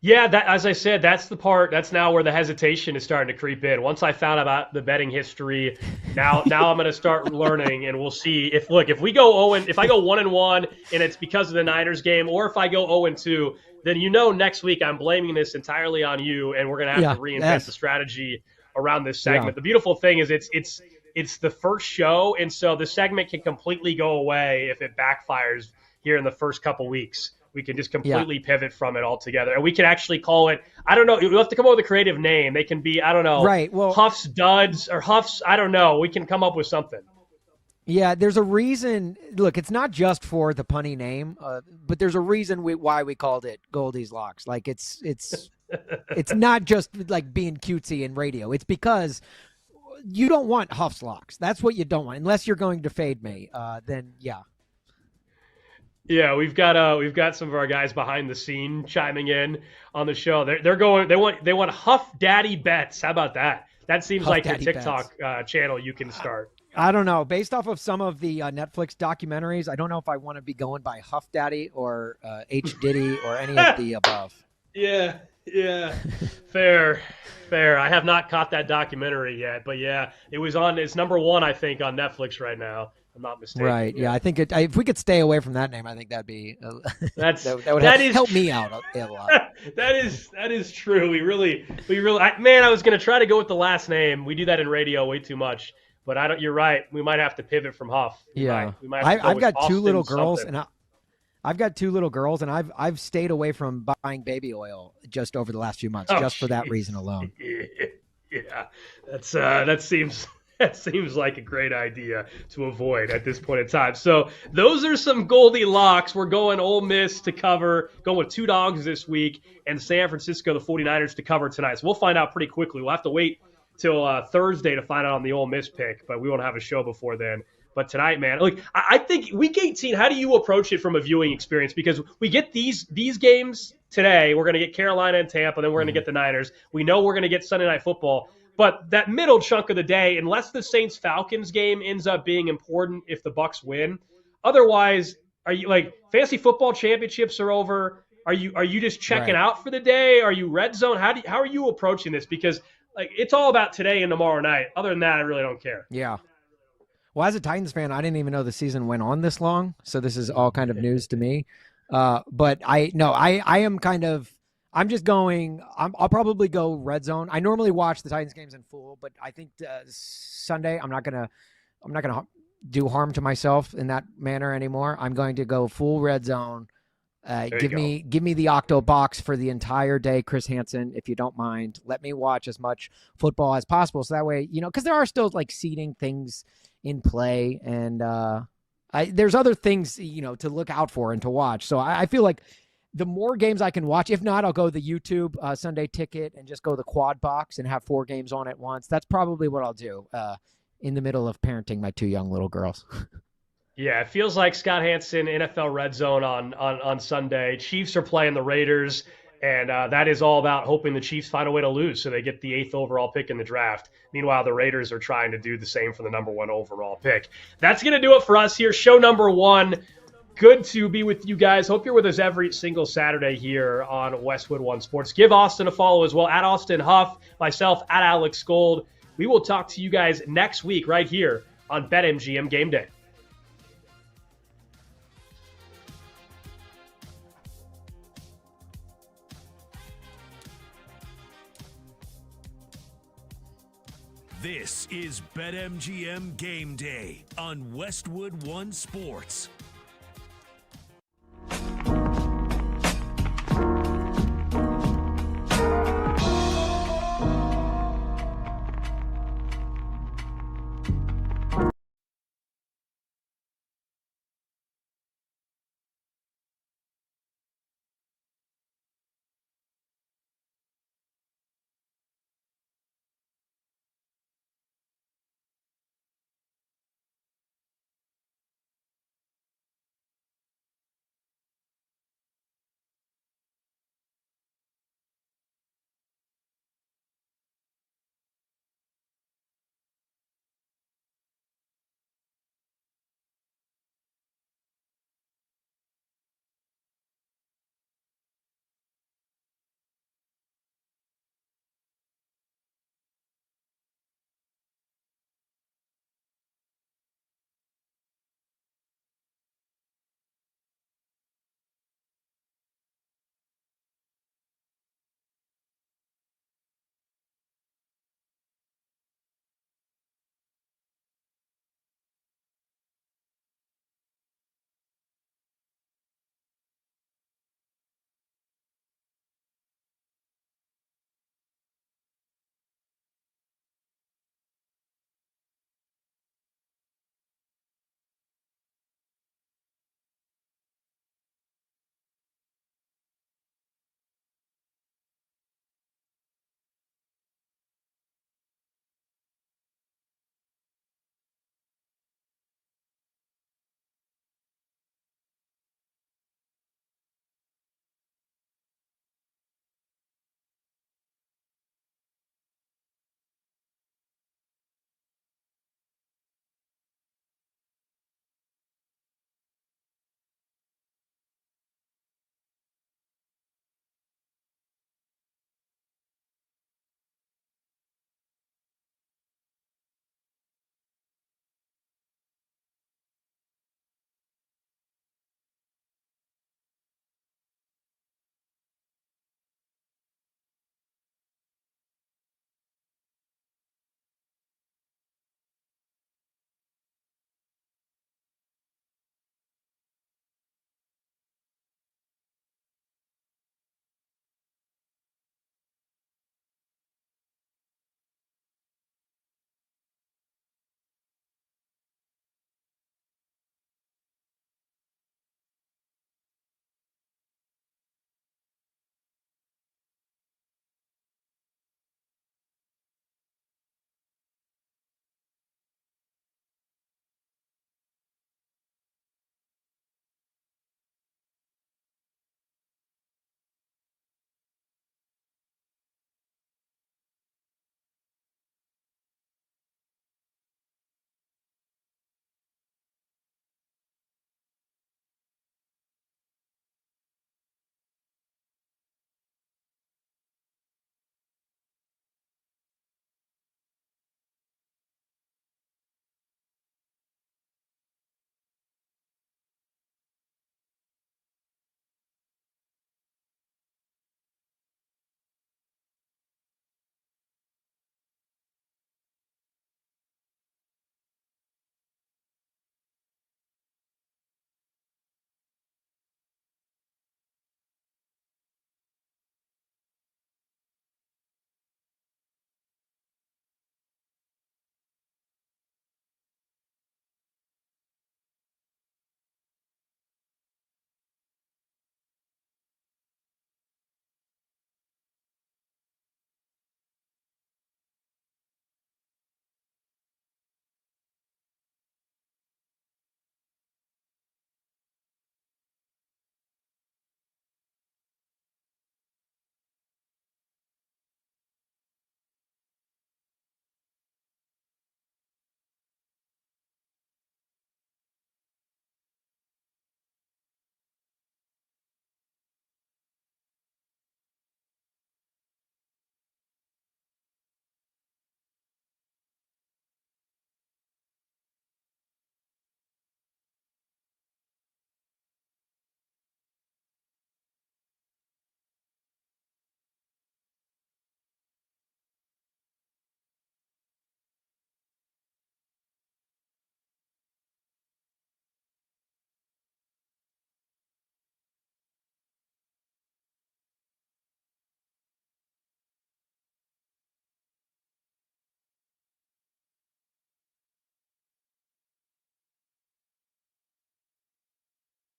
Yeah, as I said, that's the part. That's now where the hesitation is starting to creep in. Once I found out the betting history, now I'm going to start learning, and we'll see if we go if I go 1-1 and it's because of the Niners game, or if I go 0-2, then next week I'm blaming this entirely on you, and we're going to have to reinvent the strategy around this segment. Yeah. The beautiful thing is it's the first show, and so the segment can completely go away if it backfires here in the first couple weeks. We can just completely pivot from it altogether. And we can actually call it, I don't know, you'll have to come up with a creative name. They can be, I don't know, right. Well, Huff's Duds or Huff's, I don't know. We can come up with something. Yeah, there's a reason. Look, it's not just for the punny name, but there's a reason why we called it Goldie's Locks. Like, it's not just like being cutesy in radio. It's because you don't want Huff's Locks. That's what you don't want. Unless you're going to fade me, then yeah. Yeah, we've got some of our guys behind the scene chiming in on the show. They want Huff Daddy Bets. How about that? That seems Huff like Daddy a TikTok channel you can start. I don't know. Based off of some of the Netflix documentaries, I don't know if I want to be going by Huff Daddy or H Diddy or any of the above. Yeah. Yeah, fair. I have not caught that documentary yet, but yeah, it was on. It's number 1, I think, on Netflix right now. I'm not mistaken. Right. Yeah. I think if we could stay away from that name, I think that'd be that would help me out a lot. That is true. We really. I was gonna try to go with the last name. We do that in radio way too much. But I don't. You're right. We might have to pivot from Huff. We might have to go I've with got Austin two little girls, something. and I've got 2 little girls, and I've stayed away from buying baby oil just over the last few months, just for that reason alone. Yeah, that seems like a great idea to avoid at this point in time. So those are some Goldilocks. We're going Ole Miss to cover, going with 2 dogs this week, and San Francisco, the 49ers, to cover tonight. So we'll find out pretty quickly. We'll have to wait till Thursday to find out on the Ole Miss pick, but we won't have a show before then. But tonight, man, like I think Week 18, how do you approach it from a viewing experience? Because we get these games today. We're going to get Carolina and Tampa, then we're going to get the Niners. We know we're going to get Sunday Night Football. But that middle chunk of the day, unless the Saints-Falcons game ends up being important if the Bucs win, otherwise, are you like fantasy football championships are over? Are you just checking out for the day? Are you red zone? How are you approaching this? Because like it's all about today and tomorrow night. Other than that, I really don't care. Yeah. Well, as a Titans fan, I didn't even know the season went on this long, so this is all kind of news to me. But I'm just going. I'll probably go red zone. I normally watch the Titans games in full, but I think Sunday I'm not gonna do harm to myself in that manner anymore. I'm going to go full red zone. Give me the Octo box for the entire day, Chris Hansen, if you don't mind. Let me watch as much football as possible, so that way, because there are still like seeding things in play, and there's other things to look out for and to watch. So I feel like the more games I can watch, if not, I'll go the YouTube Sunday ticket and just go the quad box and have 4 games on at once. That's probably what I'll do in the middle of parenting my 2 young little girls. Yeah, it feels like Scott Hansen, NFL Red Zone on Sunday. Chiefs are playing the Raiders, and that is all about hoping the Chiefs find a way to lose so they get the 8th overall pick in the draft. Meanwhile, the Raiders are trying to do the same for the number 1 overall pick. That's going to do it for us here. Show number 1. Good to be with you guys. Hope you're with us every single Saturday here on Westwood One Sports. Give Austin a follow as well, at Austin Huff, myself, at Alex Gold. We will talk to you guys next week right here on BetMGM Game Day. This is BetMGM Game Day on Westwood One Sports.